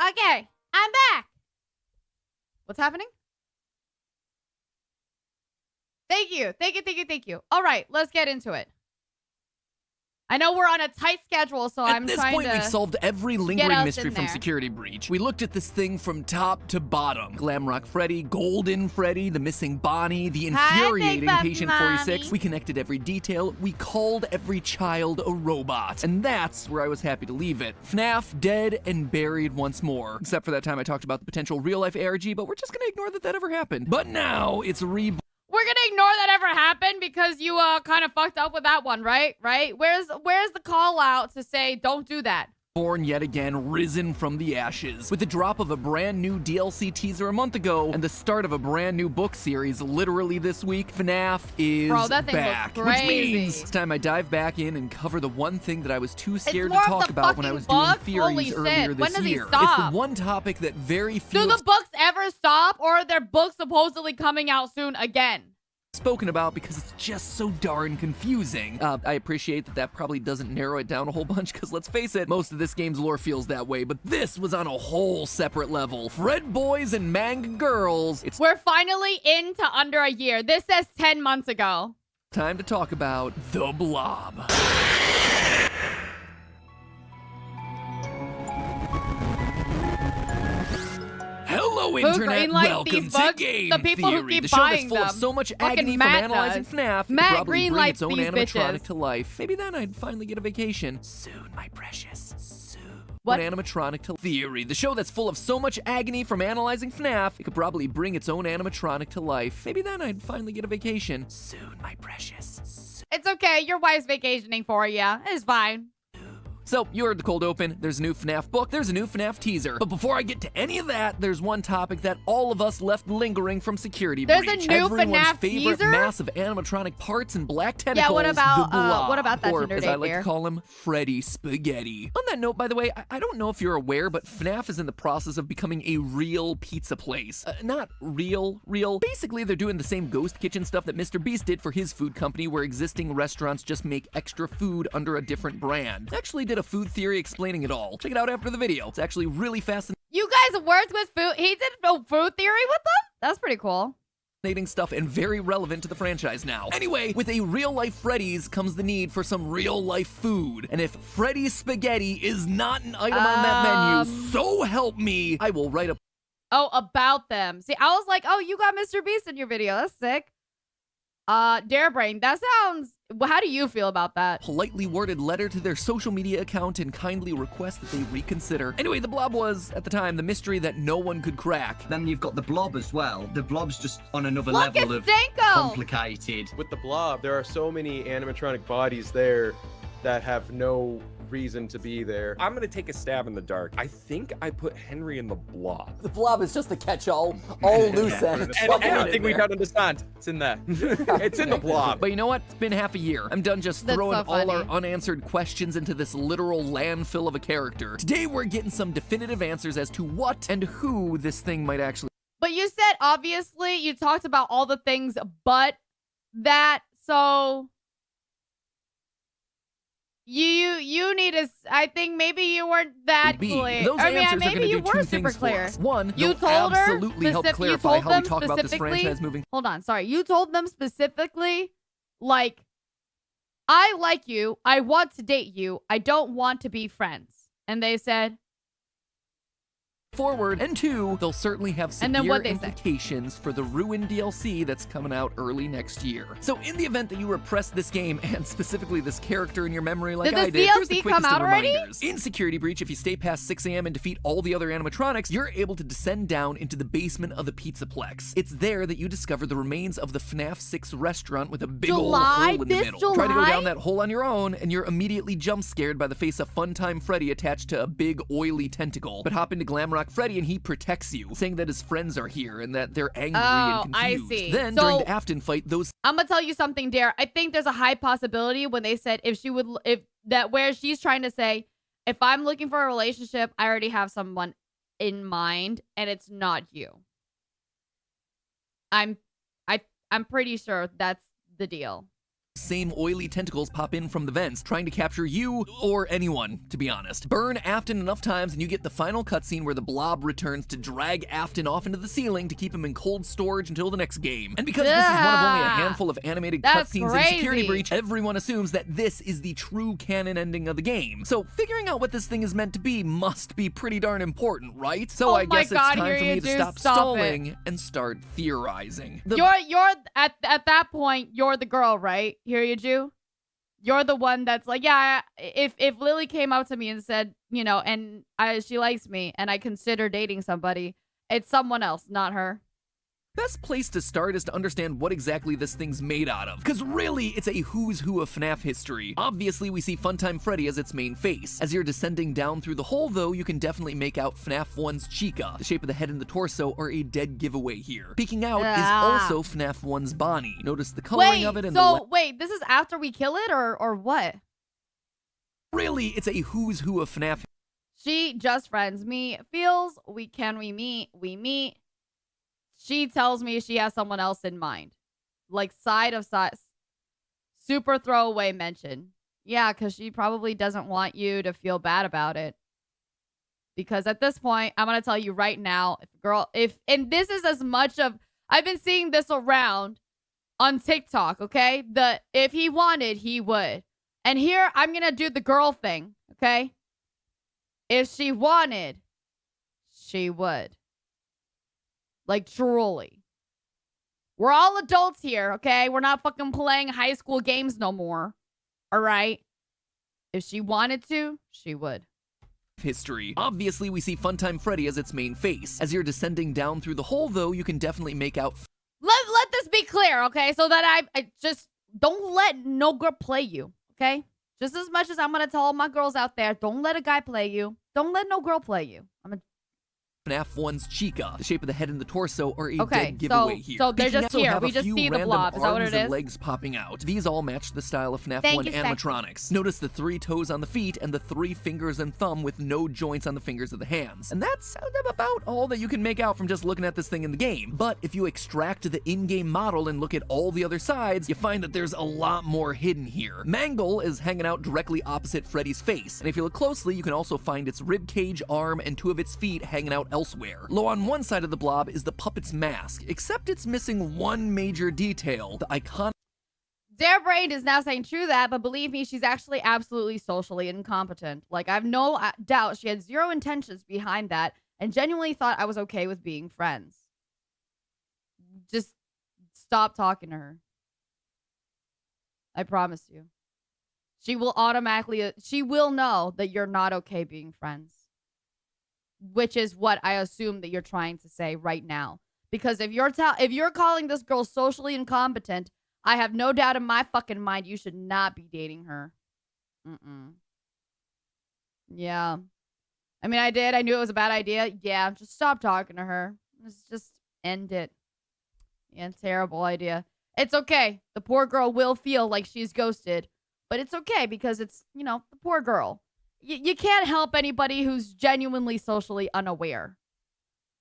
Okay, I'm back. What's happening? Thank you. Thank you. All right, let's get into it. I know we're on a tight schedule, so I'm trying to... At this point, we've solved every lingering mystery from Security Breach. We looked at this thing from top to bottom. Glamrock Freddy, Golden Freddy, the missing Bonnie, the infuriating Patient 46. We connected every detail. We called every child a robot. And that's where I was happy to leave it. FNAF dead and buried once more. Except for that time I talked about the potential real-life ARG, but we're just gonna ignore that ever happened. But now, it's We're gonna ignore that ever happened because you kind of fucked up with that one, right? Where's the call out to say don't do that? Born yet again, risen from the ashes. With the drop of a brand new DLC teaser a month ago and the start of a brand new book series literally this week, FNAF is back. Which means it's time I dive back in and cover the one thing that I was too scared to talk about when I was doing theories earlier this year. It's the one topic that very few... Do the books ever stop, or are there books supposedly coming out soon again? Spoken about because it's just so darn confusing. I appreciate that probably doesn't narrow it down a whole bunch, because let's face it, most of this game's lore feels that way, but this was on a whole separate level. Fred boys and manga girls. We're finally into under a year. This says 10 months ago. Time to talk about the Blob. Hello, Internet. Welcome to Game the people Theory, who keep the show that's full of so much agony from analyzing FNAF, Matt it could probably bring its own animatronic bitches to life. Maybe then I'd finally get a vacation. Soon, my precious. Soon. What? An animatronic to Theory, the show that's full of so much agony from analyzing FNAF, it could probably bring its own animatronic to life. Maybe then I'd finally get a vacation. Soon, my precious. Soon. It's okay. Your wife's vacationing for you. It's fine. So, you heard the cold open, there's a new FNAF book, there's a new FNAF teaser. But before I get to any of that, there's one topic that all of us left lingering from Security Breach. There's a new Everyone's FNAF favorite teaser? massive animatronic parts and black tentacles, Yeah, what about the Blob, that or Tinder as date I like there? to call him, Freddy Spaghetti. On that note, by the way, I don't know if you're aware, but FNAF is in the process of becoming a real pizza place. Not real. Basically, they're doing the same ghost kitchen stuff that Mr. Beast did for his food company, where existing restaurants just make extra food under a different brand. I actually did a food theory explaining it all. Check it out after the video. It's actually really fascinating. You guys worked with food. He did a food theory with them? That's pretty cool. Stuff and very relevant to the franchise now. Anyway, with a real-life Freddy's comes the need for some real-life food. And if Freddy's Spaghetti is not an item on that menu, so help me, I will write a... Oh, about them. See, I was like, oh, you got Mr. Beast in your video. That's sick. Darebrain, that sounds... How do you feel about that? Politely worded letter to their social media account and kindly request that they reconsider. Anyway, the Blob was, at the time, the mystery that no one could crack. Then you've got the Blob as well. The Blob's just on another Look level at of Stanko! complicated. With the Blob, there are so many animatronic bodies there that have no reason to be there. I'm gonna take a stab in the dark. I think I put Henry in the Blob. The Blob is just the catch-all, all loose ends. And anything we don't understand, it's in there. It's in the Blob. But you know what? It's been half a year. I'm done just throwing all our unanswered questions into this literal landfill of a character. Today we're getting some definitive answers as to what and who this thing might actually... But you said, obviously, you talked about all the things but that, so... You need to... I think maybe you weren't that clear. Those answers are going to do two things for us. One, you told her absolutely help clarify how we talk about this franchise moving... Hold on, sorry. You told them specifically, like, I like you, I want to date you, I don't want to be friends. And they said... forward, and two, they'll certainly have severe implications say? For the Ruin DLC that's coming out early next year. So in the event that you repress this game, and specifically this character in your memory like I did, here's the quickest of reminders. In Security Breach, if you stay past 6 a.m. and defeat all the other animatronics, you're able to descend down into the basement of the Pizzaplex. It's there that you discover the remains of the FNAF 6 restaurant with a big old hole in the middle. Try to go down that hole on your own, and you're immediately jump scared by the face of Funtime Freddy attached to a big oily tentacle. But hop into Glamrock Freddy and he protects you, saying that his friends are here and that they're angry and confused. I see. Then during the Afton fight, I'm gonna tell you something, Dare. I think there's a high possibility when they said where she's trying to say, if I'm looking for a relationship, I already have someone in mind and it's not you. I'm pretty sure that's the deal. same oily tentacles pop in from the vents, trying to capture you or anyone, to be honest. Burn Afton enough times and you get the final cutscene where the blob returns to drag Afton off into the ceiling to keep him in cold storage until the next game. And because this is one of only a handful of animated cutscenes in Security Breach, everyone assumes that this is the true canon ending of the game. So figuring out what this thing is meant to be must be pretty darn important, right? So I guess it's time for me to stop stalling and start theorizing. You're at that point, you're the girl, right? Here you do. You're the one that's like, yeah, if Lily came up to me and said, you know, and she likes me and I consider dating somebody, it's someone else, not her. Best place to start is to understand what exactly this thing's made out of, because really, it's a who's who of FNAF history. Obviously, we see Funtime Freddy as its main face. As you're descending down through the hole, though, you can definitely make out FNAF 1's Chica. The shape of the head and the torso are a dead giveaway here. Peeking out is also FNAF 1's Bonnie. Notice the coloring of it and wait, this is after we kill it, or what? Really, it's a who's who of FNAF. She just friends me. Feels, we meet. We meet. She tells me she has someone else in mind. Like, side of side. Super throwaway mention. Yeah, because she probably doesn't want you to feel bad about it. Because at this point, I'm going to tell you right now, and this is as much of, I've been seeing this around on TikTok, okay? If he wanted, he would. And here, I'm going to do the girl thing, okay? If she wanted, she would. Like, truly. We're all adults here, okay? We're not fucking playing high school games no more. All right? If she wanted to, she would. History. Obviously, we see Funtime Freddy as its main face. As you're descending down through the hole, though, you can definitely make out... Let this be clear, okay? So that I just... Don't let no girl play you, okay? Just as much as I'm going to tell all my girls out there, don't let a guy play you. Don't let no girl play you. FNAF 1's Chica. The shape of the head and the torso are a dead giveaway here. So they're just here. We just see the blob. Is that what it is? Legs popping out. These all match the style of FNAF 1 animatronics. Notice the 3 toes on the feet and the 3 fingers and thumb with no joints on the fingers of the hands. And that's about all that you can make out from just looking at this thing in the game. But if you extract the in-game model and look at all the other sides, you find that there's a lot more hidden here. Mangle is hanging out directly opposite Freddy's face. And if you look closely, you can also find its ribcage, arm, and 2 of its feet hanging out elsewhere. Low on one side of the blob is the puppet's mask, except it's missing one major detail, the iconic... Their brain is now saying true that, but believe me, she's actually absolutely socially incompetent. Like, I have no doubt she had zero intentions behind that and genuinely thought I was okay with being friends. Just stop talking to her. I promise you. She will automatically... She will know that you're not okay being friends. Which is what I assume that you're trying to say right now. Because if you're calling this girl socially incompetent, I have no doubt in my fucking mind you should not be dating her. Yeah. I mean, I did. I knew it was a bad idea. Yeah, just stop talking to her. Just end it. Yeah, terrible idea. It's okay. The poor girl will feel like she's ghosted. But it's okay because it's, you know, the poor girl. You can't help anybody who's genuinely socially unaware.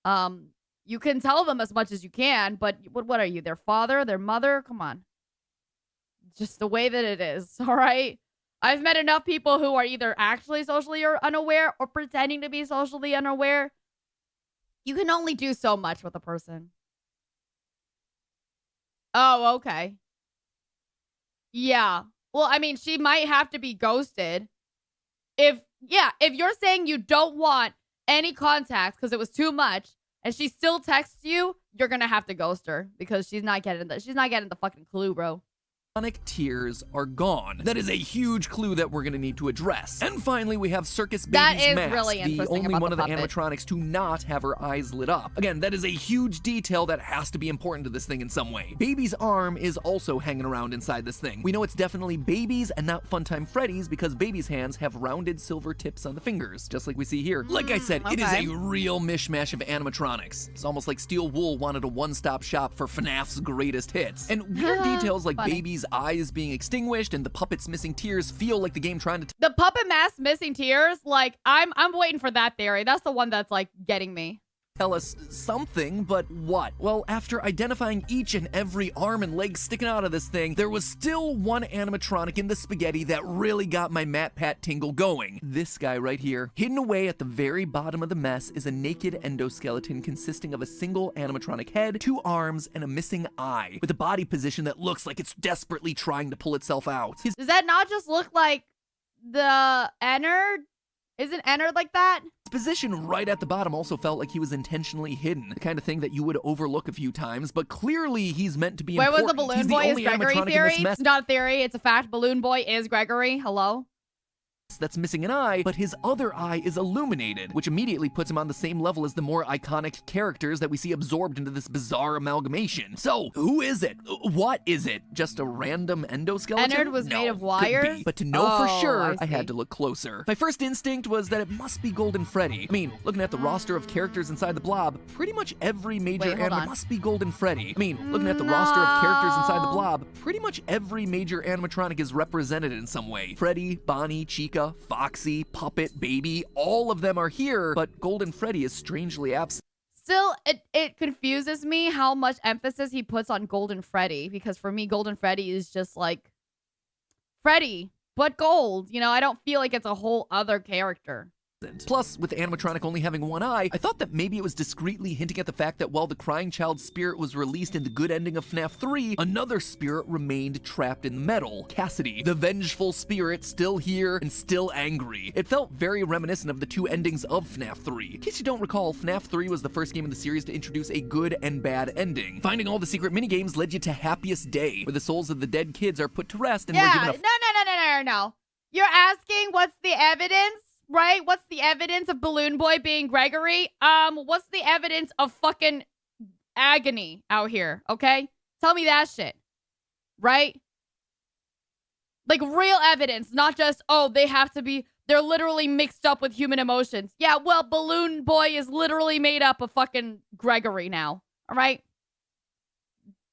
You can tell them as much as you can, but what are you? Their father? Their mother? Come on. Just the way that it is, all right? I've met enough people who are either actually socially unaware or pretending to be socially unaware. You can only do so much with a person. Oh, okay. Yeah. Well, I mean, she might have to be ghosted. If you're saying you don't want any contact because it was too much and she still texts you, you're going to have to ghost her because she's not getting the fucking clue, bro. Tears are gone. That is a huge clue that we're going to need to address. And finally, we have Circus Baby's mask, really the only one of the animatronics to not have her eyes lit up. Again, that is a huge detail that has to be important to this thing in some way. Baby's arm is also hanging around inside this thing. We know it's definitely Baby's and not Funtime Freddy's because Baby's hands have rounded silver tips on the fingers, just like we see here. Like I said, it is a real mishmash of animatronics. It's almost like Steel Wool wanted a one-stop shop for FNAF's greatest hits. And weird details like Baby's eyes being extinguished and the puppet's missing tears feel like the game trying to... The puppet mask missing tears? Like, I'm waiting for that theory. That's the one that's, like, getting me. tell us something, but what? Well, after identifying each and every arm and leg sticking out of this thing, there was still one animatronic in the spaghetti that really got my MatPat tingle going. This guy right here. Hidden away at the very bottom of the mess is a naked endoskeleton consisting of a single animatronic head, 2 arms, and a missing eye, with a body position that looks like it's desperately trying to pull itself out. Does that not just look like the Ennard? Isn't Ennard like that? His position right at the bottom also felt like he was intentionally hidden, the kind of thing that you would overlook a few times, but clearly he's meant to be important. Where was the balloon boy? Is Gregory theory? It's not a theory, it's a fact. Balloon boy is Gregory. Hello? That's missing an eye, but his other eye is illuminated, which immediately puts him on the same level as the more iconic characters that we see absorbed into this bizarre amalgamation. So, who is it? What is it? Just a random endoskeleton? Ennard was made of wires? But to know for sure, I had to look closer. My first instinct was that it must be Golden Freddy. I mean, looking at the roster of characters inside the blob, pretty much every major animatronic must be Golden Freddy. I mean, looking at the roster of characters inside the blob, pretty much every major animatronic is represented in some way. Freddy, Bonnie, Chica, Foxy, Puppet, Baby, all of them are here, but Golden Freddy is strangely absent. Still, it confuses me how much emphasis he puts on Golden Freddy, because for me, Golden Freddy is just like Freddy, but gold. You know, I don't feel like it's a whole other character. Plus, with the animatronic only having one eye, I thought that maybe it was discreetly hinting at the fact that while the crying child's spirit was released in the good ending of FNAF 3, another spirit remained trapped in metal, Cassidy, the vengeful spirit still here and still angry. It felt very reminiscent of the 2 endings of FNAF 3. In case you don't recall, FNAF 3 was the first game in the series to introduce a good and bad ending. Finding all the secret minigames led you to Happiest Day, where the souls of the dead kids are put to rest and were given a— No. You're asking what's the evidence? Right? What's the evidence of Balloon Boy being Gregory? What's the evidence of fucking agony out here, okay? Tell me that shit. Right? Like real evidence, not just, oh, they're literally mixed up with human emotions. Yeah, well, Balloon Boy is literally made up of fucking Gregory now. All right?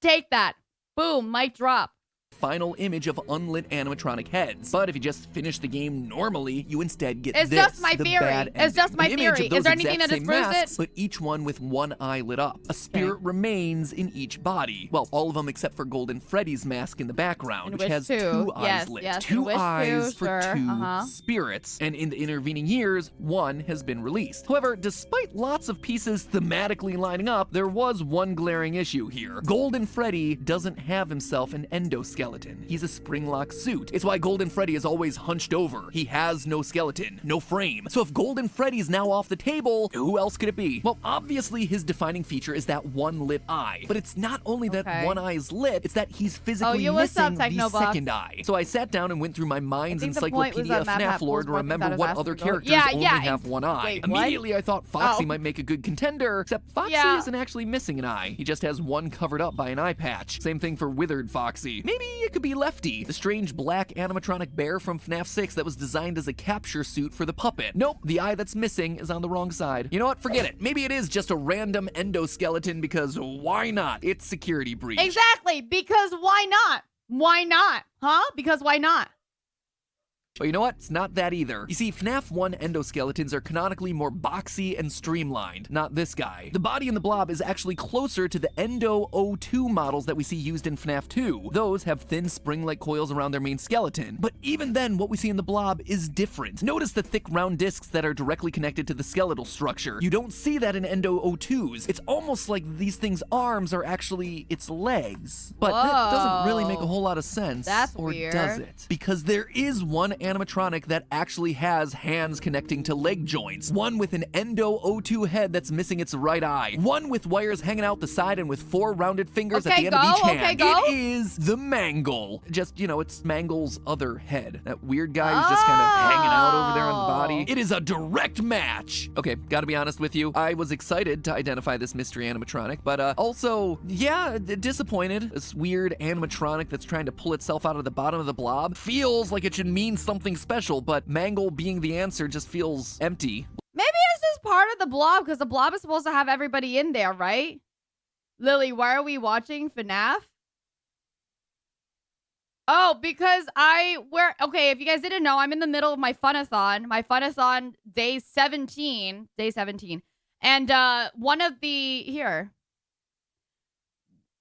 Take that. Boom, mic drop. Final image of unlit animatronic heads. But if you just finish the game normally, you instead get it's this. Just my theory. It's just my theory. Is there anything that disproves it? But each one with one eye lit up. A spirit remains in each body. Well, all of them except for Golden Freddy's mask in the background, which has 2 eyes lit. Yes, 2 eyes for 2 spirits. And in the intervening years, 1 has been released. However, despite lots of pieces thematically lining up, there was one glaring issue here. Golden Freddy doesn't have himself an endoskeleton. He's a spring-lock suit. It's why Golden Freddy is always hunched over. He has no skeleton, no frame. So if Golden Freddy's now off the table, who else could it be? Well, obviously his defining feature is that one lit eye. But it's not only that one eye is lit, it's that he's physically missing the second eye. So I sat down and went through my mind's encyclopedia of FNAF lore to remember what other characters only have one eye. Immediately I thought Foxy might make a good contender, except Foxy isn't actually missing an eye. He just has one covered up by an eye patch. Same thing for Withered Foxy. Maybe it could be Lefty, the strange black animatronic bear from FNAF 6 that was designed as a capture suit for the puppet. Nope, the eye that's missing is on the wrong side. You know what? Forget it. Maybe it is just a random endoskeleton because why not? It's security breach. Exactly, because why not? Why not? Huh? Because why not? But you know what? It's not that either. You see, FNAF 1 endoskeletons are canonically more boxy and streamlined, not this guy. The body in the blob is actually closer to the Endo O2 models that we see used in FNAF 2. Those have thin spring-like coils around their main skeleton. But even then, what we see in the blob is different. Notice the thick round discs that are directly connected to the skeletal structure. You don't see that in Endo O2s. It's almost like these things' arms are actually its legs. But that doesn't really make a whole lot of sense. That's or weird. Does it? Because there is one animatronic that actually has hands connecting to leg joints. One with an Endo O2 head that's missing its right eye. One with wires hanging out the side and with 4 rounded fingers at the end of each hand. It is the Mangle. Just, you know, it's Mangle's other head. That weird guy who's just kind of hanging out over there on the body. It is a direct match. Okay, gotta be honest with you. I was excited to identify this mystery animatronic, but also, yeah, disappointed. This weird animatronic that's trying to pull itself out of the bottom of the blob feels like it should mean something special, but Mangle being the answer just feels empty. Maybe it's just part of the blob, because the blob is supposed to have everybody in there, right? Lily, why are we watching FNAF? Oh, because okay, if you guys didn't know, I'm in the middle of my funathon. My funathon day 17. And one of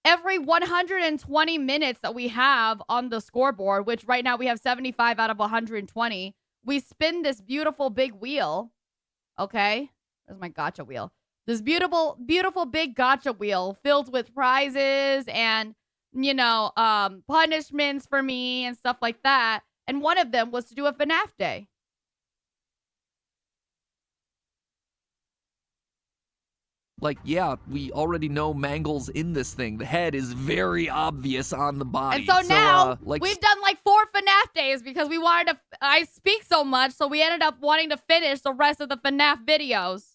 every 120 minutes that we have on the scoreboard, which right now we have 75 out of 120, we spin this beautiful big wheel. Okay? There's my gacha wheel. This beautiful, beautiful big gacha wheel filled with prizes and, you know, punishments for me and stuff like that. And one of them was to do a FNAF day. Like, yeah, we already know Mangle's in this thing. The head is very obvious on the body. And so now, we've done like 4 FNAF days because we wanted to, I speak so much, so we ended up wanting to finish the rest of the FNAF videos.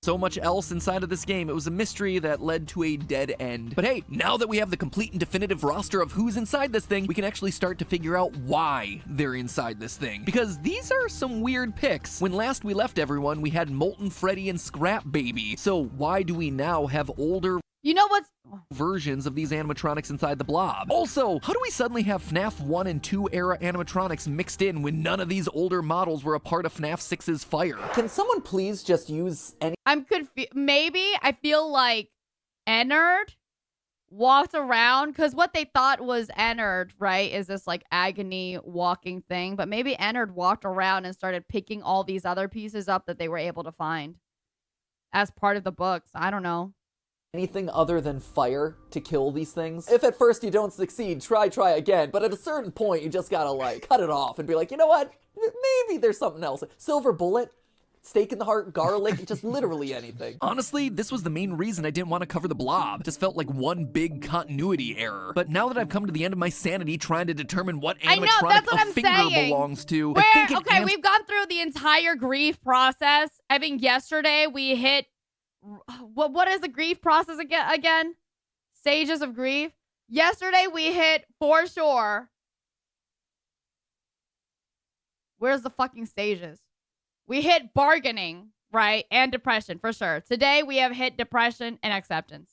So much else inside of this game. It was a mystery that led to a dead end. But hey, now that we have the complete and definitive roster of who's inside this thing, we can actually start to figure out why they're inside this thing. Because these are some weird picks. When last we left everyone, we had Molten Freddy and Scrap Baby. So why do we now have older versions of these animatronics inside the blob? Also, how do we suddenly have FNAF 1 and 2 era animatronics mixed in when none of these older models were a part of FNAF 6's fire? Can someone please just use any... I'm confused. Maybe I feel like Ennard walked around, because what they thought was Ennard, right, is this like agony walking thing. But maybe Ennard walked around and started picking all these other pieces up that they were able to find as part of the books. I don't know. Anything other than fire to kill these things? If at first you don't succeed, try again. But at a certain point, you just gotta like cut it off and be like, you know what? Maybe there's something else. Silver bullet, stake in the heart, garlic, just literally anything. Honestly, this was the main reason I didn't want to cover the blob. It just felt like one big continuity error. But now that I've come to the end of my sanity trying to determine what animatronic a finger belongs to, okay, we've gone through the entire grief process. I think yesterday we hit... What is the grief process again? Stages of grief. Yesterday we hit, for sure. Where's the fucking stages? We hit bargaining, right? And depression, for sure. Today we have hit depression and acceptance.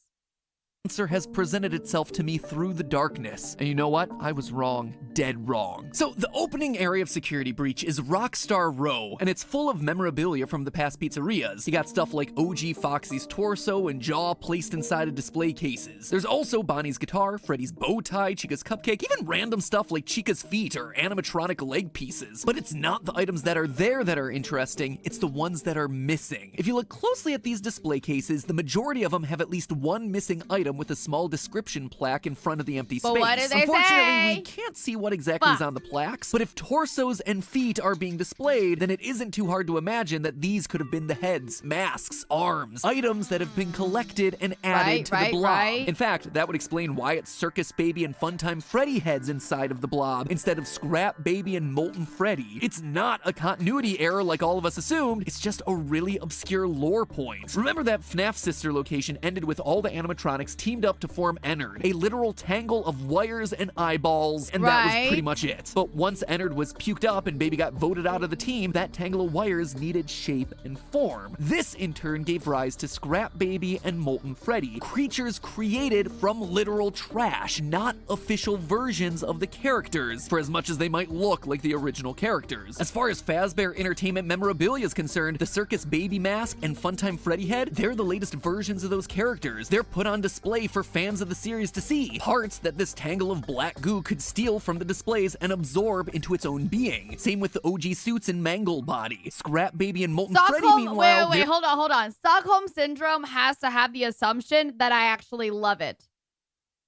Answer has presented itself to me through the darkness. And you know what? I was wrong. Dead wrong. So the opening area of Security Breach is Rockstar Row, and it's full of memorabilia from the past pizzerias. You got stuff like OG Foxy's torso and jaw placed inside of display cases. There's also Bonnie's guitar, Freddy's bow tie, Chica's cupcake, even random stuff like Chica's feet or animatronic leg pieces. But it's not the items that are there that are interesting, it's the ones that are missing. If you look closely at these display cases, the majority of them have at least one missing item with a small description plaque in front of the empty space. But what do they Unfortunately, say? we can't see what exactly is on the plaques, but if torsos and feet are being displayed, then it isn't too hard to imagine that these could have been the heads, masks, arms, items that have been collected and added to the blob. In fact, that would explain why it's Circus Baby and Funtime Freddy heads inside of the blob instead of Scrap Baby and Molten Freddy. It's not a continuity error like all of us assumed, it's just a really obscure lore point. Remember that FNAF sister location ended with all the animatronics teamed up to form Ennard, a literal tangle of wires and eyeballs, and that was pretty much it. But once Ennard was puked up and Baby got voted out of the team, that tangle of wires needed shape and form. This in turn gave rise to Scrap Baby and Molten Freddy, creatures created from literal trash, not official versions of the characters, for as much as they might look like the original characters. As far as Fazbear Entertainment memorabilia is concerned, the Circus Baby mask and Funtime Freddy head, they're the latest versions of those characters. They're put on display for fans of the series to see, parts that this tangle of black goo could steal from the displays and absorb into its own being. Same with the OG suits and Mangle Body. Scrap Baby and Molten Freddy, meanwhile... Wait, hold on. Stockholm Syndrome has to have the assumption that I actually love it.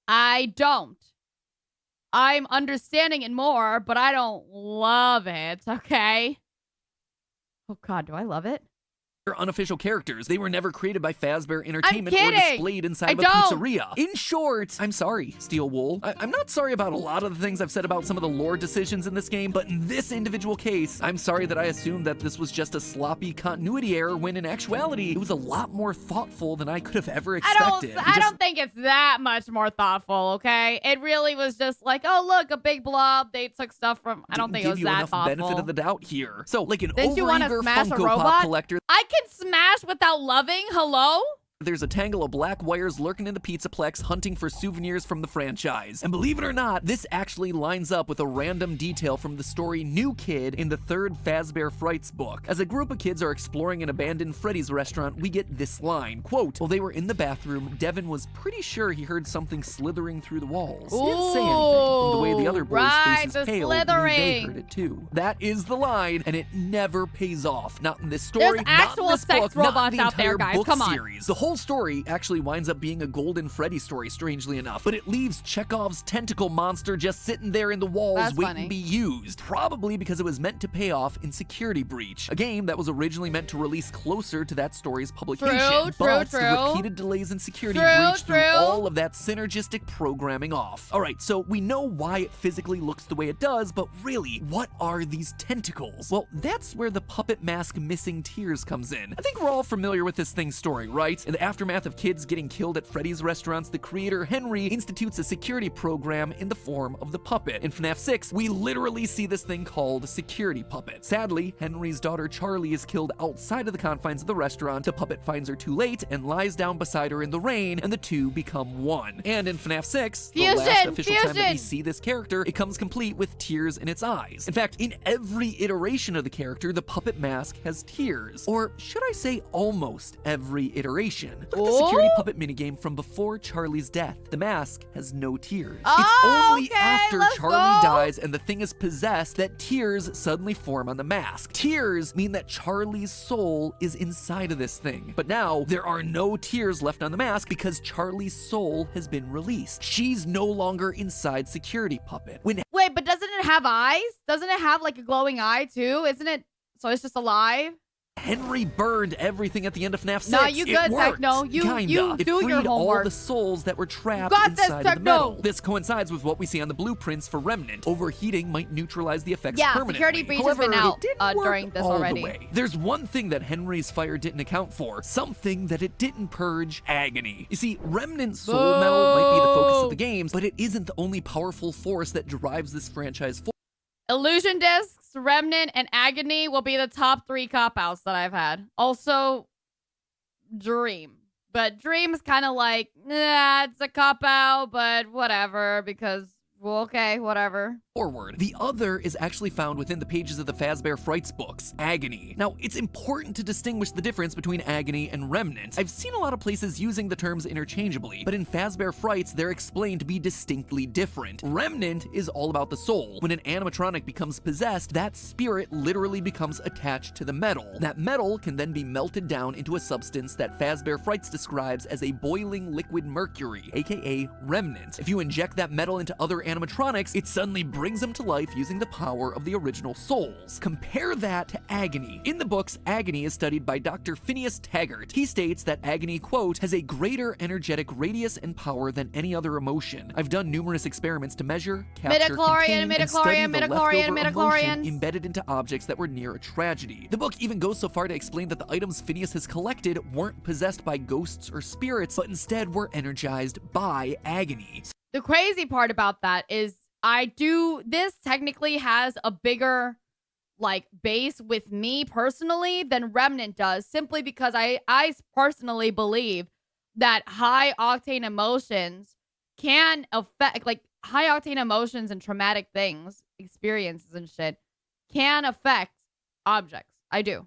I don't. I'm understanding it more, but I don't love it, okay? Oh God, do I love it? Unofficial characters. They were never created by Fazbear Entertainment or displayed inside of a pizzeria. In short, I'm sorry, Steel Wool. I'm not sorry about a lot of the things I've said about some of the lore decisions in this game, but in this individual case, I'm sorry that I assumed that this was just a sloppy continuity error when in actuality, it was a lot more thoughtful than I could have ever expected. I don't think it's that much more thoughtful, okay? It really was just like, oh, look, a big blob. They took stuff from... I don't think it was that thoughtful. Benefit of the doubt here. So, like an overeager Funko Pop collector... I can smash without loving? Hello? There's a tangle of black wires lurking in the Pizzaplex hunting for souvenirs from the franchise. And believe it or not, this actually lines up with a random detail from the story New Kid in the third Fazbear Frights book. As a group of kids are exploring an abandoned Freddy's restaurant, we get this line, quote, "While they were in the bathroom, Devin was pretty sure he heard something slithering through the walls." He didn't say anything. From the way the other boys' faces paled, they heard it too. That is the line, and it never pays off. Not in this story, There's actual not in this sex book, robots not in the out there, entire guys. book Come on. series. The whole story actually winds up being a Golden Freddy story, strangely enough, but it leaves Chekhov's tentacle monster just sitting there in the walls That's waiting funny. to be used, probably because it was meant to pay off in Security Breach, a game that was originally meant to release closer to that story's publication. But the repeated delays in Security Breach threw all of that synergistic programming off. Alright, so we know why it physically looks the way it does, but really, what are these tentacles? Well, that's where the puppet mask Missing Tears comes in. I think we're all familiar with this thing's story, right? In the aftermath of kids getting killed at Freddy's restaurants, the creator Henry institutes a security program in the form of the puppet. In FNAF 6, we literally see this thing called Security Puppet. Sadly, Henry's daughter Charlie is killed outside of the confines of the restaurant. The puppet finds her too late and lies down beside her in the rain, and the two become one. And in FNAF 6, the last official time that we see this character, it comes complete with tears in its eyes. In fact, in every iteration of the character, the puppet mask has tears. Or should I say almost every iteration. Look at the Security Puppet minigame from before Charlie's death. The mask has no tears. It's only after Charlie dies and the thing is possessed that tears suddenly form on the mask. Tears mean that Charlie's soul is inside of this thing. But now, there are no tears left on the mask because Charlie's soul has been released. She's no longer inside Security Puppet. Wait, but doesn't it have eyes? Doesn't it have like a glowing eye too? Isn't it? So it's just alive? Henry burned everything at the end of FNAF 6. No, you good, Zach. No, you Kinda. do it your freed all homework. the souls that were trapped Got inside this, of Zach, the metal. no. This coincides with what we see on the blueprints for Remnant. Overheating might neutralize the effects permanently. Security Breach However, has been out it didn't work during this all already. the way. There's one thing that Henry's fire didn't account for. Something that it didn't purge: agony. You see, Remnant's soul metal might be the focus of the games, but it isn't the only powerful force that drives this franchise forward. Illusion Discs, Remnant, and Agony will be the top 3 cop-outs that I've had. Also, Dream. But Dream's kind of like, nah, it's a cop-out, but whatever, because, well, okay, whatever. Forward. The other is actually found within the pages of the Fazbear Frights books, Agony. Now, it's important to distinguish the difference between Agony and Remnant. I've seen a lot of places using the terms interchangeably, but in Fazbear Frights, they're explained to be distinctly different. Remnant is all about the soul. When an animatronic becomes possessed, that spirit literally becomes attached to the metal. That metal can then be melted down into a substance that Fazbear Frights describes as a boiling liquid mercury, aka Remnant. If you inject that metal into other animatronics, it suddenly brings them to life using the power of the original souls. Compare that to Agony. In the books, Agony is studied by Dr. Phineas Taggart. He states that Agony, quote, has a greater energetic radius and power than any other emotion. I've done numerous experiments to measure, capture, contain, and study the leftover emotion embedded into objects that were near a tragedy. The book even goes so far to explain that the items Phineas has collected weren't possessed by ghosts or spirits, but instead were energized by agony. The crazy part about that is this technically has a bigger like base with me personally than Remnant does, simply because I personally believe that high octane emotions can affect, like high octane emotions and traumatic things, experiences and shit can affect objects. I do.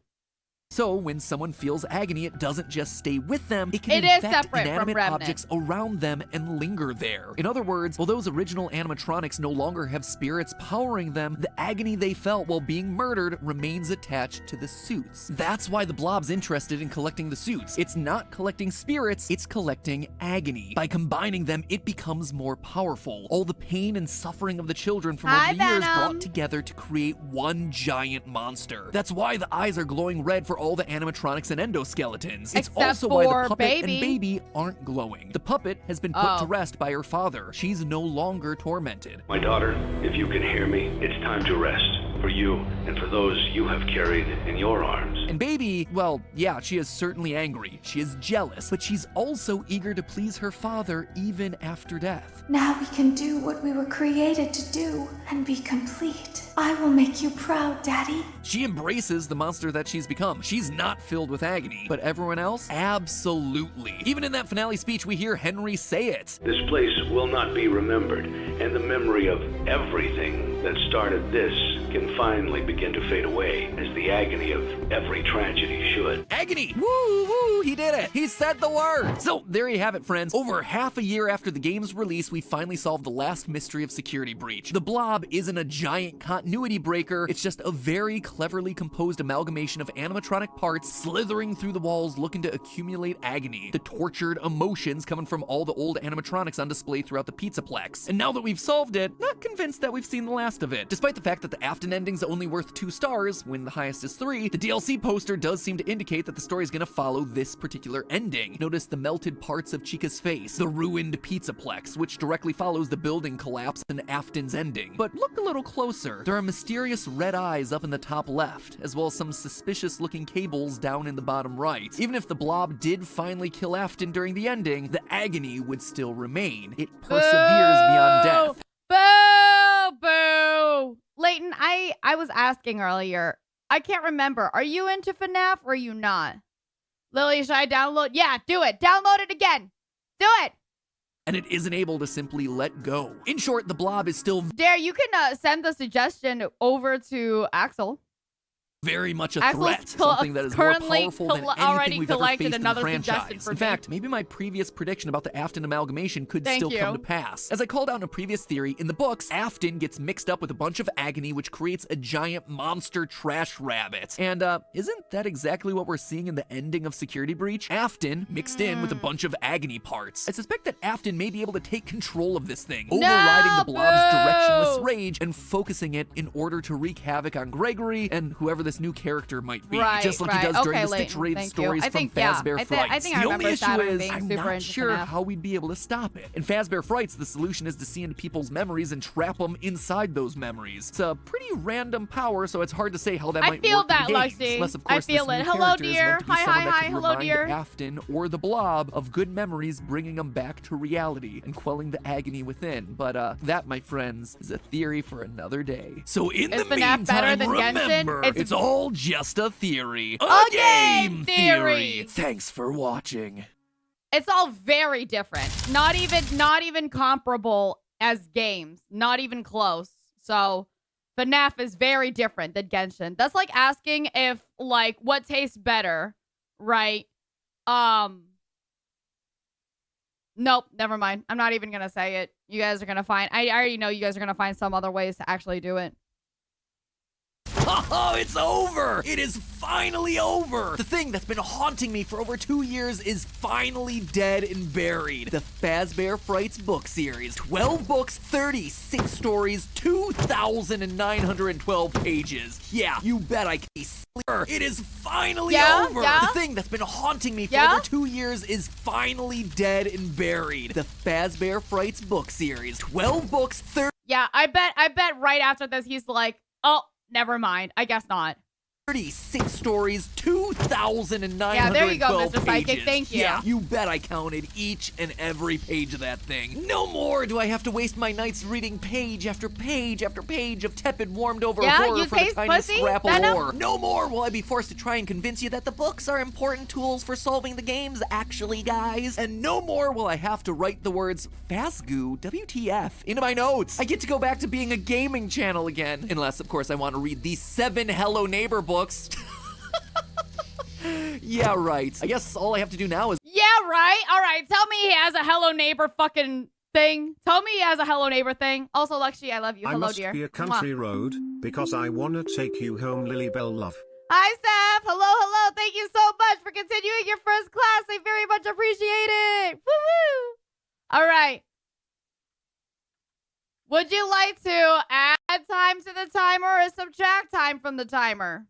So when someone feels agony, it doesn't just stay with them, it can infect inanimate objects around them and linger there. In other words, while those original animatronics no longer have spirits powering them, the agony they felt while being murdered remains attached to the suits. That's why the Blob's interested in collecting the suits. It's not collecting spirits, it's collecting agony. By combining them, it becomes more powerful. All the pain and suffering of the children from over the years brought together to create one giant monster. That's why the eyes are glowing red for all the animatronics and endoskeletons. It's also why the puppet and baby aren't glowing. The puppet has been put to rest by her father. She's no longer tormented. My daughter, if you can hear me, it's time to rest. For you and for those you have carried in your arms. And baby, well, yeah, she is certainly angry. She is jealous, but she's also eager to please her father even after death. Now we can do what we were created to do and be complete. I will make you proud, Daddy. She embraces the monster that she's become. She's not filled with agony, but everyone else? Absolutely. Even in that finale speech, we hear Henry say it. This place will not be remembered, and the memory of everything that started this can finally begin to fade away, as the agony of every tragedy should. Agony! Woo, woo, he did it! He said the word! So, there you have it, friends. Over half a year after the game's release, we finally solved the last mystery of Security Breach. The blob isn't a giant continuity breaker, it's just a very cleverly composed amalgamation of animatronic parts slithering through the walls looking to accumulate agony, the tortured emotions coming from all the old animatronics on display throughout the Pizzaplex. And now that we've solved it, not convinced that we've seen the last of it. Despite the fact that the Afton ending's only worth 2 stars, when the highest is 3, the DLC poster does seem to indicate that the story is gonna follow this particular ending. Notice the melted parts of Chica's face, the ruined Pizzaplex, which directly follows the building collapse and Afton's ending. But look a little closer. There are mysterious red eyes up in the top left, as well as some suspicious looking cables down in the bottom right. Even if the blob did finally kill Afton during the ending, the agony would still remain. It perseveres beyond death. Boo! Boo! Leighton, I was asking earlier. I can't remember. Are you into FNAF or are you not? Lily, should I download? Yeah, do it. Download it again. Do it. And it isn't able to simply let go. In short, the blob is still Dare, you can send the suggestion over to Axel. very much a Axel's threat, something that is more powerful than anything we've ever faced in the franchise. In fact, maybe my previous prediction about the Afton amalgamation could still come to pass. As I called out in a previous theory, in the books, Afton gets mixed up with a bunch of agony, which creates a giant monster trash rabbit. And isn't that exactly what we're seeing in the ending of Security Breach? Afton mixed in with a bunch of agony parts. I suspect that Afton may be able to take control of this thing, overriding the blob's directionless rage and focusing it in order to wreak havoc on Gregory and whoever this new character might be, just like he does during the Stitch Wraith stories from Fazbear Frights. The only issue is, I'm not sure how we'd be able to stop it. In Fazbear Frights, the solution is to see into people's memories and trap them inside those memories. It's a pretty random power, so it's hard to say how that might work in the games. Unless, of course, I feel it. Hello, dear. Hi, hello, dear. Afton or the blob of good memories, bringing them back to reality and quelling the agony within. But that, my friends, is a theory for another day. So in the meantime, remember, it's all just a theory. A game theory. Thanks for watching. It's all very different. Not even comparable as games. Not even close. So FNAF is very different than Genshin. That's like asking if, like, what tastes better, right? Nope, never mind. I'm not even gonna say it. You guys are gonna find, I already know you guys are gonna find some other ways to actually do it. Oh, it's over! It is finally over! The thing that's been haunting me for over 2 years is finally dead and buried. The Fazbear Frights book series. 12 books, 36 stories, 2,912 pages. Yeah, you bet I can be sleeper. It is finally over! The thing that's been haunting me for over 2 years is finally dead and buried. The Fazbear Frights book series. 12 books, 30... Yeah, I bet right after this he's like, oh, never mind. I guess not. 36 stories, 2,912 Yeah, there you go, Mr. pages. Psychic. Thank you. Yeah, you bet I counted each and every page of that thing. No more do I have to waste my nights reading page after page after page of tepid, warmed-over horror for the tiniest scrap of lore. No more will I be forced to try and convince you that the books are important tools for solving the games, actually, guys. And no more will I have to write the words Fazgoo, WTF, into my notes. I get to go back to being a gaming channel again. Unless, of course, I want to read these 7 Hello Neighbor books. Yeah, right. I guess all I have to do now is... Yeah, right. All right. Tell me he has a Hello Neighbor fucking thing. Tell me he has a Hello Neighbor thing. Also, Lakshmi, I love you. Hello, dear. I must be a country road, because I wanna take you home, Lilybelle love. Hi, Seth. Hello. Thank you so much for continuing your first class. I very much appreciate it. Woo-woo. All right. Would you like to add time to the timer or subtract time from the timer?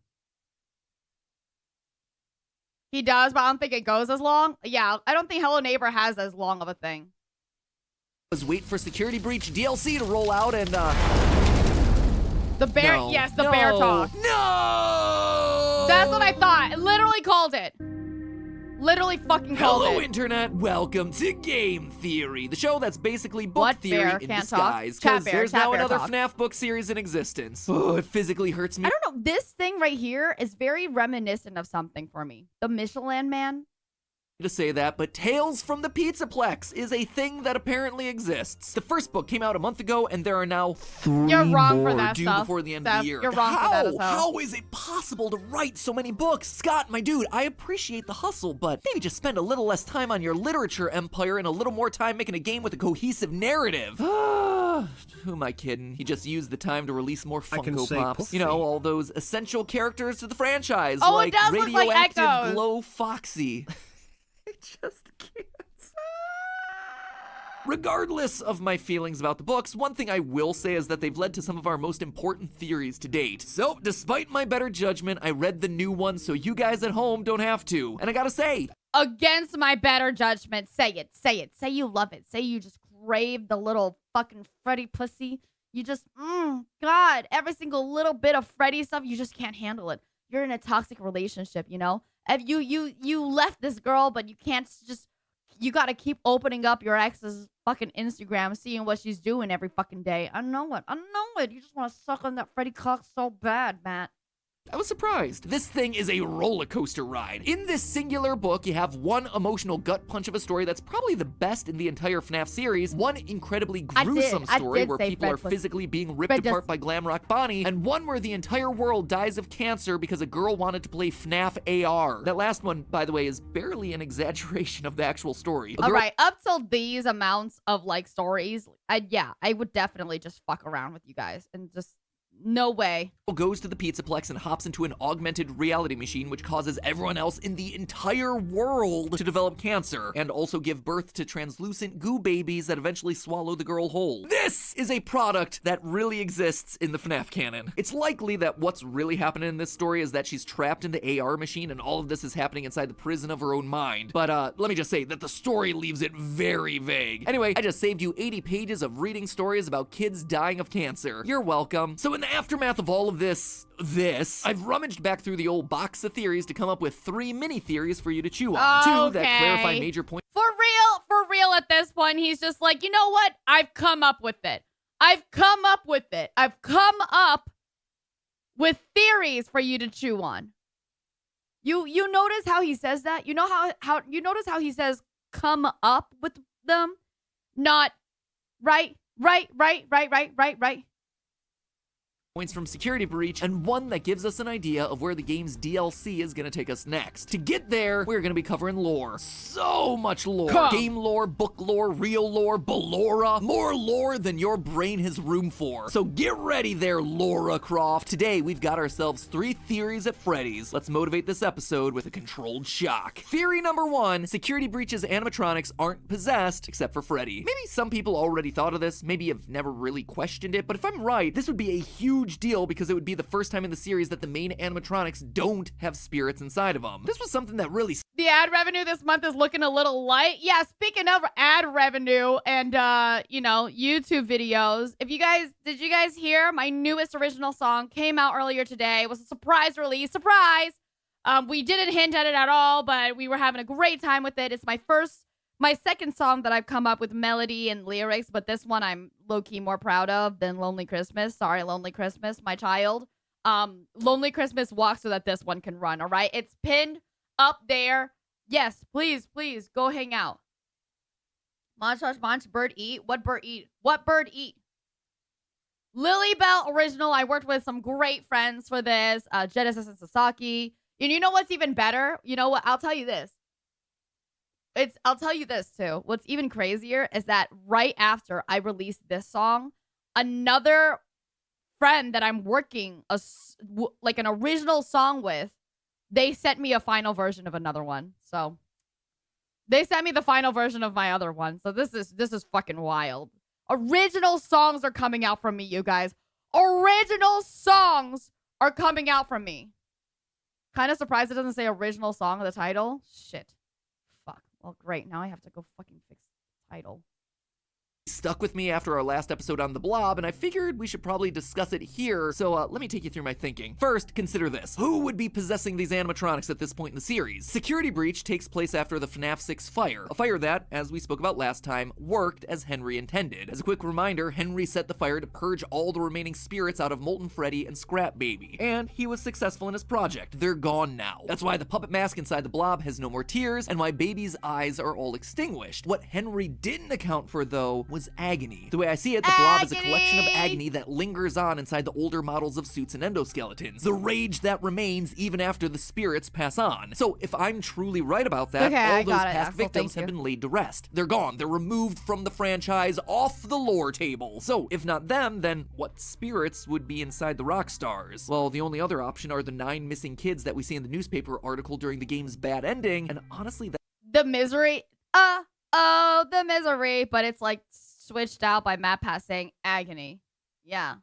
He does, but I don't think it goes as long. Yeah, I don't think Hello Neighbor has as long of a thing. Let's wait for Security Breach DLC to roll out and The bear, No. yes, the bear talk. No! That's what I thought. I literally called it. Literally fucking called Hello, it. Internet. Welcome to Game Theory, the show that's basically book What theory bear in can't disguise. talk? Because there's Chat now bear another talk. FNAF book series in existence. Oh, it physically hurts me I don't know. This thing right here is very reminiscent of something for me. The Michelin Man. to say that, but Tales from the Pizzaplex is a thing that apparently exists. The first book came out a month ago, and there are now 3 You're wrong more for that due stuff, before the end Steph. of the year. You're wrong for that as well. How is it possible to write so many books? Scott, my dude, I appreciate the hustle, but maybe just spend a little less time on your literature empire and a little more time making a game with a cohesive narrative. Who am I kidding? He just used the time to release more Funko Pops. You know, all those essential characters to the franchise, Oh, like it does look like Radioactive Echoes. Glow Foxy. I just can't. Regardless of my feelings about the books, one thing I will say is that they've led to some of our most important theories to date. So, despite my better judgment, I read the new one so you guys at home don't have to. And I gotta say, Against my better judgment, say it, say it. Say you love it. Say you just crave the little fucking Freddy pussy. You just, God, every single little bit of Freddy stuff, you just can't handle it. You're in a toxic relationship, you know? If you left this girl, but you can't just, you gotta keep opening up your ex's fucking Instagram, seeing what she's doing every fucking day. I know it. You just want to suck on that Freddy cock so bad, Matt. I was surprised. This thing is a roller coaster ride. In this singular book, you have one emotional gut punch of a story that's probably the best in the entire FNAF series, one incredibly gruesome story where people are physically being ripped apart by Glamrock Bonnie, and one where the entire world dies of cancer because a girl wanted to play FNAF AR. That last one, by the way, is barely an exaggeration of the actual story. All right, up till these amounts of like stories, I would definitely just fuck around with you guys and just. No way. Goes to the Pizzaplex and hops into an augmented reality machine which causes everyone else in the entire world to develop cancer and also give birth to translucent goo babies that eventually swallow the girl whole. This is a product that really exists in the FNAF canon. It's likely that what's really happening in this story is that she's trapped in the AR machine and all of this is happening inside the prison of her own mind. But let me just say that the story leaves it very vague. Anyway, I just saved you 80 pages of reading stories about kids dying of cancer. You're welcome. So in the aftermath of all of this, I've rummaged back through the old box of theories to come up with 3 mini theories for you to chew on. 2 that clarify major points. For real at this point, he's just like, you know what? I've come up with it. I've come up with theories for you to chew on. You notice how he says that? You know how you notice how he says come up with them? Not right. Points from Security Breach, and one that gives us an idea of where the game's DLC is gonna take us next. To get there, we're gonna be covering lore. So much lore. Game lore, book lore, real lore, Ballora. More lore than your brain has room for. So get ready there, Laura Croft. Today, we've got ourselves 3 theories at Freddy's. Let's motivate this episode with a controlled shock. Theory number 1, Security Breach's animatronics aren't possessed, except for Freddy. Maybe some people already thought of this, maybe have never really questioned it, but if I'm right, this would be a huge deal because it would be the first time in the series that the main animatronics don't have spirits inside of them. This was something that really... The ad revenue this month is looking a little light. Yeah, speaking of ad revenue and, YouTube videos, did you guys hear my newest original song came out earlier today? It was a surprise release. Surprise! We didn't hint at it at all, but we were having a great time with it. It's my second song that I've come up with melody and lyrics, but this one I'm low-key more proud of than Lonely Christmas. Sorry, Lonely Christmas, my child. Lonely Christmas walk so that this one can run, all right? It's pinned up there. Yes, please, go hang out. Munch, bird eat. What bird eat? What bird eat? Lilybelle original. I worked with some great friends for this. Genesis and Sasaki. And you know what's even better? You know what? I'll tell you this. I'll tell you this too. What's even crazier is that right after I released this song, another friend that I'm working like an original song with, they sent me a final version of another one. So they sent me the final version of my other one. So this is fucking wild. Original songs are coming out from me, you guys. Original songs are coming out from me. Kind of surprised it doesn't say original song in the title. Shit. Well, great. Now I have to go fucking fix the title. stuck with me after our last episode on the blob, and I figured we should probably discuss it here, so let me take you through my thinking. First, consider this. Who would be possessing these animatronics at this point in the series? Security breach takes place after the FNAF 6 fire, a fire that, as we spoke about last time, worked as Henry intended. As a quick reminder, Henry set the fire to purge all the remaining spirits out of Molten Freddy and Scrap Baby, and he was successful in his project. They're gone now. That's why the puppet mask inside the blob has no more tears, and why Baby's eyes are all extinguished. What Henry didn't account for, though, was agony. The way I see it, the blob is a collection of agony that lingers on inside the older models of suits and endoskeletons. The rage that remains even after the spirits pass on. So if I'm truly right about that, all those past victims have been laid to rest. They're gone. They're removed from the franchise, off the lore table. So if not them, then what spirits would be inside the rock stars? Well, the only other option are the 9 missing kids that we see in the newspaper article during the game's bad ending, and honestly, the misery, the misery, but it's like switched out by MatPat saying agony. Yeah.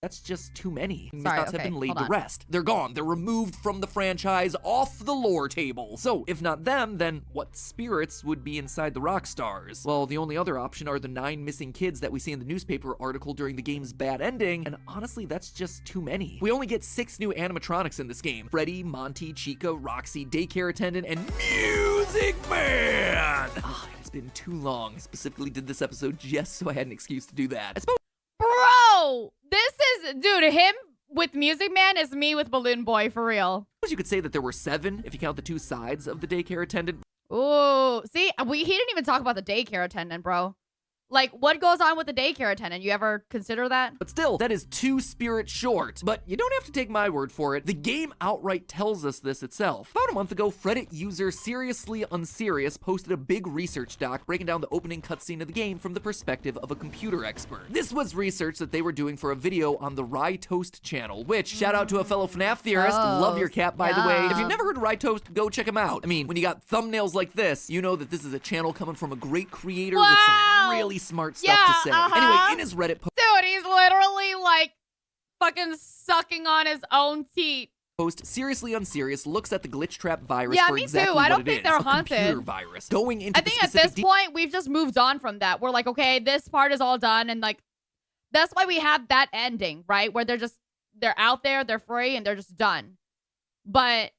That's just too many. Sorry, have been laid to rest. They're gone. They're removed from the franchise, off the lore table. So if not them, then what spirits would be inside the rock stars? Well, the only other option are the 9 missing kids that we see in the newspaper article during the game's bad ending, and honestly, that's just too many. We only get 6 new animatronics in this game. Freddy, Monty, Chica, Roxy, daycare attendant, and Music Man! It's been too long. I specifically did this episode just so I had an excuse to do that. Bro, this is, dude, him with Music Man is me with Balloon Boy, for real. You could say that there were 7 if you count the 2 sides of the daycare attendant. Ooh, see, he didn't even talk about the daycare attendant, bro. Like, what goes on with the daycare attendant? You ever consider that? But still, that is 2 spirits short. But you don't have to take my word for it. The game outright tells us this itself. About a month ago, Reddit user Seriously Unserious posted a big research doc breaking down the opening cutscene of the game from the perspective of a computer expert. This was research that they were doing for a video on the Rye Toast channel, which, shout out to a fellow FNAF theorist, love your cat by the way. If you've never heard of Rye Toast, go check him out. I mean, when you got thumbnails like this, you know that this is a channel coming from a great creator with some really smart stuff to say. Anyway, in his Reddit post, dude, he's literally like fucking sucking on his own teeth. Seriously Unserious looks at the glitch trap virus for me exactly too. I don't what think it they're is, haunted. A computer virus. Going into I think at this point we've just moved on from that. We're like, okay, this part is all done, and like that's why we have that ending, right? Where they're out there, they're free, and they're just done. But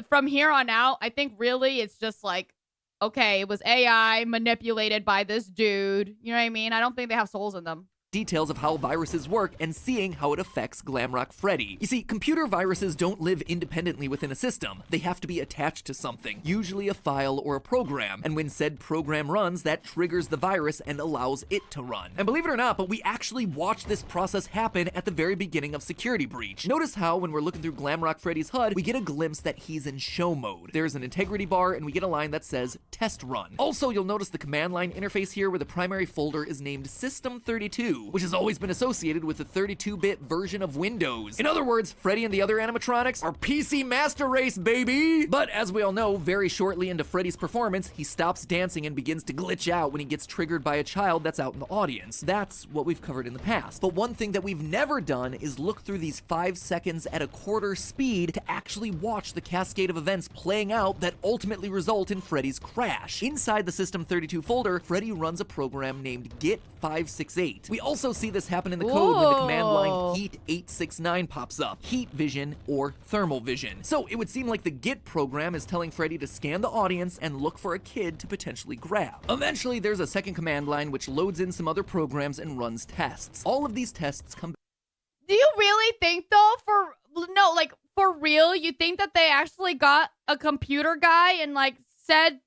from here on out, I think really it's just like, okay, it was AI manipulated by this dude. You know what I mean? I don't think they have souls in them. Details of how viruses work and seeing how it affects Glamrock Freddy. You see, computer viruses don't live independently within a system. They have to be attached to something, usually a file or a program, and when said program runs, that triggers the virus and allows it to run. And believe it or not, but we actually watch this process happen at the very beginning of Security Breach. Notice how when we're looking through Glamrock Freddy's HUD, we get a glimpse that he's in show mode. There's an integrity bar and we get a line that says test run. Also, you'll notice the command line interface here where the primary folder is named System32. which has always been associated with the 32-bit version of Windows. In other words, Freddy and the other animatronics are PC Master Race, baby! But as we all know, very shortly into Freddy's performance, he stops dancing and begins to glitch out when he gets triggered by a child that's out in the audience. That's what we've covered in the past. But one thing that we've never done is look through these 5 seconds at a quarter speed to actually watch the cascade of events playing out that ultimately result in Freddy's crash. Inside the System32 folder, Freddy runs a program named Git568. We also see this happen in the code when the command line Heat869 pops up. Heat vision or thermal vision. So it would seem like the Git program is telling Freddy to scan the audience and look for a kid to potentially grab. Eventually, there's a second command line which loads in some other programs and runs tests. All of these tests come. Do you really think though, for real, you think that they actually got a computer guy and like said,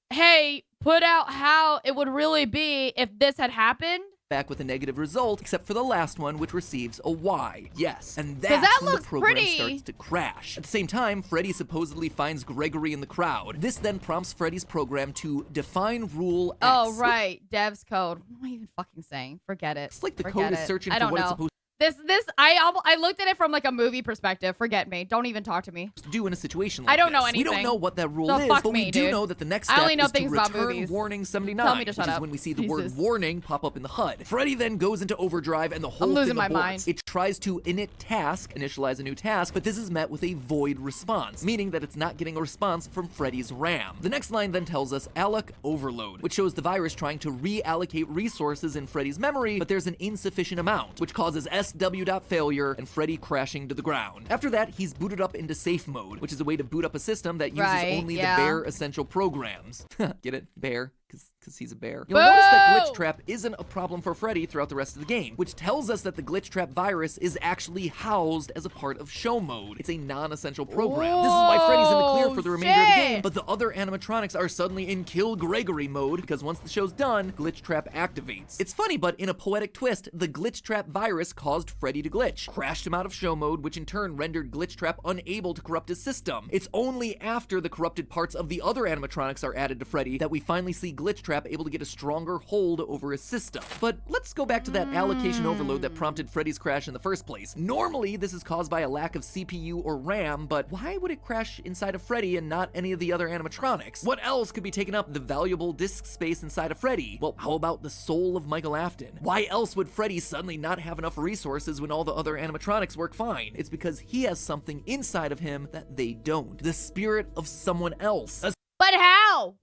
hey, put out how it would really be if this had happened? Back with a negative result, except for the last one, which receives a Y. Yes, and that's when the program starts to crash. At the same time, Freddy supposedly finds Gregory in the crowd. This then prompts Freddy's program to define rule X. Oh, right. Dev's code. What am I even fucking saying? Forget it. It's like the code is searching for what it's supposed to. I looked at it from like a movie perspective. Forget me. Don't even talk to me. Do in a situation like I don't know this. anything. We don't know what that rule So is, fuck but me, we do dude. know that the next I step only know is to things about return movies. warning 79, Tell me to which shut is up. when we see the word Jesus. warning pop up in the HUD. Freddy then goes into overdrive and the whole losing thing my aborts. mind. It tries to init task, initialize a new task, but this is met with a void response, meaning that it's not getting a response from Freddy's RAM. The next line then tells us alloc overload, which shows the virus trying to reallocate resources in Freddy's memory, but there's an insufficient amount, which causes SW.failure and Freddy crashing to the ground. After that, he's booted up into safe mode, which is a way to boot up a system that uses only the bare essential programs. Get it? Bare? Because he's a bear. You'll notice that glitch trap isn't a problem for Freddy throughout the rest of the game, which tells us that the glitch trap virus is actually housed as a part of show mode. It's a non-essential program. This is why Freddy's in the clear for the remainder of the game, but the other animatronics are suddenly in Kill Gregory mode, because once the show's done, glitch trap activates. It's funny, but in a poetic twist, the glitch trap virus caused Freddy to glitch, crashed him out of show mode, which in turn rendered glitch trap unable to corrupt his system. It's only after the corrupted parts of the other animatronics are added to Freddy that we finally see glitch trap able to get a stronger hold over his system. But let's go back to that allocation overload that prompted Freddy's crash in the first place. Normally, this is caused by a lack of CPU or RAM, but why would it crash inside of Freddy and not any of the other animatronics? What else could be taking up the valuable disk space inside of Freddy? Well, how about the soul of Michael Afton? Why else would Freddy suddenly not have enough resources when all the other animatronics work fine? It's because he has something inside of him that they don't. The spirit of someone else. But how?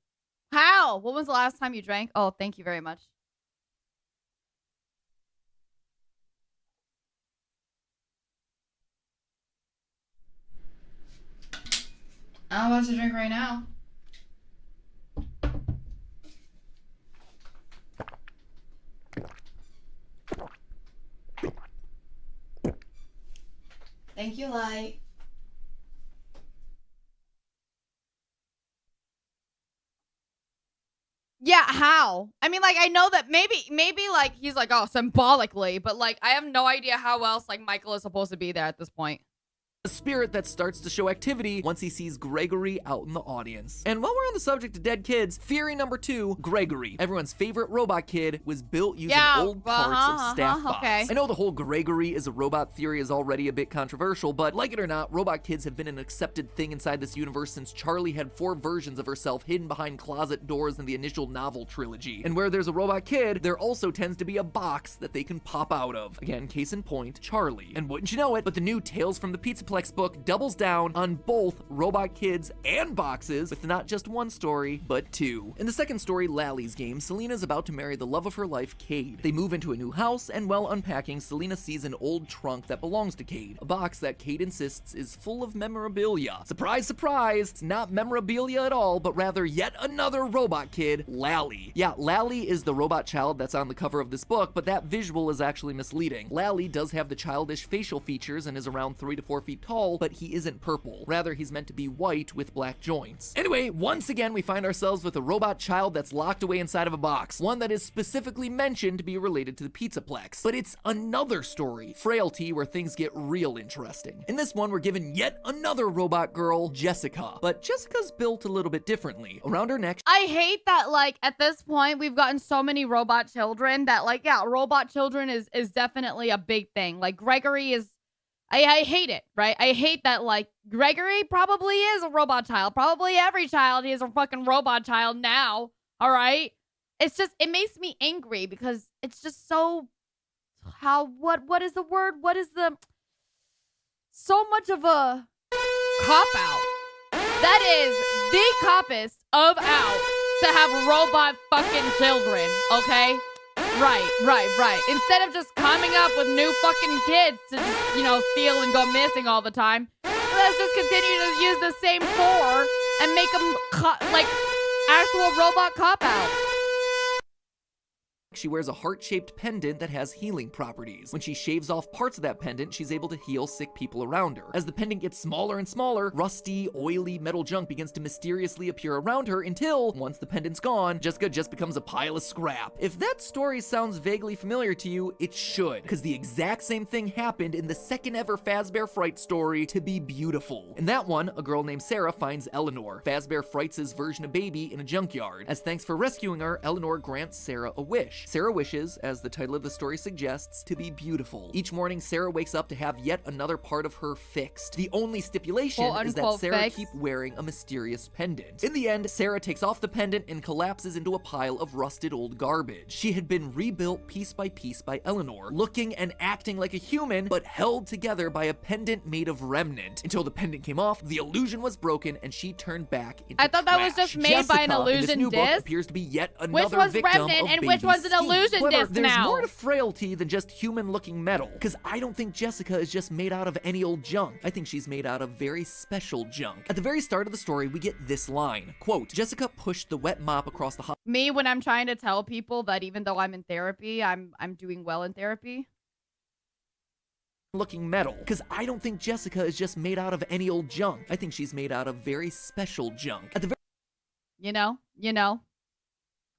How? When was the last time you drank? Oh, thank you very much. I'm about to drink right now. Thank you, Light. Yeah, how? I mean, like, I know that maybe, like, he's like, oh, symbolically, but, like, I have no idea how else, like, Michael is supposed to be there at this point. A spirit that starts to show activity once he sees Gregory out in the audience. And while we're on the subject of dead kids, theory number 2, Gregory, everyone's favorite robot kid, was built using old parts of staff bots. Okay. I know the whole Gregory is a robot theory is already a bit controversial, but like it or not, robot kids have been an accepted thing inside this universe since Charlie had 4 versions of herself hidden behind closet doors in the initial novel trilogy. And where there's a robot kid, there also tends to be a box that they can pop out of. Again, case in point, Charlie. And wouldn't you know it, but the new Tales from the Pizzaplex book doubles down on both robot kids and boxes with not just one story, but 2. In the second story, Lally's game, Selena's about to marry the love of her life, Cade. They move into a new house, and while unpacking, Selena sees an old trunk that belongs to Cade, a box that Cade insists is full of memorabilia. Surprise, surprise, it's not memorabilia at all, but rather yet another robot kid, Lally. Yeah, Lally is the robot child that's on the cover of this book, but that visual is actually misleading. Lally does have the childish facial features and is around 3 to 4 feet tall, but he isn't purple. Rather, he's meant to be white with black joints. Anyway, once again, we find ourselves with a robot child that's locked away inside of a box, one that is specifically mentioned to be related to the Pizzaplex. But it's another story, Frailty, where things get real interesting. In this one, we're given yet another robot girl, Jessica. But Jessica's built a little bit differently. Around her neck, I hate that, like, at this point, we've gotten so many robot children that, like, yeah, robot children is definitely a big thing. Like, Gregory is, I hate it, right? I hate that, like, Gregory probably is a robot child. Probably every child is a fucking robot child now, all right? It's just, it makes me angry because it's just so, what is the word? What is the, so much of a cop-out. That is the copest of out to have robot fucking children, okay? Right. Instead of just coming up with new fucking kids to just, you know, steal and go missing all the time, let's just continue to use the same 4 and make them, like, actual robot cop-out. she wears a heart-shaped pendant that has healing properties. When she shaves off parts of that pendant, she's able to heal sick people around her. As the pendant gets smaller and smaller, rusty, oily metal junk begins to mysteriously appear around her until, once the pendant's gone, Jessica just becomes a pile of scrap. If that story sounds vaguely familiar to you, it should, because the exact same thing happened in the second ever Fazbear Fright story, To Be Beautiful. In that one, a girl named Sarah finds Eleanor, Fazbear Frights' version of Baby, in a junkyard. As thanks for rescuing her, Eleanor grants Sarah a wish. wish. Sarah wishes, as the title of the story suggests, to be beautiful. Each morning, Sarah wakes up to have yet another part of her fixed. The only stipulation is that Sarah keep wearing a mysterious pendant. In the end, Sarah takes off the pendant and collapses into a pile of rusted old garbage. She had been rebuilt piece by Eleanor, looking and acting like a human, but held together by a pendant made of remnant. Until the pendant came off, the illusion was broken, and she turned back into I thought that was just made by an illusion disc. Appears to be yet another which was victim remnant of and baby which was an illusion However, disc there's now. more to frailty than just human-looking metal, because I don't think Jessica is just made out of any old junk. I think she's made out of very special junk. At the very start of the story, we get this line, quote, Jessica pushed the wet mop across the Me, when I'm trying to tell people that even though I'm in therapy, I'm doing well in therapy. looking metal, because I don't think Jessica is just made out of any old junk. I think she's made out of very special junk. At the You know.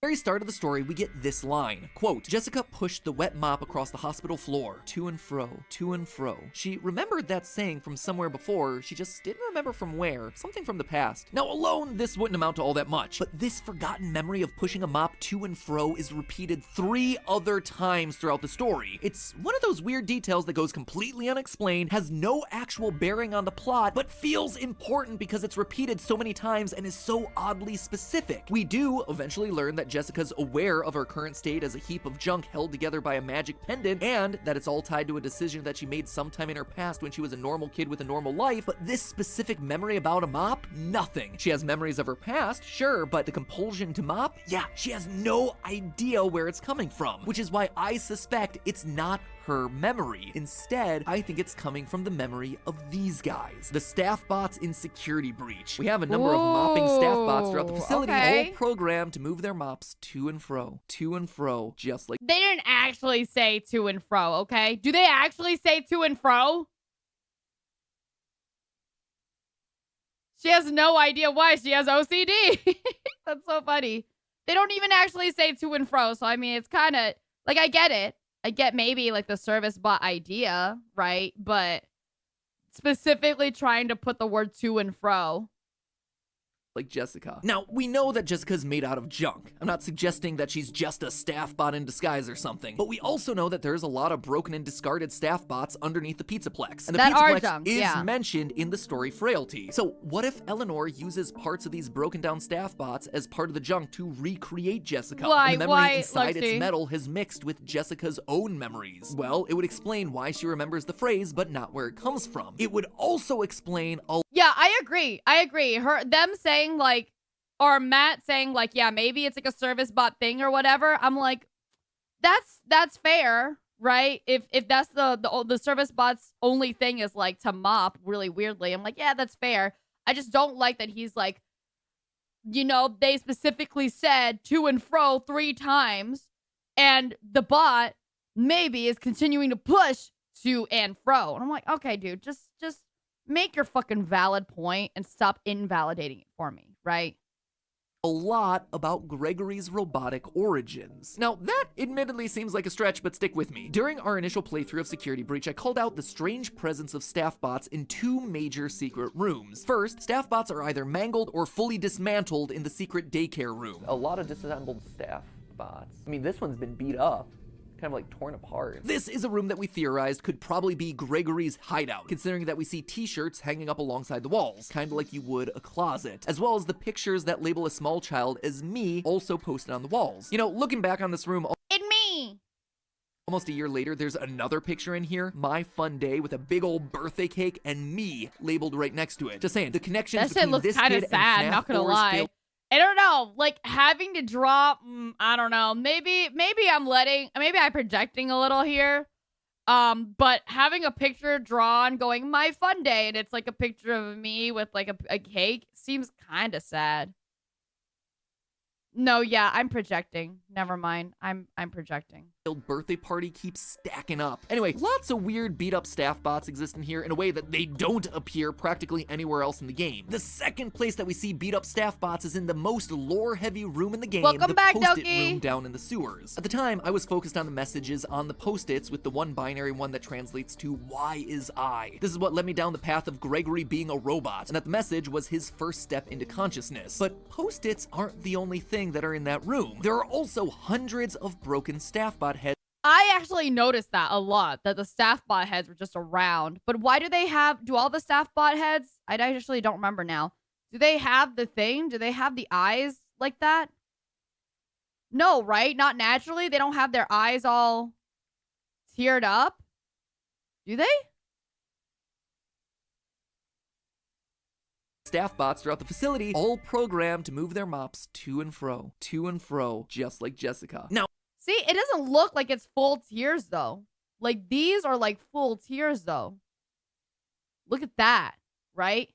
very start of the story, we get this line, quote, Jessica pushed the wet mop across the hospital floor, to and fro, to and fro. She remembered that saying from somewhere before, she just didn't remember from where, something from the past. Now alone, this wouldn't amount to all that much, but this forgotten memory of pushing a mop to and fro is repeated 3 other times throughout the story. It's one of those weird details that goes completely unexplained, has no actual bearing on the plot, but feels important because it's repeated so many times and is so oddly specific. We do eventually learn that Jessica's aware of her current state as a heap of junk held together by a magic pendant, and that it's all tied to a decision that she made sometime in her past when she was a normal kid with a normal life, but this specific memory about a mop? Nothing. She has memories of her past, sure, but the compulsion to mop? Yeah, she has no idea where it's coming from, which is why I suspect it's not her memory. Instead, I think it's coming from the memory of these guys, the staff bots in Security Breach. We have a number of mopping staff bots throughout the facility, all programmed to move their mops to and fro, just like They didn't actually say to and fro, okay? Do they actually say to and fro? She has no idea why. She has OCD. That's so funny. They don't even actually say to and fro, so I mean, it's kind of, like, I get it. I get maybe like the service bot idea, right? But specifically trying to put the word to and fro. like Jessica. Now, we know that Jessica's made out of junk. I'm not suggesting that she's just a staff bot in disguise or something, but we also know that there's a lot of broken and discarded staff bots underneath the Pizzaplex. And the Pizzaplex is mentioned in the story Frailty. So what if Eleanor uses parts of these broken down staff bots as part of the junk to recreate Jessica? Why? And the memory inside its metal has mixed with Jessica's own memories. Well, it would explain why she remembers the phrase, but not where it comes from. It would also explain a Yeah, I agree. Them saying like, or Matt saying like, yeah, maybe it's like a service bot thing or whatever. I'm like, that's fair, right? If that's the service bot's only thing is like to mop really weirdly. I'm like, yeah, that's fair. I just don't like that he's like, you know, they specifically said to and fro 3 times and the bot maybe is continuing to push to and fro. And I'm like, okay, dude, just make your fucking valid point and stop invalidating it for me, right? A lot about Gregory's robotic origins. Now, that admittedly seems like a stretch, but stick with me. During our initial playthrough of Security Breach, I called out the strange presence of staff bots in 2 major secret rooms. First, staff bots are either mangled or fully dismantled in the secret daycare room. A lot of disassembled staff bots. I mean, this one's been beat up. Kind of like torn apart. This is a room that we theorized could probably be Gregory's hideout, considering that we see t-shirts hanging up alongside the walls, kind of like you would a closet, as well as the pictures that label a small child as me also posted on the walls. You know, looking back on this room, almost a year later, there's another picture in here, my fun day, with a big old birthday cake and me labeled right next to it. Just saying, the connections between this kid and FNAF not gonna lie. I don't know, like having to draw, I don't know, maybe I'm projecting a little here, but having a picture drawn going my fun day and it's like a picture of me with like a cake seems kind of sad. No, yeah, I'm projecting. Never mind. I'm projecting. birthday party keeps stacking up. Anyway, lots of weird beat up staff bots exist in here in a way that they don't appear practically anywhere else in the game. The second place that we see beat up staff bots is in the most lore heavy room in the game, Welcome the back, post-it Doki. room down in the sewers. At the time, I was focused on the messages on the post-its with the one binary one that translates to "Why is I?" This is what led me down the path of Gregory being a robot, and that the message was his first step into consciousness. But post-its aren't the only thing that are in that room. There are also hundreds of broken staff bot heads. I actually noticed that a lot, that the staff bot heads were just around. But why do all the staff bot heads, I actually don't remember now. Do they have the thing? Do they have the eyes like that? No, right? Not naturally? They don't have their eyes all teared up? Do they? Staff bots throughout the facility, all programmed to move their mops to and fro, just like Jessica. Now, See, it doesn't look like it's full tears, though. Like, these are like full tears, though. Look at that, right?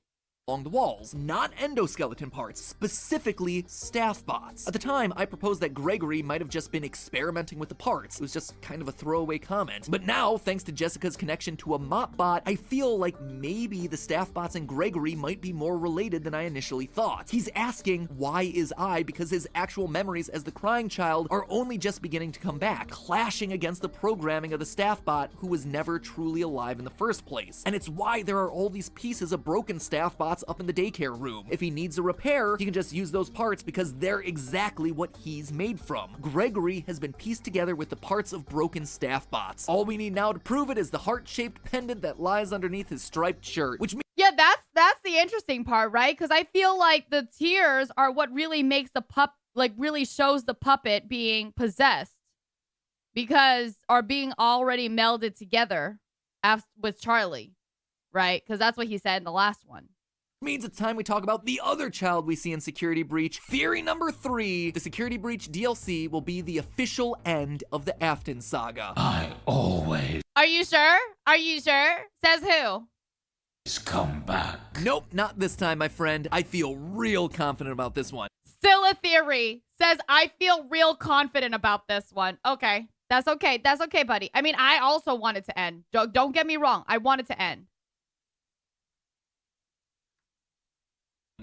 along the walls, not endoskeleton parts, specifically staff bots. At the time, I proposed that Gregory might have just been experimenting with the parts. It was just kind of a throwaway comment. But now, thanks to Jessica's connection to a mop bot, I feel like maybe the staff bots and Gregory might be more related than I initially thought. He's asking, why is I? Because his actual memories as the crying child are only just beginning to come back, clashing against the programming of the staff bot who was never truly alive in the first place. And it's why there are all these pieces of broken staff bots up in the daycare room. If he needs a repair, he can just use those parts because they're exactly what he's made from. Gregory has been pieced together with the parts of broken staff bots. All we need now to prove it is the heart-shaped pendant that lies underneath his striped shirt, which means yeah, that's the interesting part, right? Because I feel like the tears are what really makes the really shows the puppet being possessed, or being already melded together with Charlie, right? Because that's what he said in the last one. Means it's time we talk about the other child we see in Security Breach. Theory number 3, the Security Breach DLC will be the official end of the Afton saga. I always Are you sure? Are you sure? Says who? come back. Nope, not this time, my friend. I feel real confident about this one. Still a theory. Says I feel real confident about this one. Okay. That's okay. That's okay, buddy. I mean, I also want it to end. Don't get me wrong. I want it to end.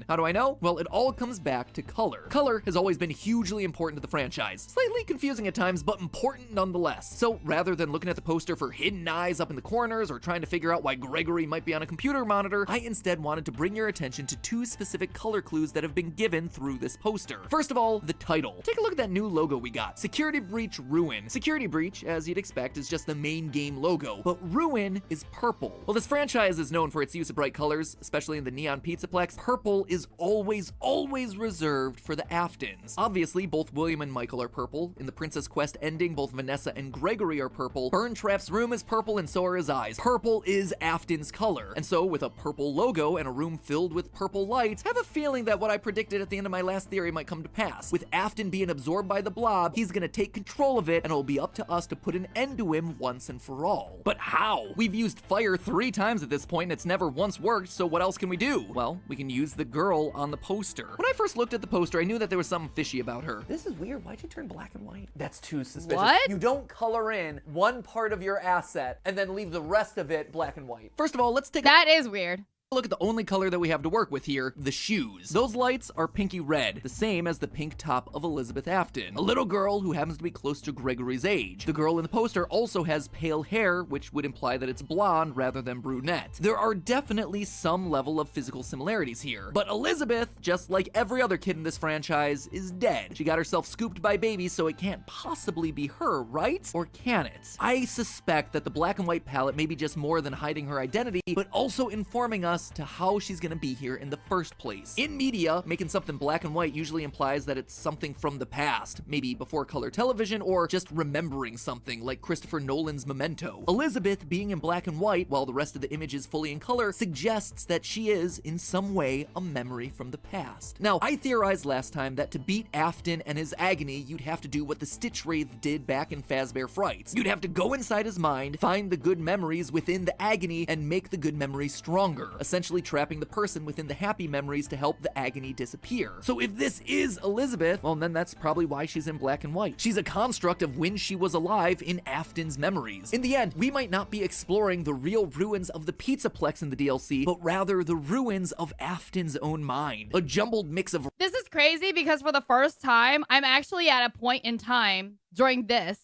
How do I know? Well, it all comes back to color. Color has always been hugely important to the franchise. Slightly confusing at times, but important nonetheless. So rather than looking at the poster for hidden eyes up in the corners or trying to figure out why Gregory might be on a computer monitor, I instead wanted to bring your attention to 2 specific color clues that have been given through this poster. First of all, the title. Take a look at that new logo we got. Security Breach Ruin. Security Breach, as you'd expect, is just the main game logo, but Ruin is purple. Well, this franchise is known for its use of bright colors, especially in the Neon Pizzaplex. Purple is always reserved for the Aftons. Obviously, both William and Michael are purple. In the Princess Quest ending, both Vanessa and Gregory are purple. Burntrap's room is purple and so are his eyes. Purple is Afton's color. And so, with a purple logo and a room filled with purple lights, I have a feeling that what I predicted at the end of my last theory might come to pass. With Afton being absorbed by the blob, he's gonna take control of it, and it'll be up to us to put an end to him once and for all. But how? We've used fire 3 times at this point, and it's never once worked, so what else can we do? Well, we can use the girl on the poster. When I first looked at the poster, I knew that there was something fishy about her. This is weird. Why'd you turn black and white? That's too suspicious. What? You don't color in one part of your asset and then leave the rest of it black and white. First of all, let's take That is weird. look at the only color that we have to work with here, the shoes. Those lights are pinky red, the same as the pink top of Elizabeth Afton, a little girl who happens to be close to Gregory's age. The girl in the poster also has pale hair, which would imply that it's blonde rather than brunette. There are definitely some level of physical similarities here, but Elizabeth, just like every other kid in this franchise, is dead. She got herself scooped by babies, so it can't possibly be her, right? Or can it? I suspect that the black and white palette may be just more than hiding her identity, but also informing us to how she's gonna be here in the first place. In media, making something black and white usually implies that it's something from the past, maybe before color television, or just remembering something like Christopher Nolan's Memento. Elizabeth being in black and white while the rest of the image is fully in color suggests that she is, in some way, a memory from the past. Now, I theorized last time that to beat Afton and his agony, you'd have to do what the Stitch Wraith did back in Fazbear Frights. You'd have to go inside his mind, find the good memories within the agony, and make the good memories stronger. essentially trapping the person within the happy memories to help the agony disappear. So if this is Elizabeth, well, then that's probably why she's in black and white. She's a construct of when she was alive in Afton's memories. In the end, we might not be exploring the real ruins of the Pizzaplex in the DLC, but rather the ruins of Afton's own mind. A jumbled mix of... This is crazy because for the first time, I'm actually at a point in time during this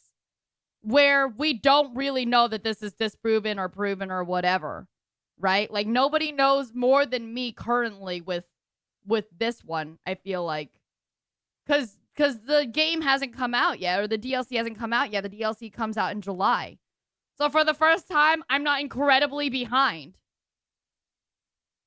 where we don't really know that this is disproven or proven or whatever, right? Like, nobody knows more than me currently with this one, I feel like. Because the game hasn't come out yet, or the DLC hasn't come out yet. The DLC comes out in July. So for the first time, I'm not incredibly behind.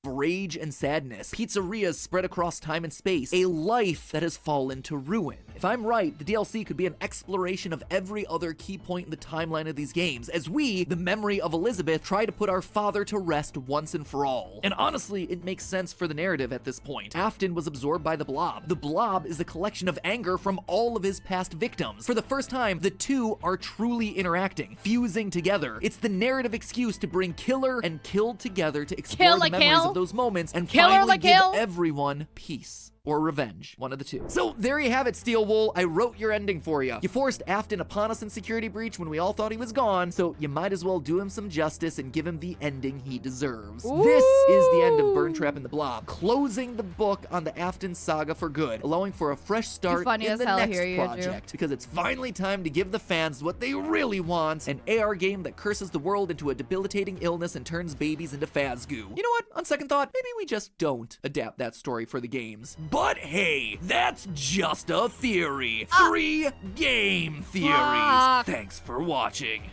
Rage and sadness, pizzerias spread across time and space, a life that has fallen to ruin. If I'm right, the DLC could be an exploration of every other key point in the timeline of these games, as we, the memory of Elizabeth, try to put our father to rest once and for all. And honestly, it makes sense for the narrative at this point. Afton was absorbed by the blob. The blob is a collection of anger from all of his past victims. For the first time, the two are truly interacting, fusing together. It's the narrative excuse to bring killer and killed together to explore the memories of those moments and finally give everyone peace. Or revenge. One of the two. So there you have it, Steel Wool. I wrote your ending for you. You forced Afton upon us in Security Breach when we all thought he was gone, so you might as well do him some justice and give him the ending he deserves. Ooh. This is the end of Burn Trap and the Blob, closing the book on the Afton saga for good, allowing for a fresh start in the next project, because it's finally time to give the fans what they really want, an AR game that curses the world into a debilitating illness and turns babies into Fazgoo. You know what? On second thought, maybe we just don't adapt that story for the games. But hey, that's just a theory. 3 game theories. Thanks for watching.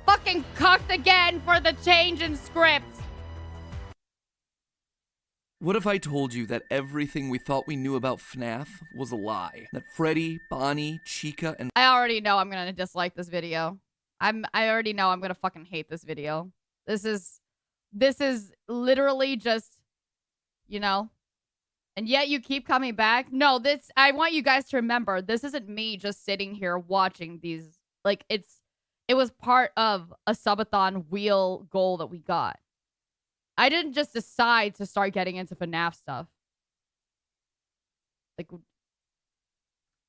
Fucking cucked again for the change in script. What if I told you that everything we thought we knew about FNAF was a lie? That Freddy, Bonnie, Chica, and... I already know I'm gonna dislike this video. I already know I'm gonna fucking hate this video. This is literally just, you know... And yet you keep coming back. No, I want you guys to remember, this isn't me just sitting here watching these. Like, it was part of a subathon wheel goal that we got. I didn't just decide to start getting into FNAF stuff. Like,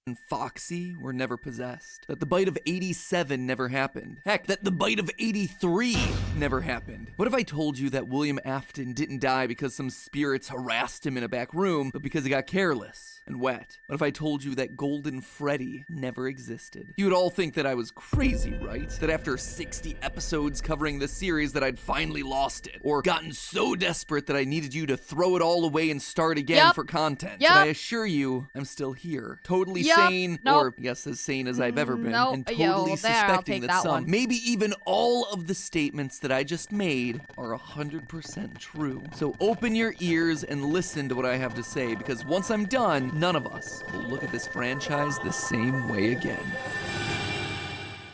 and Foxy were never possessed. That the bite of 87 never happened. Heck, that the bite of 83 never happened. What if I told you that William Afton didn't die because some spirits harassed him in a back room, but because he got careless and wet? What if I told you that Golden Freddy never existed? You would all think that I was crazy, right? That after 60 episodes covering this series that I'd finally lost it, or gotten so desperate that I needed you to throw it all away and start again for content. But I assure you, I'm still here. Totally sane, or yes, as sane as I've ever been, and totally suspecting that some, maybe even all of the statements that I just made are 100% true. So open your ears and listen to what I have to say, because once I'm done, none of us will look at this franchise the same way again.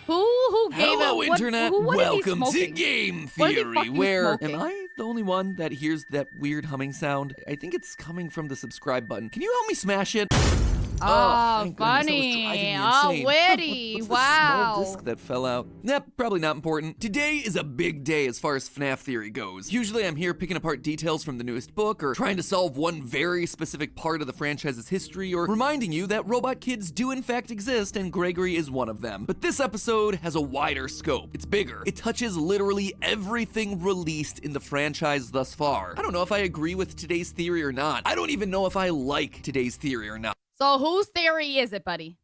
Who gave Hello, it? Internet. What Welcome to Game Theory, where smoking? am I the only one that hears that weird humming sound? I think it's coming from the subscribe button. Can you help me smash it? Oh, funny. Oh, witty. What's wow. The small disc that fell out? Yep, probably not important. Today is a big day as far as FNAF theory goes. Usually I'm here picking apart details from the newest book, or trying to solve one very specific part of the franchise's history, or reminding you that robot kids do in fact exist and Gregory is one of them. But this episode has a wider scope. It's bigger. It touches literally everything released in the franchise thus far. I don't know if I agree with today's theory or not. I don't even know if I like today's theory or not. So whose theory is it, buddy?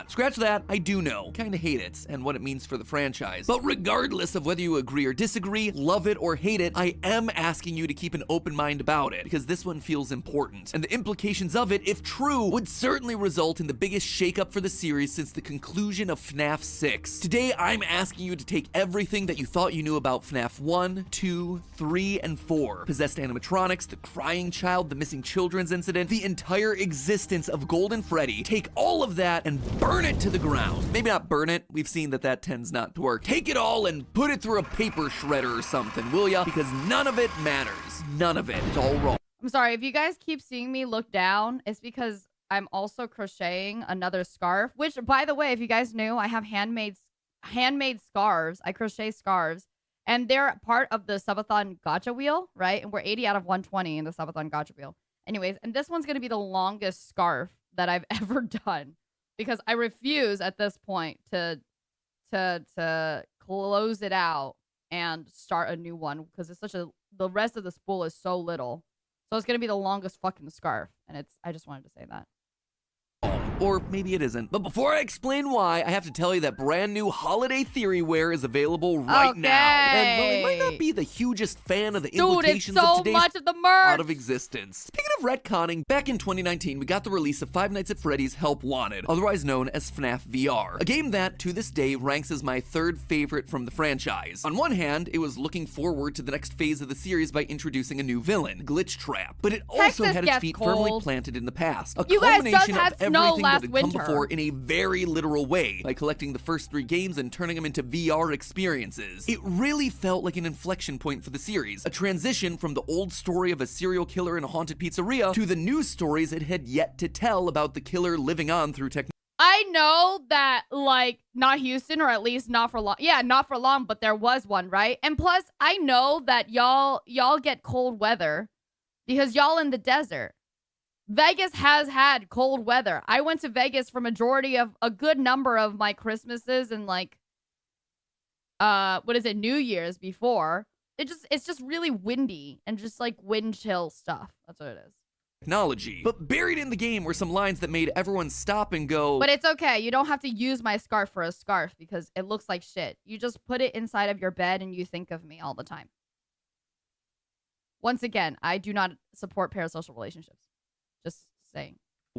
Scratch that, I do know. Kinda hate it, and what it means for the franchise. But regardless of whether you agree or disagree, love it or hate it, I am asking you to keep an open mind about it, because this one feels important. And the implications of it, if true, would certainly result in the biggest shakeup for the series since the conclusion of FNAF 6. Today, I'm asking you to take everything that you thought you knew about FNAF 1, 2, 3, and 4. Possessed animatronics, the crying child, the missing children's incident, the entire existence of Golden Freddy. Take all of that and burn it to the ground. Maybe not burn it. We've seen that that tends not to work. Take it all and put it through a paper shredder or something, will ya? Because none of it matters. None of it. It's all wrong. I'm sorry, if you guys keep seeing me look down, it's because I'm also crocheting another scarf, which, by the way, if you guys knew, I have handmade scarves. I crochet scarves, And they're part of the subathon gacha wheel, right? And we're 80 out of 120 in the subathon gacha wheel. Anyways, and this one's going to be the longest scarf that I've ever done because I refuse at this point to close it out and start a new one because it's the rest of the spool is so little. So it's going to be the longest fucking scarf. And I just wanted to say that. Or maybe it isn't. But before I explain why, I have to tell you that brand new holiday theory wear is available right now. And while I might not be the hugest fan of the implications it's so of today's much of the merch out of existence. Speaking of retconning, back in 2019, we got the release of Five Nights at Freddy's Help Wanted, otherwise known as FNAF VR. A game that, to this day, ranks as my third favorite from the franchise. On one hand, it was looking forward to the next phase of the series by introducing a new villain, Glitch Trap. But it also had its feet firmly planted in the past. A culmination of everything that had come before in a very literal way by collecting the first 3 games and turning them into VR experiences. It really felt like an inflection point for the series, a transition from the old story of a serial killer in a haunted pizzeria to the new stories it had yet to tell about the killer living on through technology. I know that, like, not Houston, or at least not for long. Yeah, not for long, but there was one, right? And plus, I know that y'all get cold weather because y'all in the desert. Vegas has had cold weather. I went to Vegas for majority of a good number of my Christmases and like, New Year's before. It's just really windy and just like wind chill stuff. That's what it is. Technology. But buried in the game were some lines that made everyone stop and go, but it's okay. You don't have to use my scarf for a scarf because it looks like shit. You just put it inside of your bed and you think of me all the time. Once again, I do not support parasocial relationships. Just saying.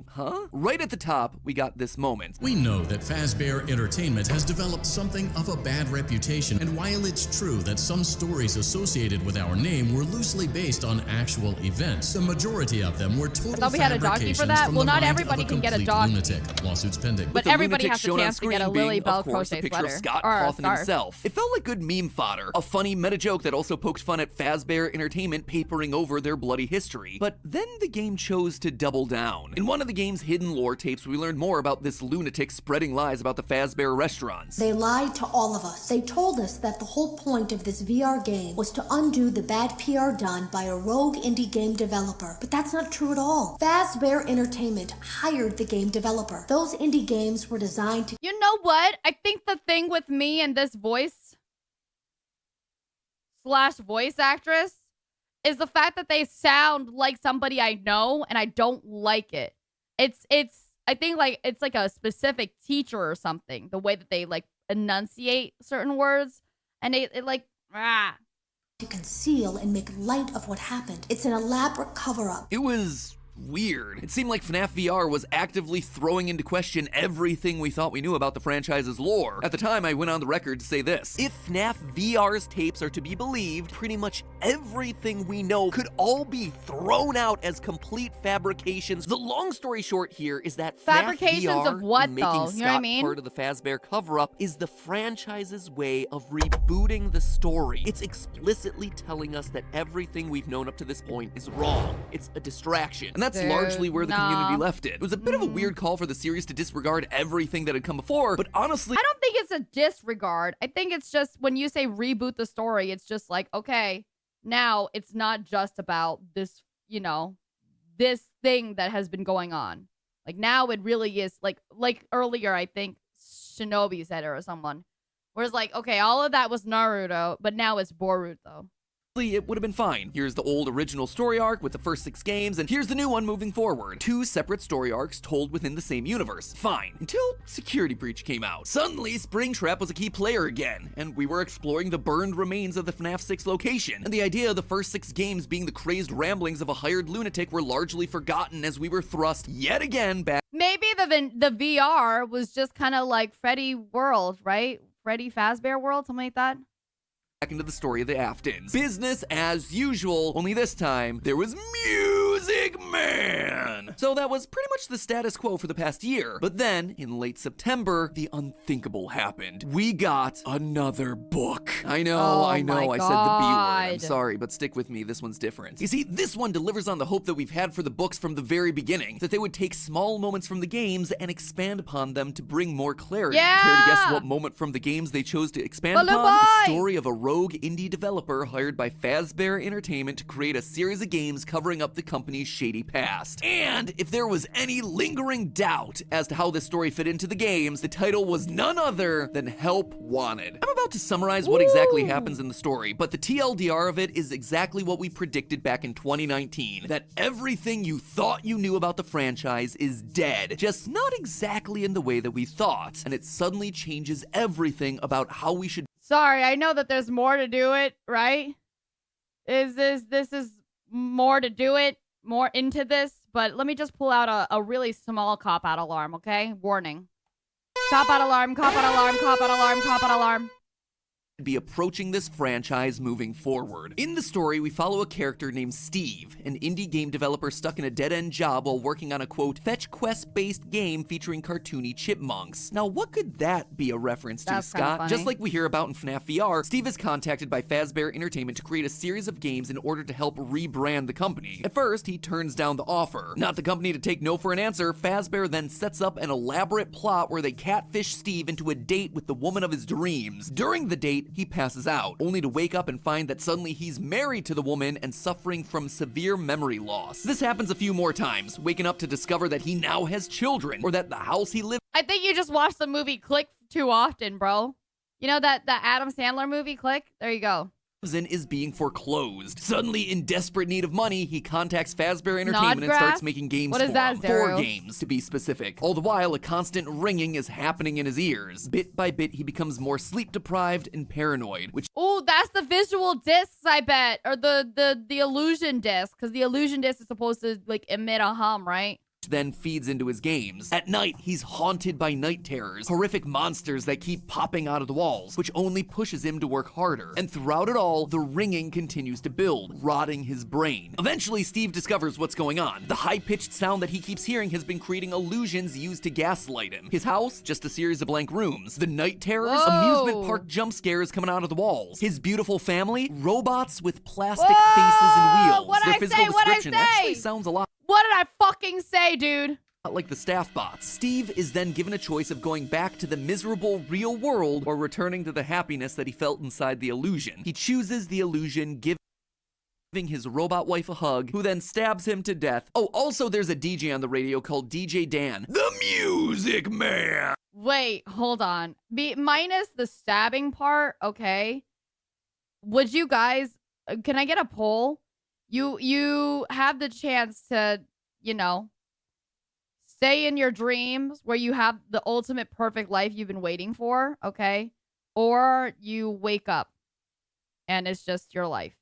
Huh? Right at the top, we got this moment. We know that Fazbear Entertainment has developed something of a bad reputation, and while it's true that some stories associated with our name were loosely based on actual events, the majority of them were total thought we had a donkey for that? Well, not everybody can get a dog. Lunatic. Lawsuits pending. But everybody has the chance to get a Lilybelle crochet sweater. Of Scott Cawthon himself. It felt like good meme fodder. A funny meta joke that also poked fun at Fazbear Entertainment papering over their bloody history. But then the game chose to double down. In one of the game's hidden lore tapes, we learned more about this lunatic spreading lies about the Fazbear restaurants. They lied to all of us. They told us that the whole point of this VR game was to undo the bad PR done by a rogue indie game developer. But that's not true at all. Fazbear Entertainment hired the game developer. Those indie games were designed to... You know what? I think the thing with me and this voice / voice actress is the fact that they sound like somebody I know and I don't like it. I think like it's like a specific teacher or something, the way that they like enunciate certain words, and it like to conceal and make light of what happened. It's an elaborate cover-up. It was weird. It seemed like FNAF VR was actively throwing into question everything we thought we knew about the franchise's lore. At the time, I went on the record to say this: if FNAF VR's tapes are to be believed, pretty much everything we know could all be thrown out as complete fabrications. The long story short here is that fabrications FNAF VR, of what, making though? Scott You know what I mean? part of the Fazbear cover-up, is the franchise's way of rebooting the story. It's explicitly telling us that everything we've known up to this point is wrong. It's a distraction. And that's largely where the community left it. It was a bit of a weird call for the series to disregard everything that had come before, but honestly, I don't think it's a disregard. I think it's just when you say reboot the story, it's just like, okay, now it's not just about this, you know, this thing that has been going on. Like now it really is like earlier, I think Shinobi said it or someone, where it's like, okay, all of that was Naruto, but now it's Boruto. it would have been fine. Here's the old original story arc with the first 6 games, and here's the new one moving forward. 2 separate story arcs told within the same universe. Fine. Until Security Breach came out. Suddenly, Springtrap was a key player again, and we were exploring the burned remains of the FNAF 6 location. And the idea of the first 6 games being the crazed ramblings of a hired lunatic were largely forgotten as we were thrust yet again back. Maybe the VR was just kind of like Freddy World, right? Freddy Fazbear World, something like that. Back into the story of the Aftons. Business as usual, only this time, there was Music Man! So that was pretty much the status quo for the past year. But then, in late September, the unthinkable happened. We got another book. I know, I said the B word. I'm sorry, but stick with me, this one's different. You see, this one delivers on the hope that we've had for the books from the very beginning, that they would take small moments from the games and expand upon them to bring more clarity. Yeah! Care to guess what moment from the games they chose to expand upon? The story of a rogue rogue indie developer hired by Fazbear Entertainment to create a series of games covering up the company's shady past. And if there was any lingering doubt as to how this story fit into the games, the title was none other than Help Wanted. I'm about to summarize what exactly happens in the story, but the TLDR of it is exactly what we predicted back in 2019, that everything you thought you knew about the franchise is dead, just not exactly in the way that we thought, and it suddenly changes everything about how we should. Sorry, I know that there's more to do it, right? This is more to do it, more into this, but let me just pull out a really small cop-out alarm, okay? Warning. Cop-out alarm, cop-out alarm, cop-out alarm, cop-out alarm. Be approaching this franchise moving forward. In the story, we follow a character named Steve, an indie game developer stuck in a dead-end job while working on a, quote, fetch quest-based game featuring cartoony chipmunks. Now, what could that be a reference to, That's Scott? funny. Just like we hear about in FNAF VR, Steve is contacted by Fazbear Entertainment to create a series of games in order to help rebrand the company. At first, he turns down the offer. Not the company to take no for an answer, Fazbear then sets up an elaborate plot where they catfish Steve into a date with the woman of his dreams. During the date, he passes out, only to wake up and find that suddenly he's married to the woman and suffering from severe memory loss. This happens a few more times, waking up to discover that he now has children, or that the house he lives. I think you just watched the movie Click too often, bro. You know that Adam Sandler movie, Click? There you go. In is being foreclosed. Suddenly, in desperate need of money, he contacts Fazbear Entertainment and starts making games What for is that, him. Zero? 4 games, to be specific. All the while, a constant ringing is happening in his ears. Bit by bit, he becomes more sleep-deprived and paranoid, which... Ooh, that's the visual discs, I bet. Or the illusion disc. Because the illusion disc is supposed to, like, emit a hum, right? then feeds into his games. At night, he's haunted by night terrors, horrific monsters that keep popping out of the walls, which only pushes him to work harder. And throughout it all, the ringing continues to build, rotting his brain. Eventually, Steve discovers what's going on. The high-pitched sound that he keeps hearing has been creating illusions used to gaslight him. His house, just a series of blank rooms. The night terrors, amusement park jump scares coming out of the walls. His beautiful family, robots with plastic faces and wheels. Their physical description actually sounds a lot. What did I fucking say, dude? Like the staff bots. Steve is then given a choice of going back to the miserable real world or returning to the happiness that he felt inside the illusion. He chooses the illusion, giving his robot wife a hug, who then stabs him to death. Oh, also there's a DJ on the radio called DJ Dan, the Music Man. Wait, hold on. Minus the stabbing part, okay? Would you guys, can I get a poll? You have the chance to, you know, stay in your dreams where you have the ultimate perfect life you've been waiting for, okay? Or you wake up and it's just your life.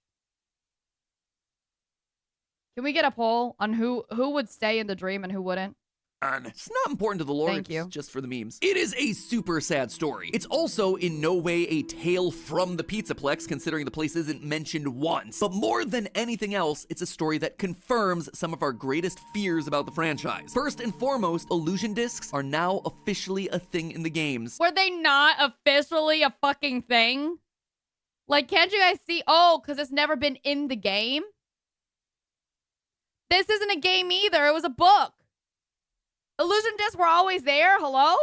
Can we get a poll on who would stay in the dream and who wouldn't? It's not important to the lore, Thank you. It's just for the memes. It is a super sad story. It's also in no way a tale from the Pizzaplex, considering the place isn't mentioned once. But more than anything else, it's a story that confirms some of our greatest fears about the franchise. First and foremost, illusion discs are now officially a thing in the games. Were they not officially a fucking thing? Like, can't you guys see? Oh, because it's never been in the game? This isn't a game either. It was a book. Illusion discs were always there. Hello?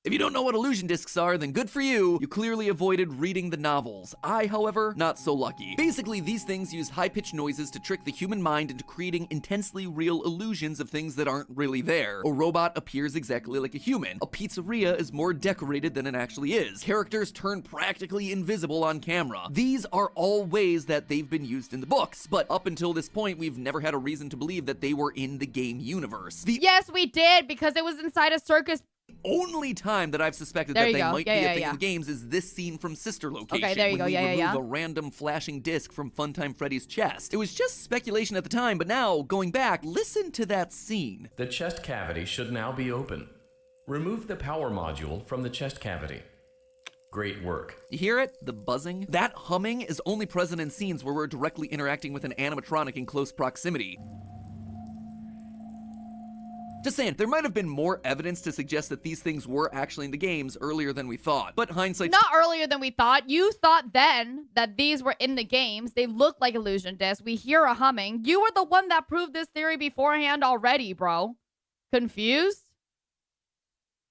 If you don't know what illusion discs are, then good for you. You clearly avoided reading the novels. I, however, not so lucky. Basically, these things use high-pitched noises to trick the human mind into creating intensely real illusions of things that aren't really there. A robot appears exactly like a human. A pizzeria is more decorated than it actually is. Characters turn practically invisible on camera. These are all ways that they've been used in the books, but up until this point, we've never had a reason to believe that they were in the game universe. Yes, we did, because it was inside a circus. Only time that I've suspected that they might be a thing in the games is this scene from Sister Location. Okay, there you when go. we remove a random flashing disc from Funtime Freddy's chest. It was just speculation at the time, but now, going back, listen to that scene. The chest cavity should now be open. Remove the power module from the chest cavity. Great work. You hear it? The buzzing? That humming is only present in scenes where we're directly interacting with an animatronic in close proximity. Just saying, there might have been more evidence to suggest that these things were actually in the games earlier than we thought, but hindsight... Not earlier than we thought. You thought then that these were in the games. They look like illusion discs. We hear a humming. You were the one that proved this theory beforehand already, bro. Confused?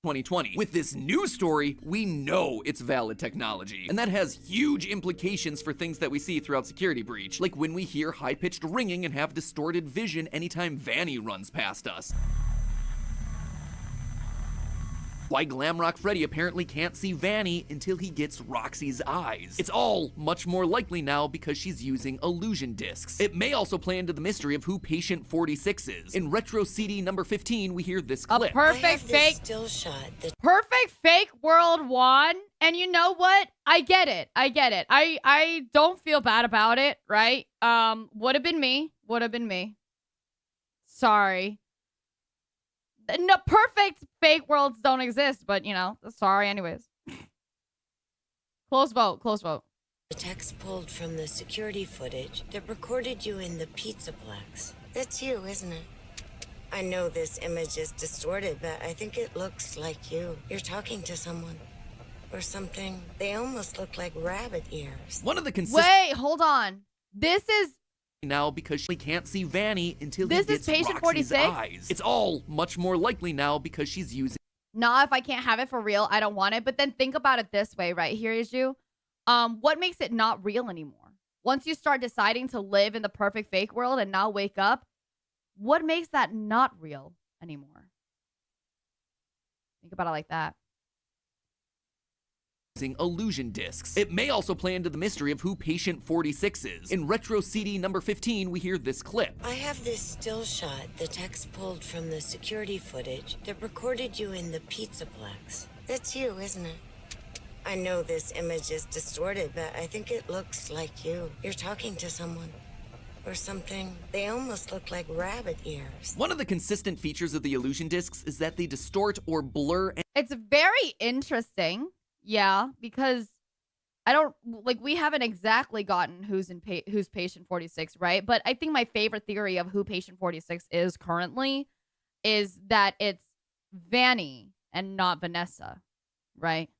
2020. With this new story, we know it's valid technology, and that has huge implications for things that we see throughout Security Breach, like when we hear high-pitched ringing and have distorted vision anytime Vanny runs past us. Why Glamrock Freddy apparently can't see Vanny until he gets Roxy's eyes. It's all much more likely now because she's using illusion discs. It may also play into the mystery of who Patient 46 is. In Retro CD number 15, we hear this clip. A perfect fake still shot. Perfect fake World 1. And you know what? I get it. I don't feel bad about it, right? Would have been me. Sorry. No, perfect fake worlds don't exist, but, you know, sorry anyways. Close vote. The text pulled from the security footage that recorded you in the Pizzaplex. That's you, isn't it? I know this image is distorted, but I think it looks like you. You're talking to someone. Or something. They almost look like rabbit ears. One of the Wait, hold on. This is... now because she can't see Vanny until he This gets is Patient Roxy's 46? eyes. It's all much more likely now because she's using... Nah, if I can't have it for real, I don't want it. But then think about it this way, right? Here is you. What makes it not real anymore? Once you start deciding to live in the perfect fake world and now wake up, what makes that not real anymore? Think about it like that. Illusion discs. It may also play into the mystery of who Patient 46 is. In Retro CD number 15, we hear this clip. I have this still shot, the text pulled from the security footage that recorded you in the Pizzaplex. That's you, isn't it? I know this image is distorted, but I think it looks like you. You're talking to someone. Or something. They almost look like rabbit ears. One of the consistent features of the illusion discs is that they distort or blur. It's very interesting. Yeah, because we haven't exactly gotten who's Patient 46, right? But I think my favorite theory of who Patient 46 is currently is that it's Vanny and not Vanessa, right?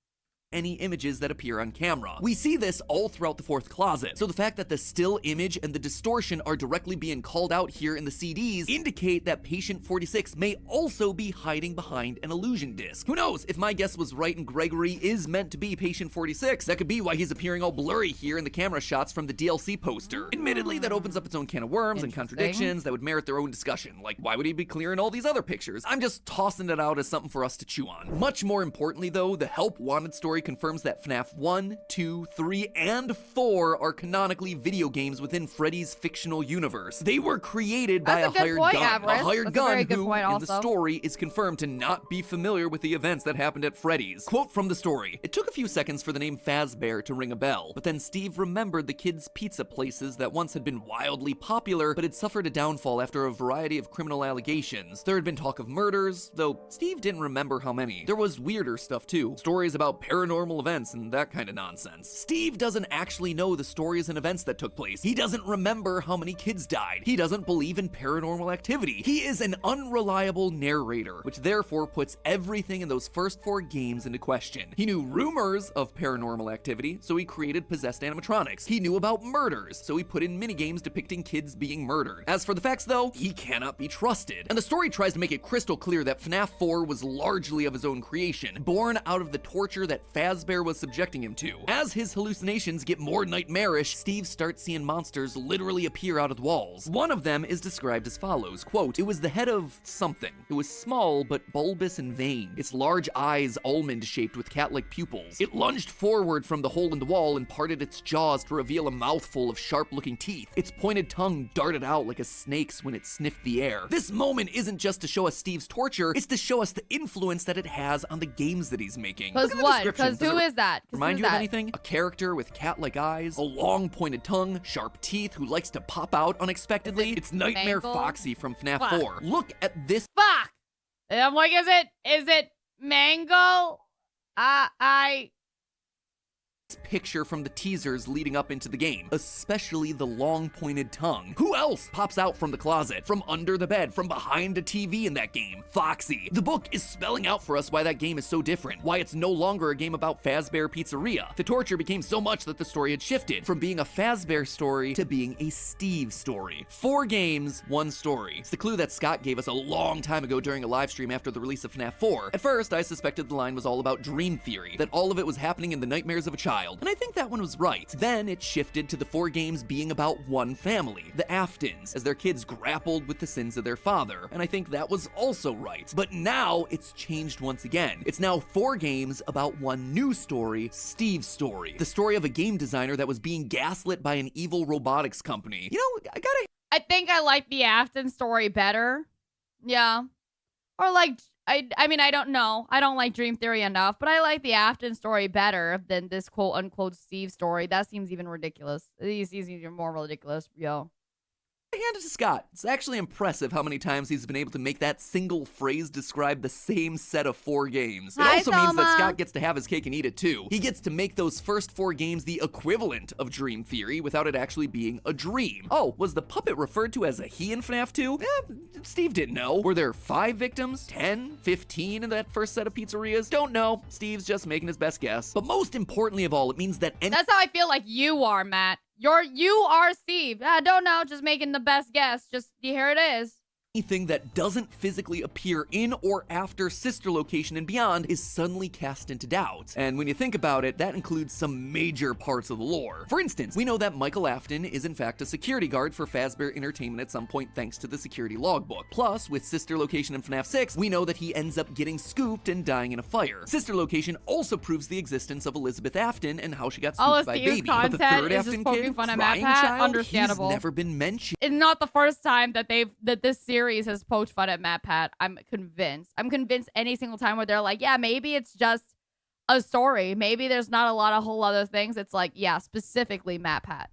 Any images that appear on camera. We see this all throughout the fourth closet. So the fact that the still image and the distortion are directly being called out here in the CDs indicate that Patient 46 may also be hiding behind an illusion disc. Who knows? If my guess was right and Gregory is meant to be Patient 46, that could be why he's appearing all blurry here in the camera shots from the DLC poster. Admittedly, that opens up its own can of worms and contradictions that would merit their own discussion. Like, why would he be clearing all these other pictures? I'm just tossing it out as something for us to chew on. Much more importantly, though, the Help Wanted story confirms that FNAF 1, 2, 3, and 4 are canonically video games within Freddy's fictional universe. They were created by a hired gun. A hired gun who, in the story, is confirmed to not be familiar with the events that happened at Freddy's. Quote from the story: "It took a few seconds for the name Fazbear to ring a bell, but then Steve remembered the kids' pizza places that once had been wildly popular, but had suffered a downfall after a variety of criminal allegations. There had been talk of murders, though Steve didn't remember how many. There was weirder stuff too. Stories about paranormal events and that kind of nonsense. Steve doesn't actually know the stories and events that took place. He doesn't remember how many kids died. He doesn't believe in paranormal activity. He is an unreliable narrator, which therefore puts everything in those first 4 games into question. He knew rumors of paranormal activity, so he created possessed animatronics. He knew about murders, so he put in minigames depicting kids being murdered. As for the facts though, he cannot be trusted. And the story tries to make it crystal clear that FNAF 4 was largely of his own creation, born out of the torture that Fazbear was subjecting him to. As his hallucinations get more nightmarish, Steve starts seeing monsters literally appear out of the walls. One of them is described as follows, quote, "It was the head of something. It was small but bulbous and vain, its large eyes almond-shaped with cat-like pupils. It lunged forward from the hole in the wall and parted its jaws to reveal a mouthful of sharp-looking teeth. Its pointed tongue darted out like a snake's when it sniffed the air." This moment isn't just to show us Steve's torture, it's to show us the influence that it has on the games that he's making. Because what? Because who is that? Remind you of anything? A character with cat-like eyes, a long pointed tongue, sharp teeth, who likes to pop out unexpectedly. It's Nightmare Mangle? Foxy from FNAF Fuck. 4. Look at this. Fuck! I'm like, is it Mango? picture from the teasers leading up into the game, especially the long pointed tongue. Who else pops out from the closet, from under the bed, from behind a TV in that game? Foxy. The book is spelling out for us why that game is so different, why it's no longer a game about Fazbear Pizzeria. The torture became so much that the story had shifted from being a Fazbear story to being a Steve story. 4 games, 1 story. It's the clue that Scott gave us a long time ago during a live stream after the release of FNAF 4. At first, I suspected the line was all about dream theory, that all of it was happening in the nightmares of a child. And I think that one was right. Then it shifted to the 4 games being about one family, the Aftons, as their kids grappled with the sins of their father. And I think that was also right. But now it's changed once again. It's now 4 games about one new story, Steve's story. The story of a game designer that was being gaslit by an evil robotics company. You know, I think I like the Afton story better. Yeah. Or like, I mean, I don't know. I don't like Dream Theory enough, but I like the Afton story better than this quote-unquote Steve story. That seems even ridiculous. It seems even more ridiculous, yo. hand it to Scott. It's actually impressive how many times he's been able to make that single phrase describe the same set of 4 games. It also means that Scott gets to have his cake and eat it too. He gets to make those first 4 games the equivalent of Dream Theory without it actually being a dream. Oh, was the puppet referred to as a he in FNAF 2? Steve didn't know. Were there 5 victims? 10? 15 in that first set of pizzerias? Don't know. Steve's just making his best guess. But most importantly of all, it means that that's how I feel like you are, Matt. You are Steve. I don't know, just making the best guess. Just here it is. Anything that doesn't physically appear in or after Sister Location and beyond is suddenly cast into doubt. And when you think about it, that includes some major parts of the lore. For instance, we know that Michael Afton is in fact a security guard for Fazbear Entertainment at some point thanks to the security logbook. Plus, with Sister Location in FNAF 6, we know that he ends up getting scooped and dying in a fire. Sister Location also proves the existence of Elizabeth Afton and how she got scooped by Baby. But the third Afton kid, fun at Crying MatPat, Child, understandable. he's never been mentioned. It's not the first time that this series has poked fun at MatPat. I'm convinced any single time where they're like, yeah, maybe it's just a story. Maybe there's not a lot of whole other things. It's like, yeah, specifically MatPat.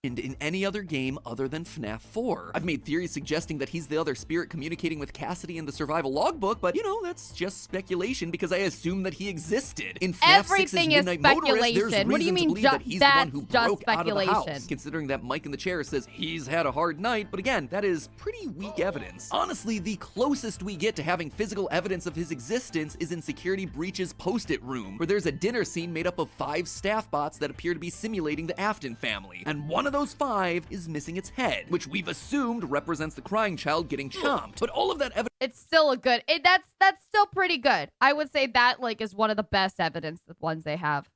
In any other game other than FNAF 4. I've made theories suggesting that he's the other spirit communicating with Cassidy in the survival logbook, but you know, that's just speculation because I assume that he existed. In FNAF 6's Midnight Motorist, there's reason what do you mean to believe that he's the one who broke out of the house, considering that Mike in the chair says he's had a hard night, but again, that is pretty weak evidence. Honestly, the closest we get to having physical evidence of his existence is in Security Breach's post-it room, where there's a dinner scene made up of 5 staff bots that appear to be simulating the Afton family, and one of those 5 is missing its head, which we've assumed represents the crying child getting chomped. But all of that evidence, it's still a good. That's still pretty good. I would say that is one of the best evidence, the ones they have.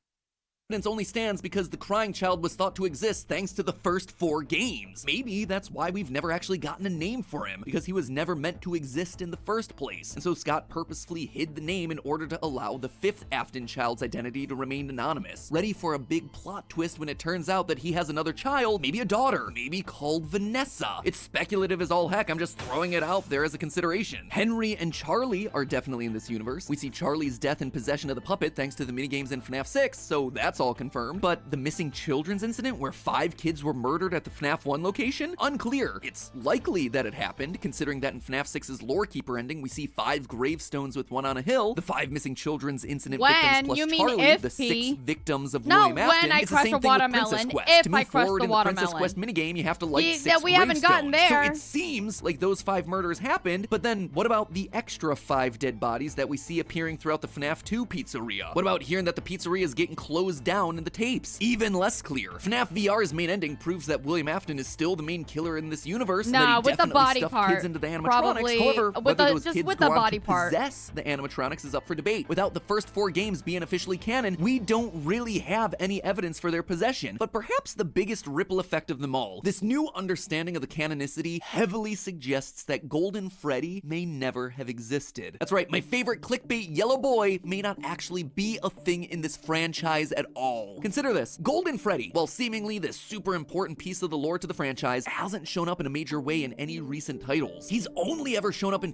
Evidence only stands because the crying child was thought to exist thanks to the first 4 games. Maybe that's why we've never actually gotten a name for him, because he was never meant to exist in the first place. And so Scott purposefully hid the name in order to allow the 5th Afton child's identity to remain anonymous. Ready for a big plot twist when it turns out that he has another child, maybe a daughter, maybe called Vanessa. It's speculative as all heck, I'm just throwing it out there as a consideration. Henry and Charlie are definitely in this universe. We see Charlie's death and possession of the puppet thanks to the minigames in FNAF 6, so that's all confirmed. But the missing children's incident where 5 kids were murdered at the FNAF 1 location? Unclear. It's likely that it happened, considering that in FNAF 6's Lorekeeper ending, we see 5 gravestones with one on a hill. The 5 missing children's incident victims plus Charlie, the 6 victims of William Afton. It's the same thing with Princess Quest. To move forward in the Princess Quest minigame, you have to light 6 we haven't gotten there. So it seems like those 5 murders happened, but then what about the extra 5 dead bodies that we see appearing throughout the FNAF 2 pizzeria? What about hearing that the pizzeria is getting closed down in the tapes? Even less clear. FNAF VR's main ending proves that William Afton is still the main killer in this universe. Nah, and that he with the body stuffed part. Kids into the animatronics. Probably, however, whether those just kids with go the on body to part. possess the animatronics is up for debate. Without the first 4 games being officially canon, we don't really have any evidence for their possession. But perhaps the biggest ripple effect of them all, this new understanding of the canonicity heavily suggests that Golden Freddy may never have existed. That's right, my favorite clickbait yellow boy may not actually be a thing in this franchise at all. Consider this. Golden Freddy, while seemingly this super important piece of the lore to the franchise, hasn't shown up in a major way in any recent titles. He's only ever shown up in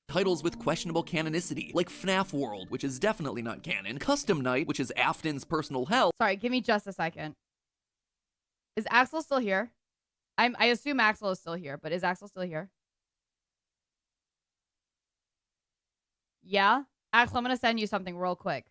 titles with questionable canonicity, like FNAF World, which is definitely not canon, Custom Night, which is Afton's personal hell. Sorry, give me just a second. Is Axel still here? I assume Axel is still here, but is Axel still here? Yeah? Axel, I'm gonna send you something real quick.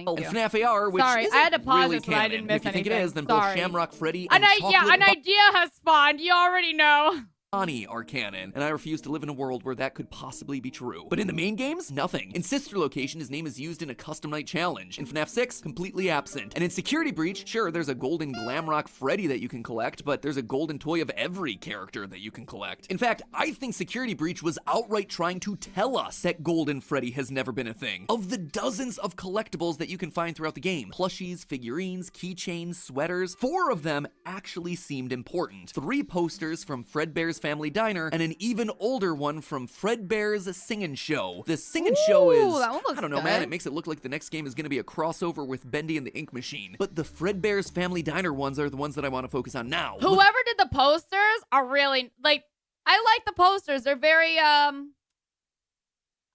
Thank you. And FNAF AR, which Sorry, I had to pause really it so I canon. didn't miss If you think it anything. is, then Sorry. both Shamrock Freddy and An idea has spawned. You already know. Bonnie are canon, and I refuse to live in a world where that could possibly be true. But in the main games, nothing. In Sister Location, his name is used in a custom night challenge. In FNAF 6, completely absent. And in Security Breach, sure, there's a golden Glamrock Freddy that you can collect, but there's a golden toy of every character that you can collect. In fact, I think Security Breach was outright trying to tell us that Golden Freddy has never been a thing. Of the dozens of collectibles that you can find throughout the game, plushies, figurines, keychains, sweaters, 4 of them actually seemed important. 3 posters from Fredbear's Family Diner, and an even older one from Fredbear's Singin' Show. The Singin' Show is, that one looks I don't know, good. man, it makes it look like the next game is going to be a crossover with Bendy and the Ink Machine. But the Fredbear's Family Diner ones are the ones that I want to focus on now. Whoever did the posters are really, like, I like the posters. They're very, I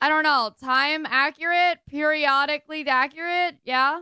don't know, time accurate, periodically accurate, yeah?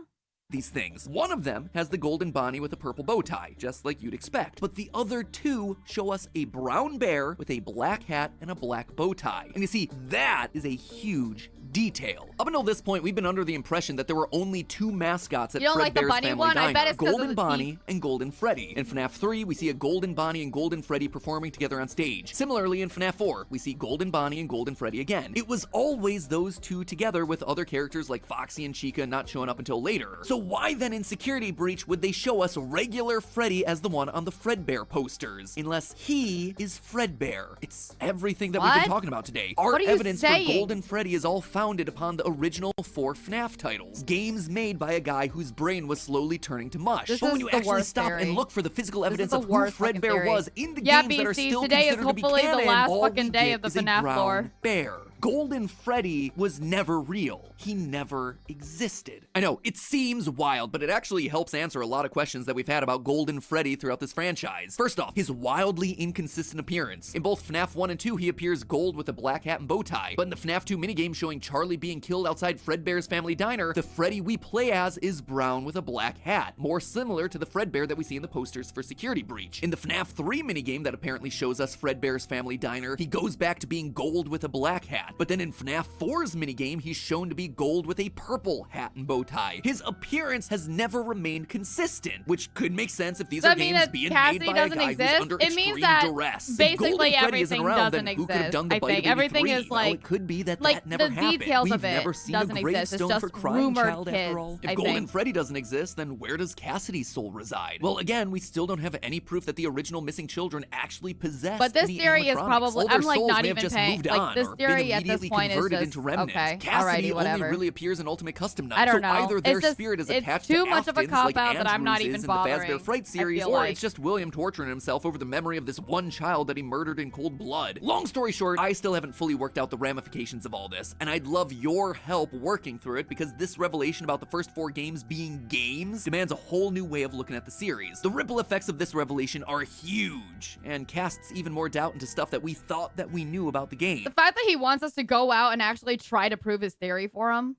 These things. One of them has the golden Bonnie with a purple bow tie, just like you'd expect. But the other 2 show us a brown bear with a black hat and a black bow tie. And you see, that is a huge detail. Up until this point, we've been under the impression that there were only 2 mascots at Fredbear's Family Diner, I bet it's Golden Bonnie and Golden Freddy. In FNAF 3, we see a Golden Bonnie and Golden Freddy performing together on stage. Similarly, in FNAF 4, we see Golden Bonnie and Golden Freddy again. It was always those 2 together, with other characters like Foxy and Chica not showing up until later. So why then in Security Breach would they show us regular Freddy as the one on the Fredbear posters? Unless he is Fredbear. It's everything that we've been talking about today. Our evidence for Golden Freddy is all founded upon the original 4 FNAF titles. Games made by a guy whose brain was slowly turning to mush. But when you actually stop and look for the physical evidence of who Fredbear was in the games that are still today is considered to be hopefully canon, the last all fucking we day get of the is a FNAF brown lore. bear. Golden Freddy was never real. He never existed. I know, it seems wild, but it actually helps answer a lot of questions that we've had about Golden Freddy throughout this franchise. First off, his wildly inconsistent appearance. In both FNAF 1 and 2, he appears gold with a black hat and bow tie. But in the FNAF 2 minigame showing Charlie being killed outside Fredbear's Family Diner, the Freddy we play as is brown with a black hat, more similar to the Fredbear that we see in the posters for Security Breach. In the FNAF 3 minigame that apparently shows us Fredbear's Family Diner, he goes back to being gold with a black hat. But then in FNAF 4's minigame, he's shown to be gold with a purple hat and bow tie. His appearance has never remained consistent, which could make sense if these are games being made by a guy who's under extreme duress. Basically everything doesn't who could have done the exist. I think everything is well, like, it could be that that never the happened. details We've of it never seen doesn't a exist. It's gravestone just for Crying rumored Child kids, after all. If I Golden think. Freddy doesn't exist, then where does Cassidy's soul reside? Well, again, we still don't have any proof that the original missing children actually possessed But this any theory is animatronics. probably, All their I'm like souls not may have even just paying, moved like on this or been theory at this immediately point is converted just, into remnants. okay, Cassidy alrighty, whatever. only really appears in Ultimate Custom Night. I don't so know. either their It's just- spirit is it's attached too to much of a Afton's, cop-out like that I'm not Andrews even is in bothering, the Fazbear Fright I series, feel or like. it's just William torturing himself over the memory of this one child that he murdered in cold blood. Long story short, I still haven't fully worked out the ramifications of all this, and I'd love your help working through it because this revelation about the first 4 games being games demands a whole new way of looking at the series. The ripple effects of this revelation are huge and casts even more doubt into stuff that we thought that we knew about the game. The fact that he wants us to go out and actually try to prove his theory for him,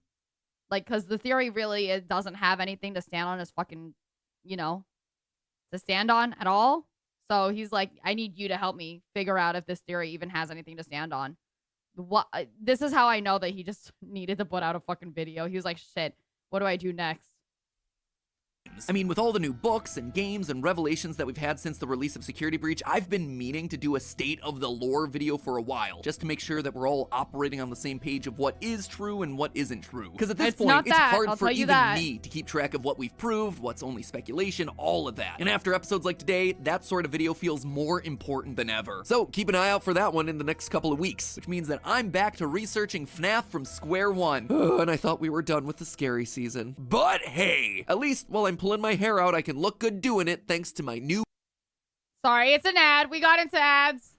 like, because the theory really doesn't have anything to stand on his fucking, you know, to stand on at all. So he's like, I need you to help me figure out if this theory even has anything to stand on. What? This is how I know that he just needed to put out a fucking video. He was like, shit, what do I do next? I mean, with all the new books and games and revelations that we've had since the release of Security Breach, I've been meaning to do a state of the lore video for a while, just to make sure that we're all operating on the same page of what is true and what isn't true. Because at this point, it's hard for even me to keep track of what we've proved, what's only speculation, all of that. And after episodes like today, that sort of video feels more important than ever. So keep an eye out for that one in the next couple of weeks, which means that I'm back to researching FNAF from square one. And I thought we were done with the scary season. But hey, at least while I'm pulling my hair out, I can look good doing it thanks to my new... Sorry, it's an ad. We got into ads.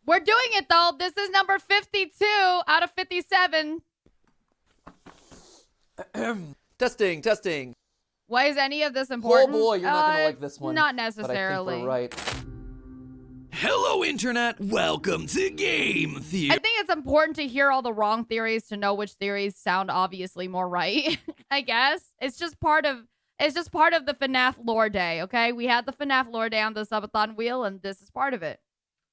We're doing it, though. This is number 52 out of 57. Testing. Why is any of this important? Oh boy, you're not gonna like this one. Not But I necessarily. think we're right. Hello, Internet. Welcome to Game Theory. I think it's important to hear all the wrong theories to know which theories sound obviously more right. I guess it's just part of the FNAF lore day. Okay, we had the FNAF lore day on the subathon wheel, and this is part of it.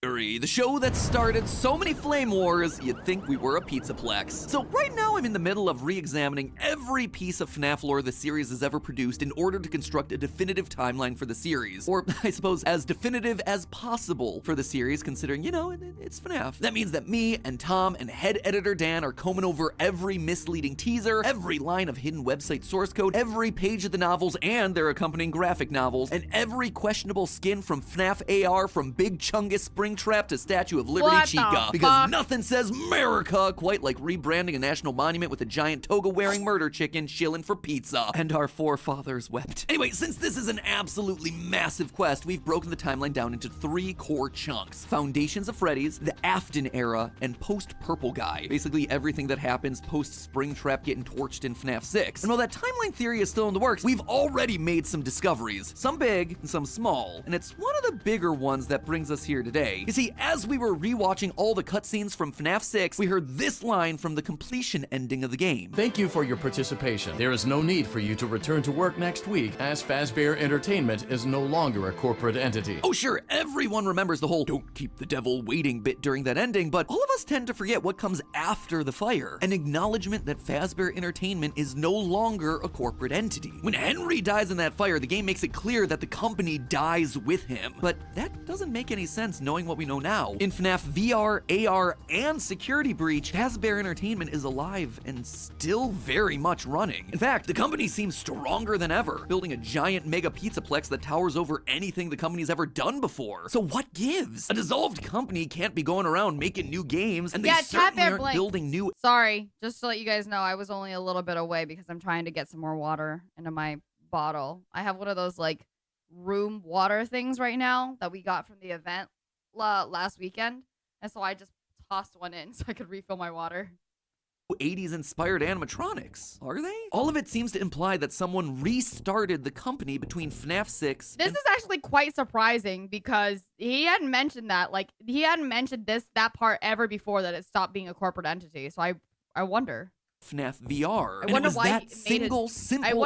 The show that started so many flame wars, you'd think we were a pizzaplex. So right now I'm in the middle of re-examining every piece of FNAF lore the series has ever produced in order to construct a definitive timeline for the series. Or, I suppose, as definitive as possible for the series, considering, you know, it's FNAF. That means that me and Tom and head editor Dan are combing over every misleading teaser, every line of hidden website source code, every page of the novels and their accompanying graphic novels, and every questionable skin from FNAF AR from Big Chungus Springtrap to Statue of Liberty Chica. Because nothing says America quite like rebranding a national monument with a giant toga-wearing murder chicken shilling for pizza. And our forefathers wept. Anyway, since this is an absolutely massive quest, we've broken the timeline down into 3 core chunks. Foundations of Freddy's, the Afton era, and post-Purple Guy. Basically everything that happens post-Springtrap getting torched in FNAF 6. And while that timeline theory is still in the works, we've already made some discoveries. Some big and some small. And it's one of the bigger ones that brings us here today. You see, as we were rewatching all the cutscenes from FNAF 6, we heard this line from the completion ending of the game. Thank you for your participation. There is no need for you to return to work next week, as Fazbear Entertainment is no longer a corporate entity. Oh sure, everyone remembers the whole "don't keep the devil waiting" bit during that ending, but all of us tend to forget what comes after the fire. An acknowledgement that Fazbear Entertainment is no longer a corporate entity. When Henry dies in that fire, the game makes it clear that the company dies with him. But that doesn't make any sense knowing what we know now. In FNAF VR, AR, and Security Breach, Fazbear Entertainment is alive and still very much running. In fact, the company seems stronger than ever, building a giant mega pizzaplex that towers over anything the company's ever done before. So what gives? A dissolved company can't be going around making new games, and they certainly aren't building new— Sorry, just to let you guys know, I was only a little bit away because I'm trying to get some more water into my bottle. I have one of those like room water things right now that we got from the event last weekend, and so I just tossed one in so I could refill my water. 80s inspired animatronics, are they? All of it seems to imply that someone restarted the company between FNAF 6 This is actually quite surprising because he hadn't mentioned that. Like, he hadn't mentioned that part ever before, that it stopped being a corporate entity. So I wonder. FNAF VR. And it was that simple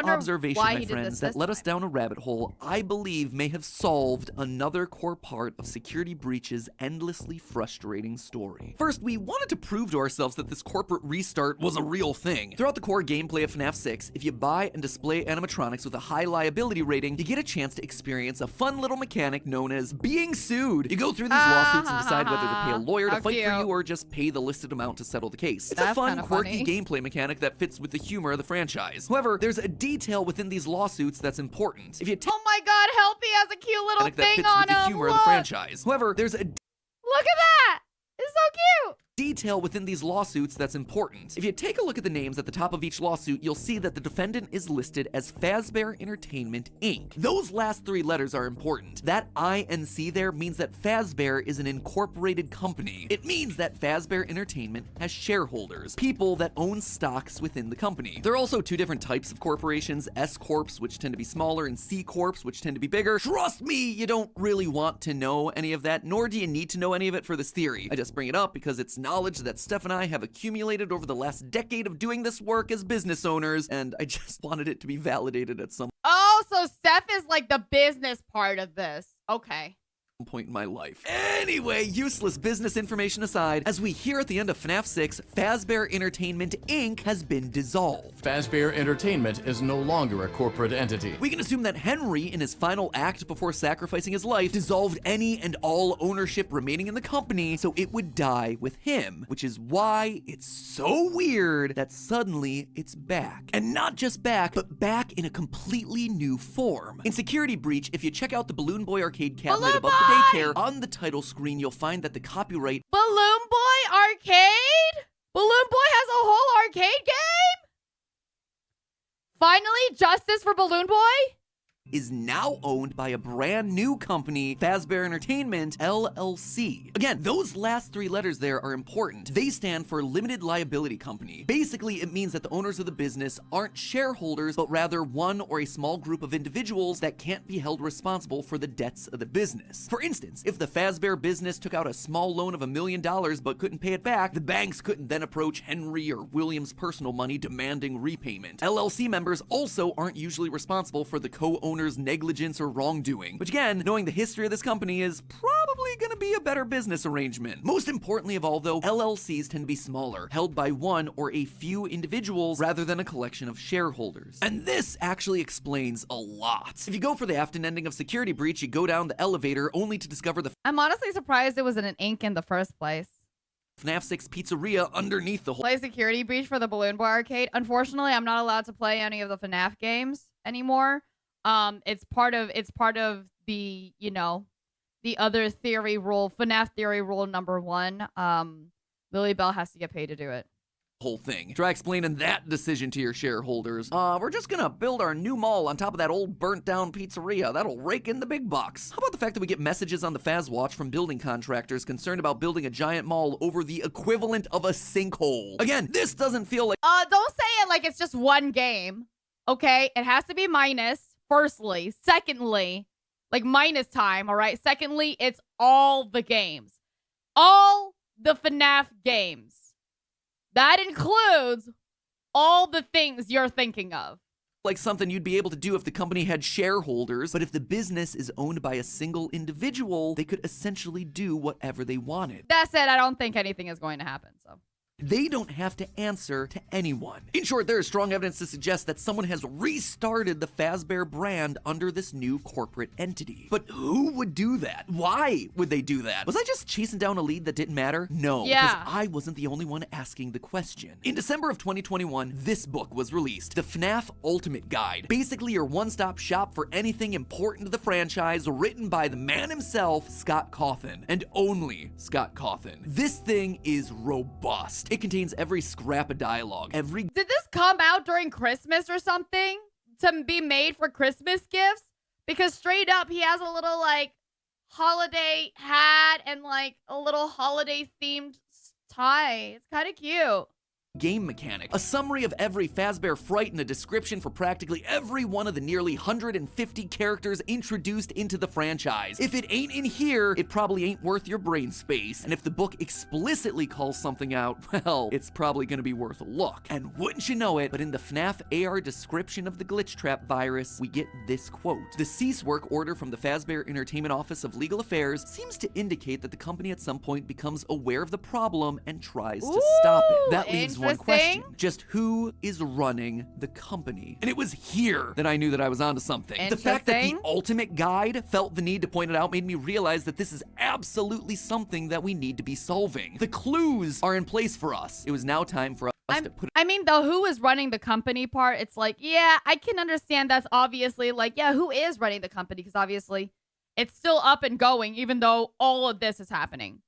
observation, my friends, that led us down a rabbit hole I believe may have solved another core part of Security Breach's endlessly frustrating story. First, we wanted to prove to ourselves that this corporate restart was a real thing. Throughout the core gameplay of FNAF 6, if you buy and display animatronics with a high liability rating, you get a chance to experience a fun little mechanic known as being sued. You go through these lawsuits and decide whether to pay a lawyer to fight for you or just pay the listed amount to settle the case. It's a fun, quirky gameplay mechanic that fits with the humor of the franchise. However, there's a detail within these lawsuits that's important. If you oh my god, help, he has a cute little thing on him. The humor of the franchise. However, there's a look at that! It's so cute! Detail within these lawsuits that's important. If you take a look at the names at the top of each lawsuit, you'll see that the defendant is listed as Fazbear Entertainment, Inc. Those last 3 letters are important. That INC there means that Fazbear is an incorporated company. It means that Fazbear Entertainment has shareholders, people that own stocks within the company. There are also 2 different types of corporations, S-Corps, which tend to be smaller, and C-Corps, which tend to be bigger. Trust me, you don't really want to know any of that, nor do you need to know any of it for this theory. I just bring it up because it's knowledge that Steph and I have accumulated over the last decade of doing this work as business owners, and I just wanted it to be validated at some so Steph is like the business part of this. Okay. Point in my life. Anyway, useless business information aside, as we hear at the end of FNAF 6, Fazbear Entertainment, Inc. has been dissolved. Fazbear Entertainment is no longer a corporate entity. We can assume that Henry, in his final act before sacrificing his life, dissolved any and all ownership remaining in the company so it would die with him, which is why it's so weird that suddenly it's back. And not just back, but back in a completely new form. In Security Breach, if you check out the Balloon Boy arcade cabinet above the daycare, on the title screen, you'll find that the copyright Balloon Boy Arcade? Balloon Boy has a whole arcade game? Finally, justice for Balloon Boy? is now owned by a brand new company, Fazbear Entertainment, LLC. Again, those last 3 letters there are important. They stand for Limited Liability Company. Basically, it means that the owners of the business aren't shareholders, but rather one or a small group of individuals that can't be held responsible for the debts of the business. For instance, if the Fazbear business took out a small loan of $1 million but couldn't pay it back, the banks couldn't then approach Henry or William's personal money demanding repayment. LLC members also aren't usually responsible for the co-owner's negligence or wrongdoing, which again, knowing the history of this company is probably probably gonna be a better business arrangement. Most importantly of all though, LLCs tend to be smaller, held by one or a few individuals rather than a collection of shareholders. And this actually explains a lot. If you go for the Afton ending of Security Breach, you go down the elevator only to discover the I'm honestly surprised it was in an ink in the first place. FNAF 6 pizzeria underneath the whole Play Security Breach for the Balloon Boy arcade. Unfortunately, I'm not allowed to play any of the FNAF games anymore. It's part of the, you know, the other theory rule, FNAF theory rule number 1. Lilybelle has to get paid to do it. whole thing. Try explaining that decision to your shareholders. We're just gonna build our new mall on top of that old burnt down pizzeria. That'll rake in the big bucks. How about the fact that we get messages on the Faz Watch from building contractors concerned about building a giant mall over the equivalent of a sinkhole? Again, this doesn't feel like— don't say it like it's just one game, okay? It has to be minus, firstly. Secondly, like minus time, all right? Secondly, it's all the games. All the FNAF games. That includes all the things you're thinking of. Like something you'd be able to do if the company had shareholders, but if the business is owned by a single individual, they could essentially do whatever they wanted. That said, I don't think anything is going to happen, so. They don't have to answer to anyone. In short, there is strong evidence to suggest that someone has restarted the Fazbear brand under this new corporate entity. But who would do that? Why would they do that? Was I just chasing down a lead that didn't matter? No, because I wasn't the only one asking the question. In December of 2021, this book was released, the FNAF Ultimate Guide. Basically your one-stop shop for anything important to the franchise, written by the man himself, Scott Cawthon, and only Scott Cawthon. This thing is robust. It contains every scrap of dialogue, Did this come out during Christmas or something? To be made for Christmas gifts? Because straight up, he has a little, like, holiday hat and, like, a little holiday-themed tie. It's kind of cute. Game mechanic, a summary of every Fazbear fright and a description for practically every one of the nearly 150 characters introduced into the franchise. If it ain't in here, it probably ain't worth your brain space. And if the book explicitly calls something out, well, it's probably gonna be worth a look. And wouldn't you know it, but in the FNAF AR description of the glitch trap virus, we get this quote. The cease work order from the Fazbear Entertainment Office of Legal Affairs seems to indicate that the company at some point becomes aware of the problem and tries to stop it. That leaves one question. Just who is running the company? And it was here that I knew that I was onto something. The fact that the Ultimate Guide felt the need to point it out made me realize that this is absolutely something that we need to be solving. The clues are in place for us. It was now time for us to put— I mean, the who is running the company part, it's like, yeah, I can understand that's obviously like, yeah, who is running the company? Because obviously it's still up and going, even though all of this is happening.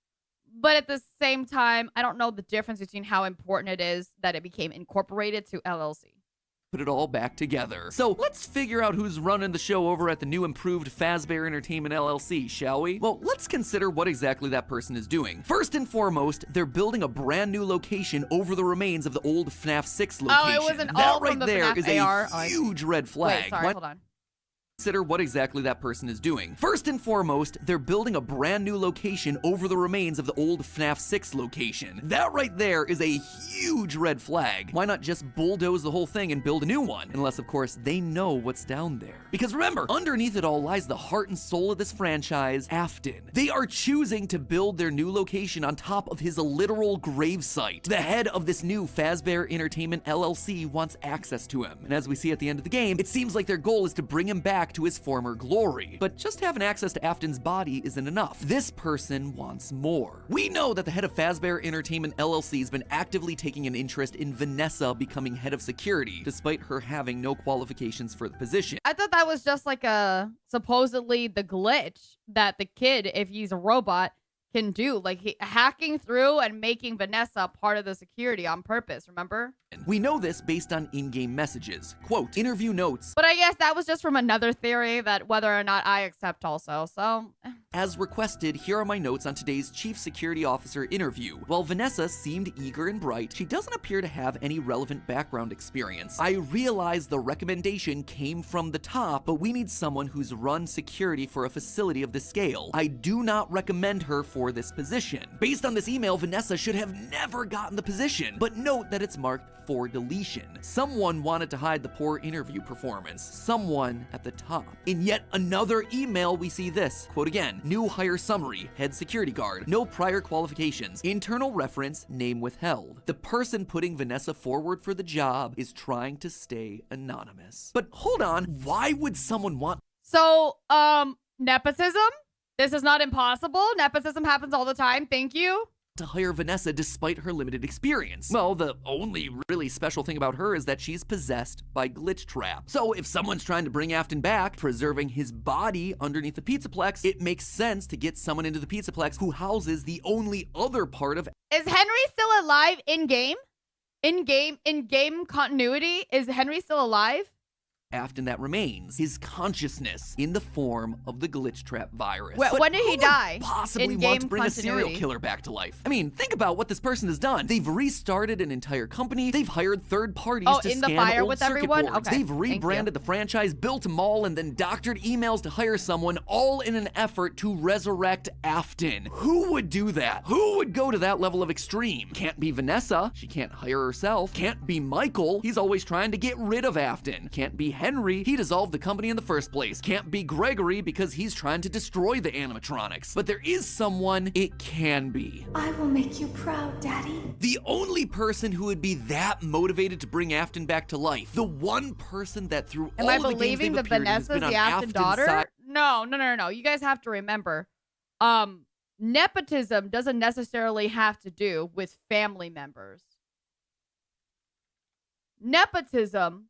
But at the same time, I don't know the difference between how important it is that it became incorporated to LLC. Put it all back together. So let's figure out who's running the show over at the new improved Fazbear Entertainment LLC, shall we? Well, let's consider what exactly that person is doing. First and foremost, they're building a brand new location over the remains of the old FNAF 6 location. Oh, it wasn't that all right from the there FNAF is AR. a huge red flag. Wait, sorry, hold on. Consider what exactly that person is doing. First and foremost, they're building a brand new location over the remains of the old FNAF 6 location. That right there is a huge red flag. Why not just bulldoze the whole thing and build a new one? Unless, of course, they know what's down there. Because remember, underneath it all lies the heart and soul of this franchise, Afton. They are choosing to build their new location on top of his literal gravesite. The head of this new Fazbear Entertainment LLC wants access to him. And as we see at the end of the game, it seems like their goal is to bring him back to his former glory. But just having access to Afton's body isn't enough. This person wants more. We know that the head of Fazbear Entertainment LLC has been actively taking an interest in Vanessa becoming head of security, despite her having no qualifications for the position. I thought that was just like supposedly the glitch that the kid, if he's a robot, can do. Like hacking through and making Vanessa part of the security on purpose, remember? We know this based on in-game messages. Quote, interview notes. But I guess that was just from another theory that whether or not I accept also, so. As requested, here are my notes on today's Chief Security Officer interview. While Vanessa seemed eager and bright, she doesn't appear to have any relevant background experience. I realize the recommendation came from the top, but we need someone who's run security for a facility of this scale. I do not recommend her for this position. Based on this email, Vanessa should have never gotten the position, but note that it's marked for deletion. Someone wanted to hide the poor interview performance. Someone at the top. In yet another email, we see this. Quote again, description. New hire summary, head security guard. No prior qualifications. Internal reference, name withheld. The person putting Vanessa forward for the job is trying to stay anonymous. But hold on, why would someone want... So, nepotism? This is not impossible. Nepotism happens all the time. Thank you. to hire Vanessa despite her limited experience? Well, the only really special thing about her is that she's possessed by Glitch Trap. So if someone's trying to bring Afton back, preserving his body underneath the Pizzaplex, it makes sense to get someone into the Pizzaplex who houses the only other part of... Is Henry still alive in-game? In-game continuity? Is Henry still alive? Afton that remains, his consciousness in the form of the Glitch Trap virus. When did he die? Possibly want to bring a serial killer back to life. I mean, think about what this person has done. They've restarted an entire company. They've hired third parties to scan old circuit boards. Okay. They've rebranded the franchise, built a mall, and then doctored emails to hire someone, all in an effort to resurrect Afton. Who would do that? Who would go to that level of extreme? Can't be Vanessa. She can't hire herself. Can't be Michael. He's always trying to get rid of Afton. Can't be Henry. He dissolved the company in the first place. Can't be Gregory because he's trying to destroy the animatronics. But there is someone it can be. I will make you proud, Daddy. The only person who would be that motivated to bring Afton back to life. The one person that through all of the games they've appeared in has been on Afton's side. No. You guys have to remember, nepotism doesn't necessarily have to do with family members. Nepotism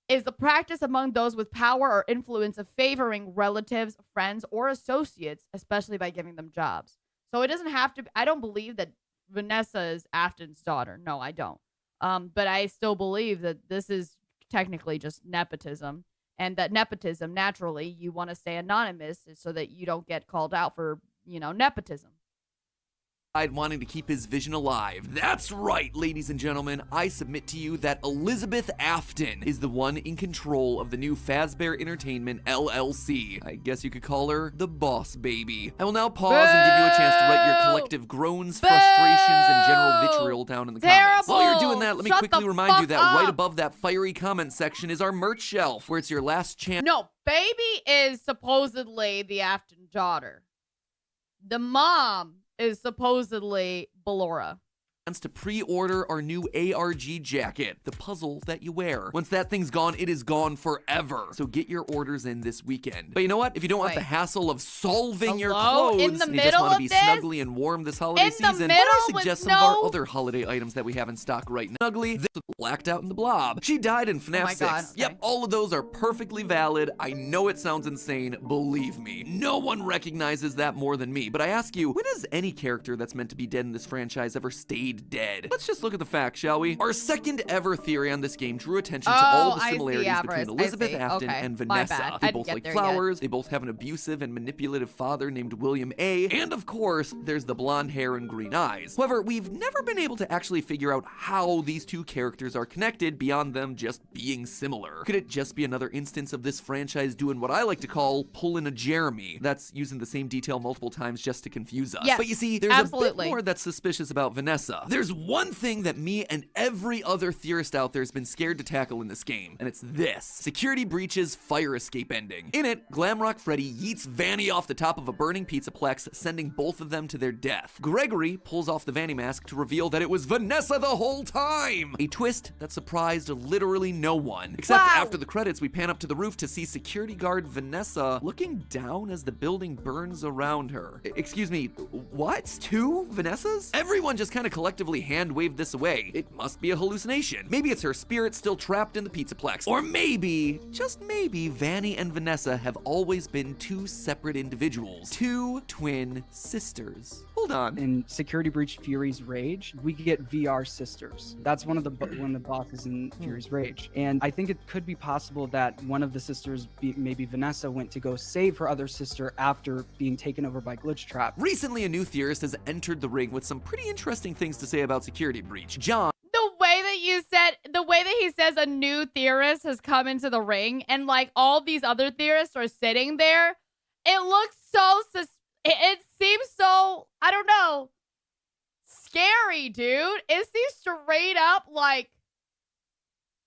is the practice among those with power or influence of favoring relatives, friends, or associates, especially by giving them jobs. So it doesn't have to, I don't believe that Vanessa is Afton's daughter. No, I don't. But I still believe that this is technically just nepotism, and that nepotism, naturally, you want to stay anonymous so that you don't get called out for, nepotism. Wanting to keep his vision alive. That's right, ladies and gentlemen. I submit to you that Elizabeth Afton is the one in control of the new Fazbear Entertainment LLC. I guess you could call her the boss baby. I will now pause and give you a chance to write your collective groans, frustrations, and general vitriol down in the comments. While you're doing that, let me quickly remind you that right above that fiery comment section is our merch shelf, where it's your last chance. No, baby is supposedly the Afton daughter. The mom is supposedly Ballora. To pre-order our new ARG jacket, the puzzle that you wear. Once that thing's gone, it is gone forever. So get your orders in this weekend. But you know what? If you don't want the hassle of solving your clothes, and you just want to be snuggly and warm this holiday season, I suggest some of our other holiday items that we have in stock right now. Snuggly, this blacked out in the blob. She died in FNAF 6. God, okay. Yep, all of those are perfectly valid. I know it sounds insane. Believe me. No one recognizes that more than me. But I ask you, when has any character that's meant to be dead in this franchise ever stayed dead? Let's just look at the facts, shall we? Our second ever theory on this game drew attention to all the similarities between Elizabeth Afton and Vanessa. They both like flowers, they both have an abusive and manipulative father named William A, and of course, there's the blonde hair and green eyes. However, we've never been able to actually figure out how these two characters are connected beyond them just being similar. Could it just be another instance of this franchise doing what I like to call pulling a Jeremy? That's using the same detail multiple times just to confuse us. Yes, but you see, there's a bit more that's suspicious about Vanessa. There's one thing that me and every other theorist out there has been scared to tackle in this game, and it's this: Security Breach's fire escape ending. In it, Glamrock Freddy yeets Vanny off the top of a burning Pizzaplex, sending both of them to their death. Gregory pulls off the Vanny mask to reveal that it was Vanessa the whole time! A twist that surprised literally no one. Except after the credits, we pan up to the roof to see security guard Vanessa looking down as the building burns around her. Excuse me, what? Two Vanessas? Everyone just kind of collectively hand-waved this away. It must be a hallucination. Maybe it's her spirit still trapped in the Pizzaplex. Or maybe, just maybe, Vanny and Vanessa have always been two separate individuals. Two twin sisters. Hold on. In Security Breach Fury's Rage, we get VR sisters. That's one of the bosses in Fury's Rage. And I think it could be possible that one of the sisters, maybe Vanessa, went to go save her other sister after being taken over by Glitch Trap. Recently, a new theorist has entered the ring with some pretty interesting things to say about Security Breach. John. The way that he says a new theorist has come into the ring, and like all these other theorists are sitting there, it looks so it seems so, I don't know, scary, dude. It seems straight up like,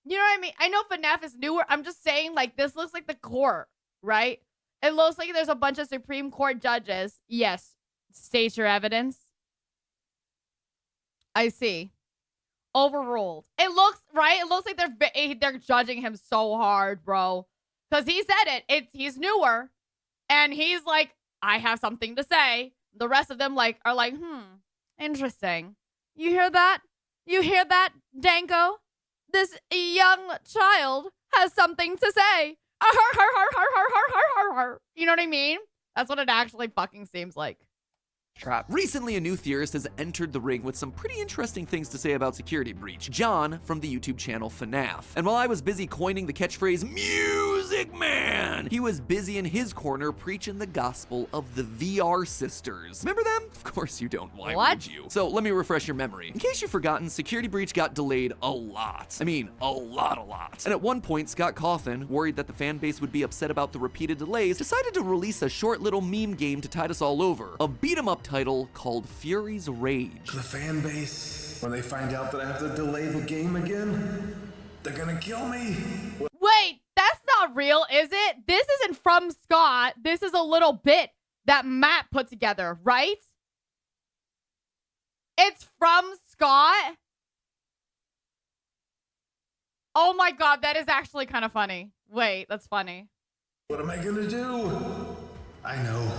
you know what I mean? I know FNAF is newer. I'm just saying, like, this looks like the core, right? It looks like there's a bunch of Supreme Court judges. Yes. State your evidence. I see. Overruled. It looks, right? It looks like they're judging him so hard, bro. Because he said it. He's newer. And he's like, I have something to say. The rest of them are like, interesting. You hear that? You hear that, Danko? This young child has something to say. You know what I mean? That's what it actually fucking seems like. Trap. Recently, a new theorist has entered the ring with some pretty interesting things to say about Security Breach. John from the YouTube channel FNAF. And while I was busy coining the catchphrase, Music Man, he was busy in his corner preaching the gospel of the VR sisters. Remember them? Of course you don't. Why would you? So let me refresh your memory. In case you've forgotten, Security Breach got delayed a lot. I mean, a lot. And at one point, Scott Cawthon, worried that the fan base would be upset about the repeated delays, decided to release a short little meme game to tide us all over. A beat-em-up title called Fury's Rage. The fan base, when they find out that I have to delay the game again, they're gonna kill me. Wait, that's not real, is it? This isn't from Scott. This is a little bit that Matt put together, right? It's from Scott? Oh my god, that is actually kind of funny. Wait, that's funny. What am I gonna do? I know.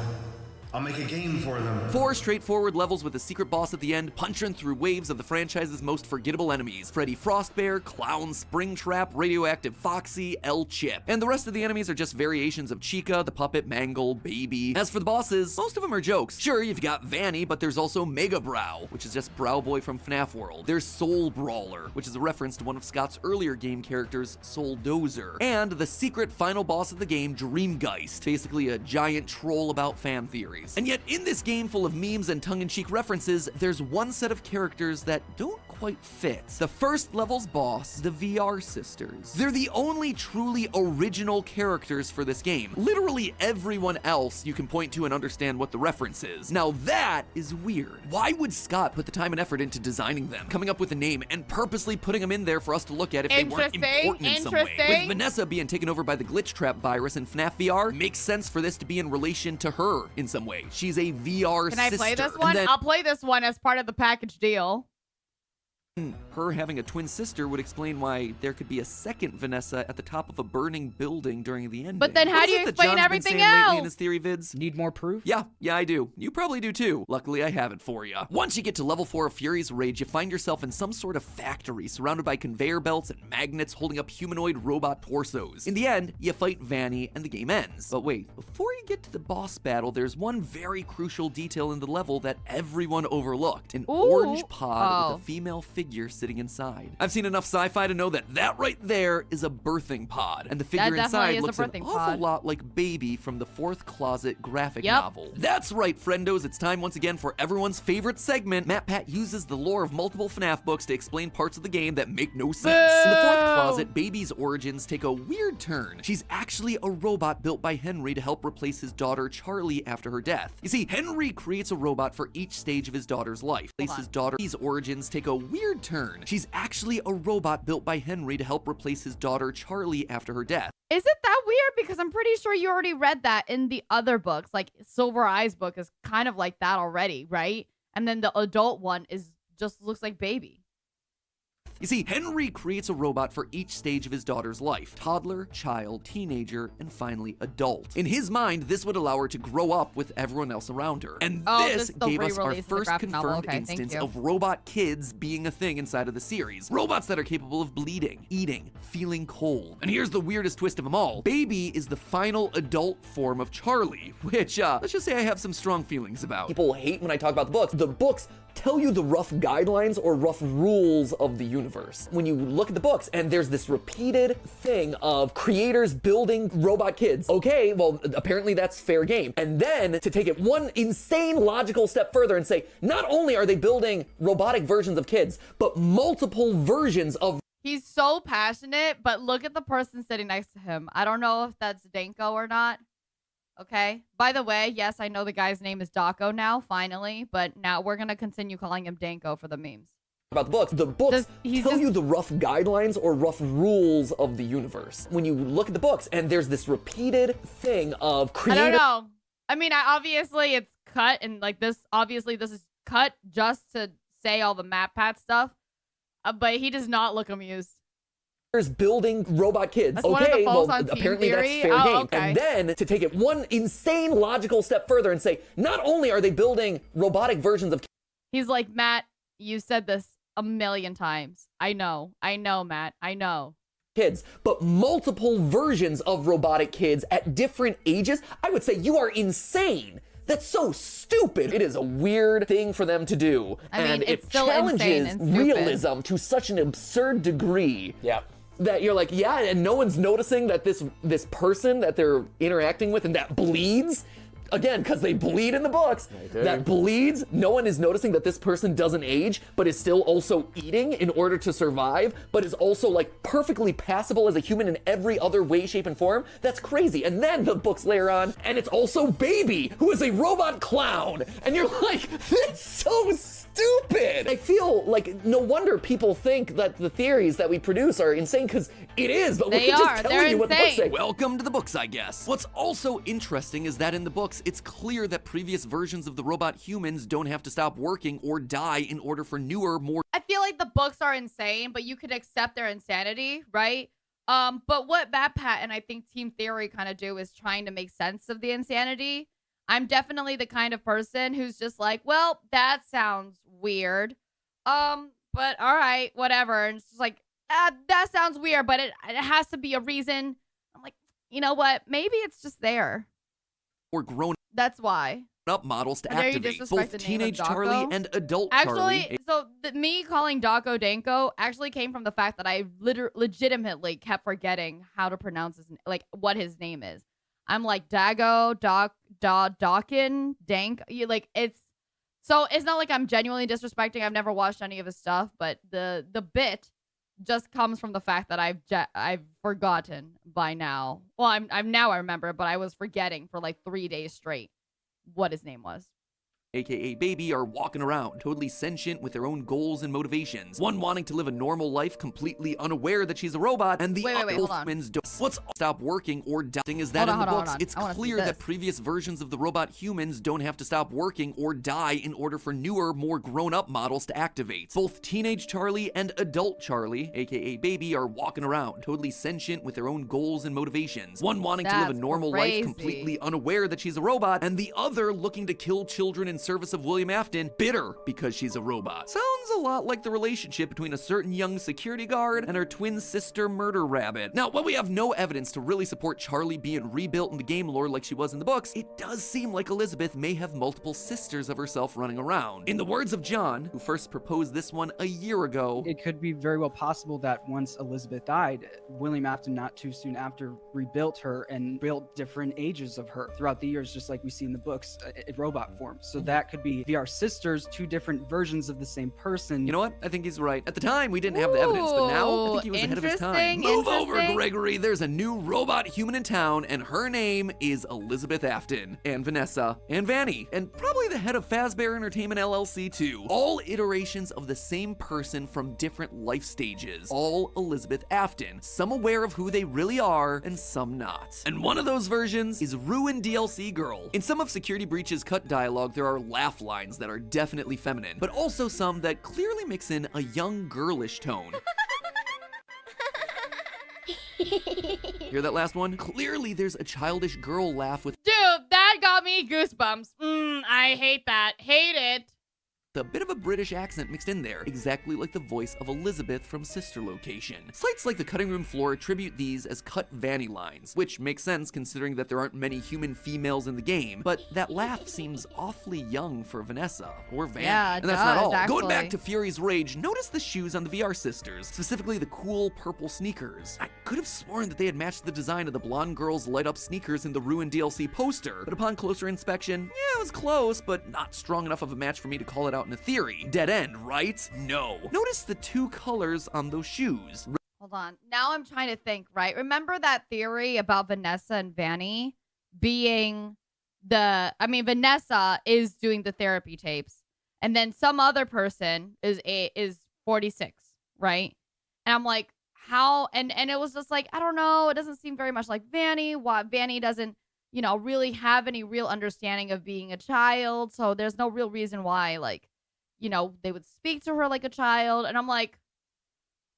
I'll make a game for them. 4 straightforward levels with a secret boss at the end, punching through waves of the franchise's most forgettable enemies. Freddy Frostbear, Clown, Springtrap, Radioactive Foxy, L-Chip. And the rest of the enemies are just variations of Chica, the Puppet, Mangle, Baby. As for the bosses, most of them are jokes. Sure, you've got Vanny, but there's also Mega Brow, which is just Brow Boy from FNAF World. There's Soul Brawler, which is a reference to one of Scott's earlier game characters, Soul Dozer. And the secret final boss of the game, Dreamgeist, basically a giant troll about fan theories. And yet, in this game full of memes and tongue-in-cheek references, there's one set of characters that don't quite fit. The first level's boss, the VR sisters. They're the only truly original characters for this game. Literally everyone else you can point to and understand what the reference is. Now that is weird. Why would Scott put the time and effort into designing them, coming up with a name, and purposely putting them in there for us to look at if they weren't important in some way? With Vanessa being taken over by the glitch trap virus in FNAF VR, makes sense for this to be in relation to her in some way. She's a VR sister. Can I play this one? I'll play this one as part of the package deal. Her having a twin sister would explain why there could be a second Vanessa at the top of a burning building during the ending. But then how do you explain everything else? In his theory vids? Need more proof? Yeah, I do. You probably do too. Luckily, I have it for you. Once you get to level 4 of Fury's Rage, you find yourself in some sort of factory surrounded by conveyor belts and magnets holding up humanoid robot torsos. In the end, you fight Vanny and the game ends. But wait, before you get to the boss battle, there's one very crucial detail in the level that everyone overlooked. An orange pod with a female figure sitting inside. I've seen enough sci-fi to know that right there is a birthing pod, and the figure inside looks an awful lot like Baby from the Fourth Closet graphic novel. That's right, friendos, it's time once again for everyone's favorite segment. MatPat uses the lore of multiple FNAF books to explain parts of the game that make no sense. In the Fourth Closet, Baby's origins take a weird turn. She's actually a robot built by Henry to help replace his daughter Charlie after her death. You see, Henry creates a robot for each stage of his daughter's life. His daughter's origins take a weird turn. She's actually a robot built by Henry to help replace his daughter Charlie after her death. Is it that weird? Because I'm pretty sure you already read that in the other books. Like Silver Eyes book is kind of like that already, right? And then the adult one is just looks like Baby. You see, Henry creates a robot for each stage of his daughter's life. Toddler, child, teenager, and finally adult. In his mind, this would allow her to grow up with everyone else around her. And this gave us our first confirmed instance of robot kids being a thing inside of the series. Robots that are capable of bleeding, eating, feeling cold. And here's the weirdest twist of them all. Baby is the final adult form of Charlie, which, let's just say I have some strong feelings about. People hate when I talk about the books. The books tell you the rough guidelines or rough rules of the universe. When you look at the books and there's this repeated thing of creators building robot kids, okay, well, apparently that's fair game. And then to take it one insane logical step further and say, not only are they building robotic versions of kids, but multiple versions of... He's so passionate, but look at the person sitting next to him. I don't know if that's Danko or not. Okay. By the way, yes, I know the guy's name is Daco now, finally, but now we're going to continue calling him Danko for the memes. about the books. The books tell you the rough guidelines or rough rules of the universe. When you look at the books and there's this repeated thing of creating. I don't know. I mean, obviously it's cut and like this. Obviously this is cut just to say all the MatPat stuff, but he does not look amused. Building robot kids. That's okay, well, on apparently that's theory. fair game. Okay. And then to take it one insane logical step further and say, not only are they building robotic versions of. He's like, Matt, you said this a million times. I know, Matt. I know. Kids, but multiple versions of robotic kids at different ages. I would say you are insane. That's so stupid. It is a weird thing for them to do. I mean, it's it still challenges insane and stupid. realism to such an absurd degree. Yeah. That you're like, yeah, and no one's noticing that this person that they're interacting with and that bleeds. Again, because they bleed in the books, that bleeds, no one is noticing that this person doesn't age, but is still also eating in order to survive, but is also like perfectly passable as a human in every other way, shape, and form. That's crazy. And then the books layer on, and it's also Baby, who is a robot clown. And you're like, that's so stupid. I feel like no wonder people think that the theories that we produce are insane, because it is, but we're just telling you what the books say. Welcome to the books, I guess. What's also interesting is that in the books, it's clear that previous versions of the robot humans don't have to stop working or die in order for newer, more. I feel like the books are insane, but you could accept their insanity, right? But what MatPat and I think Team Theory kind of do is trying to make sense of the insanity. I'm definitely the kind of person who's just like, well, that sounds weird. But all right, whatever. And it's just like, that sounds weird, but it has to be a reason. I'm like, you know what? Maybe it's just there. Or grown That's why. up models to How dare you activate disrespect both the name of teenage Charlie Daco? and adult Actually, Charlie. so me calling Daco Danko actually came from the fact that I legitimately kept forgetting how to pronounce his like what his name is. I'm like Dago, Dawkin, Dank. Like it's not like I'm genuinely disrespecting. I've never watched any of his stuff, but the bit just comes from the fact that I've forgotten by now. Well, I remember, but I was forgetting for like 3 days straight what his name was. aka Baby, are walking around, totally sentient with their own goals and motivations. One wanting to live a normal life, completely unaware that she's a robot, and the other humans don't. What's stop working or dying is that in the books, it's clear that previous versions of the robot humans don't have to stop working or die in order for newer, more grown-up models to activate. Both teenage Charlie and adult Charlie, aka Baby, are walking around, totally sentient with their own goals and motivations. One wanting to live a normal life, completely unaware that she's a robot, and the other looking to kill children in service of William Afton, bitter because she's a robot. Sounds a lot like the relationship between a certain young security guard and her twin sister Murder Rabbit. Now, while we have no evidence to really support Charlie being rebuilt in the game lore like she was in the books, it does seem like Elizabeth may have multiple sisters of herself running around. In the words of John, who first proposed this one a year ago, it could be very well possible that once Elizabeth died, William Afton not too soon after rebuilt her and built different ages of her throughout the years, just like we see in the books, in robot form. So that could be VR sisters, two different versions of the same person. You know what? I think he's right. At the time, we didn't have the evidence, but now I think he was ahead of his time. Move over, Gregory. There's a new robot human in town, and her name is Elizabeth Afton, and Vanessa, and Vanny, and probably the head of Fazbear Entertainment LLC too. All iterations of the same person from different life stages. All Elizabeth Afton. Some aware of who they really are, and some not. And one of those versions is Ruined DLC Girl. In some of Security Breach's cut dialogue, there are laugh lines that are definitely feminine, but also some that clearly mix in a young girlish tone. Hear that last one? Clearly there's a childish girl laugh with Dude, that got me goosebumps. I hate that. Hate it. a bit of a British accent mixed in there, exactly like the voice of Elizabeth from Sister Location. Sites like the Cutting Room Floor attribute these as cut Vanny lines, which makes sense considering that there aren't many human females in the game, but that laugh seems awfully young for Vanessa, or Vanny. Yeah, and that's not all. actually. Going back to Fury's Rage, notice the shoes on the VR sisters, specifically the cool purple sneakers. I could have sworn that they had matched the design of the blonde girl's light-up sneakers in the Ruined DLC poster, but upon closer inspection, yeah, it was close, but not strong enough of a match for me to call it out in a theory. Dead end, right? No. Notice the two colors on those shoes. Hold on. Now I'm trying to think, right? Remember that theory about Vanessa and Vanny being Vanessa is doing the therapy tapes, and then some other person is 46, right? And I'm like, how? And it was just like, I don't know. It doesn't seem very much like Vanny. Why Vanny doesn't, you know, really have any real understanding of being a child. So there's no real reason why, like, you know, they would speak to her like a child. And I'm like,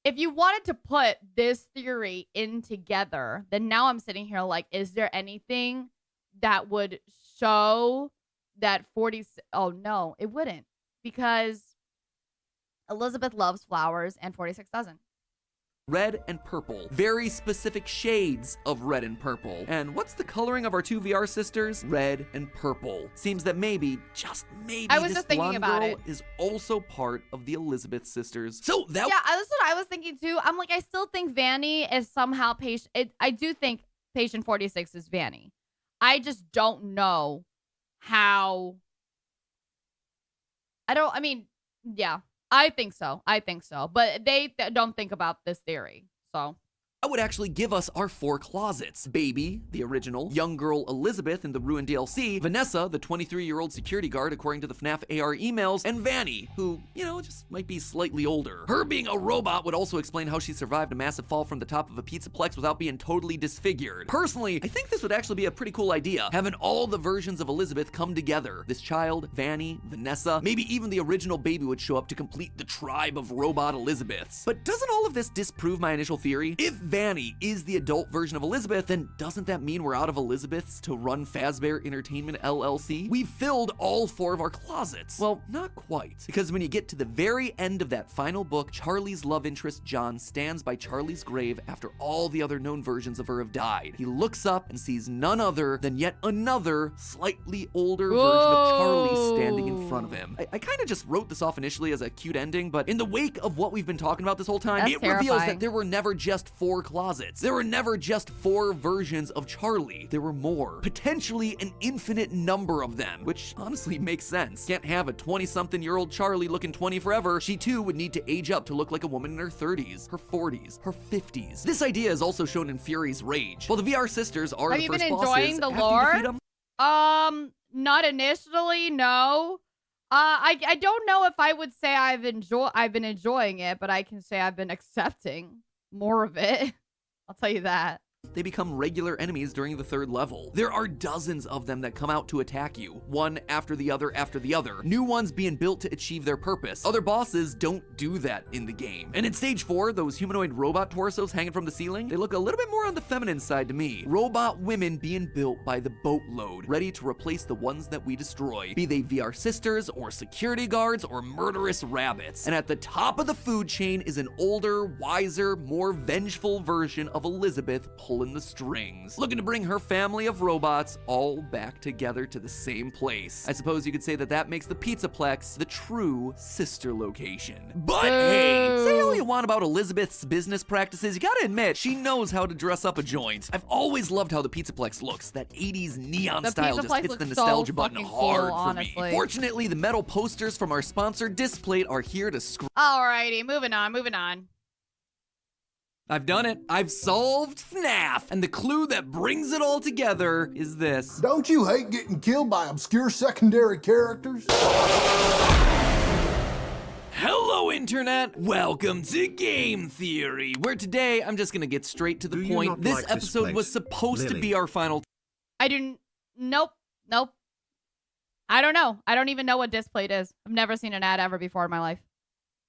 if you wanted to put this theory in together, then now I'm sitting here like, is there anything that would show that 40? Oh, no, it wouldn't, because Elizabeth loves flowers and 46 doesn't. Red and purple. Very specific shades of red and purple. And what's the coloring of our two VR sisters? Red and purple. Seems that maybe, just maybe, I was this just thinking blonde about girl it. is also part of the Elizabeth sisters. So that Yeah, that's what I was thinking too. I'm like, I still think Vanny is somehow patient. I do think patient 46 is Vanny. I just don't know how. I mean, yeah. I think so. But they don't think about this theory. So that would actually give us our 4 closets. Baby, the original, young girl Elizabeth in the Ruin DLC, Vanessa, the 23-year-old security guard according to the FNAF AR emails, and Vanny, who, you know, just might be slightly older. Her being a robot would also explain how she survived a massive fall from the top of a pizzaplex without being totally disfigured. Personally, I think this would actually be a pretty cool idea, having all the versions of Elizabeth come together. This child, Vanny, Vanessa, maybe even the original baby would show up to complete the tribe of robot Elizabeths. But doesn't all of this disprove my initial theory? If Vanny is the adult version of Elizabeth, then doesn't that mean we're out of Elizabeths to run Fazbear Entertainment LLC? We've filled all 4 of our closets. Well, not quite. Because when you get to the very end of that final book, Charlie's love interest, John, stands by Charlie's grave after all the other known versions of her have died. He looks up and sees none other than yet another, slightly older version of Charlie standing in front of him. I kind of just wrote this off initially as a cute ending, but in the wake of what we've been talking about this whole time, That's it reveals terrifying. that there were never just 4 closets. There were never just 4 versions of Charlie. There were more. Potentially an infinite number of them, which honestly makes sense. Can't have a 20-something-year-old Charlie looking 20 forever. She too would need to age up to look like a woman in her 30s, her 40s, her 50s. This idea is also shown in Fury's Rage. While the VR sisters are the first bosses, have you been enjoying the after you lore? defeat 'em, Not initially, no. I don't know if I would say I've been enjoying it, but I can say I've been accepting more of it. I'll tell you that. they become regular enemies during the 3rd level. There are dozens of them that come out to attack you, one after the other after the other, new ones being built to achieve their purpose. Other bosses don't do that in the game. And in stage 4, those humanoid robot torsos hanging from the ceiling, they look a little bit more on the feminine side to me. Robot women being built by the boatload, ready to replace the ones that we destroy, be they VR sisters or security guards or murderous rabbits. And at the top of the food chain is an older, wiser, more vengeful version of Elizabeth pulling the strings, looking to bring her family of robots all back together to the same place. I suppose you could say that that makes the Pizzaplex the true sister location. But hey, say all you want about Elizabeth's business practices, you gotta admit, she knows how to dress up a joint. I've always loved how the Pizzaplex looks. That 80s neon style just hits the nostalgia button hard for me. Fortunately, the metal posters from our sponsor Displate are here to Alrighty, moving on. I've done it. I've solved FNAF. And the clue that brings it all together is this. Don't you hate getting killed by obscure secondary characters? Hello, Internet. Welcome to Game Theory, where today I'm just gonna get straight to the point. This episode was supposed to be our final. Nope. I don't know. I don't even know what Displate is. I've never seen an ad ever before in my life.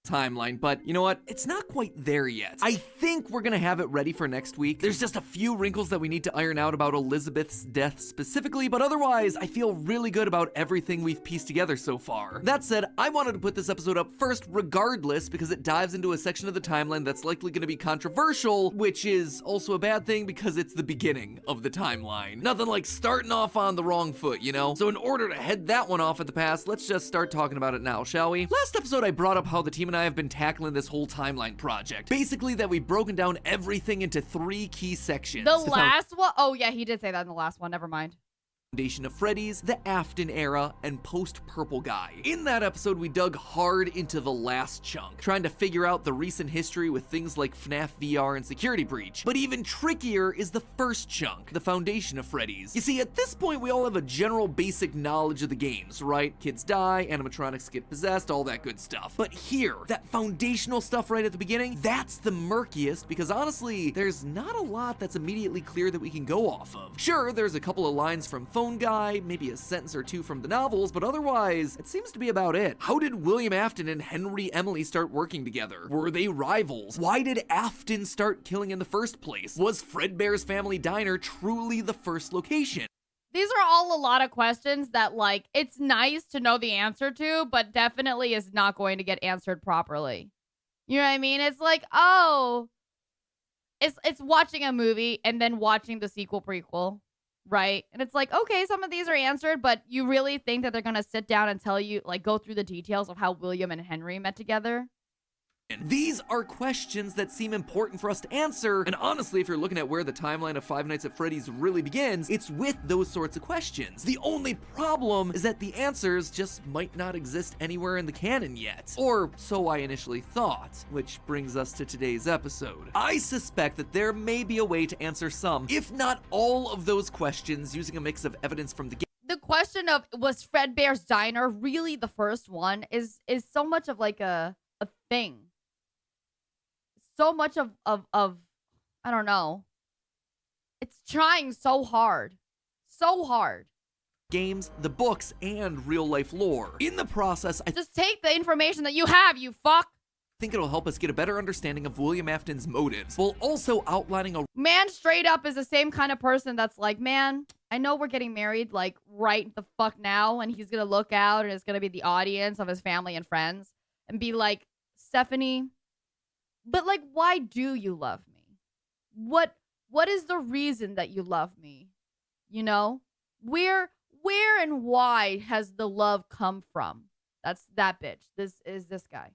Timeline, but you know what? It's not quite there yet. I think we're gonna have it ready for next week. There's just a few wrinkles that we need to iron out about Elizabeth's death specifically, but otherwise, I feel really good about everything we've pieced together so far. That said, I wanted to put this episode up first regardless because it dives into a section of the timeline that's likely gonna be controversial, which is also a bad thing because it's the beginning of the timeline. Nothing like starting off on the wrong foot, you know? So in order to head that one off at the pass, let's just start talking about it now, shall we? Last episode, I brought up how the team and I have been tackling this whole timeline project. Basically that we've broken down everything into 3 key sections. The last one? Oh yeah, he did say that in the last one. Never mind. Foundation of Freddy's, the Afton era, and post-Purple Guy. In that episode, we dug hard into the last chunk, trying to figure out the recent history with things like FNAF VR and Security Breach. But even trickier is the first chunk, the Foundation of Freddy's. You see, at this point, we all have a general basic knowledge of the games, right? Kids die, animatronics get possessed, all that good stuff. But here, that foundational stuff right at the beginning, that's the murkiest, because honestly, there's not a lot that's immediately clear that we can go off of. Sure, there's a couple of lines from Phone Guy, maybe a sentence or two from the novels, but otherwise, it seems to be about it. How did William Afton and Henry Emily start working together? Were they rivals? Why did Afton start killing in the first place? Was Fredbear's Family Diner truly the first location? These are all a lot of questions that, like, it's nice to know the answer to, but definitely is not going to get answered properly. You know what I mean? It's like, oh, it's watching a movie and then watching the sequel prequel. Right? And it's like, okay, some of these are answered, but you really think that they're going to sit down and tell you, like, go through the details of how William and Henry met together? These are questions that seem important for us to answer, and honestly, if you're looking at where the timeline of Five Nights at Freddy's really begins, it's with those sorts of questions. The only problem is that the answers just might not exist anywhere in the canon yet. Or so I initially thought, which brings us to today's episode. I suspect that there may be a way to answer some, if not all of those questions using a mix of evidence from the game. The question of, was Fredbear's Diner really the first one, is so much of like a thing. So much of I don't know. It's trying so hard. So hard. Games, the books, and real-life lore. In the process, I just take the information that you have, you fuck. think it'll help us get a better understanding of William Afton's motives, while also outlining a man straight up is the same kind of person that's like, man, I know we're getting married like right the fuck now, and he's gonna look out and it's gonna be the audience of his family and friends and be like, Stephanie, but like, why do you love me? What is the reason that you love me? You know, where and why has the love come from? That's that bitch. This is this guy.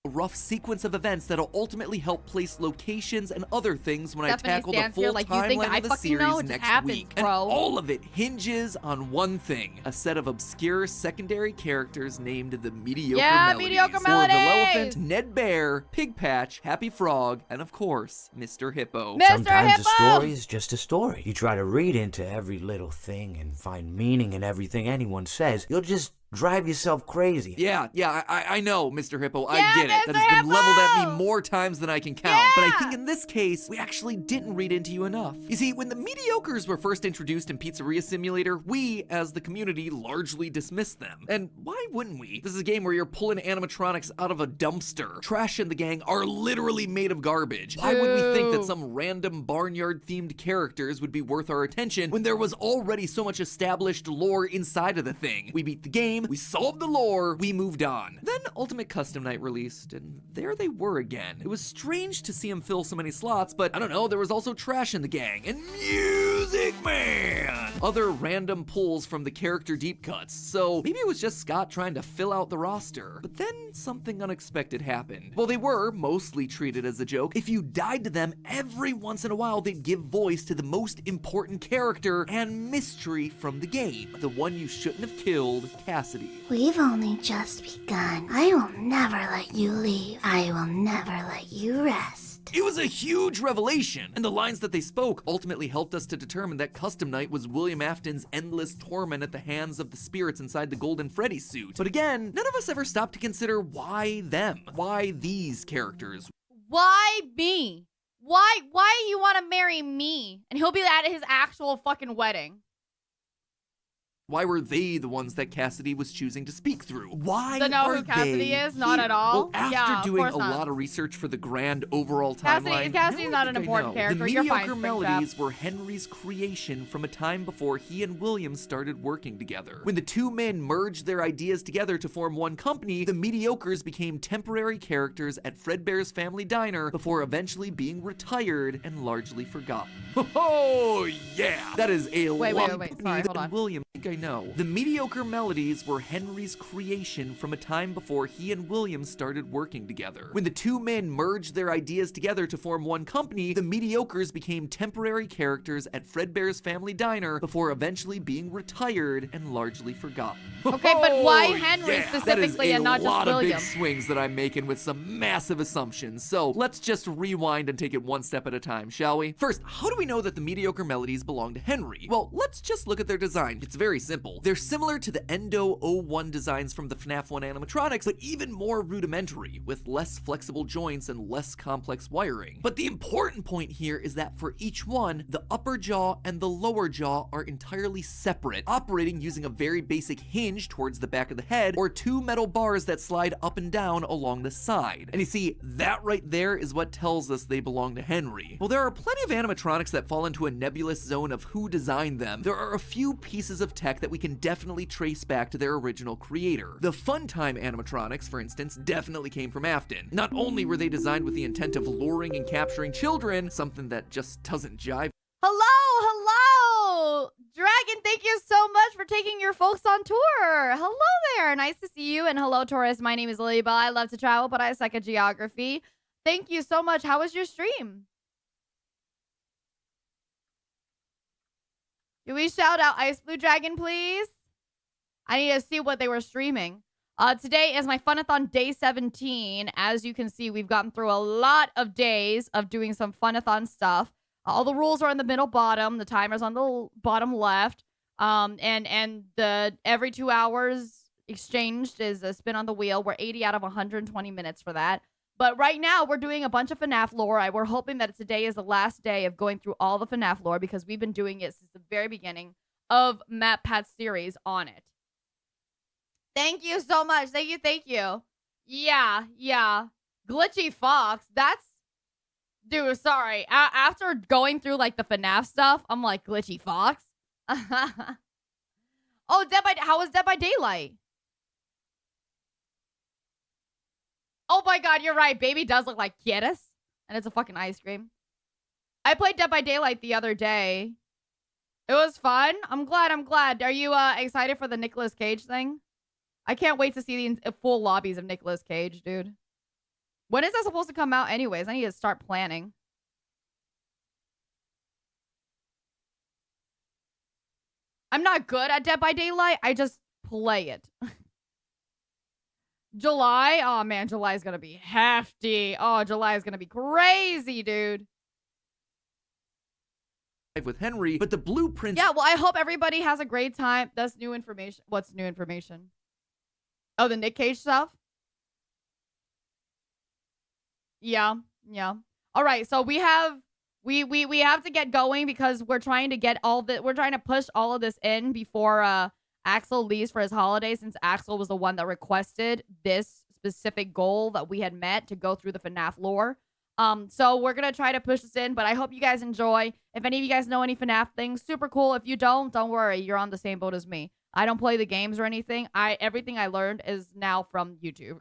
A rough sequence of events that'll ultimately help place locations and other things when Stephanie I tackle the full like, timeline of the series next happens, week. Bro. And all of it hinges on one thing: a set of obscure secondary characters named the Mediocre Melodies. Mediocre Orville Melodies! Elephant, Ned Bear, Pig Patch, Happy Frog, and of course, Mr. Hippo. Sometimes a story is just a story. You try to read into every little thing and find meaning in everything anyone says, you'll just drive yourself crazy. Yeah, I know, Mr. Hippo. I get it. That has been leveled at me more times than I can count. But I think in this case, we actually didn't read into you enough. You see, when the Mediocres were first introduced in Pizzeria Simulator, we, as the community, largely dismissed them. And why wouldn't we? This is a game where you're pulling animatronics out of a dumpster. Trash and the gang are literally made of garbage. Why would we think that some random barnyard-themed characters would be worth our attention when there was already so much established lore inside of the thing? We beat the game, we solved the lore, we moved on. Then Ultimate Custom Night released, and there they were again. It was strange to see him fill so many slots, but I don't know, there was also Trash in the Gang, and Music Man! Other random pulls from the character deep cuts, so maybe it was just Scott trying to fill out the roster. But then something unexpected happened. Well, they were mostly treated as a joke. If you died to them, every once in a while they'd give voice to the most important character and mystery from the game. The one you shouldn't have killed, Cassidy. We've only just begun. I will never let you leave. I will never let you rest. It was a huge revelation, and the lines that they spoke ultimately helped us to determine that Custom Night was William Afton's endless torment at the hands of the spirits inside the Golden Freddy suit. But again, none of us ever stopped to consider why them? Why these characters? Why me? Why you want to marry me? And he'll be at his actual fucking wedding. Why were they the ones that Cassidy was choosing to speak through? Why to know are who Cassidy they is? Not here? at all. Well, after yeah, doing a not. lot of research for the grand overall timeline, Cassidy's not an important character. The You're Mediocre fine, Melodies were Henry's creation from a time before he and William started working together. When the two men merged their ideas together to form one company, the Mediocres became temporary characters at Fredbear's Family Diner before eventually being retired and largely forgotten. Oh yeah, that is a Wait. long Sorry, hold on. William I know. The mediocre melodies were Henry's creation from a time before he and William started working together. When the two men merged their ideas together to form one company, the mediocres became temporary characters at Fredbear's Family Diner before eventually being retired and largely forgotten. Okay, but why Henry specifically and not just That is a lot of William? big swings that I'm making with some massive assumptions. So let's just rewind and take it one step at a time, shall we? First, how do we know that the mediocre melodies belong to Henry? Well, let's just look at their design. It's very simple. They're similar to the Endo 01 designs from the FNAF 1 animatronics, but even more rudimentary, with less flexible joints and less complex wiring. But the important point here is that for each one, the upper jaw and the lower jaw are entirely separate, operating using a very basic hinge towards the back of the head, or two metal bars that slide up and down along the side. And you see, that right there is what tells us they belong to Henry. Well, there are plenty of animatronics that fall into a nebulous zone of who designed them. There are a few pieces of tech that we can definitely trace back to their original creator. The Funtime animatronics, for instance, definitely came from Afton. Not only were they designed with the intent of luring and capturing children, something that just doesn't jive. Hello! Dragon, thank you so much for taking your folks on tour. Hello there. Nice to see you. And hello, Taurus. My name is Lilybelle. I love to travel, but I suck at geography. Thank you so much. How was your stream? Can we shout out Ice Blue Dragon, please? I need to see what they were streaming. Today is my Funathon Day 17. As you can see, we've gotten through a lot of days of doing some Funathon stuff. All the rules are in the middle bottom. The timer's on the bottom left. And the every 2 hours exchanged is a spin on the wheel. We're 80 out of 120 minutes for that. But right now, we're doing a bunch of FNAF lore. We're hoping that today is the last day of going through all the FNAF lore because we've been doing it since the very beginning of MatPat's series on it. Thank you so much. Thank you. Yeah. Glitchy Fox. That's... Dude, sorry. After going through, like, the FNAF stuff, I'm like, Glitchy Fox? Oh, how was Dead by Daylight? Oh my god, you're right. Baby does look like Kietis. And it's a fucking ice cream. I played Dead by Daylight the other day. It was fun. I'm glad. Are you excited for the Nicolas Cage thing? I can't wait to see the full lobbies of Nicolas Cage, dude. When is that supposed to come out anyways? I need to start planning. I'm not good at Dead by Daylight. I just play it. July? Oh, man, July is going to be hefty. Oh, July is going to be crazy, dude. With Henry, but the blueprints... Yeah, well, I hope everybody has a great time. That's new information. What's new information? Oh, the Nick Cage stuff? Yeah. All right, so we have to get going because we're trying to push all of this in before Axel leaves for his holiday, since Axel was the one that requested this specific goal that we had met to go through the FNAF lore. So we're going to try to push this in, but I hope you guys enjoy. If any of you guys know any FNAF things, super cool. If you don't worry. You're on the same boat as me. I don't play the games or anything. Everything I learned is now from YouTube.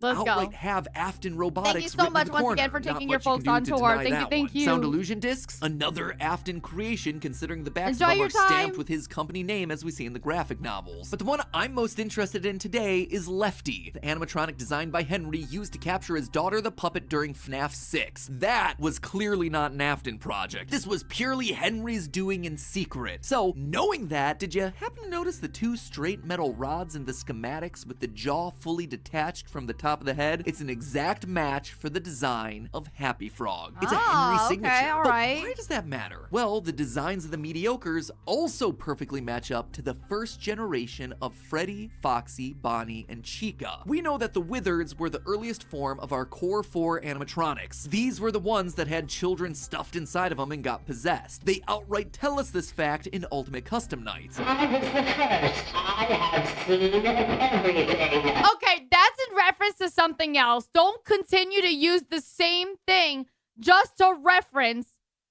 Let's go. Have Afton Robotics. Thank you so much once again for taking your folks on tour. Thank you. Sound Illusion Discs, another Afton creation considering the backs of them are stamped with his company name as we see in the graphic novels. But the one I'm most interested in today is Lefty, the animatronic designed by Henry used to capture his daughter the puppet during FNAF 6. That was clearly not an Afton project. This was purely Henry's doing in secret. So, knowing that, did you happen to notice the two straight metal rods in the schematics with the jaw fully detached from the top of the head? It's an exact match for the design of Happy Frog. It's a Henry signature. Okay, all right. But why does that matter? Well, the designs of the mediocres also perfectly match up to the first generation of Freddy, Foxy, Bonnie, and Chica. We know that the Wizards were the earliest form of our core 4 animatronics. These were the ones that had children stuffed inside of them and got possessed. They outright tell us this fact in Ultimate Custom Nights. I was the first. I have seen everything. Okay, that's in reference to something else. Don't continue to use the same thing just to reference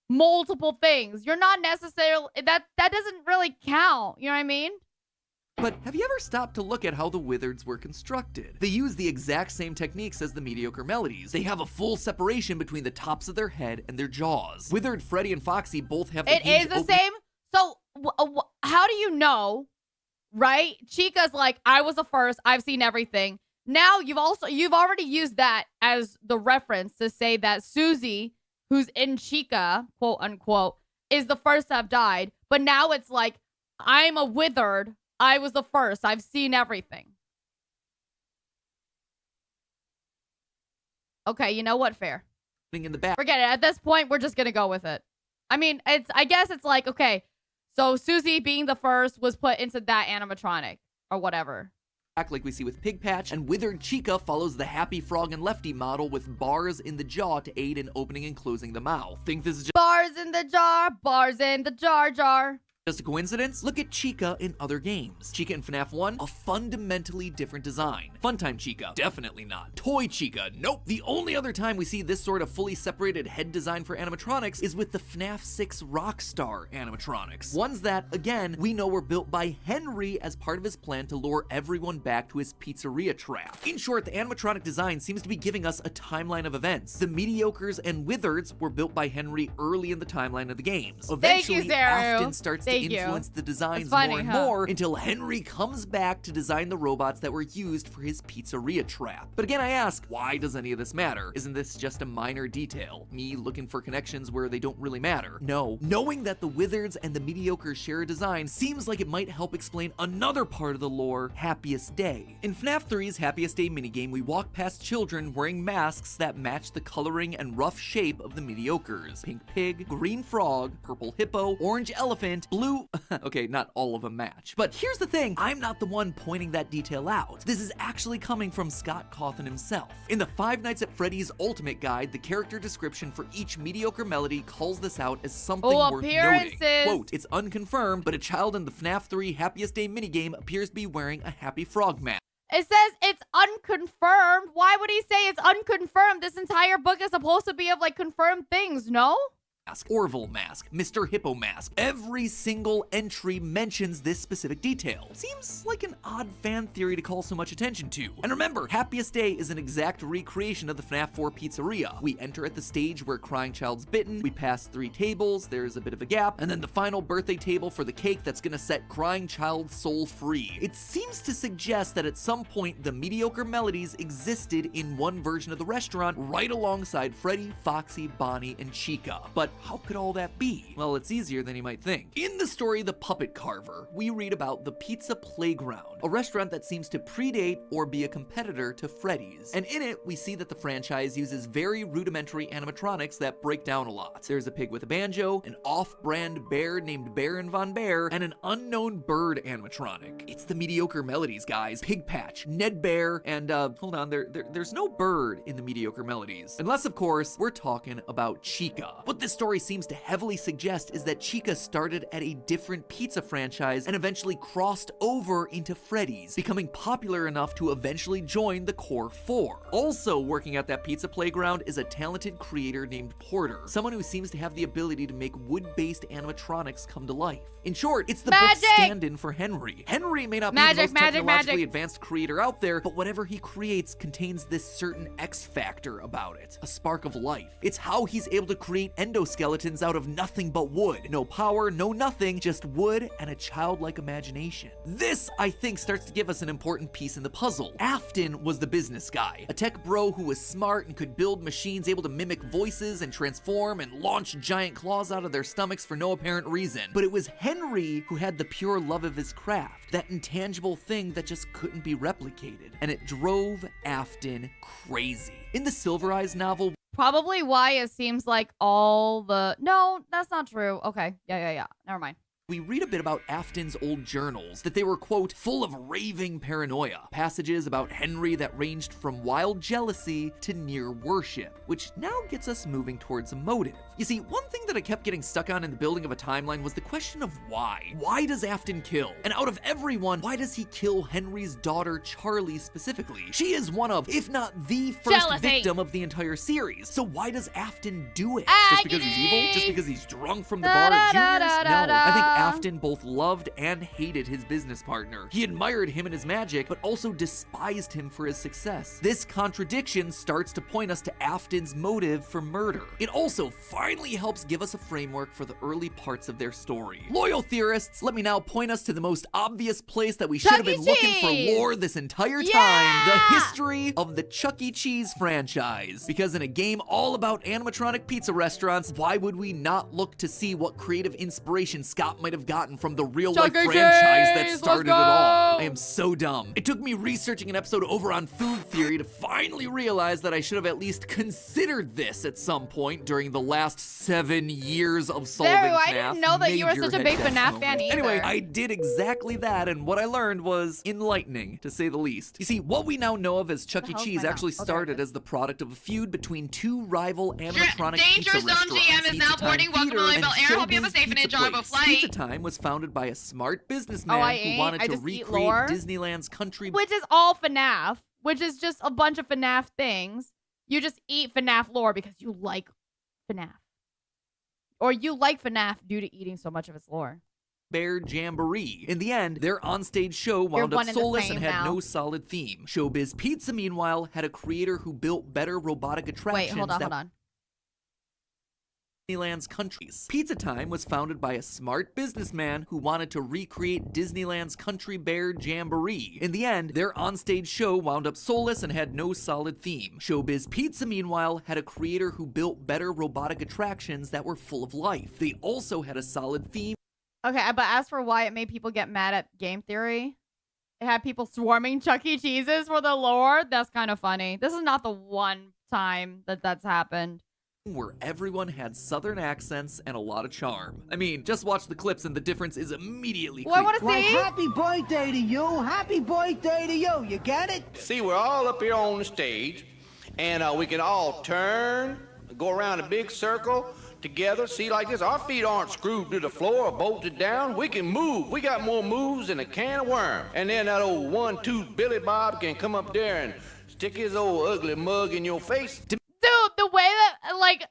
multiple things. You're not necessarily... That doesn't really count. You know what I mean? But have you ever stopped to look at how the Wizards were constructed? They use the exact same techniques as the mediocre melodies. They have a full separation between the tops of their head and their jaws. Withered Freddy and Foxy both have the It is the same? So, how do you know, right? Chica's like, I was the first. I've seen everything. Now you've already used that as the reference to say that Susie, who's in Chica, quote unquote, is the first to have died. But now it's like, I'm a withered. I was the first. I've seen everything. Okay, you know what? Fair. In the back. Forget it. At this point, we're just gonna go with it. I mean, I guess it's like, okay, so Susie being the first was put into that animatronic or whatever. Like we see with Pig Patch, and withered Chica follows the Happy Frog and Lefty model with bars in the jaw to aid in opening and closing the mouth. Think this is just bars in the jar, bars in the jar jar. Just a coincidence? Look at Chica in other games. Chica in FNAF 1, a fundamentally different design. Funtime Chica, definitely not. Toy Chica, nope. The only other time we see this sort of fully separated head design for animatronics is with the FNAF 6 Rockstar animatronics. Ones that, again, we know were built by Henry as part of his plan to lure everyone back to his pizzeria trap. In short, the animatronic design seems to be giving us a timeline of events. The Mediocres and Withereds were built by Henry early in the timeline of the games. Eventually, Afton starts to influence the designs more and more until Henry comes back to design the robots that were used for his pizzeria trap. But again, I ask, why does any of this matter? Isn't this just a minor detail? Me looking for connections where they don't really matter? No. Knowing that the Withereds and the Mediocres share a design seems like it might help explain another part of the lore, Happiest Day. In FNAF 3's Happiest Day minigame, we walk past children wearing masks that match the coloring and rough shape of the Mediocres. Pink pig, green frog, purple hippo, orange elephant, blue okay, not all of them match. But here's the thing, I'm not the one pointing that detail out. This is actually coming from Scott Cawthon himself. In the Five Nights at Freddy's Ultimate Guide, the character description for each mediocre melody calls this out as something worth noting. Quote, it's unconfirmed, but a child in the FNAF 3 Happiest Day minigame appears to be wearing a happy frog mask. It says it's unconfirmed. Why would he say it's unconfirmed? This entire book is supposed to be of like confirmed things, no? Orville mask, Mr. Hippo mask. Every single entry mentions this specific detail. Seems like an odd fan theory to call so much attention to. And remember, Happiest Day is an exact recreation of the FNAF 4 pizzeria. We enter at the stage where Crying Child's bitten, we pass 3 tables, there's a bit of a gap, and then the final birthday table for the cake that's gonna set Crying Child's soul free. It seems to suggest that at some point the mediocre melodies existed in one version of the restaurant right alongside Freddy, Foxy, Bonnie, and Chica. But how could all that be? Well, it's easier than you might think. In the story The Puppet Carver, we read about the Pizza Playground, a restaurant that seems to predate or be a competitor to Freddy's. And in it, we see that the franchise uses very rudimentary animatronics that break down a lot. There's a pig with a banjo, an off-brand bear named Baron Von Bear, and an unknown bird animatronic. It's the mediocre melodies, guys. Pig Patch, Ned Bear, and hold on, there's no bird in the mediocre melodies. Unless, of course, we're talking about Chica. What this story seems to heavily suggest is that Chica started at a different pizza franchise and eventually crossed over into Freddy's, becoming popular enough to eventually join the core 4. Also working at that pizza playground is a talented creator named Porter, someone who seems to have the ability to make wood-based animatronics come to life. In short, it's the book's stand-in for Henry. Henry may not be the most technologically advanced creator out there, but whatever he creates contains this certain X factor about it, a spark of life. It's how he's able to create endoskeletons out of nothing but wood. No power, no nothing, just wood and a childlike imagination. This, I think, starts to give us an important piece in the puzzle. Afton was the business guy, a tech bro who was smart and could build machines able to mimic voices and transform and launch giant claws out of their stomachs for no apparent reason. But it was Henry who had the pure love of his craft, that intangible thing that just couldn't be replicated, and it drove Afton crazy. In the Silver Eyes novel, probably why it seems like all the... No, that's not true. Okay. Yeah. Never mind. We read a bit about Afton's old journals, that they were, quote, full of raving paranoia. Passages about Henry that ranged from wild jealousy to near worship, which now gets us moving towards a motive. You see, one thing that I kept getting stuck on in the building of a timeline was the question of why. Why does Afton kill? And out of everyone, why does he kill Henry's daughter, Charlie, specifically? She is one of, if not the first victim of the entire series. So why does Afton do it? Just because he's evil? Just because he's drunk from the bar at Junior's? No, I think Afton both loved and hated his business partner. He admired him and his magic, but also despised him for his success. This contradiction starts to point us to Afton's motive for murder. It also finally helps give us a framework for the early parts of their story. Loyal theorists, let me now point us to the most obvious place that we should have been looking for lore this entire time, the history of the Chuck E. Cheese franchise. Because in a game all about animatronic pizza restaurants, why would we not look to see what creative inspiration Scott might have gotten from the real-life franchise that started it all? I am so dumb. It took me researching an episode over on food theory to finally realize that I should have at least considered this at some point during the last 7 years of solving FNAF. I didn't know that you were such a big FNAF fan either. Anyway, I did exactly that, and what I learned was enlightening, to say the least. You see, what we now know of as Chuck E. Cheese actually started as the product of a feud between two rival animatronic pizza restaurants. GM is now boarding. Welcome to Lilybelle Air. Hope you have a safe and enjoyable flight. Pizza Time was founded by a smart businessman who wanted to recreate Disneyland's country. Which is all FNAF, which is just a bunch of FNAF things. You just eat FNAF lore because you like FNAF. Or you like FNAF due to eating so much of its lore. Bear Jamboree. In the end, their onstage show wound up soulless and had no solid theme. Showbiz Pizza, meanwhile, had a creator who built better robotic attractions. Wait, hold on. Disneyland's countries. Pizza Time was founded by a smart businessman who wanted to recreate Disneyland's Country Bear Jamboree. In the end, their onstage show wound up soulless and had no solid theme. Showbiz Pizza, meanwhile, had a creator who built better robotic attractions that were full of life. They also had a solid theme. Okay, but as for why it made people get mad at game theory, it had people swarming Chuck E. Cheese's for the lore. That's kind of funny. This is not the one time that that's happened. Where everyone had southern accents and a lot of charm. I mean, just watch the clips and the difference is immediately clear. I want to see. Like, happy birthday to you. Happy birthday to you. You get it? See, we're all up here on the stage, and we can all turn, go around a big circle together. See, like this, our feet aren't screwed to the floor or bolted down. We can move. We got more moves than a can of worms. And then that old 1-2 Billy Bob can come up there and stick his old ugly mug in your face. Dude, the way that, like,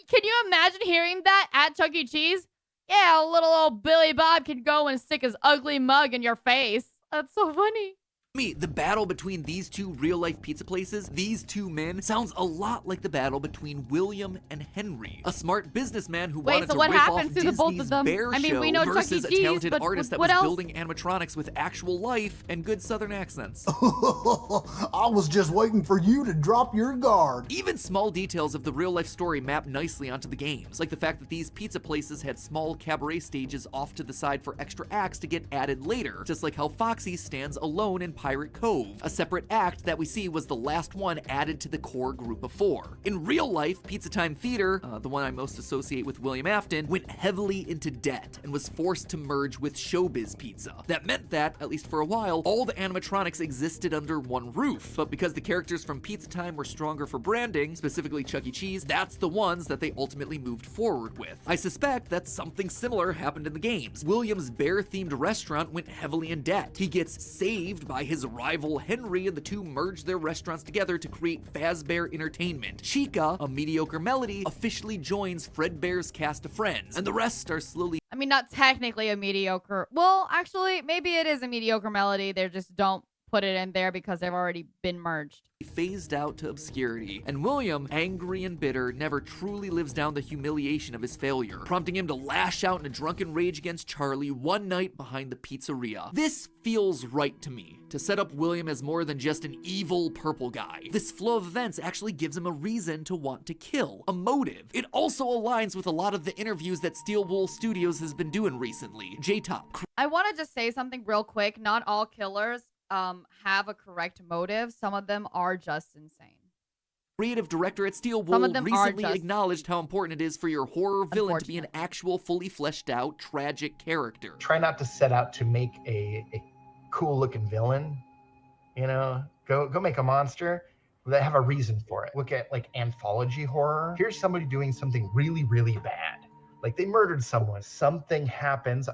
can you imagine hearing that at Chuck E. Cheese? Yeah, little old Billy Bob can go and stick his ugly mug in your face. That's so funny. The battle between these two real-life pizza places, these two men, sounds a lot like the battle between William and Henry, a smart businessman who wanted to riff off Disney's Bear Show versus a talented artist that was building animatronics with actual life and good southern accents. I was just waiting for you to drop your guard. Even small details of the real-life story map nicely onto the games, like the fact that these pizza places had small cabaret stages off to the side for extra acts to get added later, just like how Foxy stands alone in Pirate Cove, a separate act that we see was the last one added to the core group of 4. In real life, Pizza Time Theater, the one I most associate with William Afton, went heavily into debt and was forced to merge with Showbiz Pizza. That meant that, at least for a while, all the animatronics existed under one roof, but because the characters from Pizza Time were stronger for branding, specifically Chuck E. Cheese, that's the ones that they ultimately moved forward with. I suspect that something similar happened in the games. William's bear-themed restaurant went heavily in debt. He gets saved by his rival Henry, and the two merged their restaurants together to create Fazbear Entertainment. Chica, a mediocre melody, officially joins Fredbear's cast of friends, and the rest are slowly... I mean, not technically a mediocre... Well, actually, maybe it is a mediocre melody. They just don't put it in there because they've already been merged. Phased out to obscurity, and William, angry and bitter, never truly lives down the humiliation of his failure, prompting him to lash out in a drunken rage against Charlie one night behind the pizzeria. This feels right to me, to set up William as more than just an evil purple guy. This flow of events actually gives him a reason to want to kill, a motive. It also aligns with a lot of the interviews that Steel Wool Studios has been doing recently. J-Top. I want to just say something real quick. Not all killers have a correct motive. Some of them are just insane. Creative director at Steel Wool recently acknowledged how important it is for your horror villain to be an actual, fully fleshed out, tragic character. Try not to set out to make a cool looking villain. You know, go make a monster that have a reason for it. Look at like anthology horror. Here's somebody doing something really, really bad. Like they murdered someone. Something happens,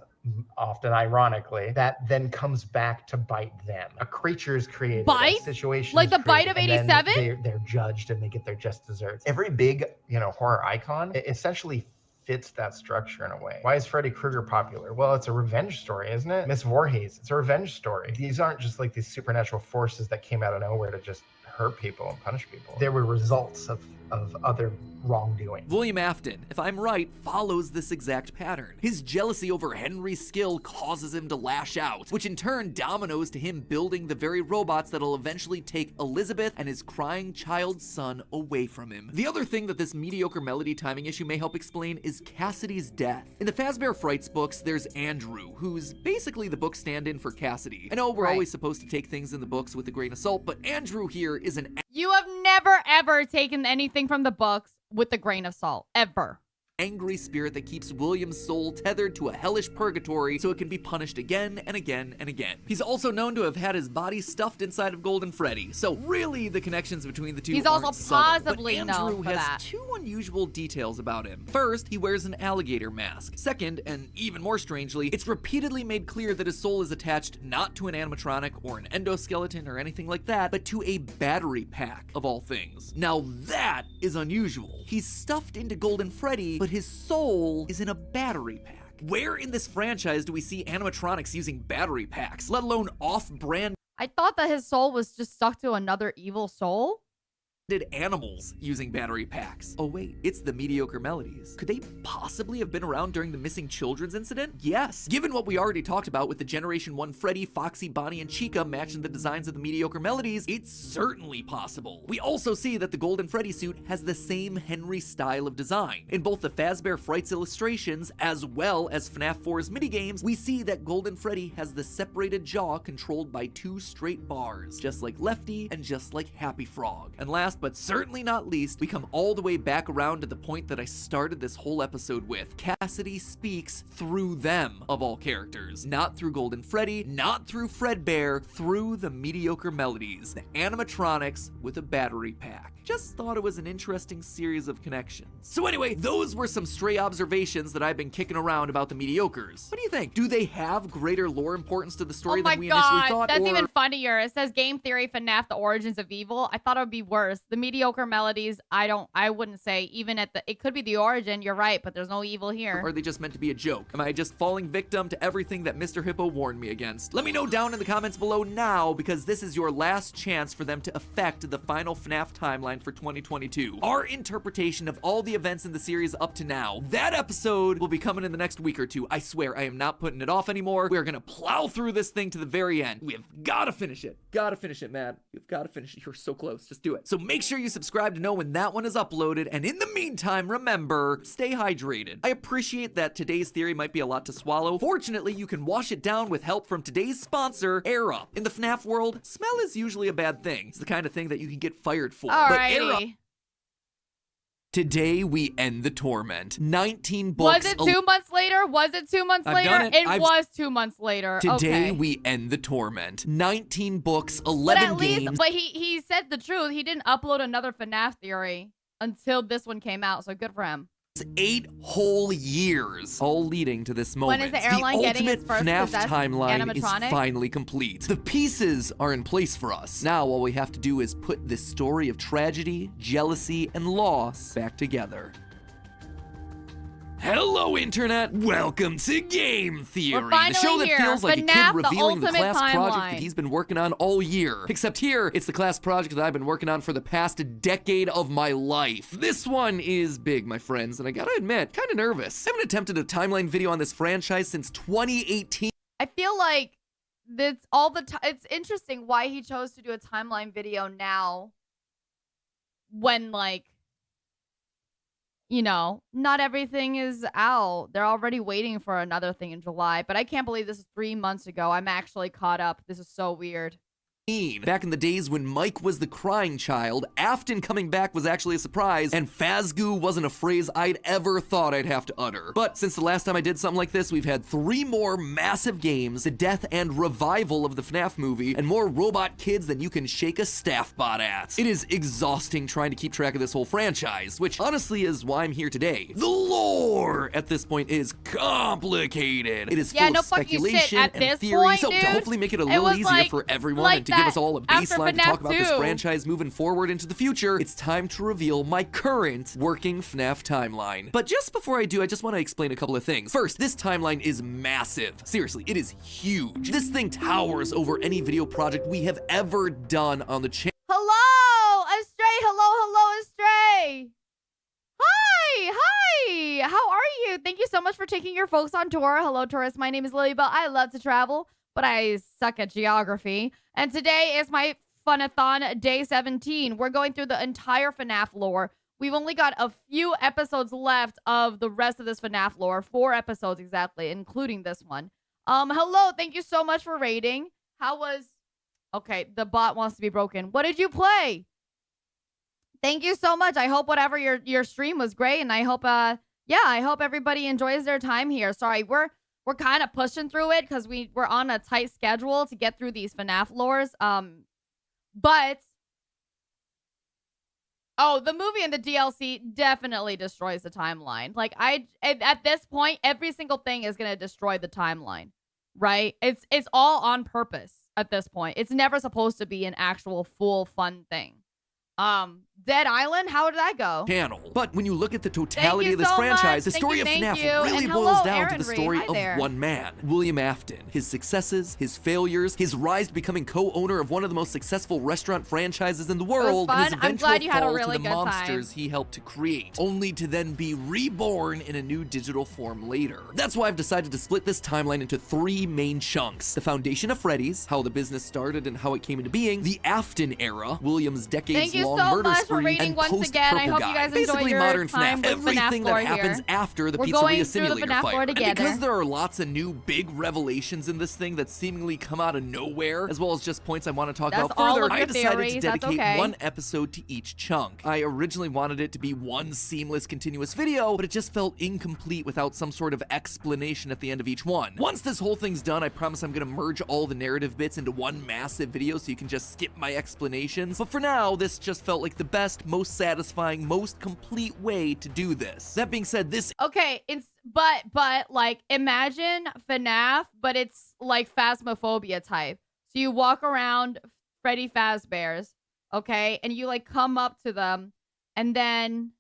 often ironically, that then comes back to bite them. A creature is created. Bite? A situation like the created, bite of 87? They're judged and they get their just desserts. Every big, horror icon essentially fits that structure in a way. Why is Freddy Krueger popular? Well, it's a revenge story, isn't it? Miss Voorhees, it's a revenge story. These aren't just like these supernatural forces that came out of nowhere to just hurt people and punish people. There were results of other wrongdoing. William Afton, if I'm right, follows this exact pattern. His jealousy over Henry's skill causes him to lash out, which in turn dominoes to him building the very robots that'll eventually take Elizabeth and his crying child son away from him. The other thing that this mediocre melody timing issue may help explain is Cassidy's death. In the Fazbear Frights books, there's Andrew, who's basically the book stand-in for Cassidy. I know we're always supposed to take things in the books with a grain of salt, but Andrew here is an— You have never ever taken anything from the books with a grain of salt, ever. Angry spirit that keeps William's soul tethered to a hellish purgatory so it can be punished again and again and again. He's also known to have had his body stuffed inside of Golden Freddy, so really the connections between the two He's aren't also subtle, possibly but known Andrew for has that. two unusual details about him. First, he wears an alligator mask. Second, and even more strangely, it's repeatedly made clear that his soul is attached not to an animatronic or an endoskeleton or anything like that, but to a battery pack, of all things. Now that is unusual. He's stuffed into Golden Freddy, but his soul is in a battery pack. Where in this franchise do we see animatronics using battery packs, let alone off-brand I thought that his soul was just stuck to another evil soul. animals using battery packs? Oh wait, it's the mediocre melodies. Could they possibly have been around during the missing children's incident? Yes. Given what we already talked about with the Generation 1 Freddy, Foxy, Bonnie, and Chica matching the designs of the mediocre melodies, it's certainly possible. We also see that the Golden Freddy suit has the same Henry style of design. In both the Fazbear Frights illustrations as well as FNAF 4's minigames, we see that Golden Freddy has the separated jaw controlled by two straight bars, just like Lefty and just like Happy Frog. And last but certainly not least, we come all the way back around to the point that I started this whole episode with. Cassidy speaks through them, of all characters. Not through Golden Freddy, not through Fredbear, through the mediocre melodies, the animatronics with a battery pack. Just thought it was an interesting series of connections. So anyway, those were some stray observations that I've been kicking around about the mediocres. What do you think? Do they have greater lore importance to the story than we initially thought? That's even funnier. It says Game Theory FNAF The Origins of Evil. I thought it would be worse. The mediocre melodies, I wouldn't say even at the, it could be the origin, you're right, but there's no evil here. Or are they just meant to be a joke? Am I just falling victim to everything that Mr. Hippo warned me against? Let me know down in the comments below now, because this is your last chance for them to affect the final FNAF timeline for 2022. Our interpretation of all the events in the series up to now. That episode will be coming in the next week or two. I swear, I am not putting it off anymore. We're gonna plow through this thing to the very end. We have gotta finish it. Gotta finish it, man. You've gotta finish it. You're so close. Just do it. So make sure you subscribe to know when that one is uploaded. And in the meantime, remember, stay hydrated. I appreciate that today's theory might be a lot to swallow. Fortunately, you can wash it down with help from today's sponsor, Air Up. In the FNAF world, smell is usually a bad thing. It's the kind of thing that you can get fired for. But Air Up— today we end the torment. 19 books. Was it 2 months later? Was it 2 months later? Done it. It was 2 months later. Today okay. we end the torment. 19 books, 11 games. But he said the truth. He didn't upload another FNAF theory until this one came out. So good for him. 8 whole years, all leading to this moment. When is the airline getting its first FNAF possessed timeline animatronic? is finally complete. The pieces are in place for us. Now all we have to do is put this story of tragedy, jealousy, and loss back together. Hello, Internet! Welcome to Game Theory, the show that feels like FNAF, a kid revealing the class timeline. project that he's been working on all year. Except here, it's the class project that I've been working on for the past decade of my life. This one is big, my friends, and I gotta admit, kind of nervous. I haven't attempted a timeline video on this franchise since 2018. I feel like it's all the time. It's interesting why he chose to do a timeline video now when, like, you know, not everything is out. They're already waiting for another thing in July. But I can't believe this is 3 months ago. I'm actually caught up. This is so weird. Back in the days when Mike was the crying child, Afton coming back was actually a surprise, and Fazgoo wasn't a phrase I'd ever thought I'd have to utter. But since the last time I did something like this, we've had 3 more massive games, the death and revival of the FNAF movie, and more robot kids than you can shake a staff bot at. It is exhausting trying to keep track of this whole franchise, which honestly is why I'm here today. The lore at this point is complicated. It is full of speculation and theory, so to hopefully make it a little easier for everyone and to to give us all a baseline to talk about this 2. franchise moving forward into the future, it's time to reveal my current working FNAF timeline. But just before I do, I just want to explain a couple of things. First, this timeline is massive. Seriously, it is huge. This thing towers over any video project we have ever done on the channel. Hello, Astray. Hello, Astray. Hi. How are you? Thank you so much for taking your folks on tour. Hello, tourists. My name is Lilybelle. I love to travel, but I suck at geography. And today is my Funathon Day 17. We're going through the entire FNAF lore. We've only got a few episodes left of the rest of this FNAF lore. 4 episodes exactly, including this one. Hello. Thank you so much for raiding. How was... Okay, the bot wants to be broken. What did you play? Thank you so much. I hope whatever your stream was great, and I hope I hope everybody enjoys their time here. Sorry, we're kind of pushing through it because we're on a tight schedule to get through these FNAF lores. But the movie and the DLC definitely destroys the timeline. Like at this point, every single thing is gonna destroy the timeline, right? It's all on purpose at this point. It's never supposed to be an actual full fun thing. Dead Island, how did that go? But when you look at the totality of this franchise, the story of FNAF really boils down to the story of one man, William Afton. His successes, his failures, his rise to becoming co-owner of one of the most successful restaurant franchises in the world, and his eventual fall to the monsters he helped to create, only to then be reborn in a new digital form later. That's why I've decided to split this timeline into 3 main chunks. The foundation of Freddy's, how the business started and how it came into being, the Afton era, William's decades-long murder spree, and post-Purple Guy. Basically modern FNAF, everything that happens after the Pizzeria Simulator fire. And because there are lots of new big revelations in this thing that seemingly come out of nowhere, as well as just points I want to talk about further, I decided to dedicate 1 episode to each chunk. I originally wanted it to be one seamless, continuous video, but it just felt incomplete without some sort of explanation at the end of each one. Once this whole thing's done, I promise I'm gonna merge all the narrative bits into one massive video so you can just skip my explanations. But for now, this just felt like the best, most satisfying, most complete way to do this. That being said, this... Okay, but like, imagine FNAF, but it's like Phasmophobia type. So you walk around Freddy Fazbear's, okay, and you like come up to them, and then,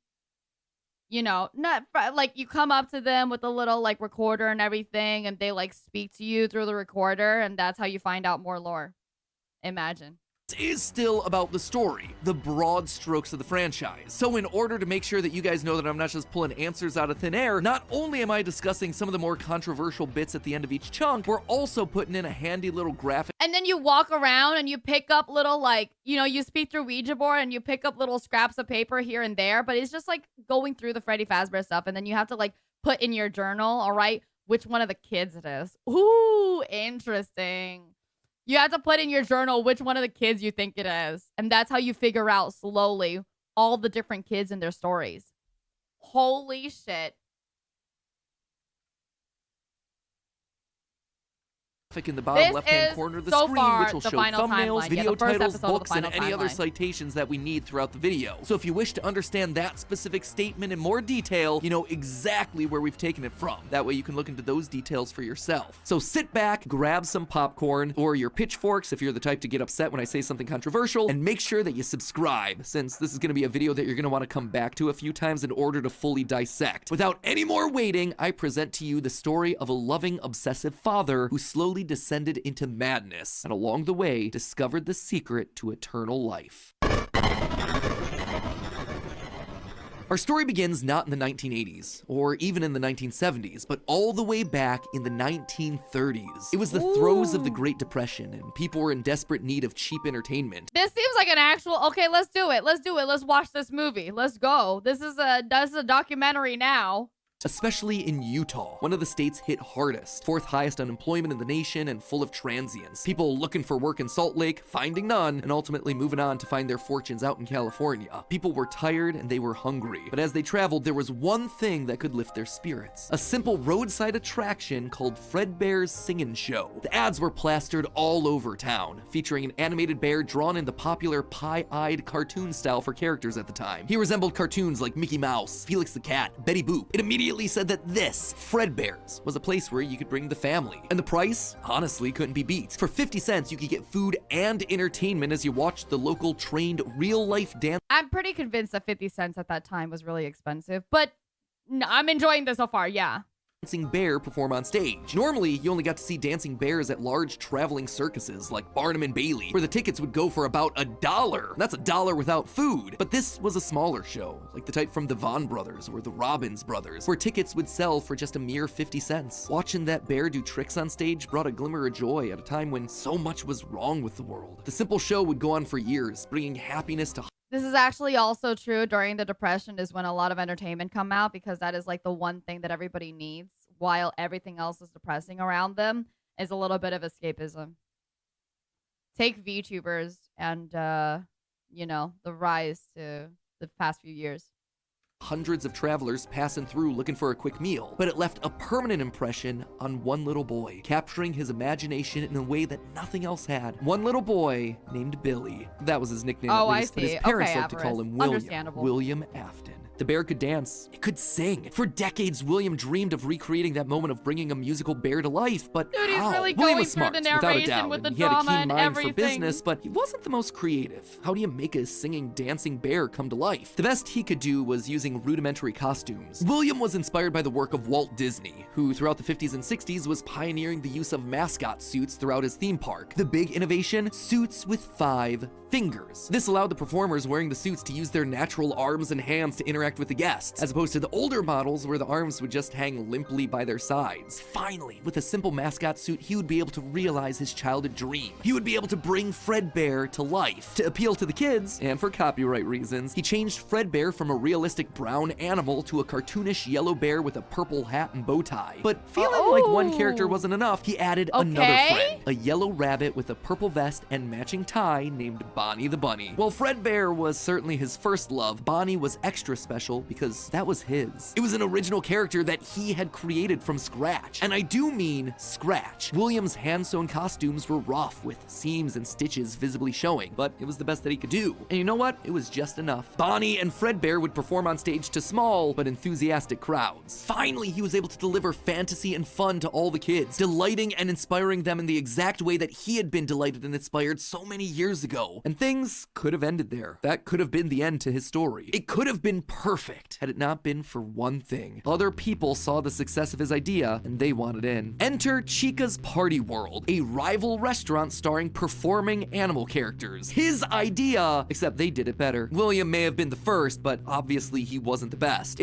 you know, you come up to them with a little like recorder and everything, and they like speak to you through the recorder, and that's how you find out more lore. Imagine. Is still about the story, the broad strokes of the franchise. So in order to make sure that you guys know that I'm not just pulling answers out of thin air, not only am I discussing some of the more controversial bits at the end of each chunk, we're also putting in a handy little graphic. And then you walk around and you pick up little, like, you know, you speak through Ouija board and you pick up little scraps of paper here and there, but it's just like going through the Freddy Fazbear stuff, and then you have to like put in your journal, all right, which one of the kids it is. Ooh, interesting. You have to put in your journal which one of the kids you think it is. And that's how you figure out slowly all the different kids and their stories. Holy shit. In the bottom left-hand corner of the screen, which will show thumbnails, video titles, books, and any other citations that we need throughout the video. So if you wish to understand that specific statement in more detail, you know exactly where we've taken it from. That way you can look into those details for yourself. So sit back, grab some popcorn, or your pitchforks if you're the type to get upset when I say something controversial, and make sure that you subscribe, since this is going to be a video that you're going to want to come back to a few times in order to fully dissect. Without any more waiting, I present to you the story of a loving, obsessive father who slowly descended into madness, and along the way discovered the secret to eternal life. Our story begins not in the 1980s, or even in the 1970s, but all the way back in the 1930s. It was the throes of the Great Depression, and people were in desperate need of cheap entertainment. This seems like an actual, okay, let's do it. Let's watch this movie. Let's go. This is a documentary now. Especially in Utah, one of the states hit hardest, 4th highest unemployment in the nation and full of transients. People looking for work in Salt Lake, finding none, and ultimately moving on to find their fortunes out in California. People were tired and they were hungry, but as they traveled, there was one thing that could lift their spirits. A simple roadside attraction called Fredbear's Singin' Show. The ads were plastered all over town, featuring an animated bear drawn in the popular pie-eyed cartoon style for characters at the time. He resembled cartoons like Mickey Mouse, Felix the Cat, Betty Boop. It immediately immediately said that this, Fredbear's, was a place where you could bring the family. And the price, honestly, couldn't be beat. For 50 cents, you could get food and entertainment as you watched the local trained real-life dance. I'm pretty convinced that 50 cents at that time was really expensive, but I'm enjoying this so far, yeah. Dancing bear perform on stage. Normally, you only got to see dancing bears at large traveling circuses like Barnum and Bailey, where the tickets would go for about $1. That's $1 without food. But this was a smaller show, like the type from the Vaughn brothers or the Robbins brothers, where tickets would sell for just a mere 50 cents. Watching that bear do tricks on stage brought a glimmer of joy at a time when so much was wrong with the world. The simple show would go on for years, bringing happiness to. This is actually also true during the Depression is when a lot of entertainment come out, because that is like the one thing that everybody needs while everything else is depressing around them, is a little bit of escapism. Take VTubers and, you know, the rise to the past few years. Hundreds of travelers passing through looking for a quick meal, but it left a permanent impression on one little boy, capturing his imagination in a way that nothing else had. One little boy named Billy. That was his nickname at least, but his parents liked to call him William Afton. The bear could dance, it could sing. For decades, William dreamed of recreating that moment of bringing a musical bear to life, but dude, he's really William was going smart, through the without a narration doubt, with the and he had a drama keen and mind everything. for business, but he wasn't the most creative. How do you make a singing, dancing bear come to life? The best he could do was using rudimentary costumes. William was inspired by the work of Walt Disney, who throughout the 50s and 60s was pioneering the use of mascot suits throughout his theme park. The big innovation? Suits with 5 fingers. This allowed the performers wearing the suits to use their natural arms and hands to interact with the guests, as opposed to the older models where the arms would just hang limply by their sides. Finally, with a simple mascot suit, he would be able to realize his childhood dream. He would be able to bring Fredbear to life. To appeal to the kids, and for copyright reasons, he changed Fredbear from a realistic brown animal to a cartoonish yellow bear with a purple hat and bow tie. But feeling like one character wasn't enough, he added another friend, a yellow rabbit with a purple vest and matching tie named Bonnie the Bunny. While Fredbear was certainly his first love, Bonnie was extra special because that was his. It was an original character that he had created from scratch. And I do mean scratch. William's hand-sewn costumes were rough with seams and stitches visibly showing, but it was the best that he could do. And you know what? It was just enough. Bonnie and Fredbear would perform on stage to small but enthusiastic crowds. Finally, he was able to deliver fantasy and fun to all the kids, delighting and inspiring them in the exact way that he had been delighted and inspired so many years ago. And things could have ended there. That could have been the end to his story. It could have been perfect had it not been for one thing. Other people saw the success of his idea and they wanted in. Enter Chica's Party World, a rival restaurant starring performing animal characters. His idea, except they did it better. William may have been the first, but obviously he wasn't the best.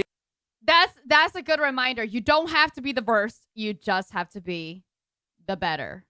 That's a good reminder. You don't have to be the worst. You just have to be the better.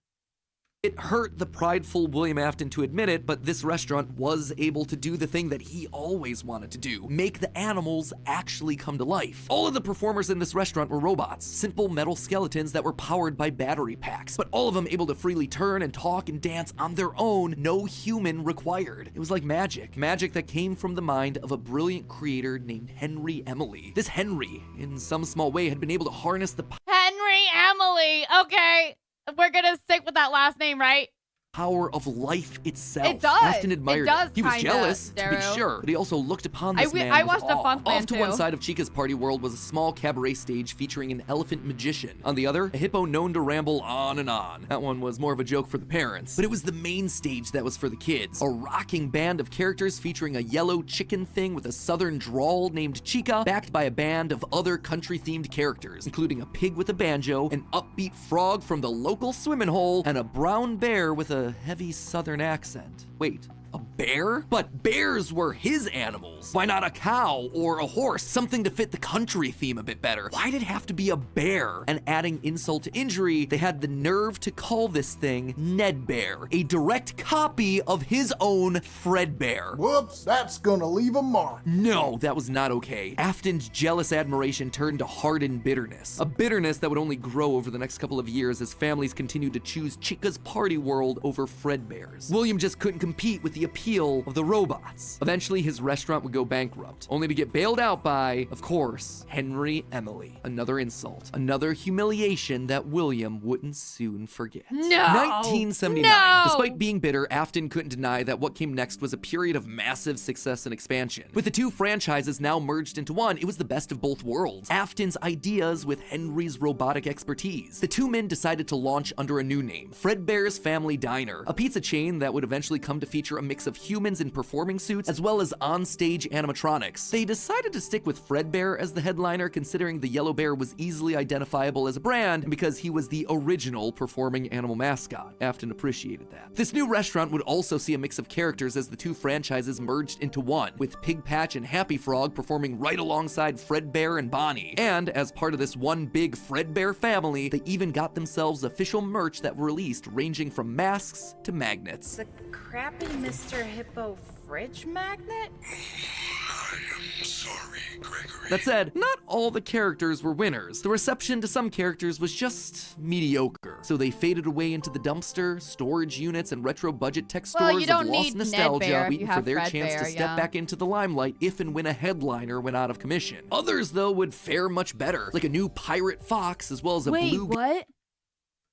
It hurt the prideful William Afton to admit it, but this restaurant was able to do the thing that he always wanted to do, make the animals actually come to life. All of the performers in this restaurant were robots, simple metal skeletons that were powered by battery packs, but all of them able to freely turn and talk and dance on their own, no human required. It was like magic that came from the mind of a brilliant creator named Henry Emily. This Henry, in some small way, had been able to harness the Henry Emily, okay. We're gonna stick with that last name, right? power of life itself. It does. Afton admired it. Does, he was kinda, jealous, to be Daryl. sure, but he also looked upon this man I with watched the awe. Funk Man Off to too. one side of Chica's party world was a small cabaret stage featuring an elephant magician. On the other, a hippo known to ramble on and on. That one was more of a joke for the parents, but it was the main stage that was for the kids. A rocking band of characters featuring a yellow chicken thing with a southern drawl named Chica, backed by a band of other country-themed characters, including a pig with a banjo, an upbeat frog from the local swimming hole, and a brown bear with a heavy southern accent. Wait, a bear? But bears were his animals. Why not a cow or a horse? Something to fit the country theme a bit better. Why'd it have to be a bear? And adding insult to injury, they had the nerve to call this thing Ned Bear, a direct copy of his own Fredbear. Whoops, that's gonna leave a mark. No, that was not okay. Afton's jealous admiration turned to hardened bitterness. A bitterness that would only grow over the next couple of years as families continued to choose Chica's party world over Fredbear's. William just couldn't compete with the appeal appeal of the robots. Eventually, his restaurant would go bankrupt, only to get bailed out by, of course, Henry Emily. Another insult, another humiliation that William wouldn't soon forget. No! 1979. No! Despite being bitter, Afton couldn't deny that what came next was a period of massive success and expansion. With the two franchises now merged into one, it was the best of both worlds. Afton's ideas with Henry's robotic expertise. The two men decided to launch under a new name, Fredbear's Family Diner, a pizza chain that would eventually come to feature a mix of humans in performing suits as well as on-stage animatronics. They decided to stick with Fredbear as the headliner, considering the yellow bear was easily identifiable as a brand and because he was the original performing animal mascot. Afton appreciated that. This new restaurant would also see a mix of characters as the two franchises merged into one, with Pig Patch and Happy Frog performing right alongside Fredbear and Bonnie. And as part of this one big Fredbear family, they even got themselves official merch that were released, ranging from masks to magnets. The crappy Mr. Hippo fridge magnet? I'm sorry, Gregory. That said, not all the characters were winners. The reception to some characters was just mediocre, so they faded away into the dumpster, storage units, and retro budget tech stores of lost nostalgia, waiting for their chance to step back into the limelight if and when a headliner went out of commission. Others, though, would fare much better, like a new Pirate Fox, as well as a blue... what?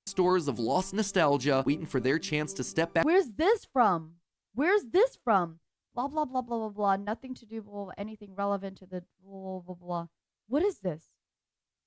Stores of lost nostalgia, waiting for their chance to step back. Where's this from? Where's this from? Blah, blah, blah, blah, blah, blah. Nothing to do with anything relevant to the blah, blah, blah. What is this?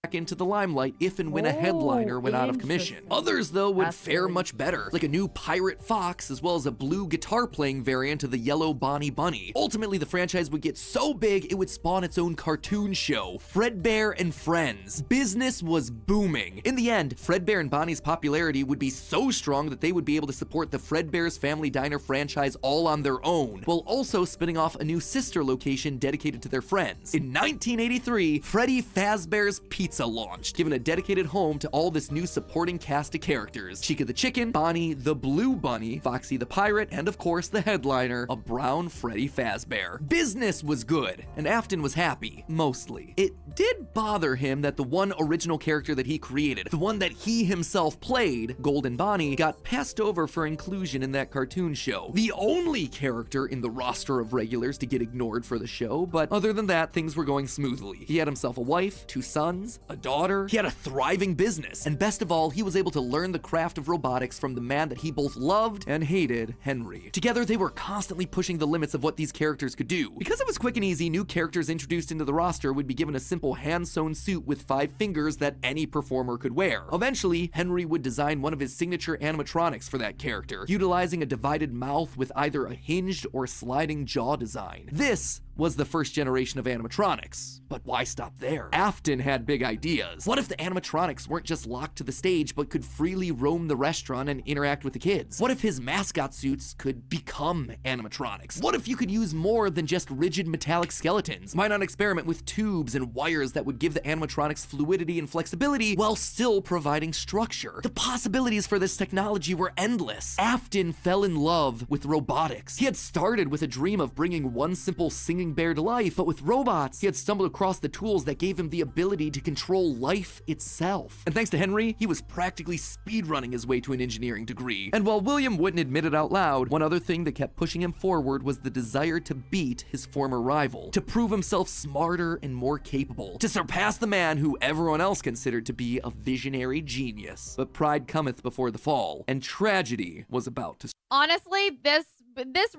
Back into the limelight if and when a headliner went out of commission. Others, though, would fare much better, like a new Pirate Fox, as well as a blue guitar-playing variant of the yellow Bonnie Bunny. Ultimately, the franchise would get so big, it would spawn its own cartoon show, Fredbear and Friends. Business was booming. In the end, Fredbear and Bonnie's popularity would be so strong that they would be able to support the Fredbear's Family Diner franchise all on their own, while also spinning off a new sister location dedicated to their friends. In 1983, Freddy Fazbear's Pizza launched, giving a dedicated home to all this new supporting cast of characters. Chica the Chicken, Bonnie the Blue Bunny, Foxy the Pirate, and of course the headliner, a brown Freddy Fazbear. Business was good, and Afton was happy, mostly. It did bother him that the one original character that he created, the one that he himself played, Golden Bonnie, got passed over for inclusion in that cartoon show. The only character in the roster of regulars to get ignored for the show, but other than that, things were going smoothly. He had himself a wife, 2 sons, a daughter, he had a thriving business, and best of all, he was able to learn the craft of robotics from the man that he both loved and hated, Henry. Together, they were constantly pushing the limits of what these characters could do. Because it was quick and easy, new characters introduced into the roster would be given a simple hand-sewn suit with 5 fingers that any performer could wear. Eventually, Henry would design one of his signature animatronics for that character, utilizing a divided mouth with either a hinged or sliding jaw design. This was the first generation of animatronics. But why stop there? Afton had big ideas. What if the animatronics weren't just locked to the stage, but could freely roam the restaurant and interact with the kids? What if his mascot suits could become animatronics? What if you could use more than just rigid metallic skeletons? Why not experiment with tubes and wires that would give the animatronics fluidity and flexibility while still providing structure? The possibilities for this technology were endless. Afton fell in love with robotics. He had started with a dream of bringing one simple singing bear to life, but with robots, he had stumbled across the tools that gave him the ability to control life itself. And thanks to Henry, he was practically speedrunning his way to an engineering degree. And while William wouldn't admit it out loud, one other thing that kept pushing him forward was the desire to beat his former rival, to prove himself smarter and more capable, to surpass the man who everyone else considered to be a visionary genius. But pride cometh before the fall, and tragedy was about to... Honestly, this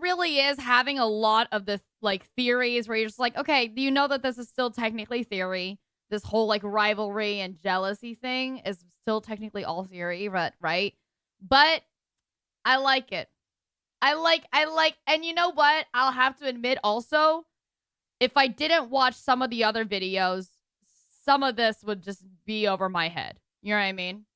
really is having a lot of the like theories where you're just like, okay, you know that this is still technically theory. This whole like rivalry and jealousy thing is still technically all theory, right? But I like it. I like, and you know what? I'll have to admit also, if I didn't watch some of the other videos, some of this would just be over my head. You know what I mean?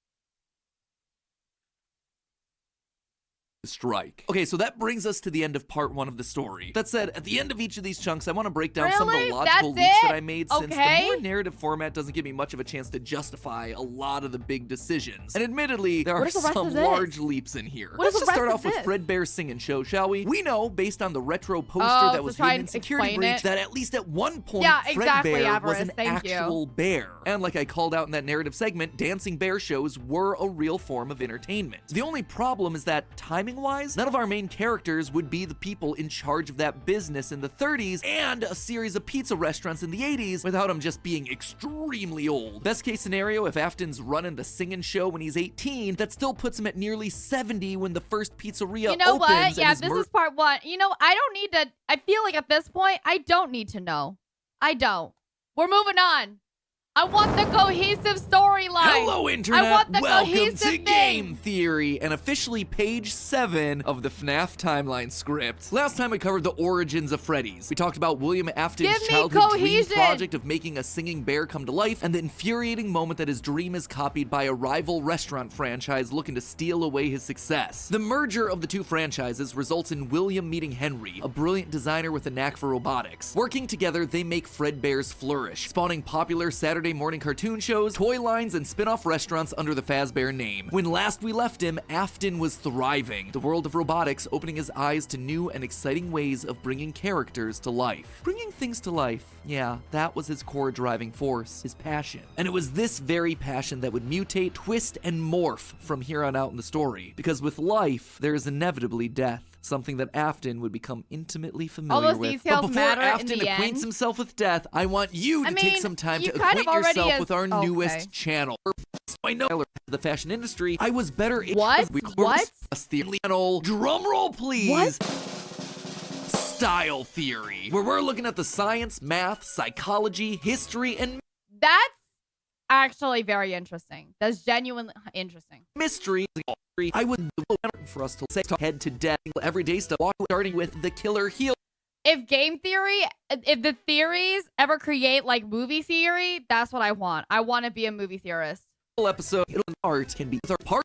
Strike. Okay, so that brings us to the end of part 1 of the story. That said, at the end of each of these chunks, I want to break down some of the logical leaps that I made, since the more narrative format doesn't give me much of a chance to justify a lot of the big decisions. And admittedly, there are some large leaps in here. Let's just start off with Fredbear's Singing Show, shall we? We know, based on the retro poster that was hidden in Security Breach, that at least at one point, Fredbear was an actual bear. And like I called out in that narrative segment, dancing bear shows were a real form of entertainment. The only problem is that timing wise, none of our main characters would be the people in charge of that business in the 30s and a series of pizza restaurants in the 80s without him just being extremely old. Best case scenario, if Afton's running the singing show when he's 18, that still puts him at nearly 70 when the first pizzeria You know opens. what? Yeah, this is part one. You know, I don't need to, I feel like at this point, I don't need to know. I don't. We're moving on. I want the cohesive storyline. Hello, Internet. I want the Welcome cohesive to thing. Game Theory, and officially page 7 of the FNAF timeline script. Last time we covered the origins of Freddy's. We talked about William Afton's Give me childhood dream cohesion. project of making a singing bear come to life, and the infuriating moment that his dream is copied by a rival restaurant franchise looking to steal away his success. The merger of the two franchises results in William meeting Henry, a brilliant designer with a knack for robotics. Working together, they make Fredbear's flourish, spawning popular Saturday morning cartoon shows, toy lines, and spin-off restaurants under the Fazbear name. When last we left him, Afton was thriving, the world of robotics opening his eyes to new and exciting ways of bringing characters to life. Bringing things to life, yeah, that was his core driving force, his passion. And it was this very passion that would mutate, twist, and morph from here on out in the story. Because with life, there is inevitably death. Something that Afton would become intimately familiar with. Details but before matter Afton in the acquaints end. himself with death, I want you to take some time to kind of acquaint already yourself is- with our okay. newest channel. I know the fashion industry. I was better. What? What? The channel. Drum roll, please. What? Style theory, where we're looking at the science, math, psychology, history, and That's actually very interesting. That's genuinely interesting. mystery. I would for us to say head to death everyday stuff, starting with the killer heel. If game theory, if the theories ever create like movie theory, that's what I want. I want to be a movie theorist. Episode art can be third part.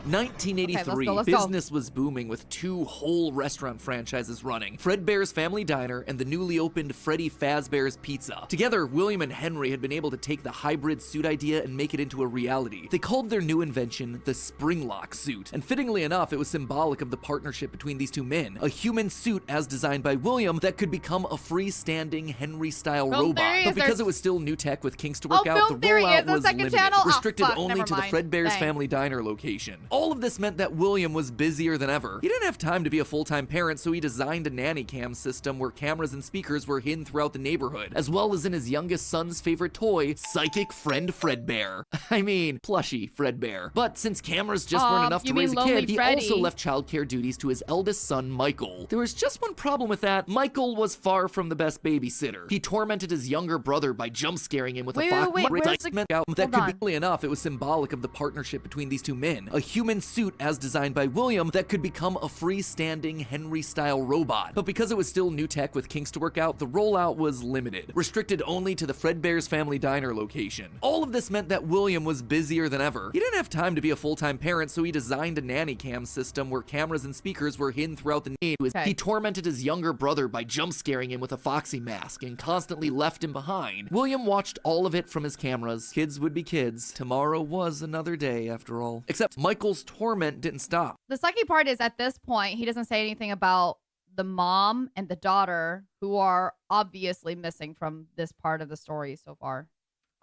1983, let's go. business was booming with two whole restaurant franchises running, Fredbear's Family Diner and the newly opened Freddy Fazbear's Pizza. Together, William and Henry had been able to take the hybrid suit idea and make it into a reality. They called their new invention the Springlock suit, and fittingly enough, it was symbolic of the partnership between these two men, a human suit as designed by William that could become a freestanding Henry-style robot. But because it was still new tech with kinks to work out, the rollout was limited, restricted only to the Fredbear's Family Diner location. All of this meant that William was busier than ever. He didn't have time to be a full-time parent, so he designed a nanny cam system where cameras and speakers were hidden throughout the neighborhood, as well as in his youngest son's favorite toy, Psychic Friend Fredbear. I mean, plushy Fredbear. But since cameras just weren't enough to raise a kid, he also left childcare duties to his eldest son, Michael. There was just one problem with that. Michael was far from the best babysitter. He tormented his younger brother by jump-scaring him with a fox. That could be enough. It was symbolic of the partnership between these two men. A human suit as designed by William that could become a freestanding Henry-style robot. But because it was still new tech with kinks to work out, the rollout was limited, restricted only to the Fredbear's Family Diner location. All of this meant that William was busier than ever. He didn't have time to be a full-time parent, so he designed a nanny cam system where cameras and speakers were hidden throughout the neighborhood. He tormented his younger brother by jump-scaring him with a foxy mask and constantly left him behind. William watched all of it from his cameras. Kids would be kids. Tomorrow was another day, after all. Except Michael's torment didn't stop. The sucky part is at this point, he doesn't say anything about the mom and the daughter who are obviously missing from this part of the story so far.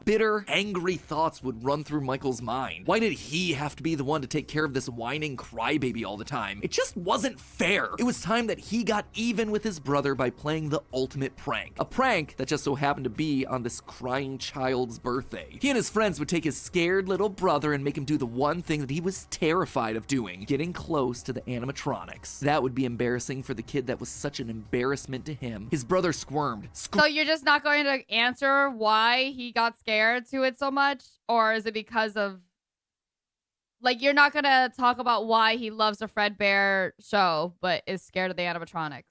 Bitter, angry thoughts would run through Michael's mind. Why did he have to be the one to take care of this whining crybaby all the time? It just wasn't fair. It was time that he got even with his brother by playing the ultimate prank. A prank that just so happened to be on this crying child's birthday. He and his friends would take his scared little brother and make him do the one thing that he was terrified of doing, getting close to the animatronics. That would be embarrassing for the kid that was such an embarrassment to him. His brother squirmed. So you're just not going to answer why he got scared to it so much? Or is it because of, like, you're not going to talk about why he loves the Fredbear show, but is scared of the animatronics?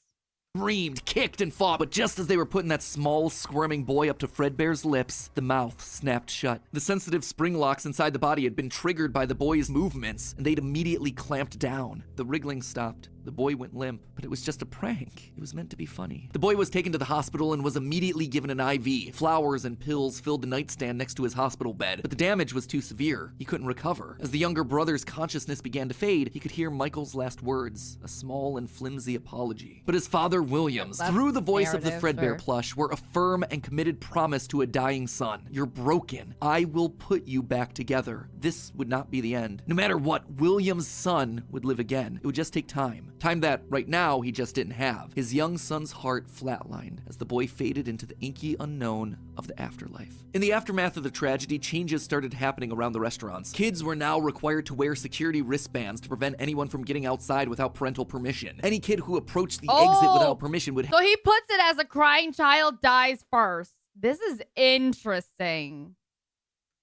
Screamed, kicked, and fought, but just as they were putting that small, squirming boy up to Fredbear's lips, the mouth snapped shut. The sensitive spring locks inside the body had been triggered by the boy's movements, and they'd immediately clamped down. The wriggling stopped. The boy went limp, but it was just a prank. It was meant to be funny. The boy was taken to the hospital and was immediately given an IV. Flowers and pills filled the nightstand next to his hospital bed, but the damage was too severe. He couldn't recover. As the younger brother's consciousness began to fade, he could hear Michael's last words, a small and flimsy apology. But his father, Williams, through the voice of the Fredbear plush, were a firm and committed promise to a dying son. You're broken. I will put you back together. This would not be the end. No matter what, Williams' son would live again. It would just take time. Time that, right now, he just didn't have. His young son's heart flatlined as the boy faded into the inky unknown of the afterlife. In the aftermath of the tragedy, changes started happening around the restaurants. Kids were now required to wear security wristbands to prevent anyone from getting outside without parental permission. Any kid who approached the exit without permission would... So he puts it as a crying child dies first. This is interesting.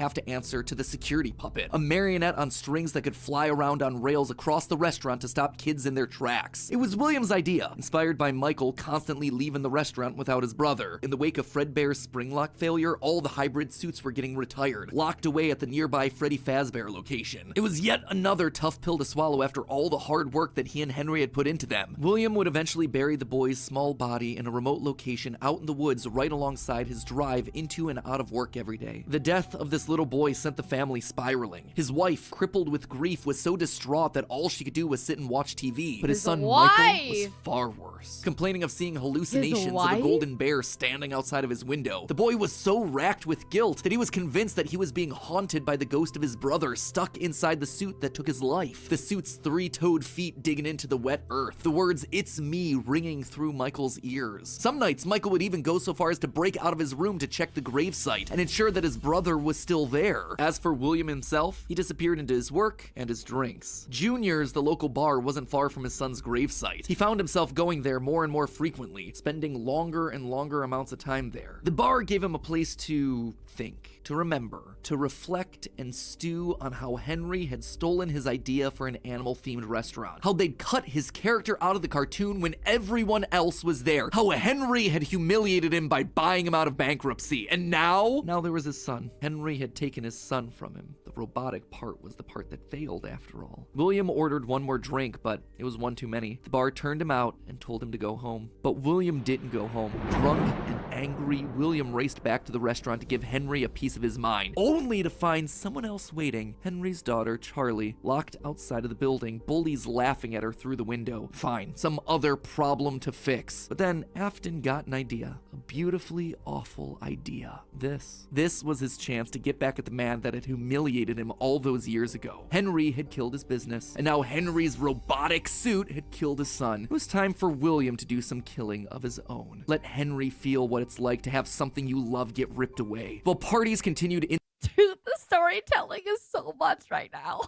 Have to answer to the security puppet, a marionette on strings that could fly around on rails across the restaurant to stop kids in their tracks. It was Williams' idea, inspired by Michael constantly leaving the restaurant without his brother. In the wake of Fredbear's spring lock failure, all the hybrid suits were getting retired, locked away at the nearby Freddy Fazbear location. It was yet another tough pill to swallow after all the hard work that he and Henry had put into them. William would eventually bury the boy's small body in a remote location out in the woods right alongside his drive into and out of work every day. The death of this little boy sent the family spiraling. His wife, crippled with grief, was so distraught that all she could do was sit and watch TV. But his son Michael was far worse, complaining of seeing hallucinations of a golden bear standing outside of his window. The boy was so racked with guilt that he was convinced that he was being haunted by the ghost of his brother stuck inside the suit that took his life. The suit's three-toed feet digging into the wet earth. The words, "It's me," ringing through Michael's ears. Some nights, Michael would even go so far as to break out of his room to check the gravesite and ensure that his brother was still there. As for William himself, he disappeared into his work and his drinks. Junior's, the local bar, wasn't far from his son's gravesite. He found himself going there more and more frequently, spending longer and longer amounts of time there. The bar gave him a place to think, to remember, to reflect and stew on how Henry had stolen his idea for an animal-themed restaurant, how they'd cut his character out of the cartoon when everyone else was there, how Henry had humiliated him by buying him out of bankruptcy, and now there was his son. Henry had taken his son from him. The robotic part was the part that failed after all. William ordered one more drink, but it was one too many. The bar turned him out and told him to go home. But William didn't go home. Drunk and angry, William raced back to the restaurant to give Henry a piece of his mind, only to find someone else waiting. Henry's daughter, Charlie, locked outside of the building, bullies laughing at her through the window. Fine, some other problem to fix. But then Afton got an idea, a beautifully awful idea. This was his chance to get back at the man that had humiliated him all those years ago. Henry had killed his business, and now Henry's robotic suit had killed his son. It was time for William to do some killing of his own. Let Henry feel what it's like to have something you love get ripped away. While parties continued in— Dude, the storytelling is so much right now.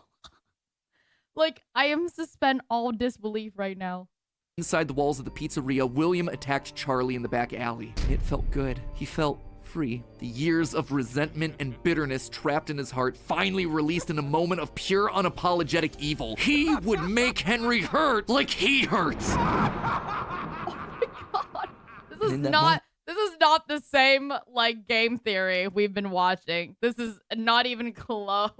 Like, I am suspend all disbelief right now. Inside the walls of the pizzeria, William attacked Charlie in the back alley. It felt good. He felt free. The years of resentment and bitterness trapped in his heart finally released in a moment of pure unapologetic evil. He would make Henry hurt like he hurts. Oh my god. This is not the same like game theory we've been watching. This is not even close.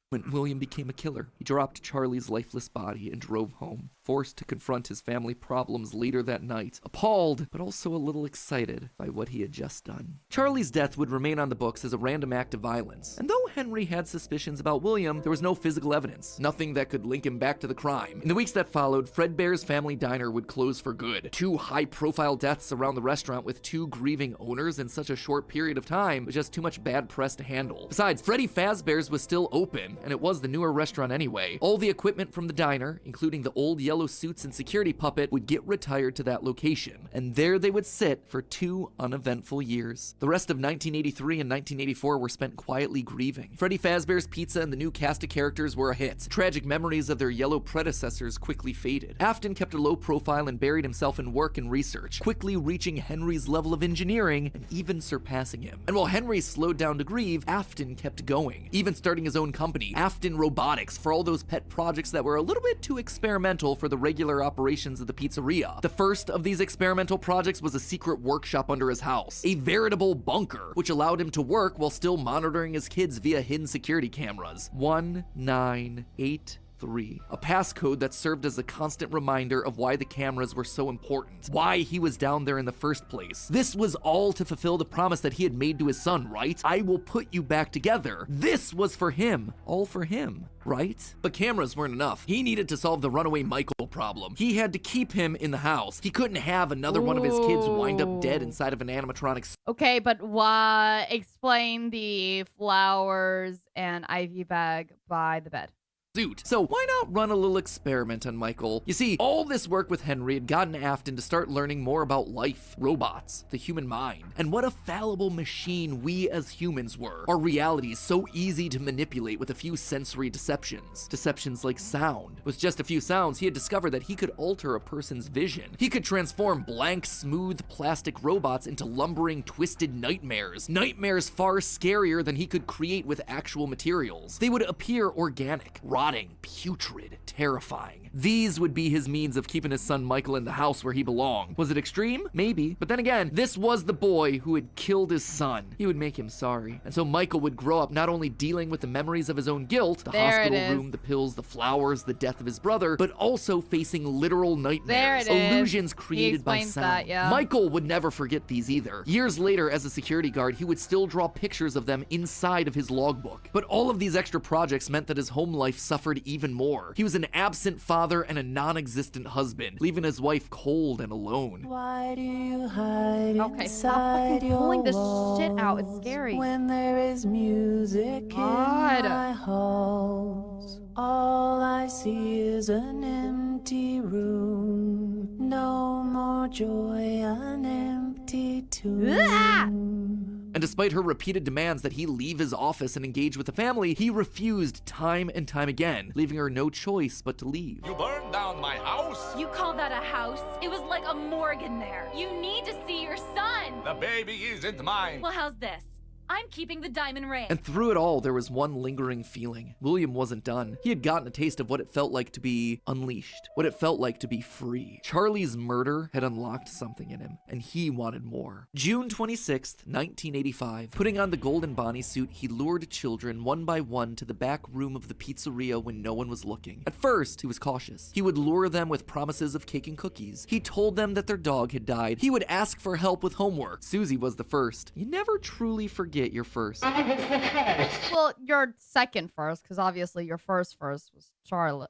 When William became a killer, he dropped Charlie's lifeless body and drove home, forced to confront his family problems later that night, appalled, but also a little excited by what he had just done. Charlie's death would remain on the books as a random act of violence, and though Henry had suspicions about William, there was no physical evidence, nothing that could link him back to the crime. In the weeks that followed, Fredbear's family diner would close for good. 2 high-profile deaths around the restaurant with 2 grieving owners in such a short period of time was just too much bad press to handle. Besides, Freddy Fazbear's was still open, and it was the newer restaurant anyway. All the equipment from the diner, including the old yellow suits and security puppet, would get retired to that location, and there they would sit for 2 uneventful years. The rest of 1983 and 1984 were spent quietly grieving. Freddy Fazbear's Pizza and the new cast of characters were a hit. Tragic memories of their yellow predecessors quickly faded. Afton kept a low profile and buried himself in work and research, quickly reaching Henry's level of engineering and even surpassing him. And while Henry slowed down to grieve, Afton kept going, even starting his own company, Afton Robotics, for all those pet projects that were a little bit too experimental for the regular operations of the pizzeria. The first of these experimental projects was a secret workshop under his house, a veritable bunker, which allowed him to work while still monitoring his kids via hidden security cameras. 1985. 3. A passcode that served as a constant reminder of why the cameras were so important, why he was down there in the first place. This was all to fulfill the promise that he had made to his son, right? I will put you back together. This was for him, all for him, right? But cameras weren't enough. He needed to solve the runaway Michael problem. He had to keep him in the house. He couldn't have another one of his kids wind up dead inside of an animatronic. Okay, but why explain the flowers and ivy bag by the bed? Suit. So why not run a little experiment on Michael? You see, all this work with Henry had gotten Afton to start learning more about life, robots, the human mind, and what a fallible machine we as humans were. Our reality is so easy to manipulate with a few sensory deceptions. Deceptions like sound. With just a few sounds, he had discovered that he could alter a person's vision. He could transform blank, smooth plastic robots into lumbering, twisted nightmares. Nightmares far scarier than he could create with actual materials. They would appear organic, rotting, putrid, terrifying. These would be his means of keeping his son Michael in the house where he belonged. Was it extreme? Maybe. But then again, this was the boy who had killed his son. He would make him sorry. And so Michael would grow up not only dealing with the memories of his own guilt, the hospital room, the pills, the flowers, the death of his brother, but also facing literal nightmares, illusions created by sound. Michael would never forget these either. Years later, as a security guard, he would still draw pictures of them inside of his logbook. But all of these extra projects meant that his home life suffered even more. He was an absent father and a non-existent husband, leaving his wife cold and alone. Why do you hide okay, stop fucking pulling this shit out. It's scary. When there is music in my halls, all I see is an empty room. No more joy, an empty tomb. And despite her repeated demands that he leave his office and engage with the family, he refused time and time again, leaving her no choice but to leave. You burned down my house? You call that a house? It was like a morgue in there. You need to see your son. The baby isn't mine. Well, how's this? I'm keeping the diamond ring. And through it all, there was one lingering feeling. William wasn't done. He had gotten a taste of what it felt like to be unleashed, what it felt like to be free. Charlie's murder had unlocked something in him, and he wanted more. June 26th, 1985. Putting on the golden Bonnie suit, he lured children one by one to the back room of the pizzeria when no one was looking. At first, he was cautious. He would lure them with promises of cake and cookies. He told them that their dog had died. He would ask for help with homework. Susie was the first. You never truly forget your first. I was the first. Well, your second first, because obviously your first was Charlie.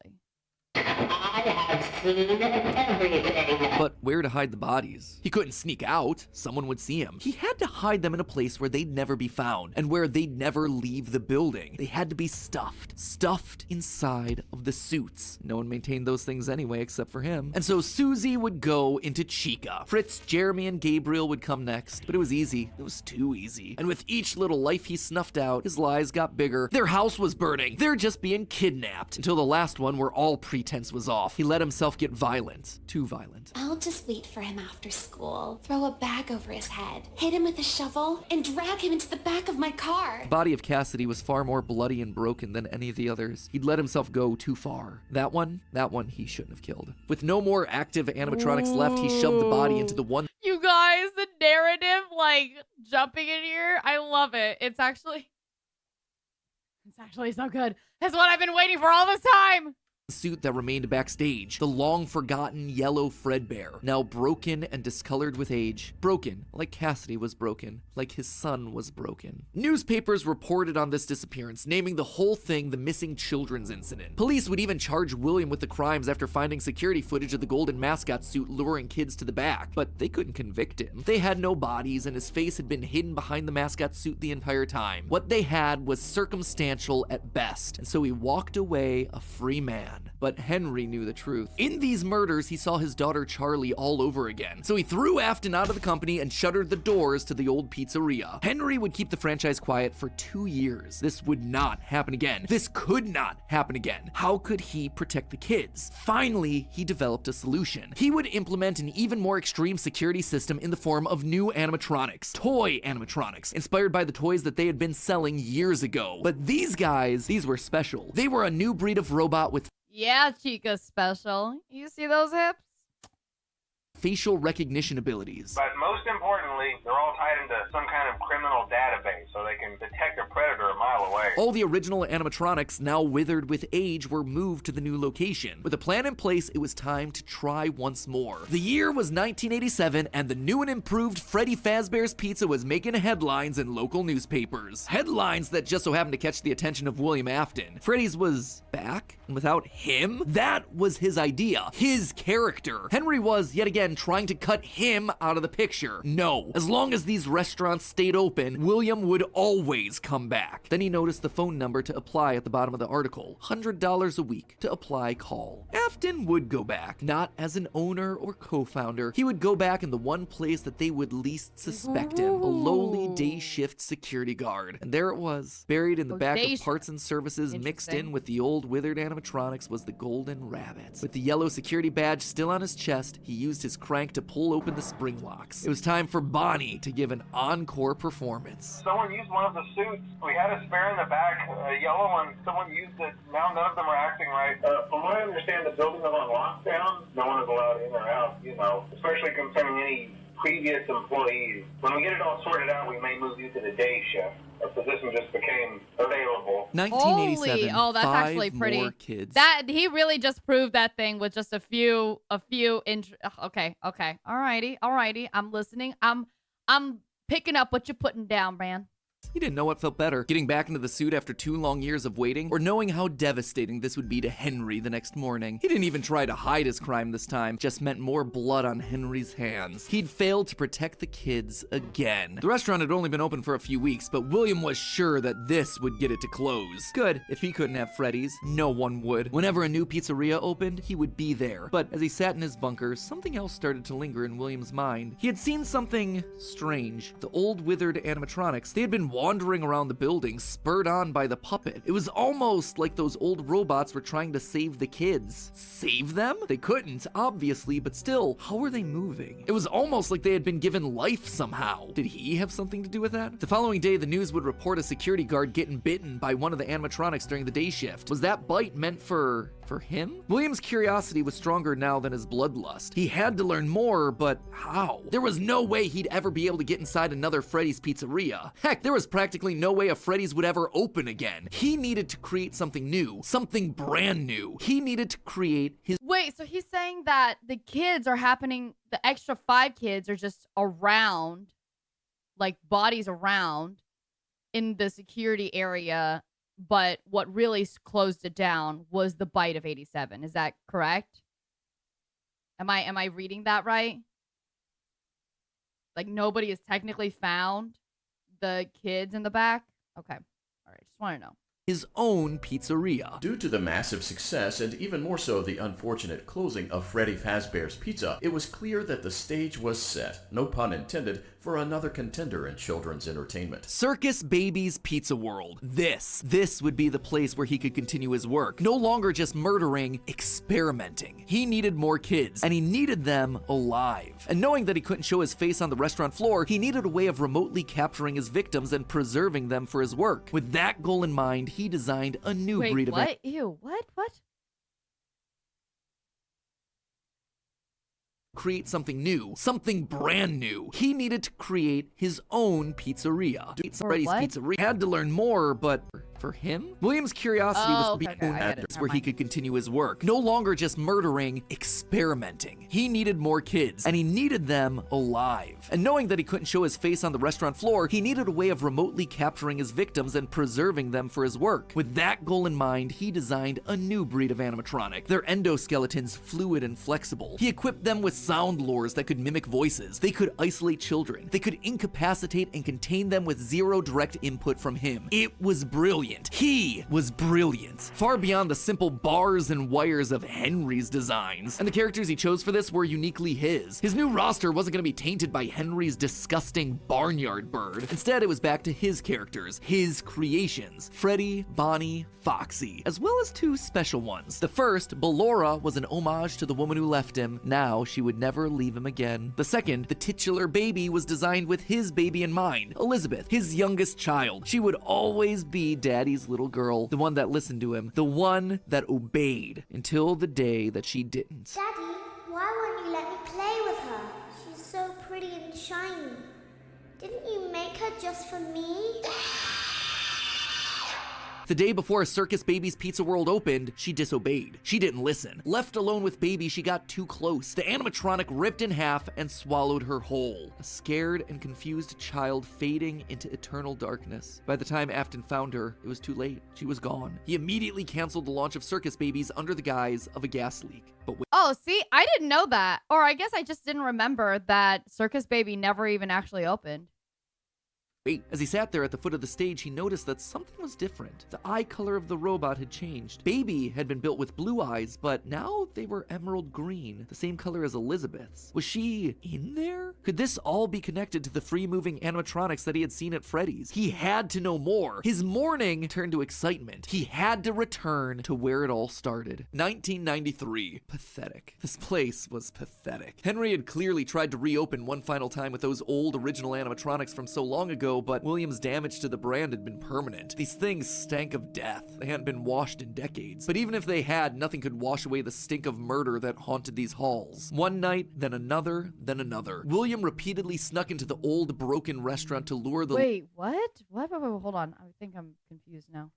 I have seen everything. But where to hide the bodies? He couldn't sneak out. Someone would see him. He had to hide them in a place where they'd never be found and where they'd never leave the building. They had to be stuffed inside of the suits. No one maintained those things anyway except for him. And so Susie would go into Chica. Fritz, Jeremy, and Gabriel would come next. But it was easy. It was too easy. And with each little life he snuffed out, his lies got bigger. Their house was burning. They're just being kidnapped. Until the last one where all pretense was off. He let himself get violent. Too violent. I'll just wait for him after school, throw a bag over his head, hit him with a shovel, and drag him into the back of my car. The body of Cassidy was far more bloody and broken than any of the others. He'd let himself go too far. That one he shouldn't have killed. With no more active animatronics left, he shoved the body into the one. You guys, the narrative, like, jumping in here, I love it. It's actually so good. That's what I've been waiting for all this time. Suit that remained backstage, the long-forgotten yellow Fredbear, now broken and discolored with age. Broken, like Cassidy was broken, like his son was broken. Newspapers reported on this disappearance, naming the whole thing the missing children's incident. Police would even charge William with the crimes after finding security footage of the golden mascot suit luring kids to the back, but they couldn't convict him. They had no bodies, and his face had been hidden behind the mascot suit the entire time. What they had was circumstantial at best, and so he walked away a free man. But Henry knew the truth. In these murders, he saw his daughter Charlie all over again. So he threw Afton out of the company and shuttered the doors to the old pizzeria. Henry would keep the franchise quiet for 2 years. This would not happen again. This could not happen again. How could he protect the kids? Finally, he developed a solution. He would implement an even more extreme security system in the form of new animatronics. Toy animatronics, inspired by the toys that they had been selling years ago. But these guys, these were special. They were a new breed of robot with Yeah, Chica special. You see those hips? facial recognition abilities. But most importantly, they're all tied into some kind of criminal database so they can detect a predator a mile away. All the original animatronics, now withered with age, were moved to the new location. With a plan in place, it was time to try once more. The year was 1987, and the new and improved Freddy Fazbear's Pizza was making headlines in local newspapers. Headlines that just so happened to catch the attention of William Afton. Freddy's was back, and without him? That was his idea, his character. Henry was, yet again, trying to cut him out of the picture. No, as long as these restaurants stayed open, William would always come back. Then he noticed the phone number to apply at the bottom of the article. $100 a week to apply, call. Afton would go back, not as an owner or co-founder. He would go back in the one place that they would least suspect him, a lowly day shift security guard. And there it was, buried in the back of parts and services, mixed in with the old withered animatronics, was the golden rabbit. With the yellow security badge still on his chest, he used his crank to pull open the spring locks. It was time for Bonnie to give an encore performance. Someone used one of the suits. We had a spare in the back, a yellow one. Someone used it. Now none of them are acting right. From what I understand, the building is on lockdown. No one is allowed in or out, especially concerning any previous employees. When we get it all sorted out, we may move you to the day shift. A position just became available. 1987. Holy, oh, that's actually pretty. More kids. That he really just proved that thing with just a few. Okay. Alrighty. I'm listening. I'm picking up what you're putting down, man. He didn't know what felt better, getting back into the suit after 2 long years of waiting, or knowing how devastating this would be to Henry the next morning. He didn't even try to hide his crime this time, just meant more blood on Henry's hands. He'd failed to protect the kids again. The restaurant had only been open for a few weeks, but William was sure that this would get it to close. Good, if he couldn't have Freddy's, no one would. Whenever a new pizzeria opened, he would be there. But as he sat in his bunker, something else started to linger in William's mind. He had seen something strange. The old withered animatronics, they had been wandering around the building, spurred on by the puppet. It was almost like those old robots were trying to save the kids. Save them? They couldn't, obviously, but still, how were they moving? It was almost like they had been given life somehow. Did he have something to do with that? The following day, the news would report a security guard getting bitten by one of the animatronics during the day shift. Was that bite meant for him? William's curiosity was stronger now than his bloodlust. He had to learn more, but how? There was no way he'd ever be able to get inside another Freddy's pizzeria. Heck, there was practically no way a Freddy's would ever open again. He needed to create something new, something brand new. He needed to create his... Wait, so he's saying that the kids are happening, the extra 5 kids are just around, like bodies around in the security area, but what really closed it down was the bite of 87. Is that correct? Am I reading that right? Like nobody has technically found the kids in the back? Okay. All right. Just want to know. His own pizzeria. Due to the massive success and even more so the unfortunate closing of Freddy Fazbear's Pizza, it was clear that the stage was set, no pun intended, for another contender in children's entertainment. Circus Baby's Pizza World. This would be the place where he could continue his work. No longer just murdering, experimenting. He needed more kids, and he needed them alive. And knowing that he couldn't show his face on the restaurant floor, he needed a way of remotely capturing his victims and preserving them for his work. With that goal in mind, he designed a new breed of... What? Ew, what? Create something new, something brand new. He needed to create his own pizzeria. Freddy's Pizzeria had to learn more, but for him? William's curiosity was to be where he could continue his work. No longer just murdering, experimenting. He needed more kids, and he needed them alive. And knowing that he couldn't show his face on the restaurant floor, he needed a way of remotely capturing his victims and preserving them for his work. With that goal in mind, he designed a new breed of animatronic. Their endoskeletons fluid and flexible. He equipped them with sound lures that could mimic voices. They could isolate children. They could incapacitate and contain them with zero direct input from him. It was brilliant. He was brilliant. Far beyond the simple bars and wires of Henry's designs. And the characters he chose for this were uniquely his. His new roster wasn't going to be tainted by Henry's disgusting barnyard bird. Instead, it was back to his characters, his creations. Freddy, Bonnie, Foxy, as well as 2 special ones. The first, Ballora, was an homage to the woman who left him. Now she would never leave him again. The second, the titular baby, was designed with his baby in mind, Elizabeth, his youngest child. She would always be Daddy's little girl, the one that listened to him, the one that obeyed until the day that she didn't. Daddy, why won't you let me play with her? just for me? The day before Circus Baby's Pizza World opened, she disobeyed. She didn't listen. Left alone with Baby, she got too close. The animatronic ripped in half and swallowed her whole. A scared and confused child fading into eternal darkness. By the time Afton found her, it was too late. She was gone. He immediately canceled the launch of Circus Babies under the guise of a gas leak. But oh, see, I didn't know that. Or I guess I just didn't remember that Circus Baby never even actually opened. As he sat there at the foot of the stage, he noticed that something was different. The eye color of the robot had changed. Baby had been built with blue eyes, but now they were emerald green, the same color as Elizabeth's. Was she in there? Could this all be connected to the free-moving animatronics that he had seen at Freddy's? He had to know more. His mourning turned to excitement. He had to return to where it all started. 1993. Pathetic. This place was pathetic. Henry had clearly tried to reopen one final time with those old original animatronics from so long ago, but William's damage to the brand had been permanent. These things stank of death. They hadn't been washed in decades. But even if they had, nothing could wash away the stink of murder that haunted these halls. One night, then another, then another. William repeatedly snuck into the old broken restaurant to lure the— Wait, what? What? Hold on. I think I'm confused now.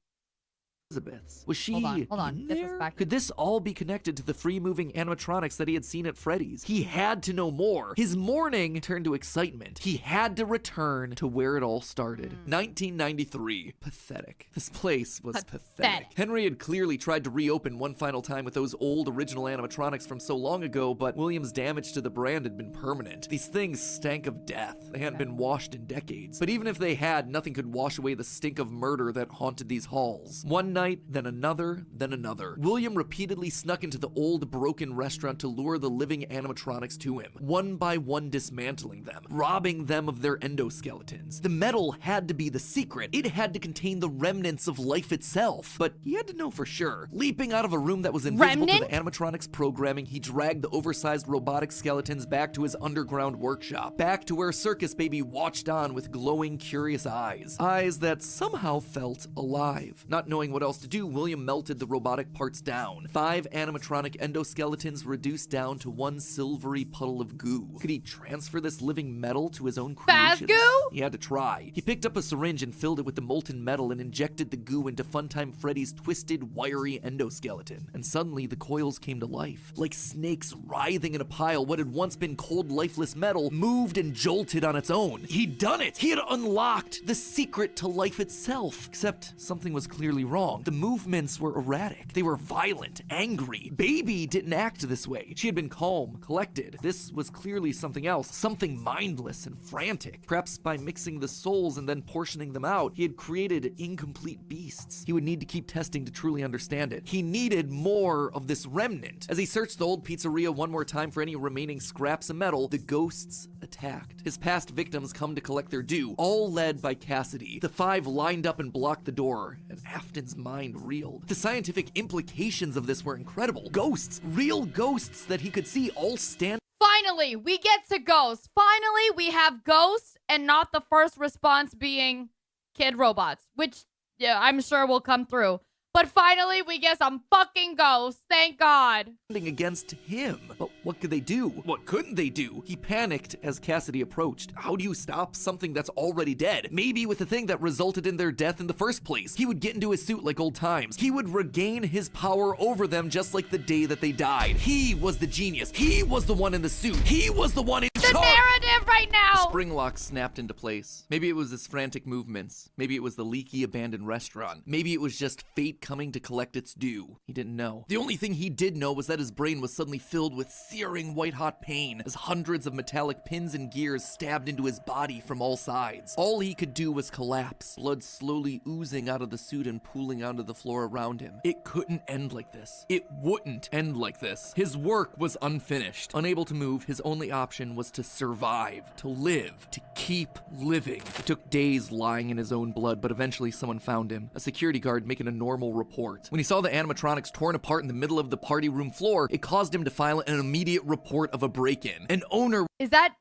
Elizabeth's. Was she hold on. in Get there? this back. Could this all be connected to the free-moving animatronics that he had seen at Freddy's? He had to know more. His mourning turned to excitement. He had to return to where it all started. 1993. Pathetic. This place was pathetic. Henry had clearly tried to reopen one final time with those old original animatronics from so long ago, but William's damage to the brand had been permanent. These things stank of death. They hadn't been washed in decades. But even if they had, nothing could wash away the stink of murder that haunted these halls. One night, then another, then another. William repeatedly snuck into the old broken restaurant to lure the living animatronics to him, one by one dismantling them, robbing them of their endoskeletons. The metal had to be the secret. It had to contain the remnants of life itself. But he had to know for sure. Leaping out of a room that was invisible to the animatronics programming, he dragged the oversized robotic skeletons back to his underground workshop, back to where Circus Baby watched on with glowing, curious eyes. Eyes that somehow felt alive. Not knowing what else to do, William melted the robotic parts down. 5 animatronic endoskeletons reduced down to one silvery puddle of goo. Could he transfer this living metal to his own creations? Goo? He had to try. He picked up a syringe and filled it with the molten metal and injected the goo into Funtime Freddy's twisted, wiry endoskeleton. And suddenly, the coils came to life. Like snakes writhing in a pile, what had once been cold, lifeless metal moved and jolted on its own. He'd done it! He had unlocked the secret to life itself. Except something was clearly wrong. The movements were erratic. They were violent, angry. Baby didn't act this way. She had been calm, collected. This was clearly something else, something mindless and frantic. Perhaps by mixing the souls and then portioning them out, he had created incomplete beasts. He would need to keep testing to truly understand it. He needed more of this remnant. As he searched the old pizzeria one more time for any remaining scraps of metal, the ghosts attacked. His past victims come to collect their due, all led by Cassidy. The 5 lined up and blocked the door, and Afton's mind reeled. The scientific implications of this were incredible. Ghosts, real ghosts that he could see, all stand. Finally, we get to ghosts. Finally, we have ghosts and not the first response being kid robots, which I'm sure will come through. But finally, we get some fucking ghosts. Thank God. Against him. But what could they do? What couldn't they do? He panicked as Cassidy approached. How do you stop something that's already dead? Maybe with the thing that resulted in their death in the first place. He would get into his suit like old times. He would regain his power over them just like the day that they died. He was the genius. He was the one in the suit. He was the one in charge. The narrative right now. The spring lock snapped into place. Maybe it was his frantic movements. Maybe it was the leaky abandoned restaurant. Maybe it was just fate coming to collect its due. He didn't know. The only thing he did know was that his brain was suddenly filled with searing white-hot pain as hundreds of metallic pins and gears stabbed into his body from all sides. All he could do was collapse, blood slowly oozing out of the suit and pooling onto the floor around him. It couldn't end like this. It wouldn't end like this. His work was unfinished. Unable to move, his only option was to survive, to live, to keep living. It took days lying in his own blood, but eventually someone found him, a security guard making a normal report. When he saw the animatronics torn apart in the middle of the party room floor, it caused him to file an immediate report of a break-in. An owner— Is that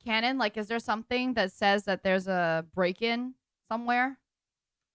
canon? Like, is there something that says that there's a break-in somewhere?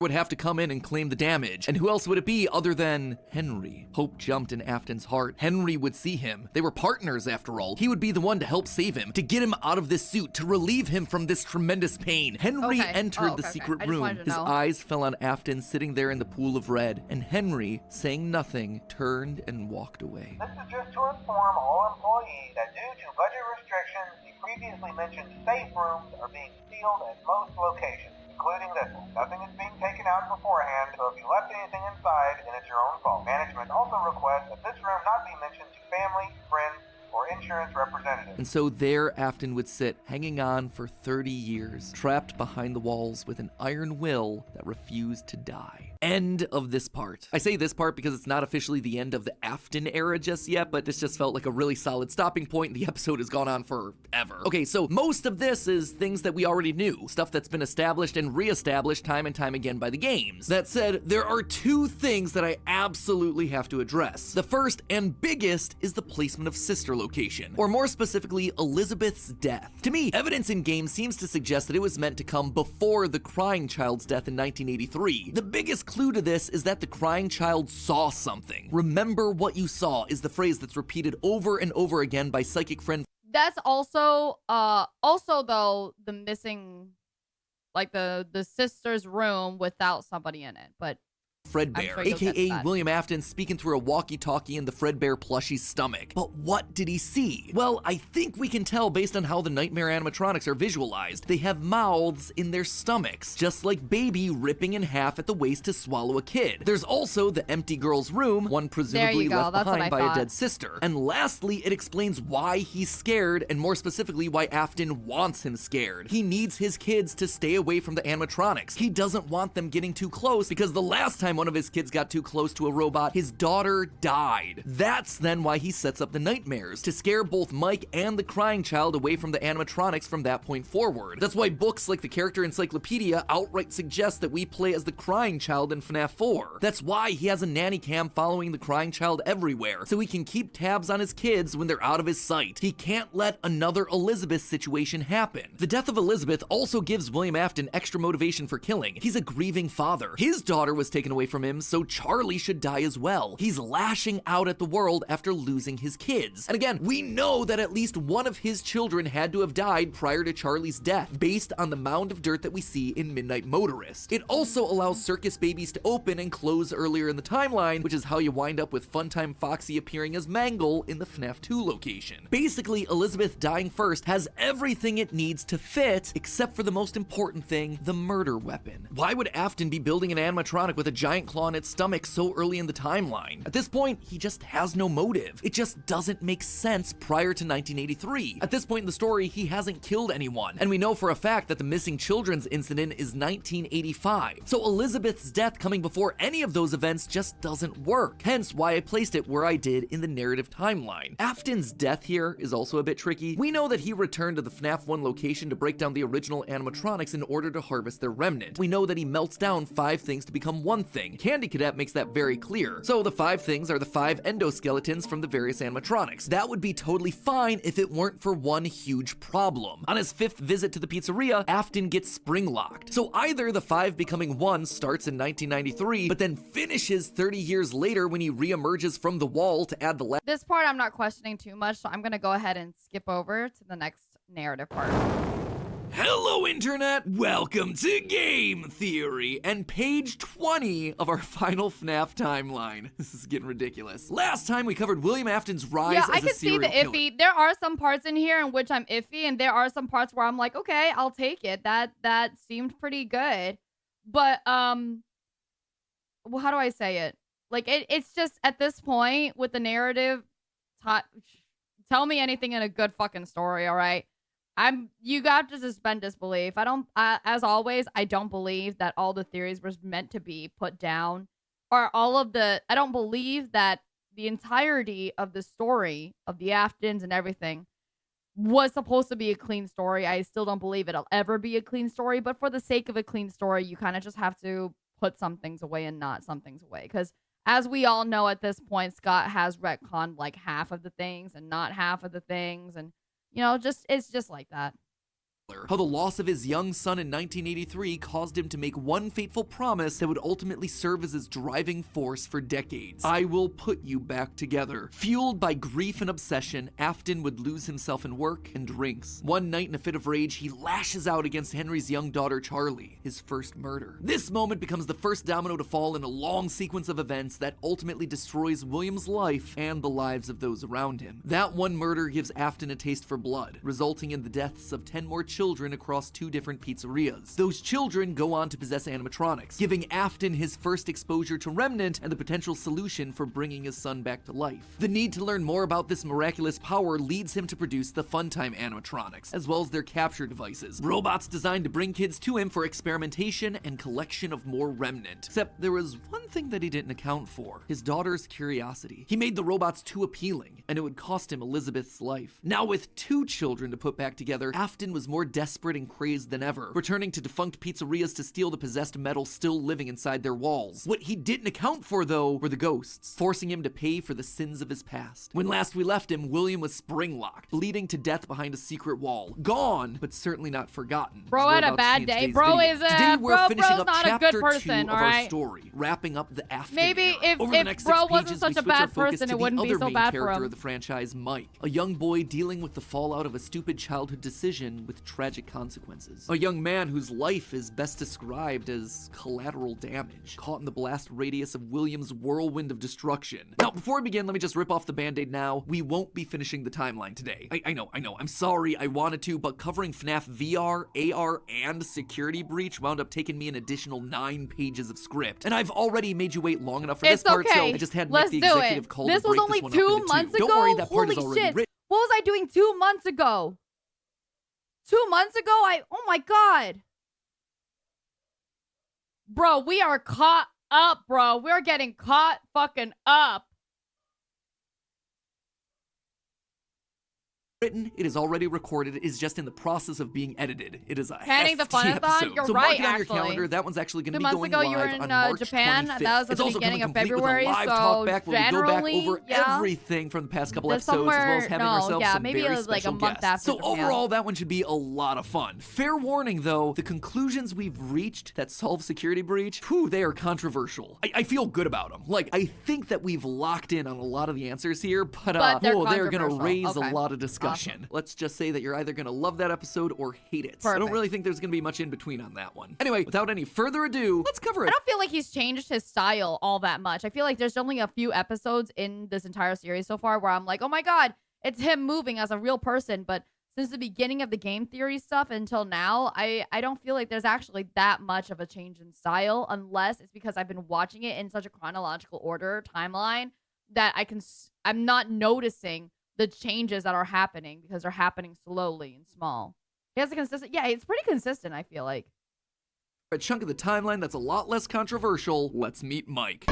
would have to come in and claim the damage. And who else would it be other than Henry? Hope jumped in Afton's heart. Henry would see him. They were partners after all. He would be the one to help save him, to get him out of this suit, to relieve him from this tremendous pain. Henry entered the secret room. His eyes fell on Afton sitting there in the pool of red, and Henry, saying nothing, turned and walked away. This is just to inform all employees that due to budget restrictions, the previously mentioned safe rooms are being sealed at most locations, including this one. Nothing is being taken out beforehand, so if you left anything inside, then it's your own fault. Management also requests that this room not be mentioned to family, friends, or insurance representatives. And so there Afton would sit, hanging on for 30 years, trapped behind the walls with an iron will that refused to die. End of this part. I say this part because it's not officially the end of the Afton era just yet, but this just felt like a really solid stopping point. The episode has gone on forever. Okay, so most of this is things that we already knew, stuff that's been established and reestablished time and time again by the games. That said, there are two things that I absolutely have to address. The first and biggest is the placement of sister location, or more specifically, Elizabeth's death. To me, evidence in game seems to suggest that it was meant to come before the crying child's death in 1983. The biggest clue to this is that the crying child saw something. Remember what you saw is the phrase that's repeated over and over again by psychic friend. That's also though the missing, like the sister's room without somebody in it, but Fredbear, aka William Afton, speaking through a walkie-talkie in the Fredbear plushie's stomach. But what did he see? Well, I think we can tell based on how the nightmare animatronics are visualized. They have mouths in their stomachs, just like Baby ripping in half at the waist to swallow a kid. There's also the empty girl's room, one presumably left behind by a dead sister. And lastly, it explains why he's scared, and more specifically, why Afton wants him scared. He needs his kids to stay away from the animatronics. He doesn't want them getting too close, because the last time one of his kids got too close to a robot, his daughter died. That's then why he sets up the nightmares, to scare both Mike and the crying child away from the animatronics from that point forward. That's why books like the Character Encyclopedia outright suggest that we play as the crying child in FNAF 4. That's why he has a nanny cam following the crying child everywhere, so he can keep tabs on his kids when they're out of his sight. He can't let another Elizabeth situation happen. The death of Elizabeth also gives William Afton extra motivation for killing. He's a grieving father. His daughter was taken away from him, so Charlie should die as well. He's lashing out at the world after losing his kids. And again, we know that at least one of his children had to have died prior to Charlie's death, based on the mound of dirt that we see in Midnight Motorist. It also allows Circus Babies to open and close earlier in the timeline, which is how you wind up with Funtime Foxy appearing as Mangle in the FNAF 2 location. Basically, Elizabeth dying first has everything it needs to fit, except for the most important thing, the murder weapon. Why would Afton be building an animatronic with a giant claw in its stomach so early in the timeline? At this point, he just has no motive. It just doesn't make sense prior to 1983. At this point in the story, he hasn't killed anyone, and we know for a fact that the missing children's incident is 1985. So Elizabeth's death coming before any of those events just doesn't work, hence why I placed it where I did in the narrative timeline. Afton's death here is also a bit tricky. We know that he returned to the FNAF 1 location to break down the original animatronics in order to harvest their remnant. We know that he melts down 5 things to become one thing. Candy Cadet makes that very clear. So the 5 things are the 5 endoskeletons from the various animatronics. That would be totally fine if it weren't for one huge problem. On his 5th visit to the pizzeria, Afton gets spring locked. So either the 5 becoming 1 starts in 1993, but then finishes 30 years later when he reemerges from the wall to add the last. This part I'm not questioning too much, so I'm gonna go ahead and skip over to the next narrative part. Hello, Internet! Welcome to Game Theory and page 20 of our final FNAF timeline. This is getting ridiculous. Last time we covered William Afton's rise as a serial killer. Yeah, I can see the iffy. There are some parts in here in which I'm iffy, and there are some parts where I'm like, okay, I'll take it. That seemed pretty good. But, well, how do I say it? Like, it's just, at this point, with the narrative, tell me anything in a good fucking story, all right? You got to suspend disbelief. As always, I don't believe that all the theories were meant to be put down, or I don't believe that the entirety of the story of the Aftons and everything was supposed to be a clean story. I still don't believe it'll ever be a clean story, but for the sake of a clean story, you kind of just have to put some things away and not some things away. Because as we all know at this point, Scott has retconned like half of the things and not half of the things, and you know, it's just like that. how the loss of his young son in 1983 caused him to make one fateful promise that would ultimately serve as his driving force for decades. I will put you back together. Fueled by grief and obsession, Afton would lose himself in work and drinks. One night in a fit of rage, he lashes out against Henry's young daughter Charlie, his first murder. This moment becomes the first domino to fall in a long sequence of events that ultimately destroys William's life and the lives of those around him. That one murder gives Afton a taste for blood, resulting in the deaths of 10 more children across 2 different pizzerias. Those children go on to possess animatronics, giving Afton his first exposure to Remnant and the potential solution for bringing his son back to life. The need to learn more about this miraculous power leads him to produce the Funtime animatronics, as well as their capture devices, robots designed to bring kids to him for experimentation and collection of more Remnant. Except there was one thing that he didn't account for: his daughter's curiosity. He made the robots too appealing, and it would cost him Elizabeth's life. Now with 2 children to put back together, Afton was more desperate and crazed than ever, returning to defunct pizzerias to steal the possessed metal still living inside their walls. What he didn't account for, though, were the ghosts, forcing him to pay for the sins of his past. When last we left him, William was spring-locked, bleeding to death behind a secret wall. Gone, but certainly not forgotten. Bro had a bad day. Bro is a bro's not a good person, all right? Story, wrapping up the Afton Maybe era. if bro wasn't such a bad person, it wouldn't be so bad for him. Of the franchise, Mike, a young boy dealing with the fallout of a stupid childhood decision with tragic consequences. A young man whose life is best described as collateral damage, caught in the blast radius of William's whirlwind of destruction. Now, before we begin, let me just rip off the band-aid now. We won't be finishing the timeline today. I know. I'm sorry, I wanted to, but covering FNAF VR, AR, and Security Breach wound up taking me an additional 9 pages of script. And I've already made you wait long enough for this part, so I just had to make the executive call to break this one up into 2. This was only 2 months ago? Don't worry, that part is already written. What was I doing 2 months ago? 2 months ago? Oh my god. Bro, we are caught up, bro. We're getting caught fucking up. Written, it is already recorded, it is just in the process of being edited. It is a Planning the hefty Funathon? episode. You're so right, mark it on actually. your calendar. That one's actually going to be 2 months going ago, live you were in on March Japan. 25th. That was at It's the also beginning of complete with a February, live so talk back where we go back over yeah. everything from the past couple There's episodes, as well as having somewhere- ourselves some maybe very it was like a special month guests. after So Japan. overall, that one should be a lot of fun. Fair warning, though, the conclusions we've reached that solve Security Breach, they are controversial. I feel good about them. Like, I think that we've locked in on a lot of the answers here, but they're going to raise a lot of discussion. Awesome. Let's just say that you're either going to love that episode or hate it. I don't really think there's going to be much in between on that one. Anyway, without any further ado, let's cover it. I don't feel like he's changed his style all that much. I feel like there's only a few episodes in this entire series so far where I'm like, oh my god, it's him moving as a real person. But since the beginning of the game theory stuff until now, I don't feel like there's actually that much of a change in style, unless it's because I've been watching it in such a chronological order timeline that I'm not noticing the changes that are happening because they're happening slowly and small. He has a consistent, it's pretty consistent, I feel like. A chunk of the timeline that's a lot less controversial. Let's meet Mike.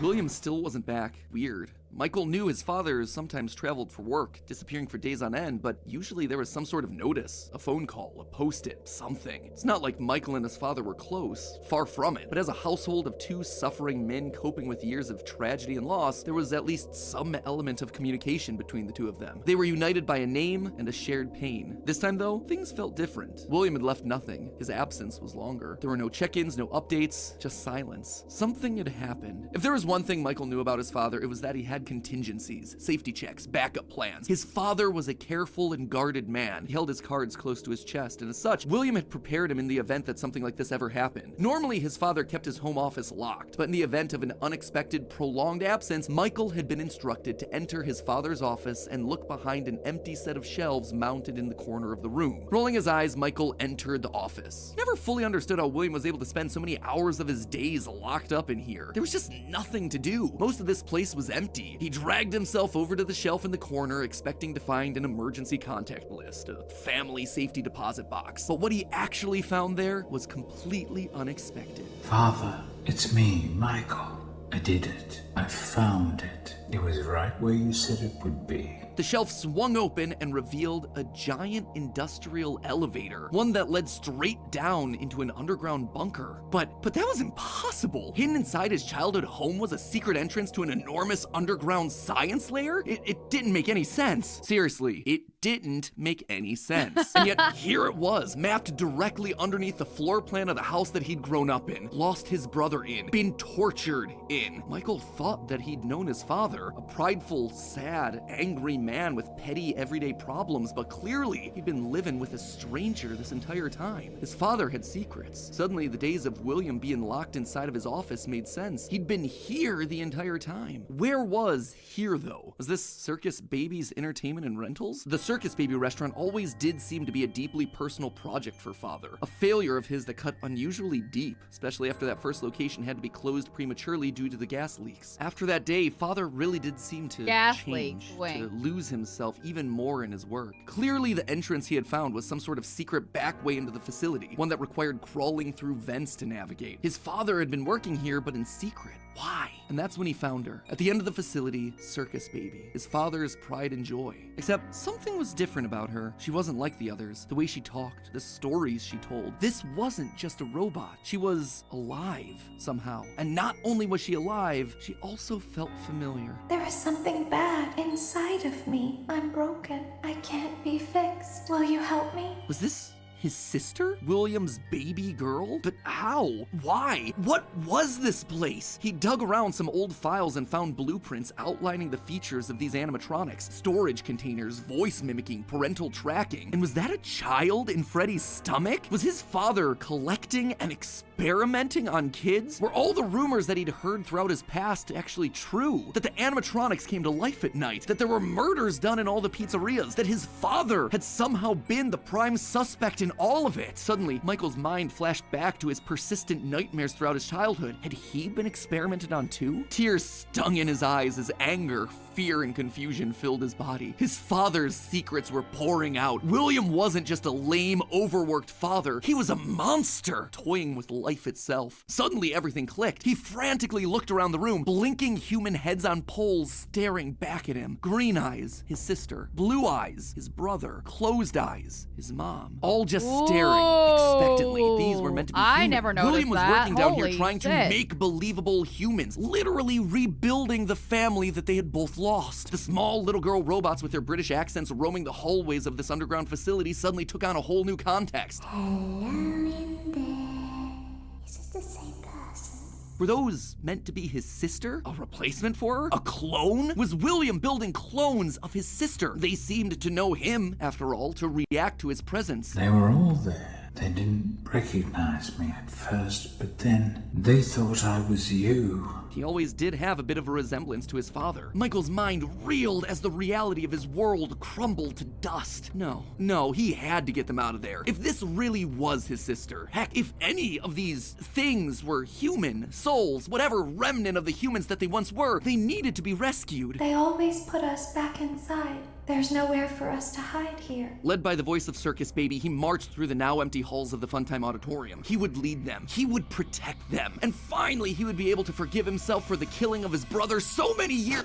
William still wasn't back. Weird. Michael knew his father sometimes traveled for work, disappearing for days on end, but usually there was some sort of notice, a phone call, a post-it, something. It's not like Michael and his father were close, far from it, but as a household of 2 suffering men coping with years of tragedy and loss, there was at least some element of communication between the 2 of them. They were united by a name and a shared pain. This time though, things felt different. William had left nothing. His absence was longer. There were no check-ins, no updates, just silence. Something had happened. If there was one thing Michael knew about his father, it was that he had contingencies, safety checks, backup plans. His father was a careful and guarded man. He held his cards close to his chest, and as such, William had prepared him in the event that something like this ever happened. Normally, his father kept his home office locked, but in the event of an unexpected, prolonged absence, Michael had been instructed to enter his father's office and look behind an empty set of shelves mounted in the corner of the room. Rolling his eyes, Michael entered the office. He never fully understood how William was able to spend so many hours of his days locked up in here. There was just nothing to do. Most of this place was empty. He dragged himself over to the shelf in the corner, expecting to find an emergency contact list, a family safety deposit box. But what he actually found there was completely unexpected. Father, it's me, Michael. I did it. I found it. It was right where you said it would be. The shelf swung open and revealed a giant industrial elevator, one that led straight down into an underground bunker. But that was impossible. Hidden inside his childhood home was a secret entrance to an enormous underground science lair? It didn't make any sense. Seriously, it didn't make any sense. And yet, here it was, mapped directly underneath the floor plan of the house that he'd grown up in, lost his brother in, been tortured in. Michael thought that he'd known his father, a prideful, sad, angry man with petty, everyday problems, but clearly he'd been living with a stranger this entire time. His father had secrets. Suddenly, the days of William being locked inside of his office made sense. He'd been here the entire time. Where was here, though? Was this Circus Baby's entertainment and rentals? The Circus Baby restaurant always did seem to be a deeply personal project for father. A failure of his that cut unusually deep, especially after that first location had to be closed prematurely due to the gas leaks. After that day, father really did seem to change, to lose himself even more in his work. Clearly, the entrance he had found was some sort of secret back way into the facility, one that required crawling through vents to navigate. His father had been working here, but in secret. Why? And that's when he found her. At the end of the facility, Circus Baby, his father's pride and joy. Except something was different about her. She wasn't like the others. The way she talked, the stories she told. This wasn't just a robot. She was alive somehow. And not only was she alive, she also felt familiar. There is something bad inside of me. I'm broken. I can't be fixed. Will you help me? Was this his sister? William's baby girl? But how? Why? What was this place? He dug around some old files and found blueprints outlining the features of these animatronics. Storage containers, voice mimicking, parental tracking. And was that a child in Freddy's stomach? Was his father collecting and experimenting on kids? Were all the rumors that he'd heard throughout his past actually true? That the animatronics came to life at night? That there were murders done in all the pizzerias? That his father had somehow been the prime suspect in all of it? Suddenly, Michael's mind flashed back to his persistent nightmares throughout his childhood. Had he been experimented on too? Tears stung in his eyes as anger, fear, and confusion filled his body. His father's secrets were pouring out. William wasn't just a lame, overworked father. He was a monster, toying with life itself. Suddenly, everything clicked. He frantically looked around the room, blinking human heads on poles staring back at him. Green eyes, his sister. Blue eyes, his brother. Closed eyes, his mom. All just staring expectantly. These were meant to be human. I never noticed William was that. working down here Holy trying to shit. make believable humans, literally rebuilding the family that they had both lost. The small little girl robots with their British accents roaming the hallways of this underground facility suddenly took on a whole new context. Hello in there. Is this the same person? Were those meant to be his sister? A replacement for her? A clone? Was William building clones of his sister? They seemed to know him, after all, to react to his presence. They were all there. They didn't recognize me at first, but then they thought I was you. He always did have a bit of a resemblance to his father. Michael's mind reeled as the reality of his world crumbled to dust. No, he had to get them out of there. If this really was his sister, heck, if any of these things were human, souls, whatever remnant of the humans that they once were, they needed to be rescued. They always put us back inside. There's nowhere for us to hide here. Led by the voice of Circus Baby, he marched through the now empty halls of the Funtime Auditorium. He would lead them. He would protect them. And finally, he would be able to forgive himself for the killing of his brother so many years.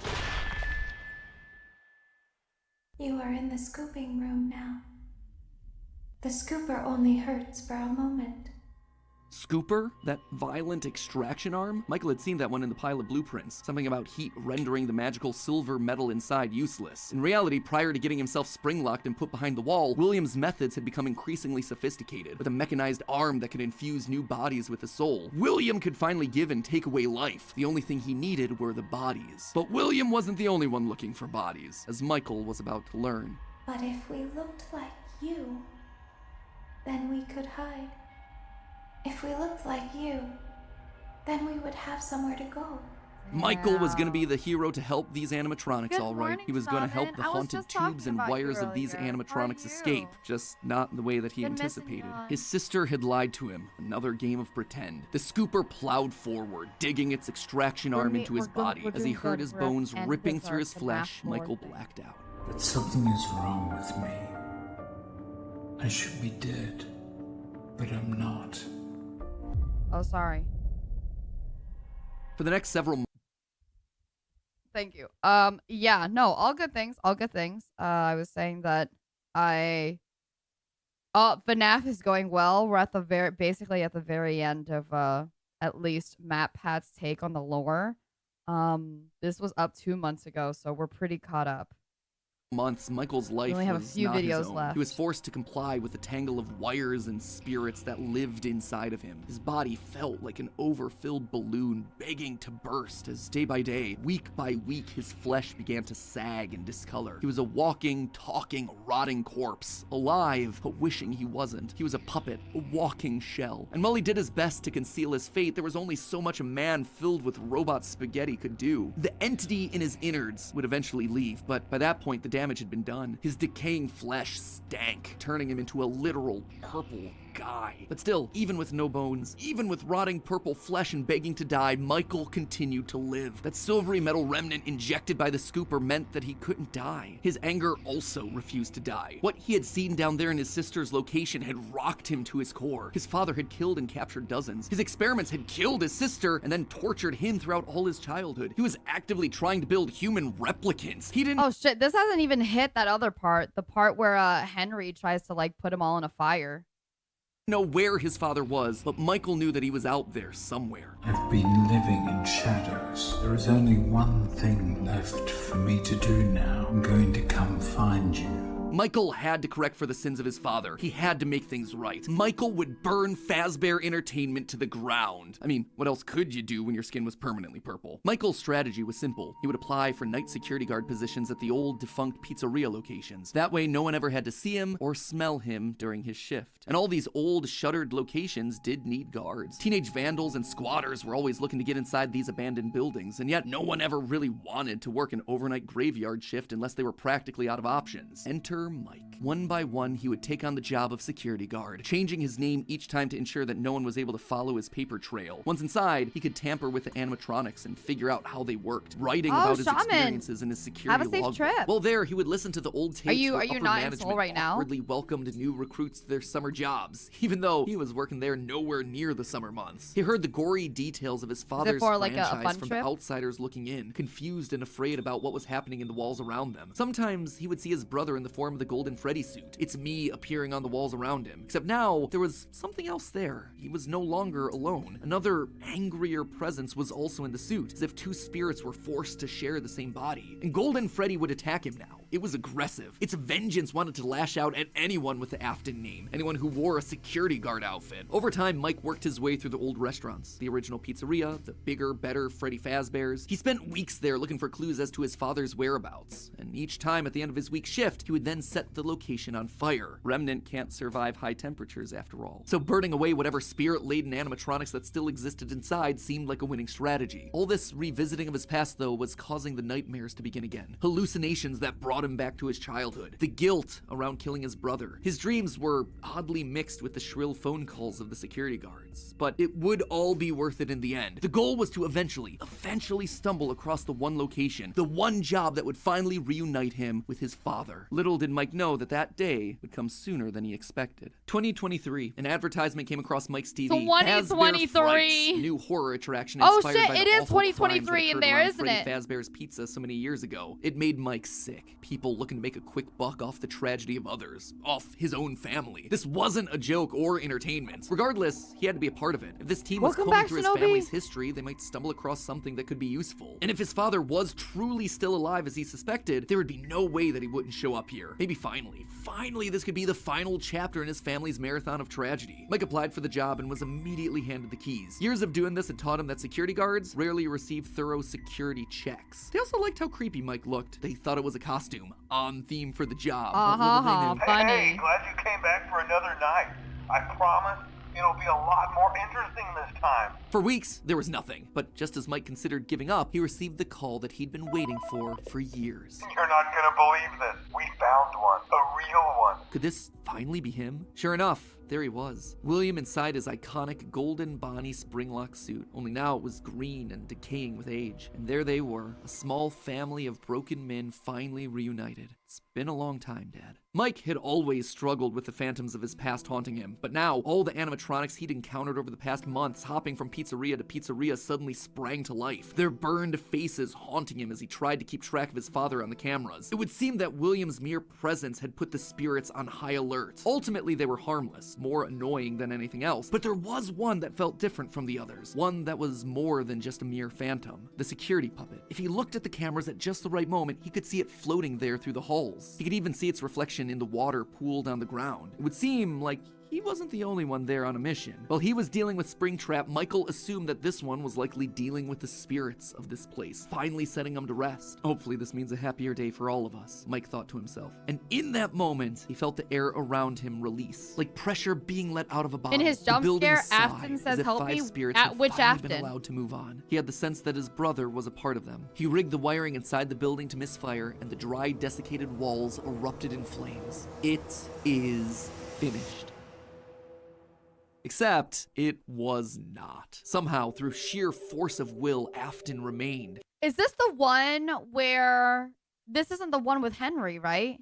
You are in the scooping room now. The scooper only hurts for a moment. Scooper? That violent extraction arm? Michael had seen that one in the pile of blueprints. Something about heat rendering the magical silver metal inside useless. In reality, prior to getting himself spring-locked and put behind the wall, William's methods had become increasingly sophisticated. With a mechanized arm that could infuse new bodies with a soul, William could finally give and take away life. The only thing he needed were the bodies. But William wasn't the only one looking for bodies, as Michael was about to learn. But if we looked like you, then we could hide. If we looked like you, then we would have somewhere to go. Michael was going to be the hero to help these animatronics, all right. He was going to help the haunted tubes and wires of these animatronics escape, just not in the way that he anticipated. His sister had lied to him. Another game of pretend. The scooper plowed forward, digging its extraction arm into his body. As he heard his bones ripping through his flesh, Michael blacked out. But something is wrong with me. I should be dead, but I'm not. Oh, sorry. For the next several months. Thank you. Yeah, no, all good things. All good things. I was saying that FNAF is going well. We're at the basically at the very end of at least MatPat's take on the lore. This was up 2 months ago, so we're pretty caught up. months, Michael's life only have a was few not his videos own. left. He was forced to comply with a tangle of wires and spirits that lived inside of him. His body felt like an overfilled balloon begging to burst as day by day, week by week, his flesh began to sag and discolor. He was a walking, talking, rotting corpse, alive, but wishing he wasn't. He was a puppet, a walking shell. And while he did his best to conceal his fate, there was only so much a man filled with robot spaghetti could do. The entity in his innards would eventually leave, but by that point, the damage had been done. His decaying flesh stank, turning him into a literal purple guy. But still, even with no bones, even with rotting purple flesh and begging to die, Michael continued to live. That silvery metal remnant injected by the scooper meant that he couldn't die. His anger also refused to die. What he had seen down there in his sister's location had rocked him to his core. His father had killed and captured dozens. His experiments had killed his sister and then tortured him throughout all his childhood. He was actively trying to build human replicants. He didn't— Oh shit, this hasn't even hit that other part. The part where Henry tries to like put them all in a fire. know where his father was, but Michael knew that he was out there somewhere. I've been living in shadows. There is only one thing left for me to do now. I'm going to come find you. Michael had to correct for the sins of his father. He had to make things right. Michael would burn Fazbear Entertainment to the ground. I mean, what else could you do when your skin was permanently purple? Michael's strategy was simple. He would apply for night security guard positions at the old defunct pizzeria locations. That way, no one ever had to see him or smell him during his shift. And all these old, shuttered locations did need guards. Teenage vandals and squatters were always looking to get inside these abandoned buildings, and yet no one ever really wanted to work an overnight graveyard shift unless they were practically out of options. Enter Mike. One by one, he would take on the job of security guard, changing his name each time to ensure that no one was able to follow his paper trail. Once inside, he could tamper with the animatronics and figure out how they worked, writing about his experiences in his security logbook. Have a safe trip. Well, there, he would listen to the old tapes where upper not management in Seoul right now? awkwardly welcomed new recruits to their summer jobs, even though he was working there nowhere near the summer months. He heard the gory details of his father's franchise from the outsiders looking in, confused and afraid about what was happening in the walls around them. Sometimes he would see his brother in the form of the Golden Freddy suit. It's me appearing on the walls around him. Except now, there was something else there. He was no longer alone. Another angrier presence was also in the suit, as if two spirits were forced to share the same body. And Golden Freddy would attack him now. It was aggressive. Its vengeance wanted to lash out at anyone with the Afton name, anyone who wore a security guard outfit. Over time, Mike worked his way through the old restaurants, the original pizzeria, the bigger, better Freddy Fazbear's. He spent weeks there looking for clues as to his father's whereabouts, and each time at the end of his week shift, he would then set the location on fire. Remnant can't survive high temperatures after all. So burning away whatever spirit-laden animatronics that still existed inside seemed like a winning strategy. All this revisiting of his past, though, was causing the nightmares to begin again. Hallucinations that brought him back to his childhood. The guilt around killing his brother. His dreams were oddly mixed with the shrill phone calls of the security guards. But it would all be worth it in the end. The goal was to eventually stumble across the one location, the one job that would finally reunite him with his father. Little did Mike know that that day would come sooner than he expected. 2023, an advertisement came across Mike's TV. 2023! New horror attraction oh inspired shit, by it the is awful crimes 2023 that in occurred there, around isn't Freddy it? Fazbear's Pizza so many years ago. It made Mike sick. People looking to make a quick buck off the tragedy of others, off his own family. This wasn't a joke or entertainment. Regardless, he had to be a part of it. If this team was combing through his family's history, they might stumble across something that could be useful. And if his father was truly still alive as he suspected, there would be no way that he wouldn't show up here. Maybe finally this could be the final chapter in his family's marathon of tragedy. Mike applied for the job and was immediately handed the keys. Years of doing this had taught him that security guards rarely receive thorough security checks. They also liked how creepy Mike looked. They thought it was a costume, on theme for the job. Funny. Hey, glad you came back for another night. I promise it'll be a lot more interesting this time. For weeks, there was nothing. But just as Mike considered giving up, he received the call that he'd been waiting for years. You're not gonna believe this. We found one. A real one. Could this finally be him? Sure enough, there he was. William inside his iconic golden Bonnie springlock suit, only now it was green and decaying with age. And there they were, a small family of broken men finally reunited. It's been a long time, Dad. Mike had always struggled with the phantoms of his past haunting him, but now all the animatronics he'd encountered over the past months, hopping from pizzeria to pizzeria, suddenly sprang to life, their burned faces haunting him as he tried to keep track of his father on the cameras. It would seem that William's mere presence had put the spirits spirits on high alert. Ultimately, they were harmless, more annoying than anything else, but there was one that felt different from the others, one that was more than just a mere phantom, the security puppet. If he looked at the cameras at just the right moment, he could see it floating there through the halls. He could even see its reflection in the water pooled on the ground. It would seem like he wasn't the only one there on a mission. While he was dealing with Springtrap, Michael assumed that this one was likely dealing with the spirits of this place, finally setting them to rest. Hopefully this means a happier day for all of us, Mike thought to himself. And in that moment, he felt the air around him release, like pressure being let out of a bottle. In his jump scare, Afton says, "Help me." At which Afton? Been allowed to move on. He had the sense that his brother was a part of them. He rigged the wiring inside the building to misfire, and the dry, desiccated walls erupted in flames. It is finished. Except, it was not. Somehow, through sheer force of will, Afton remained. Is this the one where... This isn't the one with Henry, right?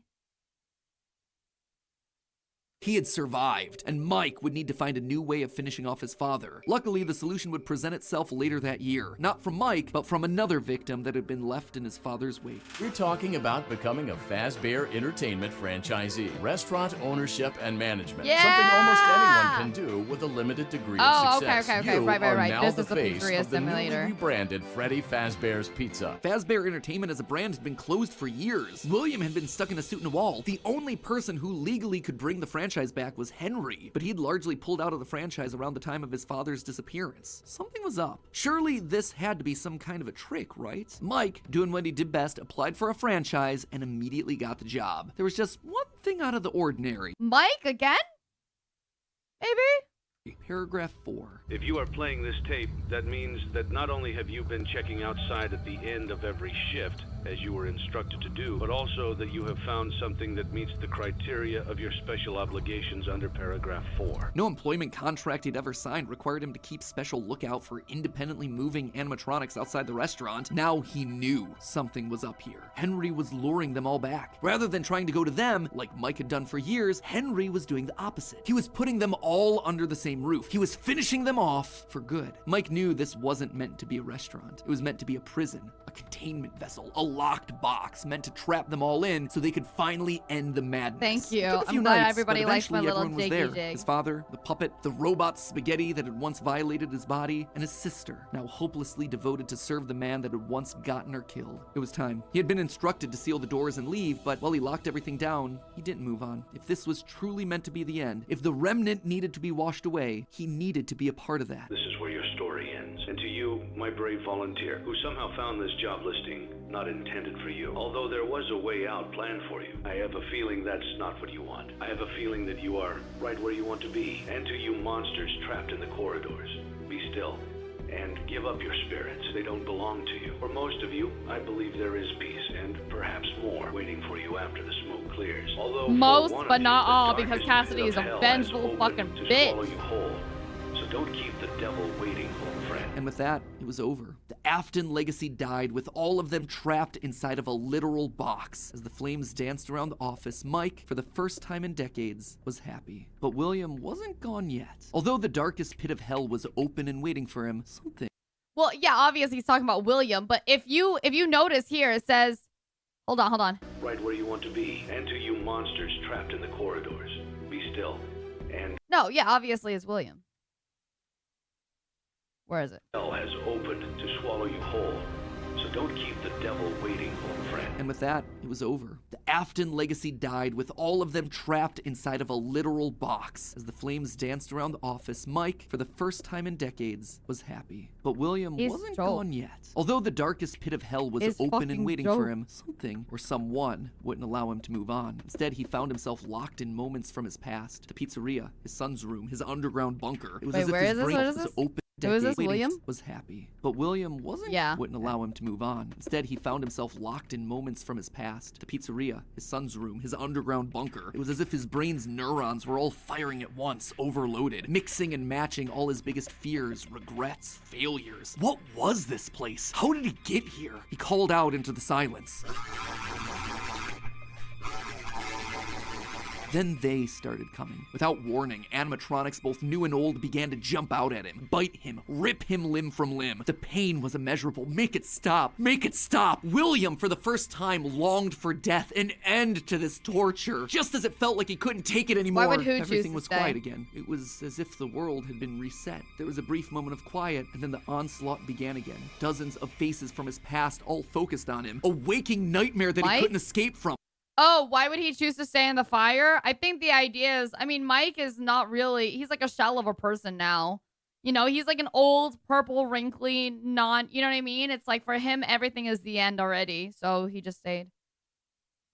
He had survived, and Mike would need to find a new way of finishing off his father. Luckily, the solution would present itself later that year. Not from Mike, but from another victim that had been left in his father's wake. We're talking about becoming a Fazbear Entertainment franchisee. Restaurant ownership and management. Yeah! Something almost anyone can do with a limited degree of success. Okay. You Right. are now This the is the face pizzeria of the newly simulator. rebranded Freddy Fazbear's Pizza. Fazbear Entertainment as a brand had been closed for years. William had been stuck in a suit and a wall. The only person who legally could bring the franchise back was Henry, but he'd largely pulled out of the franchise around the time of his father's disappearance. Something was up. Surely this had to be some kind of a trick, right? Mike, doing what he did best, applied for a franchise and immediately got the job. There was just one thing out of the ordinary. Mike again? Maybe? Paragraph 4. If you are playing this tape, that means that not only have you been checking outside at the end of every shift, as you were instructed to do, but also that you have found something that meets the criteria of your special obligations under paragraph 4. No employment contract he'd ever signed required him to keep special lookout for independently moving animatronics outside the restaurant. Now he knew something was up here. Henry was luring them all back. Rather than trying to go to them, like Mike had done for years, Henry was doing the opposite. He was putting them all under the same roof. He was finishing them off for good. Mike knew this wasn't meant to be a restaurant. It was meant to be a prison, a containment vessel, a locked box meant to trap them all in so they could finally end the madness. Thank you. It took a few I'm glad nights, everybody but likes my eventually little everyone was jiggy there. jig. His father, the puppet, the robot spaghetti that had once violated his body, and his sister, now hopelessly devoted to serve the man that had once gotten her killed. It was time. He had been instructed to seal the doors and leave, but while he locked everything down, he didn't move on. If this was truly meant to be the end, if the remnant needed to be washed away, he needed to be a part of that. This is where your story ends. And to you, my brave volunteer, who somehow found this job listing not intended for you. Although there was a way out planned for you, I have a feeling that's not what you want. I have a feeling that you are right where you want to be. And to you monsters trapped in the corridors, be still and give up your spirits. They don't belong to you. For most of you, I believe there is peace and perhaps more waiting for you after the smoke clears. Although most, but not all, because Cassidy is a vengeful fucking bitch. You whole. So don't keep the devil waiting, old friend. And with that, it was over. The Afton legacy died with all of them trapped inside of a literal box. As the flames danced around the office, Mike, for the first time in decades, was happy. But William wasn't gone yet. Although the darkest pit of hell was open and waiting for him, something... Well, yeah, obviously he's talking about William, but if you notice here, it says... Hold on. Right where you want to be. And to you monsters trapped in the corridors, be still and... No, yeah, obviously it's William. Where is it? Hell has opened to swallow you whole, so don't keep the devil waiting, old friend. And with that, it was over. The Afton legacy died with all of them trapped inside of a literal box. As the flames danced around the office, Mike, for the first time in decades, was happy. But William wasn't gone yet. Although the darkest pit of hell was open and waiting for him, something or someone wouldn't allow him to move on. Instead, he found himself locked in moments from his past. The pizzeria, his son's room, his underground bunker. It was as if his brain was open. Was this William? Was happy, but William wouldn't allow him to move on. Instead, he found himself locked in moments from his past. The pizzeria, his son's room, his underground bunker. It was as if his brain's neurons were all firing at once, overloaded, mixing and matching all his biggest fears, regrets, failures. What was this place? How did he get here? He called out into the silence. Then they started coming. Without warning, animatronics, both new and old, began to jump out at him, bite him, rip him limb from limb. The pain was immeasurable. Make it stop. Make it stop. William, for the first time, longed for death, an end to this torture. Just as it felt like he couldn't take it anymore, Why would Who everything choose was to stay? quiet again. It was as if the world had been reset. There was a brief moment of quiet, and then the onslaught began again. Dozens of faces from his past all focused on him. A waking nightmare that he Mike? couldn't escape from. Oh, why would he choose to stay in the fire? I think the idea is, I mean, Mike is not really, he's like a shell of a person now. You know, he's like an old, purple, wrinkly, you know what I mean? It's like for him, everything is the end already. So he just stayed.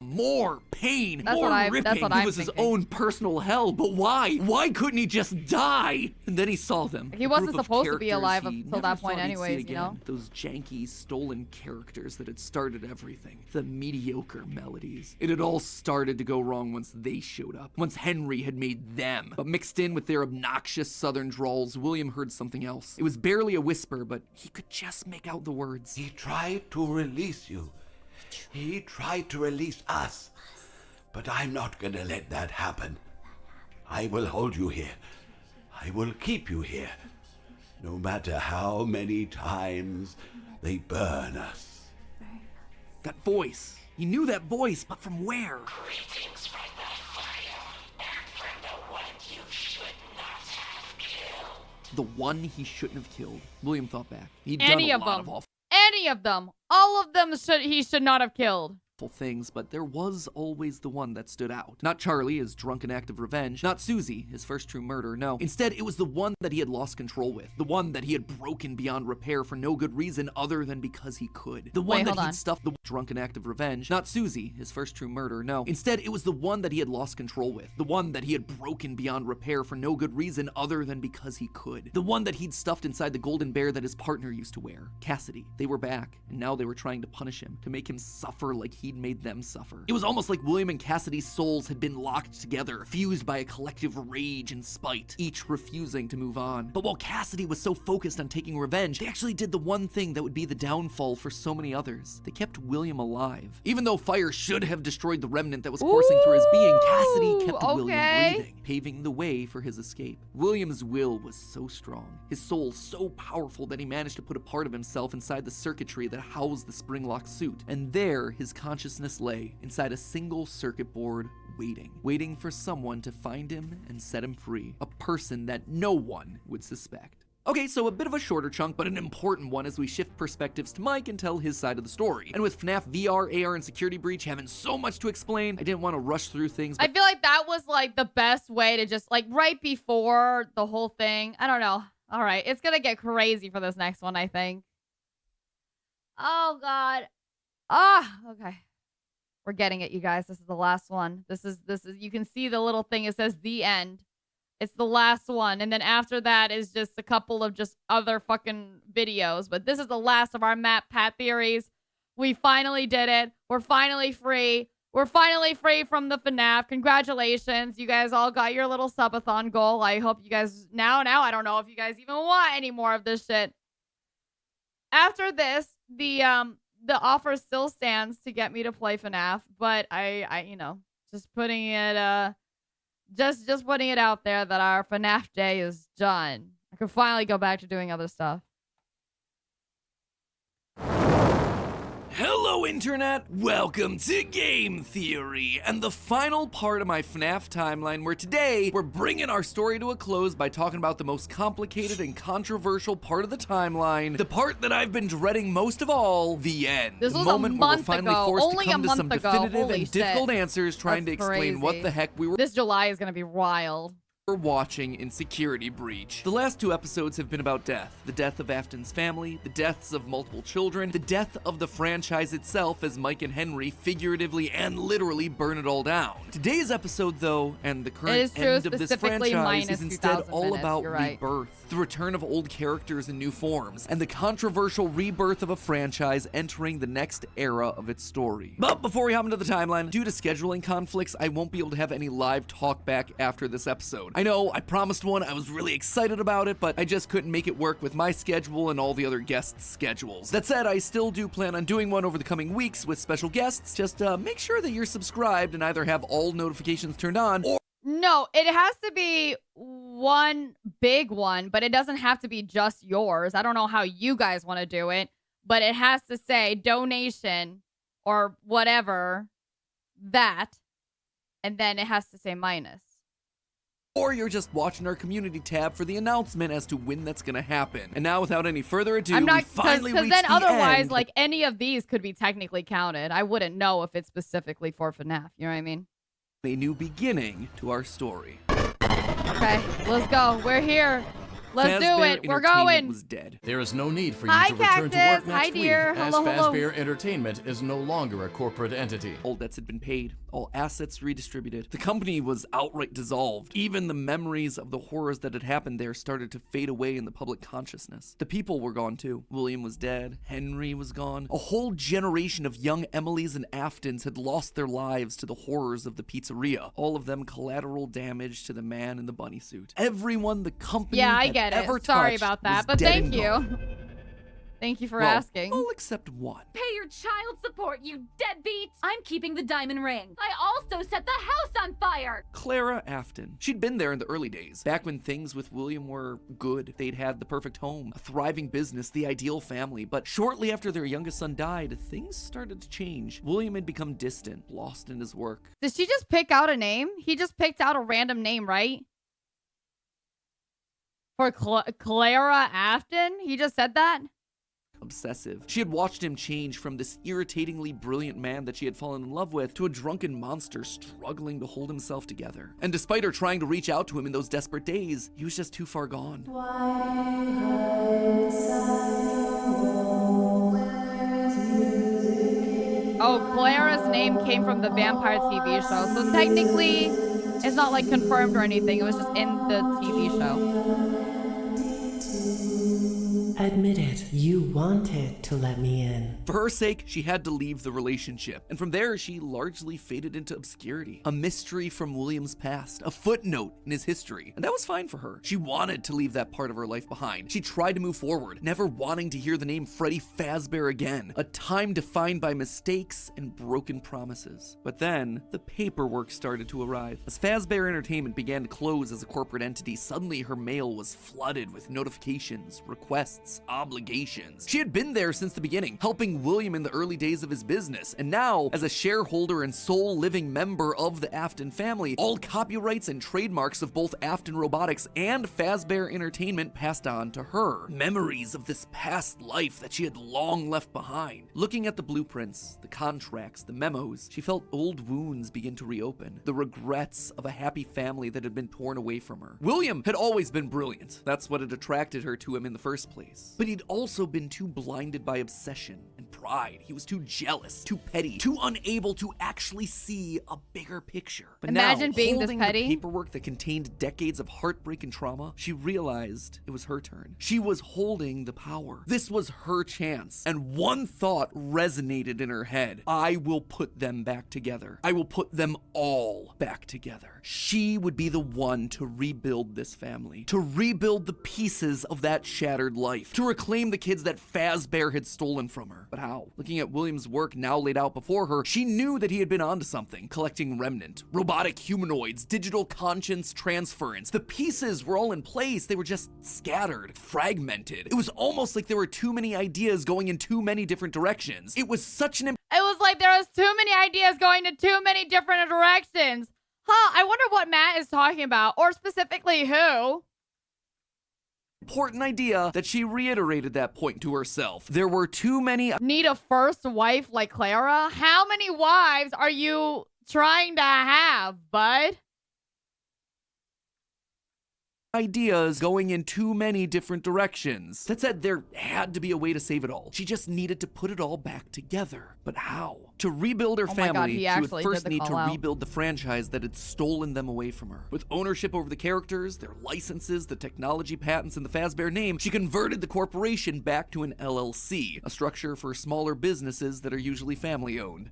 More pain, That's more what ripping. that's what It I'm was his thinking. own personal hell, but why? Why couldn't he just die? And then he saw them. He A wasn't group of supposed to be characters alive he until never that point thought he'd see anyways, you know? again. Those janky, stolen characters that had started everything. The mediocre melodies. It had all started to go wrong once they showed up. Once Henry had made them. But mixed in with their obnoxious southern drawls, William heard something else. It was barely a whisper, but he could just make out the words. He tried to release you. He tried to release us. But I'm not gonna let that happen. I will hold you here. I will keep you here. No matter how many times they burn us. That voice. He knew that voice, but from where? Greetings from the fire, and from the one you should not have killed. The one he shouldn't have killed. William thought back. He'd Any done of a lot them. of awful Any of them. All of them he should not have killed. things, but there was always the one that stood out. Not Charlie, his drunken act of revenge. Not Susie, his first true murder, no. Instead, it was the one that he had lost control with. The one that he had broken beyond repair for no good reason other than because he could. The one that he'd stuffed the drunken act of revenge. Not Susie, his first true murder, no. Instead, it was the one that he had lost control with. The one that he had broken beyond repair for no good reason other than because he could. The one that he'd stuffed inside the golden bear that his partner used to wear. Cassidy. They were back, and now they were trying to punish him, to make him suffer like he'd made them suffer. It was almost like William and Cassidy's souls had been locked together, fused by a collective rage and spite, each refusing to move on. But while Cassidy was so focused on taking revenge, they actually did the one thing that would be the downfall for so many others. They kept William alive. Even though fire should have destroyed the remnant that was coursing through his being, Cassidy kept William breathing, paving the way for his escape. William's will was so strong, his soul so powerful that he managed to put a part of himself inside the circuitry that housed the spring-locked suit. And there, his consciousness lay, inside a single circuit board, waiting for someone to find him and set him free. A person that no one would suspect. Okay, so a bit of a shorter chunk, but an important one as we shift perspectives to Mike and tell his side of the story. And with FNAF VR, AR, and Security Breach having so much to explain, I didn't want to rush through things. I feel like that was like the best way to just like right before the whole thing. I don't know. All right, it's gonna get crazy for this next one, I think. Oh God. Okay. We're getting it, you guys. This is the last one. This is you can see the little thing. It says the end. It's the last one. And then after that is just a couple of just other fucking videos. But this is the last of our MatPat theories. We finally did it. We're finally free. We're finally free from the FNAF. Congratulations. You guys all got your little subathon goal. I hope you guys now I don't know if you guys even want any more of this shit. After this, the offer still stands to get me to play FNAF, but I you know, just putting it just putting it out there that our FNAF day is done. I can finally go back to doing other stuff. Hello, Internet! Welcome to Game Theory, and the final part of my FNAF timeline, where today we're bringing our story to a close by talking about the most complicated and controversial part of the timeline, the part that I've been dreading most of all, the end. This was the moment a where we're month finally ago. forced Only to come a to month some ago. definitive Holy and difficult shit. answers trying to That's explain what crazy. the heck we were This July is gonna be wild. Watching in Security Breach. The last two episodes have been about death. The death of Afton's family, the deaths of multiple children, the death of the franchise itself as Mike and Henry figuratively and literally burn it all down. Today's episode, though, and the current end of this franchise is instead all about rebirth. The return of old characters in new forms, and the controversial rebirth of a franchise entering the next era of its story. But before we hop into the timeline, due to scheduling conflicts, I won't be able to have any live talk back after this episode. I know, I promised one, I was really excited about it, but I just couldn't make it work with my schedule and all the other guests' schedules. That said, I still do plan on doing one over the coming weeks with special guests. Just make sure that you're subscribed and either have all notifications turned on or... No, it has to be one big one, but it doesn't have to be just yours. I don't know how you guys want to do it, but it has to say donation or whatever, that, and then it has to say minus. Or you're just watching our community tab for the announcement as to when that's gonna happen. And now, without any further ado, we finally reached then the otherwise, end. like, any of these could be technically counted. I wouldn't know if it's specifically for FNAF. You know what I mean? A new beginning to our story. Okay, let's go. We're here. Let's do Fazbear it. We're Entertainment going. Was dead. There is no need for you Hi, to return to work Cactus. next Hi, dear. week, as Hello, hello. Fazbear Entertainment is no longer a corporate entity. All debts had been paid, all assets redistributed. The company was outright dissolved. Even the memories of the horrors that had happened there started to fade away in the public consciousness. The people were gone too. William was dead. Henry was gone. A whole generation of young Emilys and Aftons had lost their lives to the horrors of the pizzeria. All of them collateral damage to the man in the bunny suit. Everyone the company I had get it. ever Sorry touched about that, was but dead thank and you. gone. Thank you for Well, asking. all except one. Pay your child support, you deadbeat! I'm keeping the diamond ring. I also set the house on fire! Clara Afton. She'd been there in the early days, back when things with William were good. They'd had the perfect home, a thriving business, the ideal family. But shortly after their youngest son died, things started to change. William had become distant, lost in his work. Did she just pick out a name? He just picked out a random name, right? For Clara Afton? He just said that? Obsessive. She had watched him change from this irritatingly brilliant man that she had fallen in love with to a drunken monster struggling to hold himself together. And despite her trying to reach out to him in those desperate days, he was just too far gone. Oh, Clara's name came from the vampire TV show. So technically, it's not like confirmed or anything. It was just in the TV show. Admit it, you wanted to let me in. For her sake, she had to leave the relationship. And from there, she largely faded into obscurity. A mystery from William's past, a footnote in his history. And that was fine for her. She wanted to leave that part of her life behind. She tried to move forward, never wanting to hear the name Freddy Fazbear again. A time defined by mistakes and broken promises. But then, the paperwork started to arrive. As Fazbear Entertainment began to close as a corporate entity, suddenly her mail was flooded with notifications, requests, obligations. She had been there since the beginning, helping William in the early days of his business, and now, as a shareholder and sole living member of the Afton family, all copyrights and trademarks of both Afton Robotics and Fazbear Entertainment passed on to her. Memories of this past life that she had long left behind. Looking at the blueprints, the contracts, the memos, she felt old wounds begin to reopen. The regrets of a happy family that had been torn away from her. William had always been brilliant. That's what had attracted her to him in the first place. But he'd also been too blinded by obsession and pride. He was too jealous, too petty, too unable to actually see a bigger picture. But Imagine now, being this holding petty. the paperwork that contained decades of heartbreak and trauma, she realized it was her turn. She was holding the power. This was her chance. And one thought resonated in her head. I will put them back together. I will put them all back together. She would be the one to rebuild this family, to rebuild the pieces of that shattered life, to reclaim the kids that Fazbear had stolen from her. But how? Looking at William's work now laid out before her, she knew that he had been onto something, collecting remnant, robotic humanoids, digital conscience transference. The pieces were all in place, they were just scattered, fragmented. It was almost like there were too many ideas going in too many different directions. It was such an It was like there was too many ideas going to too many different directions. I wonder what Matt is talking about, or specifically who. important idea that she reiterated that point to herself. There were too many... Need a first wife like Clara? How many wives are you trying to have, bud? ideas going in too many different directions. That said, there had to be a way to save it all. She just needed to put it all back together. But how? To rebuild her family, she would first need to rebuild the franchise that had stolen them away from her. With ownership over the characters, their licenses, the technology patents, and the Fazbear name, she converted the corporation back to an LLC, a structure for smaller businesses that are usually family-owned.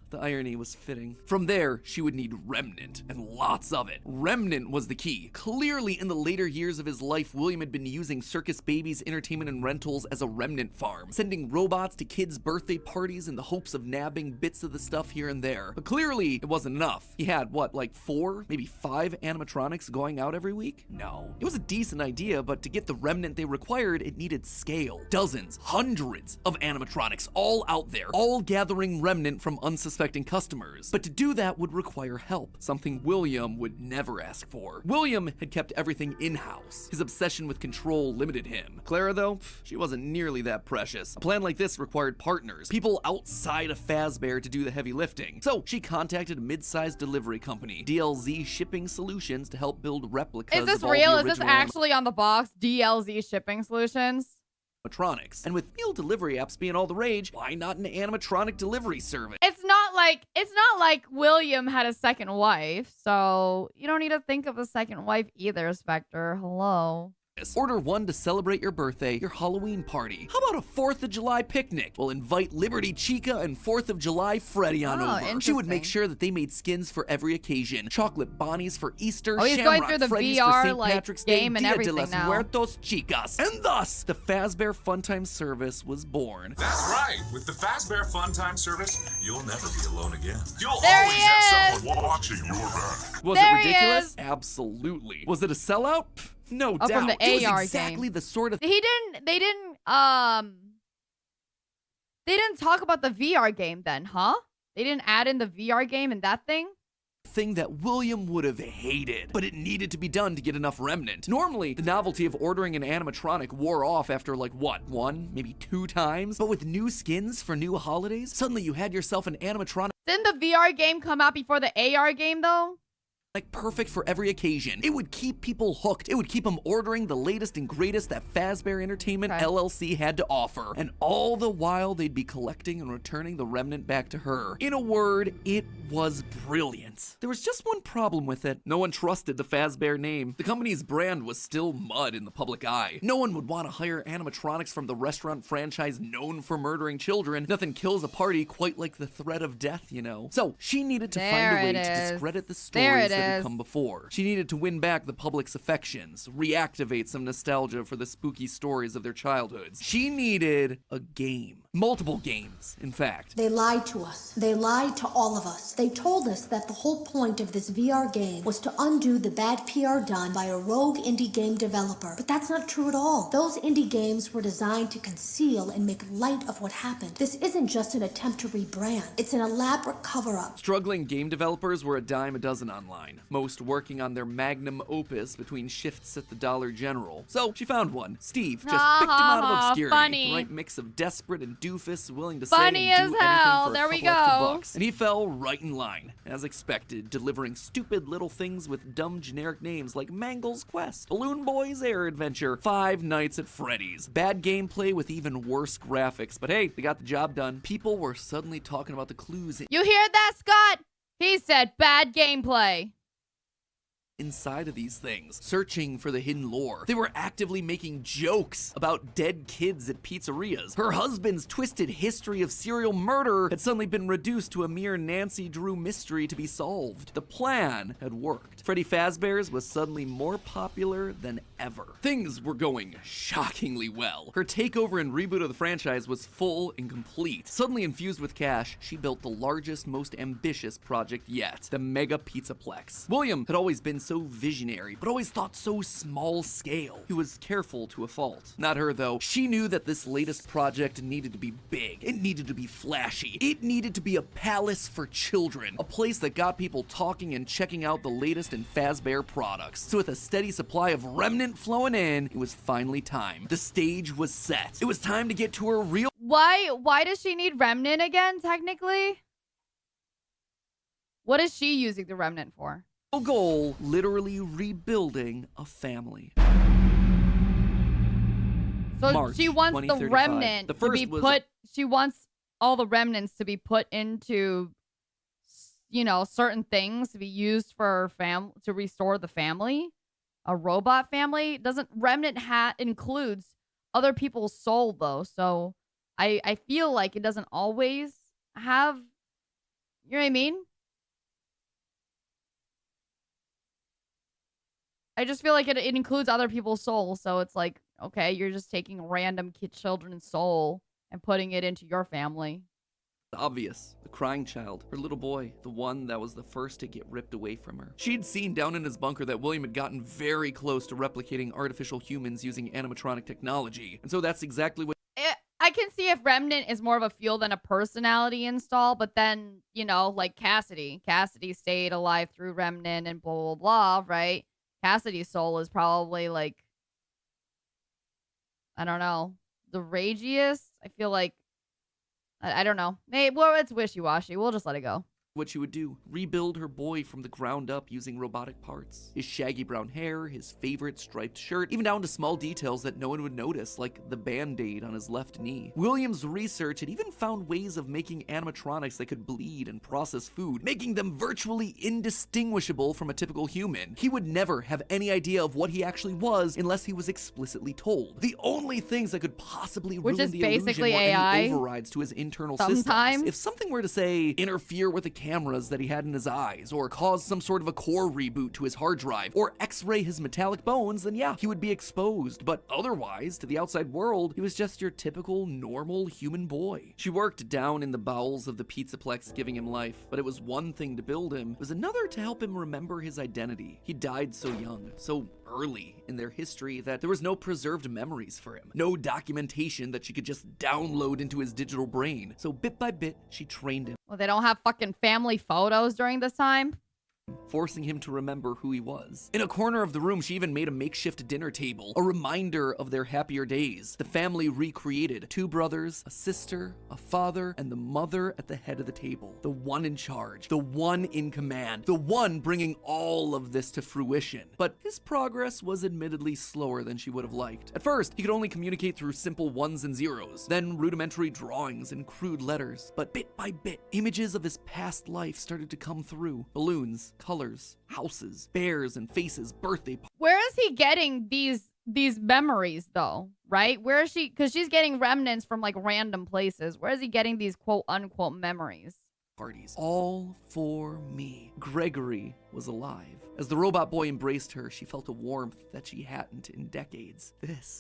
The irony was fitting. From there, she would need Remnant, and lots of it. Remnant was the key. Clearly, in the later years of his life, William had been using Circus Baby's entertainment and rentals as a remnant farm, sending robots to kids' birthday parties in the hopes of nabbing bits of the stuff here and there. But clearly, it wasn't enough. He had, what, like 4, maybe 5 animatronics going out every week? No. It was a decent idea, but to get the remnant they required, it needed scale. Dozens, hundreds of animatronics all out there, all gathering remnant from unsuspecting customers. But to do that would require help, something William would never ask for. William had kept everything in-house. His obsession with control limited him. Clara, though, she wasn't nearly that precious. A plan like this required partners, people outside of Fazbear to do the heavy lifting. So she contacted a mid-sized delivery company, DLZ Shipping Solutions, to help build replicas. Is this real? Is this actually on the box? DLZ Shipping Solutions? Animatronics. And with meal delivery apps being all the rage, why not an animatronic delivery service? It's not like William had a second wife, so you don't need to think of a second wife either, Spectre. Hello. Order one to celebrate your birthday, your Halloween party. How about a 4th of July picnic? We'll invite Liberty Chica and 4th of July Freddy on over. She would make sure that they made skins for every occasion. Chocolate Bonnies for Easter, he's Shamrock going through the Freddy's VR, for St. like, Patrick's game Day, and Dia de everything las now. Muertos Chicas. And thus, the Fazbear Funtime service was born. That's right. With the Fazbear Funtime service, you'll never be alone again. You'll There always he have is. someone watching your back. Was There it he ridiculous? is. Absolutely. Was it a sellout? Pff, no doubt. From the It AR was exactly game. the sort of They didn't talk about the VR game then, huh? They didn't add in the VR game and that thing? thing that William would have hated, but it needed to be done to get enough remnant. Normally, the novelty of ordering an animatronic wore off after like, what, 1, maybe 2 times? But with new skins for new holidays, suddenly you had yourself an animatronic. Didn't the VR game come out before the AR game though? Like perfect for every occasion. It would keep people hooked. It would keep them ordering the latest and greatest that Fazbear Entertainment LLC had to offer. And all the while, they'd be collecting and returning the remnant back to her. In a word, it was brilliant. There was just one problem with it. No one trusted the Fazbear name. The company's brand was still mud in the public eye. No one would want to hire animatronics from the restaurant franchise known for murdering children. Nothing kills a party quite like the threat of death, you know. So she needed to find a way to discredit the stories that had come before. She needed to win back the public's affections, reactivate some nostalgia for the spooky stories of their childhoods. She needed a game. Multiple games, in fact. They lied to us. They lied to all of us. They told us that the whole point of this VR game was to undo the bad PR done by a rogue indie game developer. But that's not true at all. Those indie games were designed to conceal and make light of what happened. This isn't just an attempt to rebrand. It's an elaborate cover-up. Struggling game developers were a dime a dozen online, most working on their magnum opus between shifts at the Dollar General. So she found one. Steve just picked him out of obscurity. Funny. The right mix of desperate and doofus, willing to Funny say and do as hell. anything for There a we couple extra go. bucks. And he fell right in line, as expected, delivering stupid little things with dumb generic names like Mangle's Quest, Balloon Boy's Air Adventure, Five Nights at Freddy's. Bad gameplay with even worse graphics, but hey, they got the job done. People were suddenly talking about the clues You hear that, Scott? He said bad gameplay. inside of these things, searching for the hidden lore. They were actively making jokes about dead kids at pizzerias. Her husband's twisted history of serial murder had suddenly been reduced to a mere Nancy Drew mystery to be solved. The plan had worked. Freddy Fazbear's was suddenly more popular than ever. Things were going shockingly well. Her takeover and reboot of the franchise was full and complete. Suddenly infused with cash, she built the largest, most ambitious project yet, the Mega Pizzaplex. William had always been so visionary, but always thought so small scale. He was careful to a fault. Not her, though. She knew that this latest project needed to be big. It needed to be flashy. It needed to be a palace for children. A place that got people talking and checking out the latest in Fazbear products. So with a steady supply of remnant flowing in, it was finally time. The stage was set. It was time to get to her real... Why does she need remnant again, technically? What is she using the remnant for? goal, literally rebuilding a family. So March she wants the 2035. remnant The to first be was- put, she wants all the remnants to be put into, you know, certain things to be used for to restore the family. A robot family. Doesn't remnant includes other people's soul though. So I feel like it doesn't always have, You know what I mean? I just feel like it includes other people's souls. So it's like, okay, you're just taking random children's soul and putting it into your family. Obvious. The crying child, her little boy, the one that was the first to get ripped away from her. She'd seen down in his bunker that William had gotten very close to replicating artificial humans using animatronic technology. And so that's exactly what... I can see if Remnant is more of a fuel than a personality install, but then, you know, like Cassidy. Cassidy stayed alive through Remnant and blah, blah, blah, right? Cassidy's soul is probably like, I don't know, the ragiest. I feel like, I don't know. Hey, well, it's wishy-washy. We'll just let it go. What she would do, rebuild her boy from the ground up using robotic parts. His shaggy brown hair, his favorite striped shirt, even down to small details that no one would notice, like the band-aid on his left knee. Williams' research had even found ways of making animatronics that could bleed and process food, making them virtually indistinguishable from a typical human. He would never have any idea of what he actually was unless he was explicitly told. The only things that could possibly ruin the illusion were any overrides to his internal systems. If something were to, say, interfere with the cameras that he had in his eyes, or cause some sort of a core reboot to his hard drive, or x-ray his metallic bones, then yeah, he would be exposed. But otherwise, to the outside world, he was just your typical, normal human boy. She worked down in the bowels of the Pizzaplex, giving him life, but it was one thing to build him, it was another to help him remember his identity. He died so young, so early in their history that there was no preserved memories for him, no documentation that she could just download into his digital brain. So bit by bit, she trained him. Well, they don't have fucking family photos during this time? Forcing him to remember who he was. In a corner of the room, she even made a makeshift dinner table, a reminder of their happier days. The family recreated. 2 brothers, a sister, a father, and the mother at the head of the table. The one in charge, the one in command, the one bringing all of this to fruition. But his progress was admittedly slower than she would have liked. At first, he could only communicate through simple 1s and 0s, then rudimentary drawings and crude letters. But bit by bit, images of his past life started to come through. Balloons, colors, houses, bears and faces, birthday parties. Where is he getting these memories though, right? Where is she? Because she's getting remnants from like random places. Where is he getting these quote unquote memories? Parties. All for me. Gregory was alive. As the robot boy embraced her, she felt a warmth that she hadn't in decades.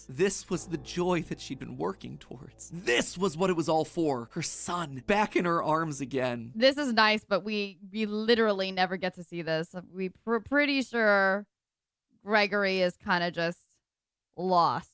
This was the joy that she'd been working towards. This was what it was all for. Her son, back in her arms again. This is nice, but we literally never get to see this. We're pretty sure Gregory is kind of just lost.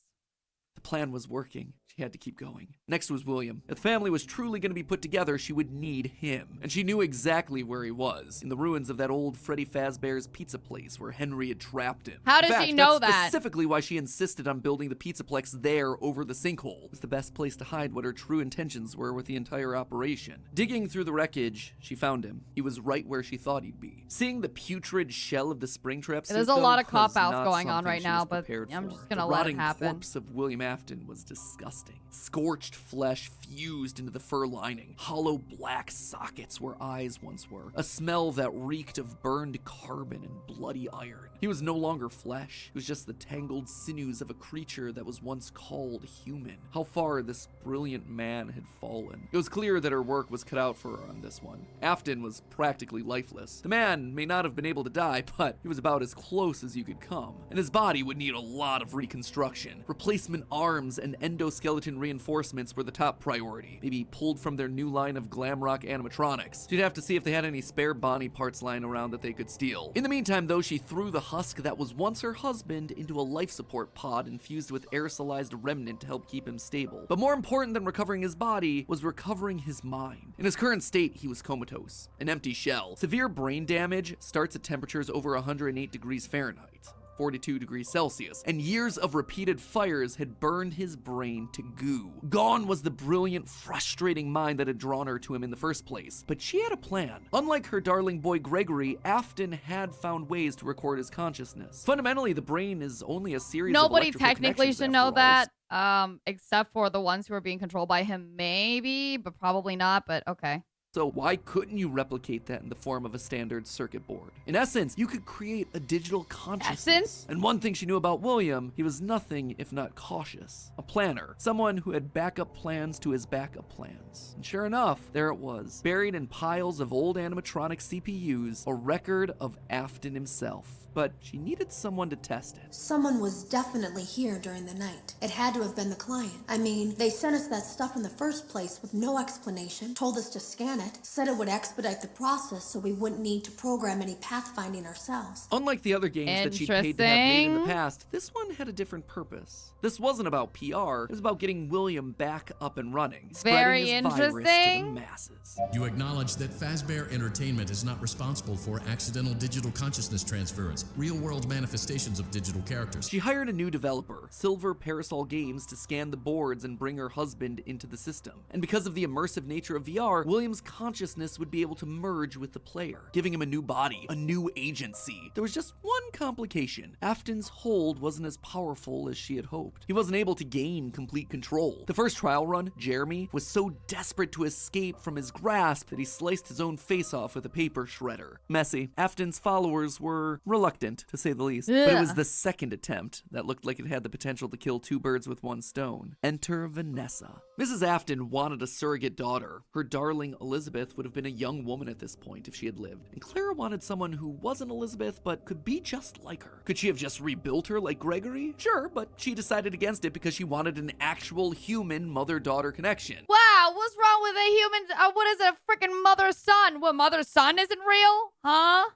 The plan was working. She had to keep going. Next was William. If the family was truly going to be put together, she would need him. And she knew exactly where he was. In the ruins of that old Freddy Fazbear's pizza place where Henry had trapped him. How does she know that? That's specifically why she insisted on building the Pizzaplex there over the sinkhole. It was the best place to hide what her true intentions were with the entire operation. Digging through the wreckage, she found him. He was right where she thought he'd be. Seeing the putrid shell of the Springtrap suit, there's a lot of cop-outs going on right now, but I'm just gonna let it happen. The corpse of William Afton was disgusting. Scorched flesh fused into the fur lining. Hollow black sockets where eyes once were. A smell that reeked of burned carbon and bloody iron. He was no longer flesh. It was just the tangled sinews of a creature that was once called human. How far this brilliant man had fallen. It was clear that her work was cut out for her on this one. Afton was practically lifeless. The man may not have been able to die, but he was about as close as you could come. And his body would need a lot of reconstruction. Replacement arms and endoskeleton reinforcements were the top priority. Maybe pulled from their new line of glam rock animatronics. She'd have to see if they had any spare Bonnie parts lying around that they could steal. In the meantime, though, she threw the husk that was once her husband into a life support pod infused with aerosolized remnant to help keep him stable. But more important than recovering his body was recovering his mind. In his current state, he was comatose, an empty shell. Severe brain damage starts at temperatures over 108 degrees Fahrenheit. 42 degrees Celsius, and years of repeated fires had burned his brain to goo. Gone was the brilliant, frustrating mind that had drawn her to him in the first place. But she had a plan. Unlike her darling boy Gregory, Afton had found ways to record his consciousness. Fundamentally, the brain is only a series of Nobody electrical technically connections should know after all. that, except for the ones who are being controlled by him, maybe, but probably not, but okay. So why couldn't you replicate that in the form of a standard circuit board? In essence, you could create a digital consciousness. And one thing she knew about William, he was nothing if not cautious. A planner. Someone who had backup plans to his backup plans. And sure enough, there it was. Buried in piles of old animatronic CPUs, a record of Afton himself. But she needed someone to test it. Someone was definitely here during the night. It had to have been the client. I mean, they sent us that stuff in the first place with no explanation, told us to scan it, said it would expedite the process so we wouldn't need to program any pathfinding ourselves. Unlike the other games that she paid to have made in the past, this one had a different purpose. This wasn't about PR, it was about getting William back up and running, spreading his virus to the masses. You acknowledge that Fazbear Entertainment is not responsible for accidental digital consciousness transference, real-world manifestations of digital characters. She hired a new developer, Silver Parasol Games, to scan the boards and bring her husband into the system. And because of the immersive nature of VR, William's consciousness would be able to merge with the player, giving him a new body, a new agency. There was just one complication. Afton's hold wasn't as powerful as she had hoped. He wasn't able to gain complete control. The first trial run, Jeremy, was so desperate to escape from his grasp that he sliced his own face off with a paper shredder. Messy. Afton's followers were reluctant, to say the least. But it was the second attempt that looked like it had the potential to kill two birds with one stone. Enter Vanessa. Mrs. Afton wanted a surrogate daughter. Her darling Elizabeth would have been a young woman at this point if she had lived. And Clara wanted someone who wasn't Elizabeth but could be just like her. Could she have just rebuilt her like Gregory? Sure, but she decided against it because she wanted an actual human mother-daughter connection. Wow, what's wrong with a human? What is it, a freaking mother-son? What, mother-son isn't real? Huh?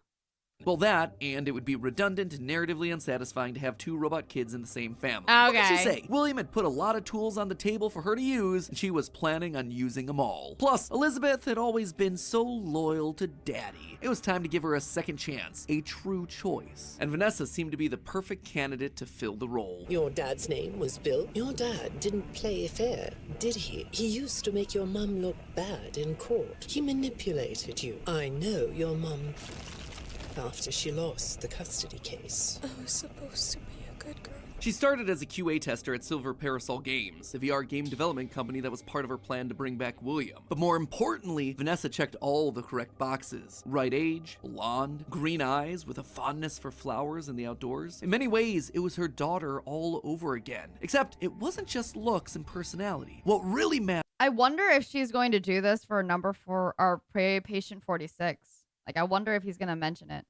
Well, that, and it would be redundant and narratively unsatisfying to have two robot kids in the same family. Okay. What did she say? William had put a lot of tools on the table for her to use, and she was planning on using them all. Plus, Elizabeth had always been so loyal to Daddy. It was time to give her a second chance, a true choice. And Vanessa seemed to be the perfect candidate to fill the role. Your dad's name was Bill? Your dad didn't play fair, did he? He used to make your mum look bad in court. He manipulated you. I know your mum... after she lost the custody case. I was supposed to be a good girl. She started as a QA tester at Silver Parasol Games, the VR game development company that was part of her plan to bring back William. But more importantly, Vanessa checked all the correct boxes. Right age, blonde, green eyes with a fondness for flowers and the outdoors. In many ways, it was her daughter all over again. Except it wasn't just looks and personality. What really mattered... I wonder if she's going to do this for number 4, or patient 46. Like, I wonder if he's going to mention it.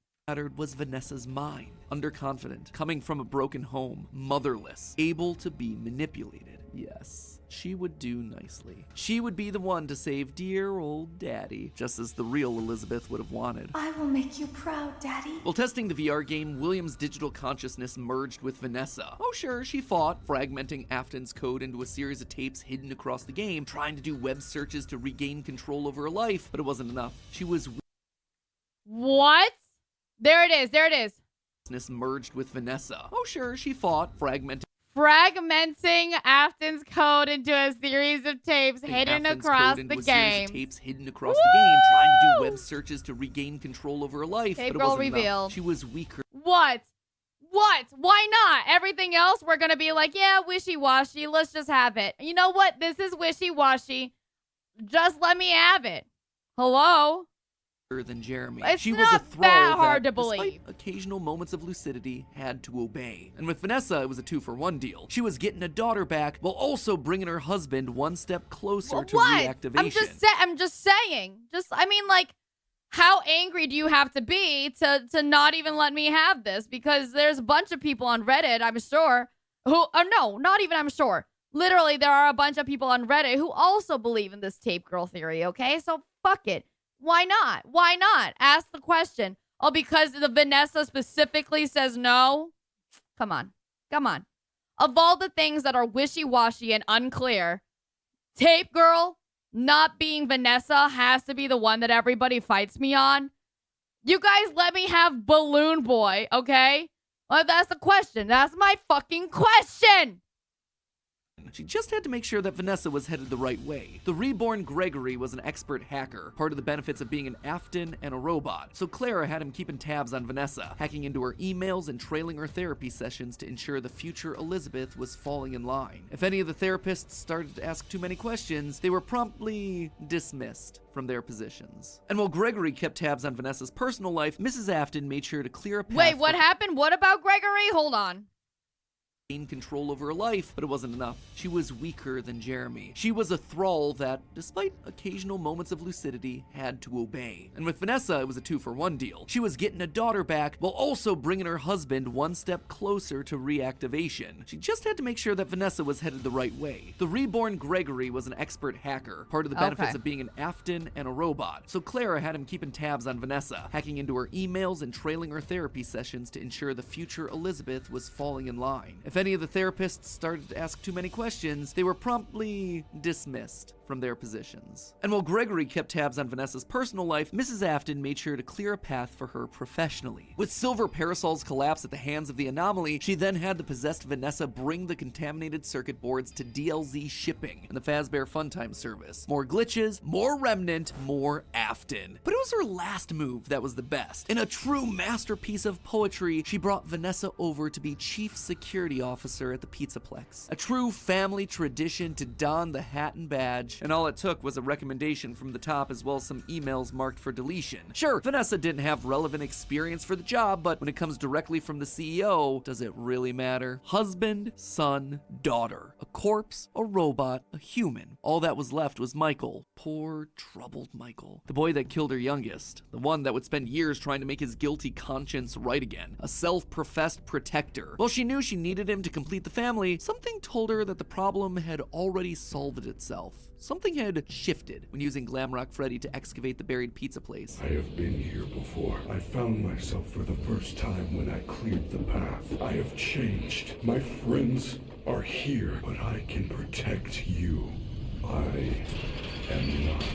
Was Vanessa's mind. Underconfident, coming from a broken home, motherless, able to be manipulated. Yes, she would do nicely. She would be the one to save dear old Daddy, just as the real Elizabeth would have wanted. I will make you proud, Daddy. While testing the VR game, William's digital consciousness merged with Vanessa. Oh sure, she fought, fragmenting Afton's code into a series of tapes hidden across the game, trying to do web searches to regain control over her life, but it wasn't enough. She was... What? There it is. There it is. Merged with Vanessa. Oh sure, she fought, fragmenting Afton's code into a series of tapes hidden across the game. Trying to do web searches to regain control over her life, Tape but it girl wasn't reveal. enough. She was weaker. What? Why not? Everything else, we're gonna be like, yeah, wishy-washy. Let's just have it. You know what? This is wishy-washy. Just let me have it. Hello? Than Jeremy. It's she not was a throw that hard that, to believe. Despite occasional moments of lucidity, had to obey. And with Vanessa, it was a 2-for-1 deal. She was getting a daughter back while also bringing her husband one step closer to reactivation. I'm just saying. I mean, like, how angry do you have to be to not even let me have this? Because there's a bunch of people on Reddit, I'm sure, who, no, not even I'm sure. Literally, there are a bunch of people on Reddit who also believe in this tape girl theory, okay? So fuck it. Why not? Why not? Ask the question. Oh, because the Vanessa specifically says no? Come on. Come on. Of all the things that are wishy-washy and unclear, tape girl not being Vanessa has to be the one that everybody fights me on. You guys let me have Balloon Boy, okay? Well, that's the question. That's my fucking question. She just had to make sure that Vanessa was headed the right way. The reborn Gregory was an expert hacker, part of the benefits of being an Afton and a robot, so Clara had him keeping tabs on Vanessa, hacking into her emails and trailing her therapy sessions to ensure the future Elizabeth was falling in line. If any of the therapists started to ask too many questions, they were promptly dismissed from their positions. And while Gregory kept tabs on Vanessa's personal life, Mrs. Afton made sure to clear a path. Wait, what happened? What about Gregory? Hold on. Control over her life, but it wasn't enough. She was weaker than Jeremy. She was a thrall that, despite occasional moments of lucidity, had to obey. And with Vanessa, it was a 2-for-1 deal. She was getting a daughter back while also bringing her husband one step closer to reactivation. She just had to make sure that Vanessa was headed the right way. The reborn Gregory was an expert hacker, part of the benefits of being an Afton and a robot, so Clara had him keeping tabs on Vanessa, hacking into her emails and trailing her therapy sessions to ensure the future Elizabeth was falling in line. If any of the therapists started to ask too many questions, they were promptly dismissed from their positions. And while Gregory kept tabs on Vanessa's personal life, Mrs. Afton made sure to clear a path for her professionally. With Silver Parasol's collapse at the hands of the Anomaly, she then had the possessed Vanessa bring the contaminated circuit boards to DLZ shipping and the Fazbear Funtime service. More glitches, more Remnant, more Afton. But it was her last move that was the best. In a true masterpiece of poetry, she brought Vanessa over to be chief security officer at the Pizzaplex. A true family tradition to don the hat and badge, and all it took was a recommendation from the top as well as some emails marked for deletion. Sure, Vanessa didn't have relevant experience for the job, but when it comes directly from the CEO, does it really matter? Husband, son, daughter, a corpse, a robot, a human. All that was left was Michael. Poor, troubled Michael. The boy that killed her youngest. The one that would spend years trying to make his guilty conscience right again. A self-professed protector. While she knew she needed him to complete the family, something told her that the problem had already solved itself. Something had shifted when using Glamrock Freddy to excavate the buried pizza place. I have been here before. I found myself for the first time when I cleared the path. I have changed. My friends are here, but I can protect you. I am not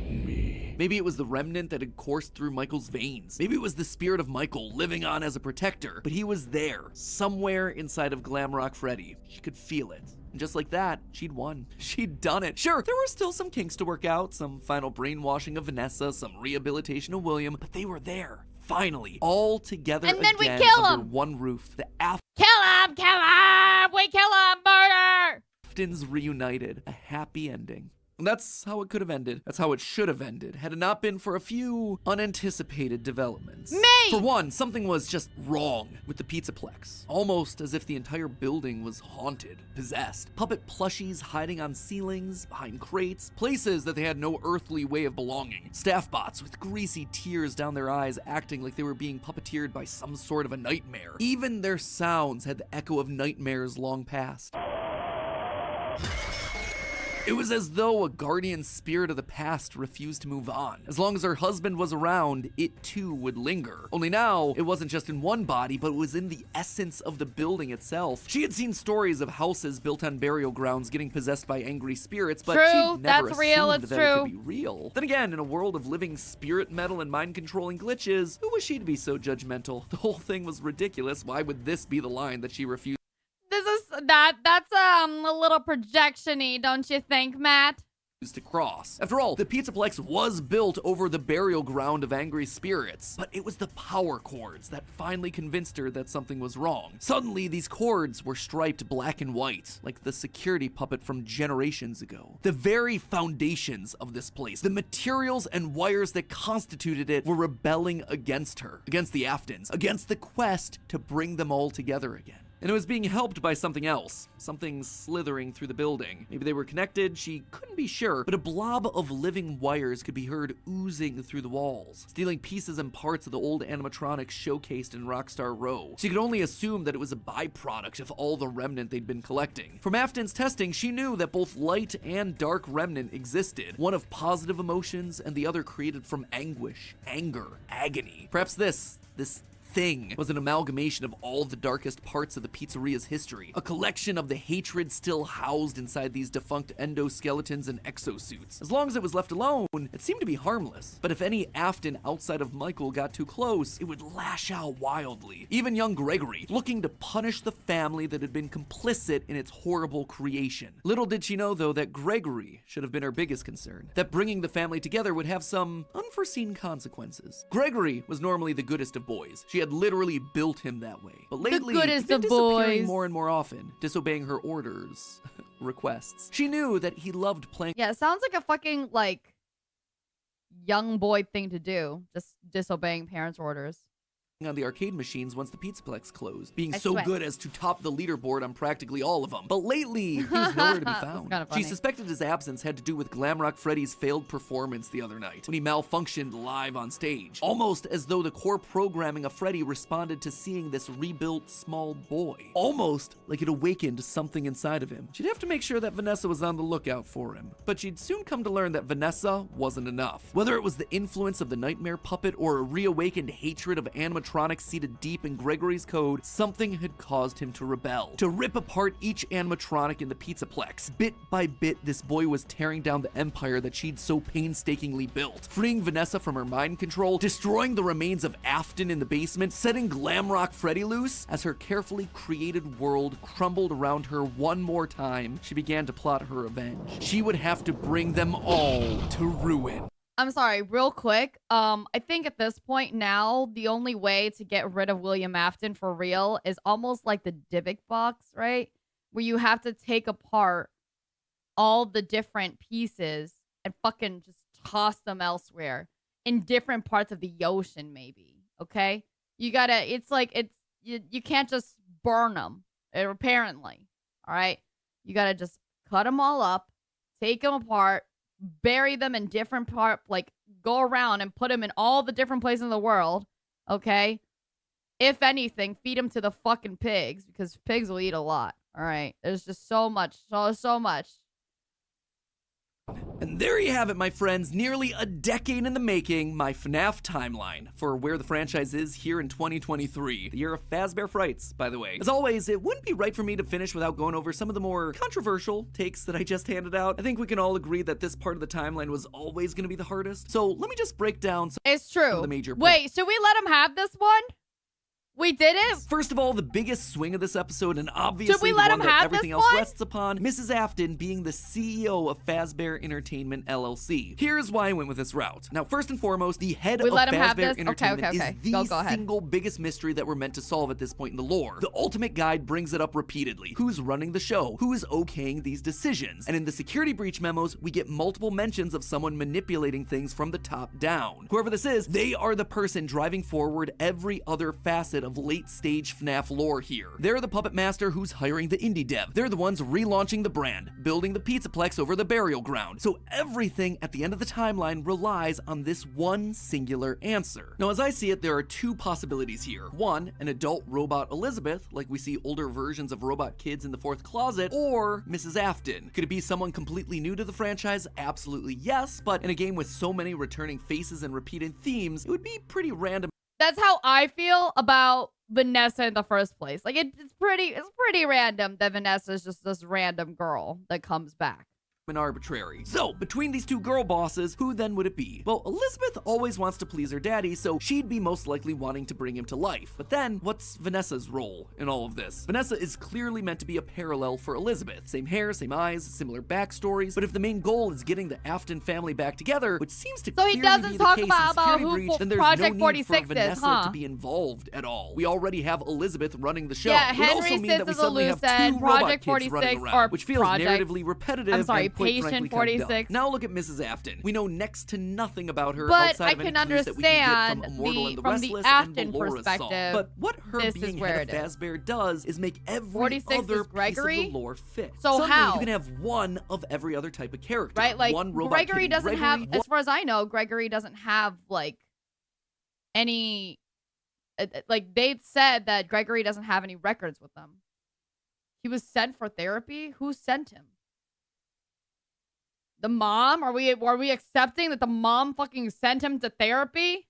me. Maybe it was the remnant that had coursed through Michael's veins. Maybe it was the spirit of Michael living on as a protector. But he was there, somewhere inside of Glamrock Freddy. She could feel it. And just like that, she'd won. She'd done it. Sure, there were still some kinks to work out, some final brainwashing of Vanessa, some rehabilitation of William, but they were there. Finally, all together and then again we kill under him. one roof. The Kill him! Kill him! We kill him! Murder! Aftons reunited. A happy ending. And that's how it could have ended. That's how it should have ended, had it not been for a few unanticipated developments. Me! For one, something was just wrong with the Pizzaplex. Almost as if the entire building was haunted, possessed. Puppet plushies hiding on ceilings, behind crates, places that they had no earthly way of belonging. Staff bots with greasy tears down their eyes acting like they were being puppeteered by some sort of a nightmare. Even their sounds had the echo of nightmares long past. It was as though a guardian spirit of the past refused to move on. As long as her husband was around, it too would linger. Only now, it wasn't just in one body, but it was in the essence of the building itself. She had seen stories of houses built on burial grounds getting possessed by angry spirits, but she'd never assumed that it could be real. Then again, in a world of living spirit metal and mind-controlling glitches, who was she to be so judgmental? The whole thing was ridiculous. Why would this be the line that she refused? That's a little projection-y, don't you think, Matt? To cross. After all, the Pizzaplex was built over the burial ground of angry spirits, but it was the power cords that finally convinced her that something was wrong. Suddenly, these cords were striped black and white, like the security puppet from generations ago. The very foundations of this place, the materials and wires that constituted it, were rebelling against her, against the Aftons, against the quest to bring them all together again. And it was being helped by something else, something slithering through the building. Maybe they were connected, she couldn't be sure, but a blob of living wires could be heard oozing through the walls, stealing pieces and parts of the old animatronics showcased in Rockstar Row. She could only assume that it was a byproduct of all the remnant they'd been collecting. From Afton's testing, she knew that both light and dark remnant existed, one of positive emotions and the other created from anguish, anger, agony. Perhaps this thing was an amalgamation of all the darkest parts of the pizzeria's history, a collection of the hatred still housed inside these defunct endoskeletons and exosuits. As long as it was left alone, it seemed to be harmless. But if any Afton outside of Michael got too close, it would lash out wildly. Even young Gregory, looking to punish the family that had been complicit in its horrible creation. Little did she know, though, that Gregory should have been her biggest concern, that bringing the family together would have some unforeseen consequences. Gregory was normally the goodest of boys. She had literally built him that way. But lately, he'd been disappearing more and more often, disobeying her orders, requests. She knew that he loved playing. Yeah, it sounds like a fucking, like, young boy thing to do. Just disobeying parents' orders. On the arcade machines once the Pizzaplex closed, being so good as to top the leaderboard on practically all of them. But lately, he was nowhere to be found. She suspected his absence had to do with Glamrock Freddy's failed performance the other night, when he malfunctioned live on stage. Almost as though the core programming of Freddy responded to seeing this rebuilt small boy. Almost like it awakened something inside of him. She'd have to make sure that Vanessa was on the lookout for him. But she'd soon come to learn that Vanessa wasn't enough. Whether it was the influence of the nightmare puppet or a reawakened hatred of animatronics seated deep in Gregory's code, something had caused him to rebel, to rip apart each animatronic in the Pizzaplex. Bit by bit, this boy was tearing down the empire that she'd so painstakingly built, freeing Vanessa from her mind control, destroying the remains of Afton in the basement, setting Glamrock Freddy loose. As her carefully created world crumbled around her one more time, she began to plot her revenge. She would have to bring them all to ruin. I'm sorry, real quick. I think at this point now, the only way to get rid of William Afton for real is almost like the Dybbuk box, right? Where you have to take apart all the different pieces and fucking just toss them elsewhere in different parts of the ocean, maybe. Okay? You gotta, it's like, you can't just burn them, apparently. All right? You gotta just cut them all up, take them apart, bury them in different part, like go around and put them in all the different places in the world, okay? If anything, feed them to the fucking pigs, because pigs will eat a lot, all right? There's just so much, so much. And there you have it, my friends. Nearly a decade in the making, my FNAF timeline for where the franchise is here in 2023. The year of Fazbear Frights, by the way. As always, it wouldn't be right for me to finish without going over some of the more controversial takes that I just handed out. I think we can all agree that this part of the timeline was always going to be the hardest. So let me just break down some of the major points. Wait, should we let him have this one? We did it? First of all, the biggest swing of this episode, and obviously the one that everything else rests upon, Mrs. Afton being the CEO of Fazbear Entertainment LLC. Here's why I went with this route. Now, first and foremost, the head of Fazbear Entertainment is the single biggest mystery that we're meant to solve at this point in the lore. The Ultimate Guide brings it up repeatedly. Who's running the show? Who is okaying these decisions? And in the security breach memos, we get multiple mentions of someone manipulating things from the top down. Whoever this is, they are the person driving forward every other facet of late-stage FNAF lore here. They're the puppet master who's hiring the indie dev. They're the ones relaunching the brand, building the Pizzaplex over the burial ground. So everything at the end of the timeline relies on this one singular answer. Now, as I see it, there are two possibilities here. One, an adult robot Elizabeth, like we see older versions of robot kids in the fourth closet, or Mrs. Afton. Could it be someone completely new to the franchise? Absolutely yes, but in a game with so many returning faces and repeated themes, it would be pretty random. That's how I feel about Vanessa in the first place. Like, it's pretty random that Vanessa is just this random girl that comes back. And arbitrary. So, between these two girl bosses, who then would it be? Well, Elizabeth always wants to please her daddy, so she'd be most likely wanting to bring him to life. But then, what's Vanessa's role in all of this? Vanessa is clearly meant to be a parallel for Elizabeth. Same hair, same eyes, similar backstories, but if the main goal is getting the Afton family back together, which seems to clearly be the case in Security Breach, then there's no need for Vanessa to be involved at all. We already have Elizabeth running the show. Yeah, it would also mean that we suddenly have two robot kids running around, which feels narratively repetitive. I'm sorry, Patient 46. Now look at Mrs. Afton. We know next to nothing about her but outside of any clues that we can get from Immortal and the Restless and Balora's song. But what her being head of Fazbear does is make every other piece of the lore fit. So suddenly, how? you can have one of every other type of character. Right? Like, one robot Gregory doesn't have, as far as I know, Gregory doesn't have, like, any, like, they said that Gregory doesn't have any records with them. He was sent for therapy? Who sent him? The mom? Are we accepting that the mom fucking sent him to therapy?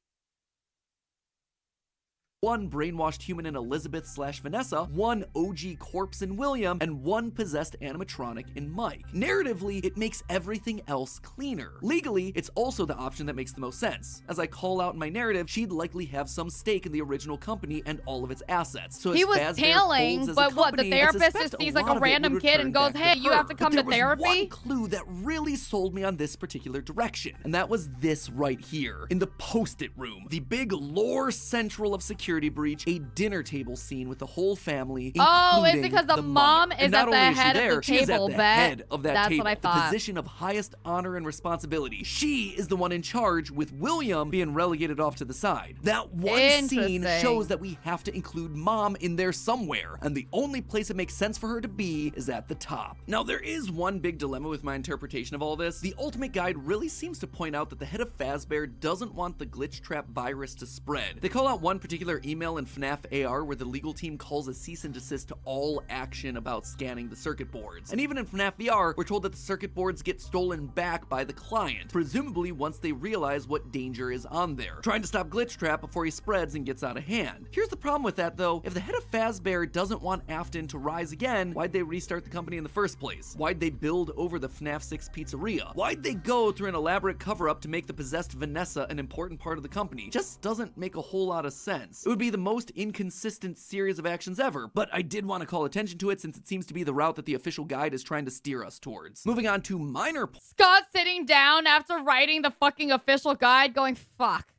one brainwashed human in Elizabeth/Vanessa, one OG corpse in William, and one possessed animatronic in Mike. Narratively, it makes everything else cleaner. Legally, it's also the option that makes the most sense. As I call out in my narrative, she'd likely have some stake in the original company and all of its assets. So he was tailing, but what, the therapist just sees like a random kid and goes, hey, you have to come to therapy? There was one clue that really sold me on this particular direction, and that was this right here, in the post-it room. The big lore central of Security Breach, a dinner table scene with the whole family, oh, is it because the mom is at the head of the table? She is at the head of that That's table, what I thought. the position of highest honor and responsibility. She is the one in charge, with William being relegated off to the side. That one scene shows that we have to include mom in there somewhere, and the only place it makes sense for her to be is at the top. Now, there is one big dilemma with my interpretation of all this. The Ultimate Guide really seems to point out that the head of Fazbear doesn't want the glitch trap virus to spread. They call out one particular email in FNAF AR where the legal team calls a cease and desist to all action about scanning the circuit boards. And even in FNAF VR, we're told that the circuit boards get stolen back by the client, presumably once they realize what danger is on there, trying to stop Glitch Trap before he spreads and gets out of hand. Here's the problem with that though, if the head of Fazbear doesn't want Afton to rise again, why'd they restart the company in the first place? Why'd they build over the FNAF 6 pizzeria? Why'd they go through an elaborate cover-up to make the possessed Vanessa an important part of the company? Just doesn't make a whole lot of sense. It would be the most inconsistent series of actions ever, but I did want to call attention to it since it seems to be the route that the official guide is trying to steer us towards. Moving on to minor Scott sitting down after writing the fucking official guide going, fuck.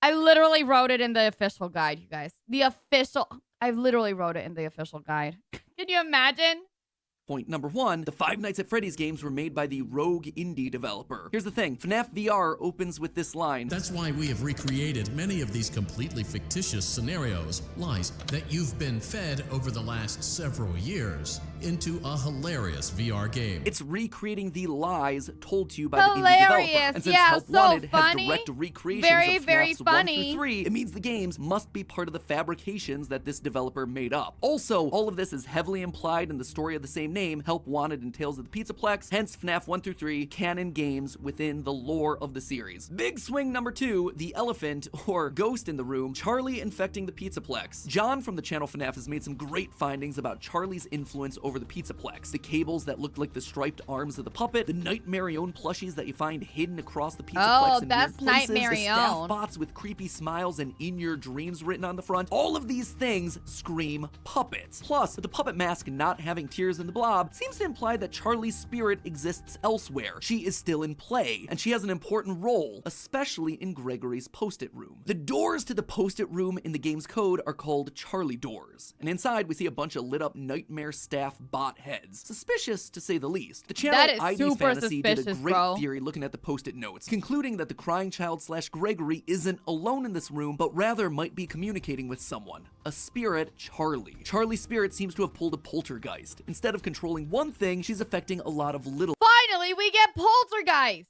I literally wrote it in the official guide, you guys. I literally wrote it in the official guide. Can you imagine? Point number one, the Five Nights at Freddy's games were made by the rogue indie developer. Here's the thing, FNAF VR opens with this line. That's why we have recreated many of these completely fictitious scenarios, lies that you've been fed over the last several years, into a hilarious VR game. It's recreating the lies told to you by the indie developer. And since Help Wanted has direct recreations of FNAFs 1 through 3, it means the games must be part of the fabrications that this developer made up. Also, all of this is heavily implied in the story of the same name, Help Wanted and Tales of the Pizzaplex, hence FNAF 1 through 3, canon games within the lore of the series. Big swing number 2, the elephant, or ghost in the room, Charlie infecting the Pizzaplex. John from the channel FNAF has made some great findings about Charlie's influence over the Pizzaplex. The cables that looked like the striped arms of the puppet, the Nightmare-own plushies that you find hidden across the Pizzaplex in weird places, the staff bots with creepy smiles and in your dreams written on the front. All of these things scream puppets. Plus, with the puppet mask not having tears in the blob, seems to imply that Charlie's spirit exists elsewhere. She is still in play, and she has an important role, especially in Gregory's post-it room. The doors to the post-it room in the game's code are called Charlie doors, and inside we see a bunch of lit up nightmare staff bot heads. Suspicious, to say the least. The channel ID Fantasy did a great theory looking at the post-it notes, concluding that the crying child / Gregory isn't alone in this room, but rather might be communicating with someone. A spirit, Charlie. Charlie's spirit seems to have pulled a poltergeist. Instead of controlling one thing, she's affecting a lot of little Finally, we get poltergeist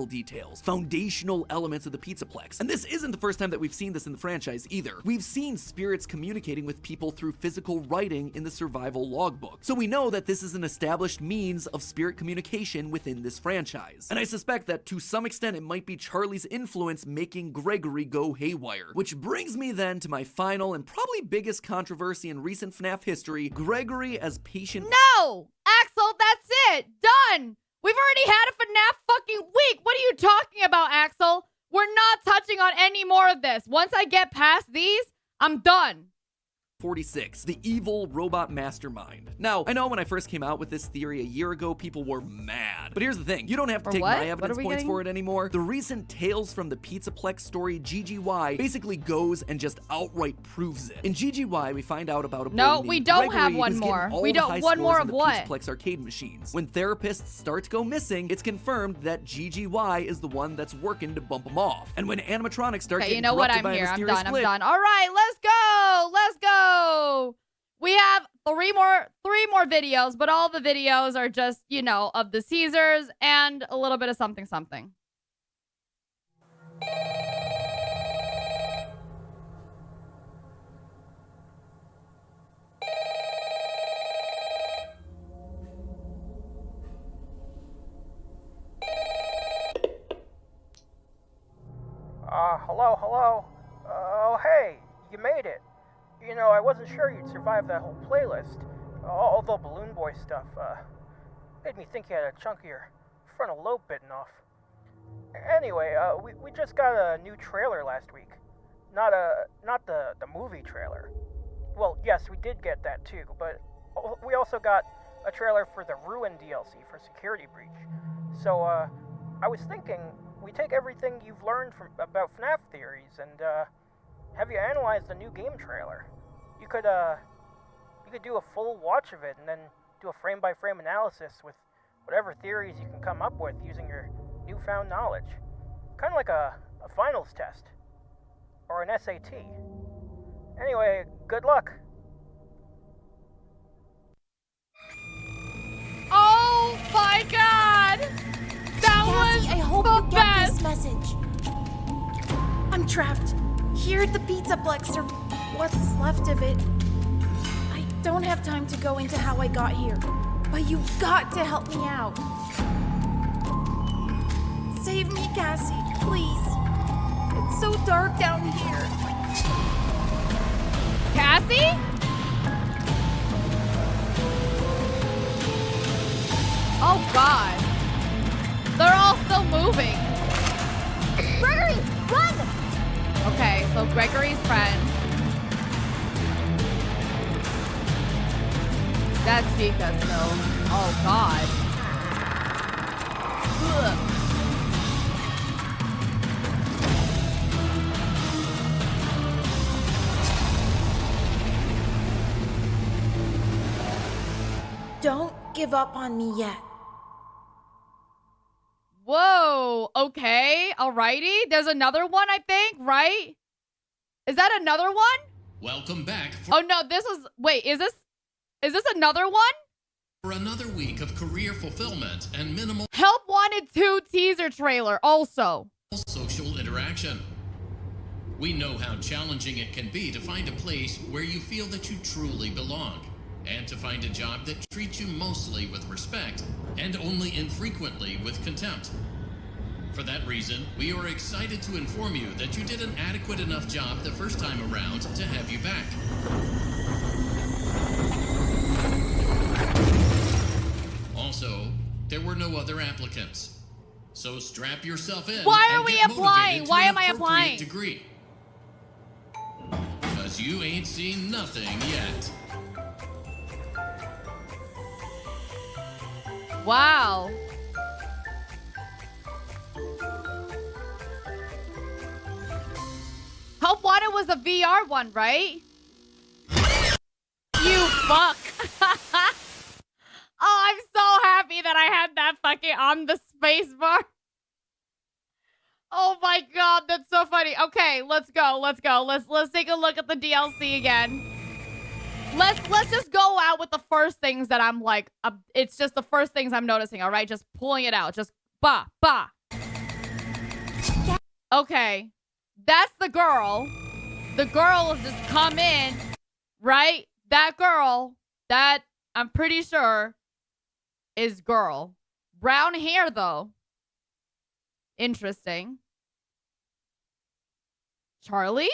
details, foundational elements of the Pizzaplex. And this isn't the first time that we've seen this in the franchise either. We've seen spirits communicating with people through physical writing in the survival logbook. So we know that this is an established means of spirit communication within this franchise. And I suspect that to some extent it might be Charlie's influence making Gregory go haywire. Which brings me then to my final and probably biggest controversy in recent FNAF history, Gregory as patient— No! Axel, that's it! Done! We've already had a FNAF fucking week! What are you talking about, Axel? We're not touching on any more of this. Once I get past these, I'm done. 46, the evil robot mastermind. Now, I know when I first came out with this theory a year ago, people were mad. But here's the thing, you don't have to take my evidence points for it anymore. The recent Tales from the Pizzaplex story, GGY, basically goes and just outright proves it. In GGY, we find out about a boy named we don't Gregory have one more. We don't, one more of what? Pizzaplex arcade machines. When therapists start to go missing, it's confirmed that GGY is the one that's working to bump them off. And when animatronics start getting corrupted by a mysterious I'm done. All right, let's go! Let's go! We have three more videos, but all the videos are just, you know, of the Caesars and a little bit of something. Hello? Oh, hey, you made it. You know, I wasn't sure you'd survive that whole playlist. All the Balloon Boy stuff, made me think you had a chunk of your frontal lobe bitten off. Anyway, we just got a new trailer last week. Not the movie trailer. Well, yes, we did get that too, but we also got a trailer for the Ruin DLC for Security Breach. So, I was thinking we take everything you've learned about FNAF theories and, have you analyze the new game trailer. You could do a full watch of it and then do a frame-by-frame analysis with whatever theories you can come up with using your newfound knowledge. Kind of like a finals test. Or an SAT. Anyway, good luck. Oh my god! That Cassie, was I hope the you best. get this message. I'm trapped here at the Pizzaplex, or what's left of it. I don't have time to go into how I got here, but you've got to help me out. Save me, Cassie, please. It's so dark down here. Cassie? Oh god. They're all still moving. Gregory, run! Okay, so Gregory's friend. That's Chica still. Oh god. Ugh. Don't give up on me yet. Whoa, okay, alrighty. There's another one, I think, right? Is that another one? Welcome back Oh no, this is, wait, is this another one? for another week of career fulfillment and minimal Help Wanted 2 teaser trailer also. social interaction. We know how challenging it can be to find a place where you feel that you truly belong, and to find a job that treats you mostly with respect and only infrequently with contempt. For that reason, we are excited to inform you that you did an adequate enough job the first time around to have you back. Also, there were no other applicants. So strap yourself in. Why are and we get applying? motivated to Why an am I appropriate applying? Degree. Because you ain't seen nothing yet. Wow. Help Wanted was a VR one, right? You fuck. Oh, I'm so happy that I had that fucking on the space bar. Oh my god, that's so funny. Okay, let's go. Let's take a look at the DLC again. Let's just go out with the first things that I'm like, it's just the first things I'm noticing, all right? Just pulling it out. Just ba. Okay. That's the girl. The girl has just come in, right? That girl, that I'm pretty sure is girl. Brown hair, though. Interesting. Charlie?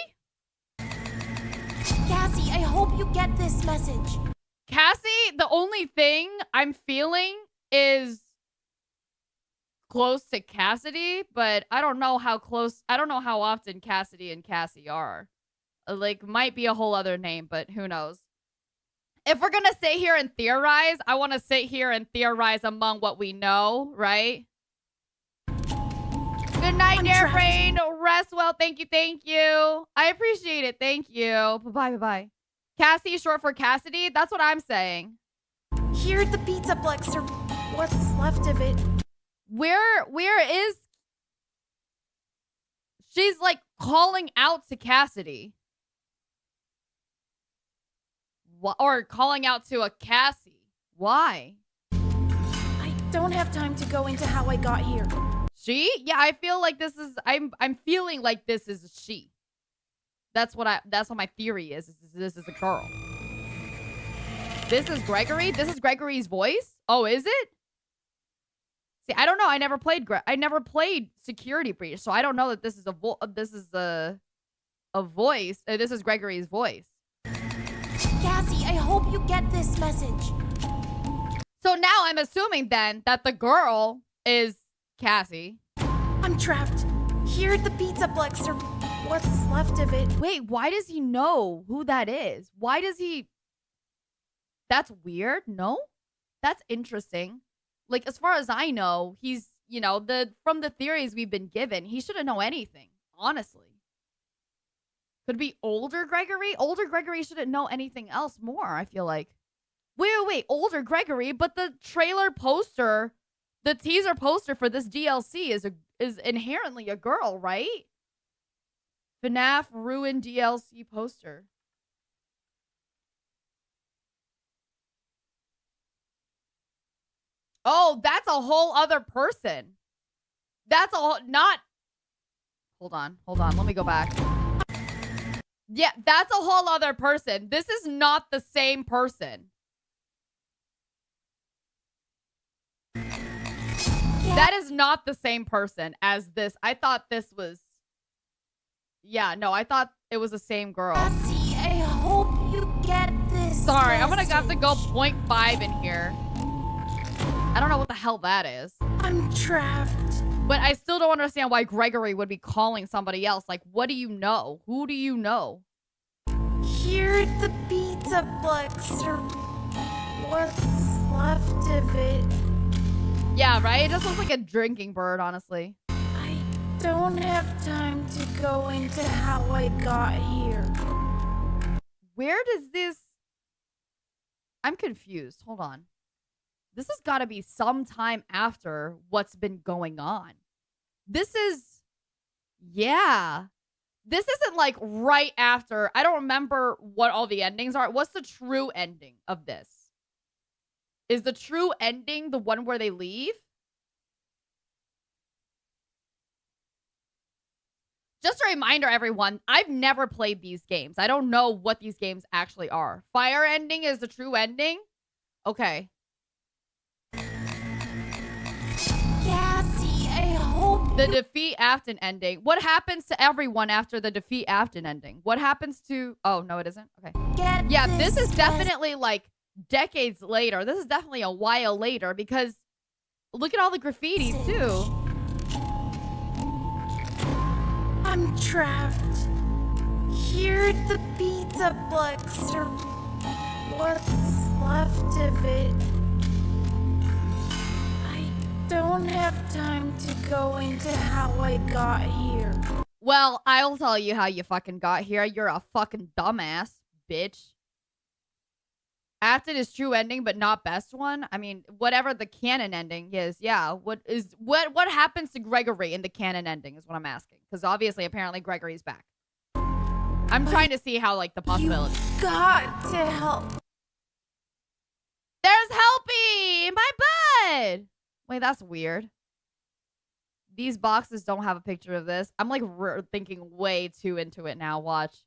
Cassie, I hope you get this message. Cassie, the only thing I'm feeling is close to Cassidy, but I don't know how close, I don't know how often Cassidy and Cassie are. Like, might be a whole other name, but who knows. If we're gonna sit here and theorize, I want to sit here and theorize among what we know, right? Good night, Airbrain. Rest well. Thank you. I appreciate it. Thank you. Bye-bye. Cassie, short for Cassidy. That's what I'm saying. Here at the Pizzaplex, or what's left of it. Where is... She's like calling out to Cassidy. Or calling out to a Cassie. Why? I don't have time to go into how I got here. She? Yeah, I feel like this is, I'm feeling like this is a she. That's what my theory is. This is a girl. This is Gregory? This is Gregory's voice? Oh, is it? See, I don't know. I never played Security Breach, so I don't know that this is a voice. This is Gregory's voice. Cassie, I hope you get this message. So now I'm assuming then that the girl is Cassie. I'm trapped here at the Pizzaplex, or what's left of it. Wait, why does he know who that is? Why does he... That's weird, no? That's interesting. Like, as far as I know, he's, you know, from the theories we've been given, he shouldn't know anything, honestly. Could be older Gregory? Older Gregory shouldn't know anything else more, I feel like. Wait, older Gregory, but the trailer poster, the teaser poster for this DLC is inherently a girl, right? FNAF Ruin DLC poster. Oh, that's a whole other person. That's a whole, not... Hold on. Let me go back. Yeah, that's a whole other person. This is not the same person. That is not the same person as this. I thought this was... Yeah, no, I thought it was the same girl. Cassie, I hope you get this. Sorry, I'm gonna have to go 0.5 in here. I don't know what the hell that is. I'm trapped. But I still don't understand why Gregory would be calling somebody else. Like, what do you know? Who do you know? Here at the Pizzaplex, or what's left of it. Yeah, right? It just looks like a drinking bird, honestly. I don't have time to go into how I got here. Where does this... I'm confused. Hold on. This has got to be some time after what's been going on. This is... Yeah. This isn't like right after. I don't remember what all the endings are. What's the true ending of this? Is the true ending the one where they leave? Just a reminder, everyone, I've never played these games. I don't know what these games actually are. Fire ending is the true ending? Okay. Cassie, I hope the defeat Afton ending. What happens to everyone after the defeat Afton ending? What happens to... Oh, no, it isn't? Okay. Yeah, this is definitely like decades later. This is definitely a while later because look at all the graffiti too. I'm trapped here at the Pizzaplex, or what's left of it. I don't have time to go into how I got here. Well, I'll tell you how you fucking got here. You're a fucking dumbass, bitch. Afton is true ending, but not best one. I mean, whatever the canon ending is, yeah. What happens to Gregory in the canon ending is what I'm asking. Because obviously, apparently, Gregory's back. I'm trying to see how, like, the possibility. You got to help. There's Helpy in my butt. Wait, that's weird. These boxes don't have a picture of this. I'm, like, thinking way too into it now. Watch.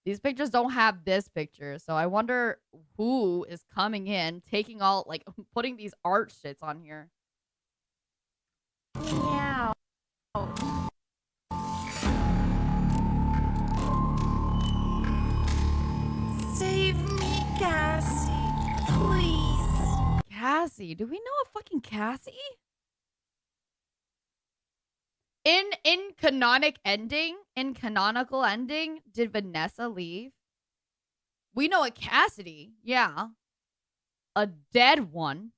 These pictures don't have this picture. So I wonder who is coming in, taking all, like, putting these art shits on here. Meow. Save me, Cassie. Please. Cassie? Do we know a fucking Cassie? In canonical ending, did Vanessa leave? We know a Cassidy, yeah. A dead one.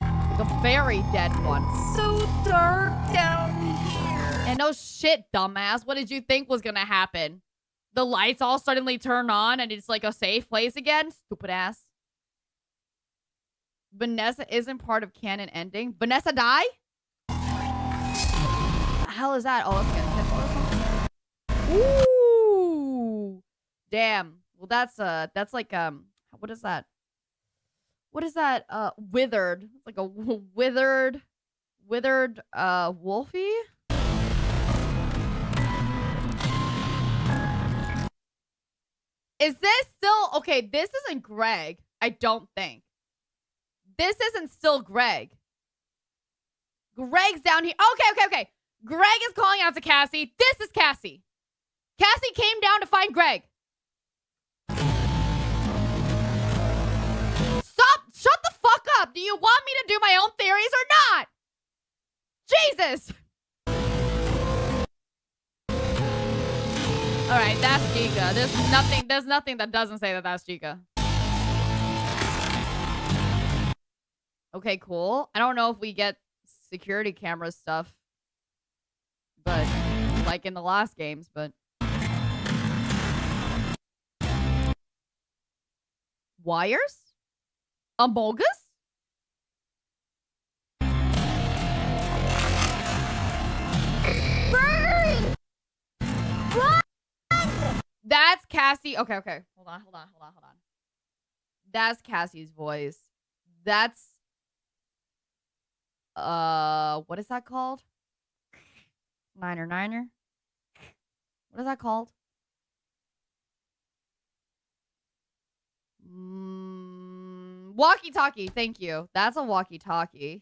Like a very dead one. So dark down here. And no shit, dumbass. What did you think was gonna happen? The lights all suddenly turn on and it's like a safe place again? Stupid ass. Vanessa isn't part of canon ending. Vanessa die? Hell is that? Oh, let's get a or something. Ooh, damn. Well, that's like what is that? What is that? Withered. It's like a withered wolfie. Is this still okay? This isn't Greg. I don't think. This isn't still Greg. Greg's down here. Okay. Greg is calling out to Cassie. This is Cassie. Cassie came down to find Greg. Stop! Shut the fuck up! Do you want me to do my own theories or not? Jesus! Alright, that's Chica. There's nothing that doesn't say that that's Chica. Okay, cool. I don't know if we get security camera stuff, but like in the last games, but wires? Among Us? That's Cassie. Okay. Hold on. That's Cassie's voice. That's what is that called? Niner. What is that called? Walkie-talkie. Thank you. That's a walkie-talkie.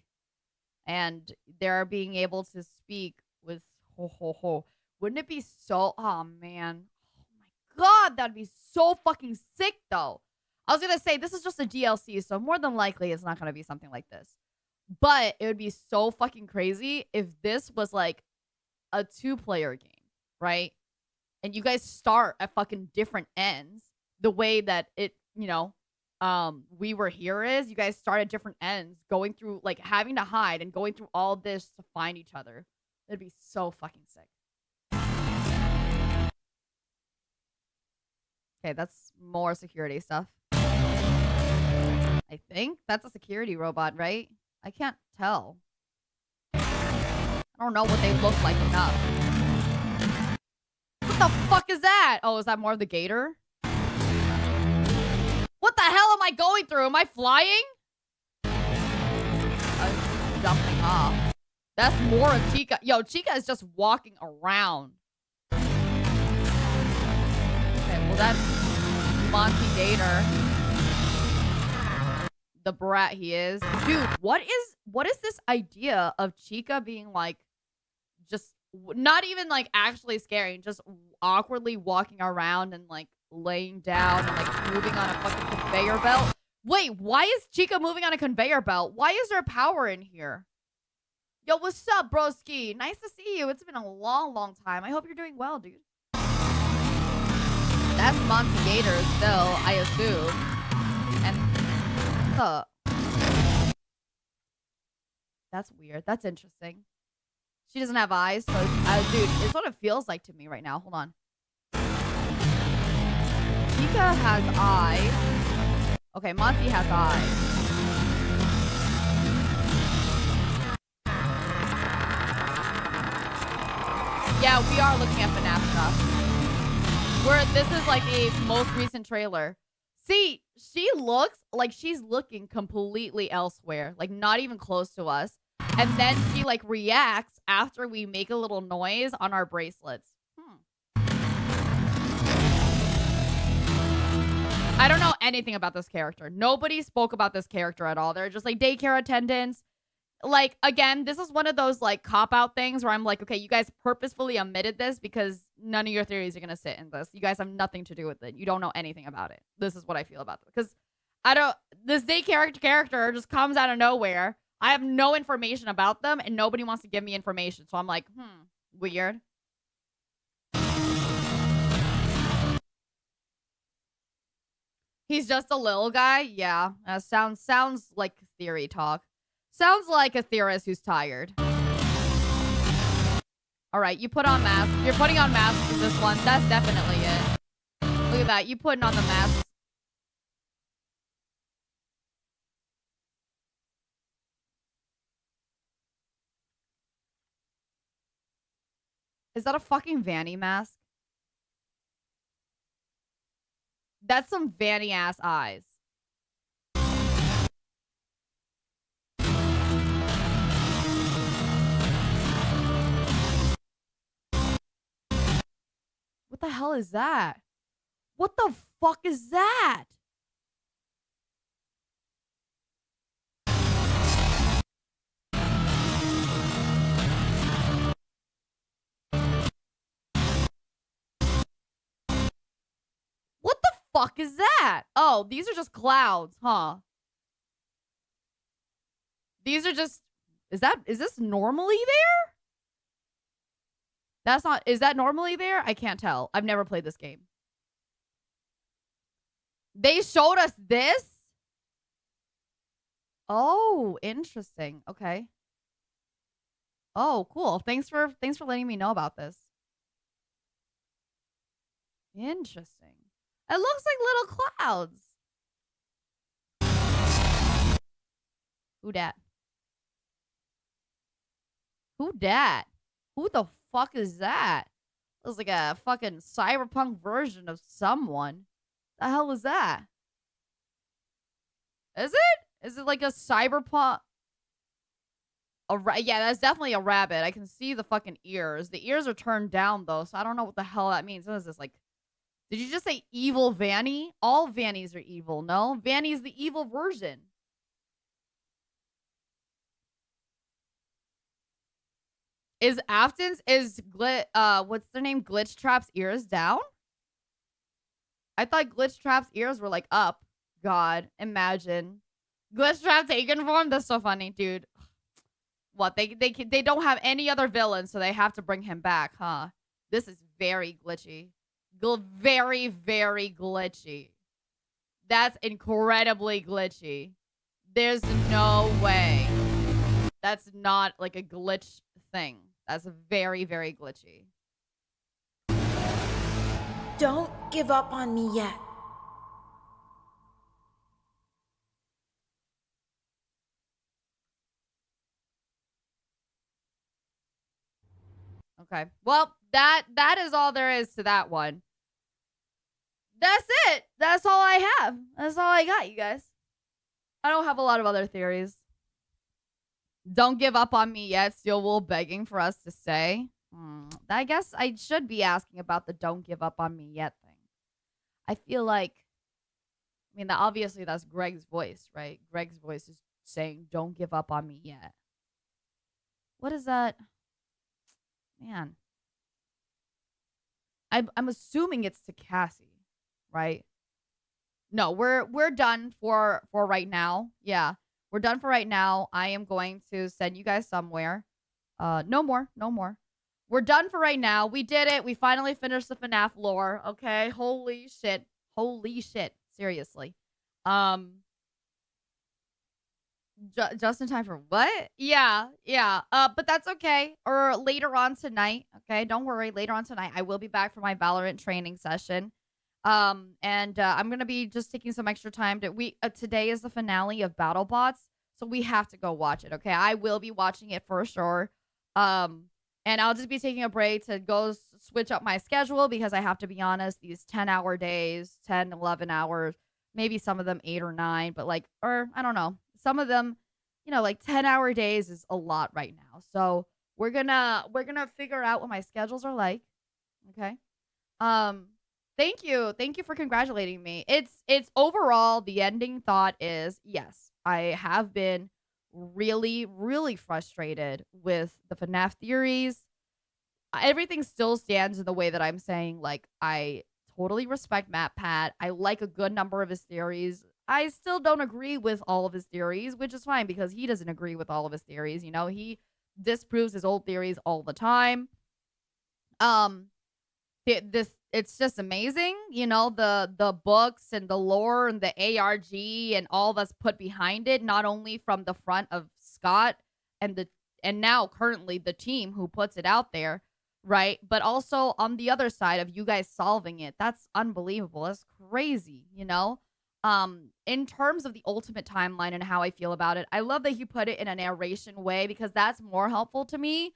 And they're being able to speak with ho. Wouldn't it be so... Oh, man. God, that'd be so fucking sick, though. I was gonna say, this is just a DLC, so more than likely it's not gonna be something like this. But it would be so fucking crazy if this was, like, a 2-player game, right? And you guys start at fucking different ends. The way that it, you know, We Were Here is, you guys start at different ends, going through, like, having to hide and going through all this to find each other. It'd be so fucking sick. Okay, that's more security stuff. I think that's a security robot, right? I can't tell. I don't know what they look like enough. What the fuck is that? Oh, is that more of the gator? What the hell am I going through? Am I flying? I'm jumping off. That's more of Chica. Yo, Chica is just walking around. Okay, well that's Monty Gator. The brat he is. Dude, what is this idea of Chica being like, just not even like actually scaring, just awkwardly walking around and like laying down and like moving on a fucking conveyor belt? Wait, why is Chica moving on a conveyor belt? Why is there power in here? Yo, what's up, broski? Nice to see you. It's been a long time. I hope you're doing well, dude. That's Monty Gator still, I assume. And that's weird. That's interesting. She doesn't have eyes, so dude, it's what it feels like to me right now. Hold on. Chica has eyes. Okay, Monty has eyes. Yeah, we are looking at FNAF stuff. This is like the most recent trailer. See, she looks like she's looking completely elsewhere, like not even close to us. And then she like reacts after we make a little noise on our bracelets. I don't know anything about this character. Nobody spoke about this character at all. They're just like daycare attendants. Like, again, this is one of those like cop-out things where I'm like, okay, you guys purposefully omitted this because none of your theories are going to sit in this. You guys have nothing to do with it. You don't know anything about it. This is what I feel about it. Because this daycare character just comes out of nowhere. I have no information about them and nobody wants to give me information. So I'm like, weird. He's just a little guy? Yeah. Sounds like theory talk. Sounds like a theorist who's tired. All right, you put on masks. You're putting on masks in this one. That's definitely it. Look at that. You putting on the masks. Is that a fucking Vanny mask? That's some Vanny ass eyes. What the hell is that? What the fuck is that? fuck is that? Oh, these are just clouds, huh? These are just... Is this normally there? That's not... Is that normally there? I can't tell. I've never played this game. They showed us this? Oh, interesting. Okay. Oh, cool. Thanks for letting me know about this. Interesting. It looks like little clouds. Who dat? Who dat? Who the fuck is that? Looks like a fucking cyberpunk version of someone. The hell is that? Is it? Is it like a cyberpunk? Yeah, that's definitely a rabbit. I can see the fucking ears. The ears are turned down, though, so I don't know what the hell that means. What is this, like... Did you just say evil Vanny? All Vannies are evil, no? Vanny's the evil version. Is Afton's... what's their name? Glitch Trap's ears down? I thought Glitch Trap's ears were, like, up. God, imagine. Glitch Trap taken form? That's so funny, dude. What, they don't have any other villains, so they have to bring him back, huh? This is very glitchy. Very, very glitchy. That's incredibly glitchy. There's no way. That's not like a glitch thing. That's very, very glitchy. Don't give up on me yet. Okay. Well, that is all there is to that one. That's it. That's all I have. That's all I got, you guys. I don't have a lot of other theories. Don't give up on me yet. Steel Wool begging for us to say. I guess I should be asking about the don't give up on me yet thing. I feel like, I mean, obviously that's Greg's voice, right? Greg's voice is saying, don't give up on me yet. What is that? Man. I'm assuming it's to Cassie, right? No, we're done for right now. Yeah, we're done for right now. I am going to send you guys somewhere. No more. We're done for right now. We did it. We finally finished the FNAF lore. Okay, holy shit. Seriously. Just in time for what? Yeah. But that's okay. Or later on tonight. Okay, don't worry. Later on tonight, I will be back for my Valorant training session. I'm gonna be just taking some extra time to today is the finale of BattleBots, so we have to go watch it. Okay, I will be watching it for sure. And I'll just be taking a break to go switch up my schedule because I have to be honest, these 10-hour days, 10, 11 hours, maybe some of them 8 or 9, but I don't know. Some of them, like 10-hour days is a lot right now. So we're gonna figure out what my schedules are like. Okay. Thank you for congratulating me. It's overall the ending thought is yes, I have been really, really frustrated with the FNAF theories. Everything still stands in the way that I'm saying, I totally respect MatPat. I like a good number of his theories. I still don't agree with all of his theories, which is fine because he doesn't agree with all of his theories. He disproves his old theories all the time. It's just amazing, the books and the lore and the ARG and all that's put behind it, not only from the front of Scott and now currently the team who puts it out there, right? But also on the other side of you guys solving it. That's unbelievable. That's crazy, in terms of the ultimate timeline and how I feel about it, I love that he put it in a narration way because that's more helpful to me.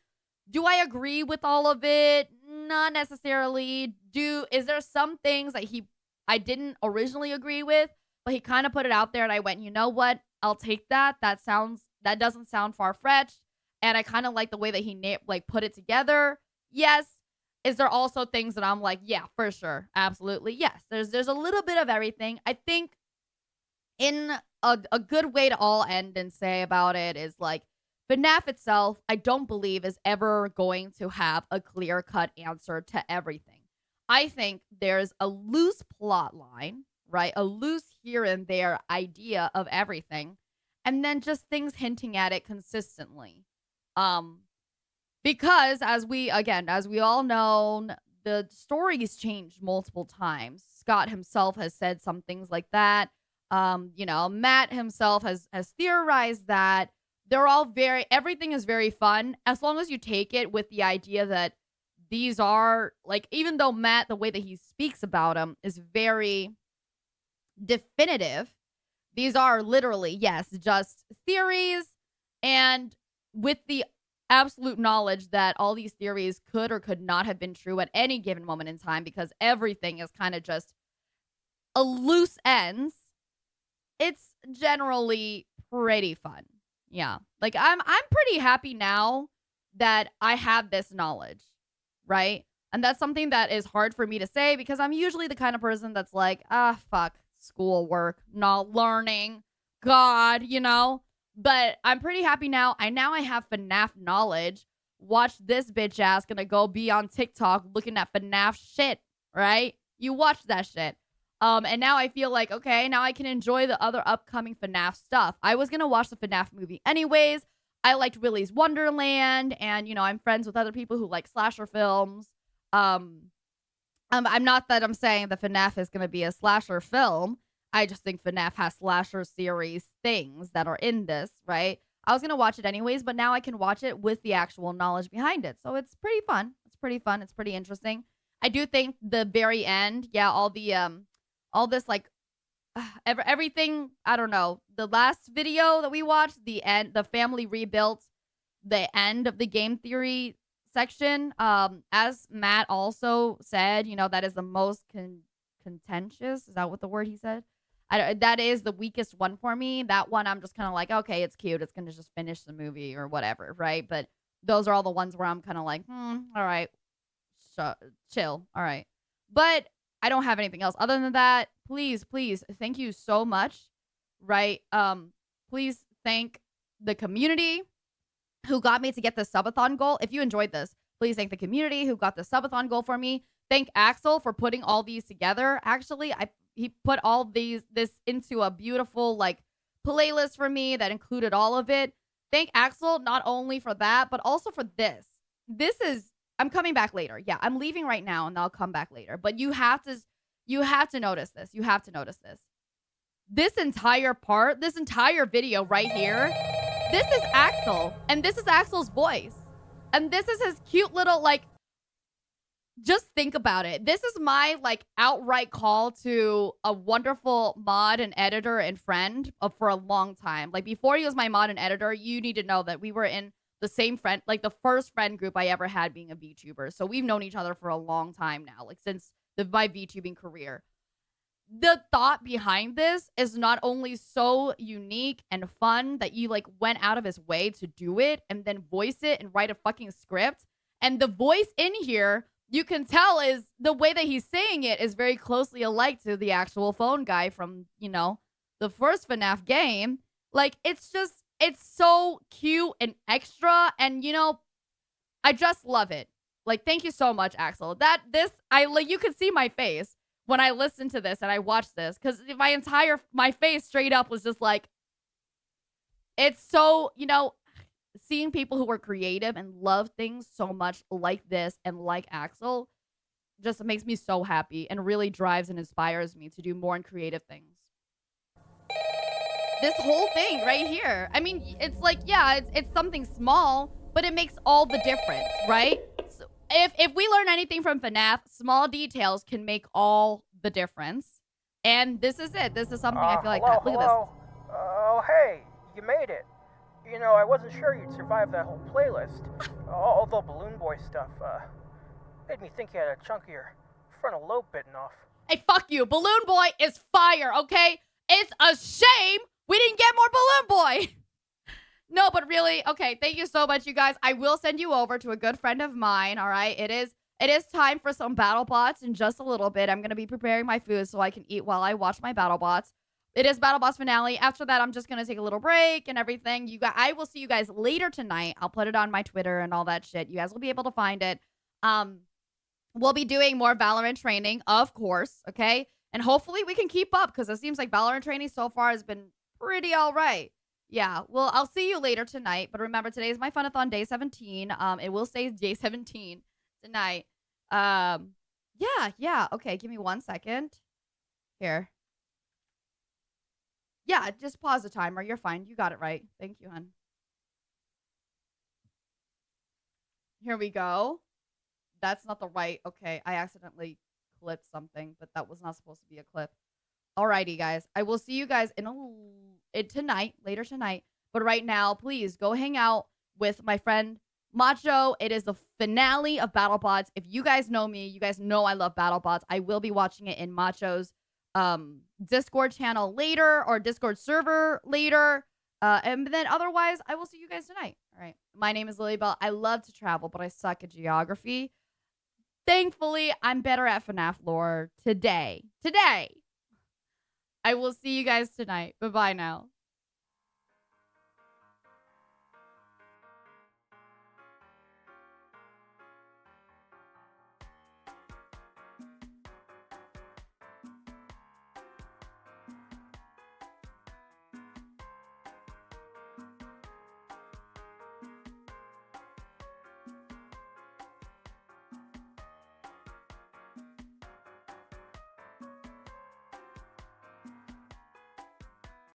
Do I agree with all of it? Not necessarily. Is there some things that I didn't originally agree with, but he kind of put it out there and I went, you know what? I'll take that. That doesn't sound far-fetched. And I kind of like the way that he put it together. Yes. Is there also things that I'm like, yeah, for sure. Absolutely. Yes. There's a little bit of everything. I think in a good way to all end and say about it is FNAF itself, I don't believe is ever going to have a clear-cut answer to everything. I think there's a loose plot line, right? A loose here and there idea of everything, and then just things hinting at it consistently. Because as we all know, the story's changed multiple times. Scott himself has said some things like that. Matt himself has theorized that. They're all everything is very fun as long as you take it with the idea that these are, like, even though Matt, the way that he speaks about them is very definitive, these are literally, yes, just theories, and with the absolute knowledge that all these theories could or could not have been true at any given moment in time, because everything is kind of just a loose ends. It's generally pretty fun. Yeah. Like, I'm pretty happy now that I have this knowledge, right? And that's something that is hard for me to say because I'm usually the kind of person that's like, fuck, schoolwork, not learning, God, But I'm pretty happy now. I have FNAF knowledge. Watch this bitch ass gonna go be on TikTok looking at FNAF shit, right? You watch that shit. And now I feel like, okay, now I can enjoy the other upcoming FNAF stuff. I was going to watch the FNAF movie anyways. I liked Willy's Wonderland, and, I'm friends with other people who like slasher films. I'm not that I'm saying that FNAF is going to be a slasher film. I just think FNAF has slasher series things that are in this, right? I was going to watch it anyways, but now I can watch it with the actual knowledge behind it. So it's pretty fun. It's pretty interesting. I do think the very end, all this, like, everything, I don't know. The last video that we watched, the family rebuilt the end of the game theory section. As Matt also said, that is the most contentious. Is that what the word he said? That is the weakest one for me. That one, I'm just kind of like, okay, it's cute. It's going to just finish the movie or whatever, right? But those are all the ones where I'm kind of like, all right, chill. All right. But I don't have anything else other than that. Please, thank you so much, right? Please thank the community who got me to get the subathon goal. If you enjoyed this, please thank the community who got the subathon goal for me. Thank Axel for putting all these together. Actually, he put all this into a beautiful, like, playlist for me that included all of it. Thank Axel not only for that, but also for this. I'm coming back later. Yeah, I'm leaving right now and I'll come back later. But you have to notice this. You have to notice this. This entire video right here, this is Axel. And this is Axel's voice. And this is his cute little, like, just think about it. This is my, like, outright call to a wonderful mod and editor and friend for a long time. Like, before he was my mod and editor, you need to know that we were in the same friend, like the first friend group I ever had being a VTuber. So we've known each other for a long time now, like since my VTubing career. The thought behind this is not only so unique and fun that you, like, went out of his way to do it and then voice it and write a fucking script. And the voice in here, you can tell, is the way that he's saying it is very closely alike to the actual phone guy from, the first FNAF game. Like, it's so cute and extra, and, I just love it. Like, thank you so much, Axel. You could see my face when I listened to this and I watched this, because my face straight up was just like, it's so, seeing people who are creative and love things so much like this and like Axel just makes me so happy and really drives and inspires me to do more and creative things. This whole thing right here. I mean, it's like, yeah, it's something small, but it makes all the difference, right? So if we learn anything from FNAF, small details can make all the difference. And this is it. This is something I feel like, look at this. Oh, hey, you made it. I wasn't sure you'd survive that whole playlist. All the Balloon Boy stuff, made me think you had a chunk of your frontal lobe bitten off. Hey, fuck you. Balloon Boy is fire, okay? It's a shame we didn't get more Balloon Boy. No, but really, okay, thank you so much, you guys. I will send you over to a good friend of mine, all right? It is time for some battle bots in just a little bit. I'm going to be preparing my food so I can eat while I watch my battle bots. It is battle boss finale. After that, I'm just going to take a little break and everything. I will see you guys later tonight. I'll put it on my Twitter and all that shit. You guys will be able to find it. we'll be doing more Valorant training, of course, okay? And hopefully we can keep up because it seems like Valorant training so far has been pretty all right. Yeah, well, I'll see you later tonight. But remember, today is my Funathon day 17. It will say day 17 tonight. Yeah. Okay, give me 1 second. Here. Yeah, just pause the timer. You're fine. You got it right. Thank you, hon. Here we go. That's not the right. Okay, I accidentally clipped something, but that was not supposed to be a clip. Alrighty, guys. I will see you guys later tonight. But right now, please go hang out with my friend Macho. It is the finale of BattleBots. If you guys know me, you guys know I love BattleBots. I will be watching it in Macho's Discord channel later, or Discord server later. And then otherwise, I will see you guys tonight. All right. My name is Lilybelle. I love to travel, but I suck at geography. Thankfully, I'm better at FNAF lore today. I will see you guys tonight. Bye-bye now.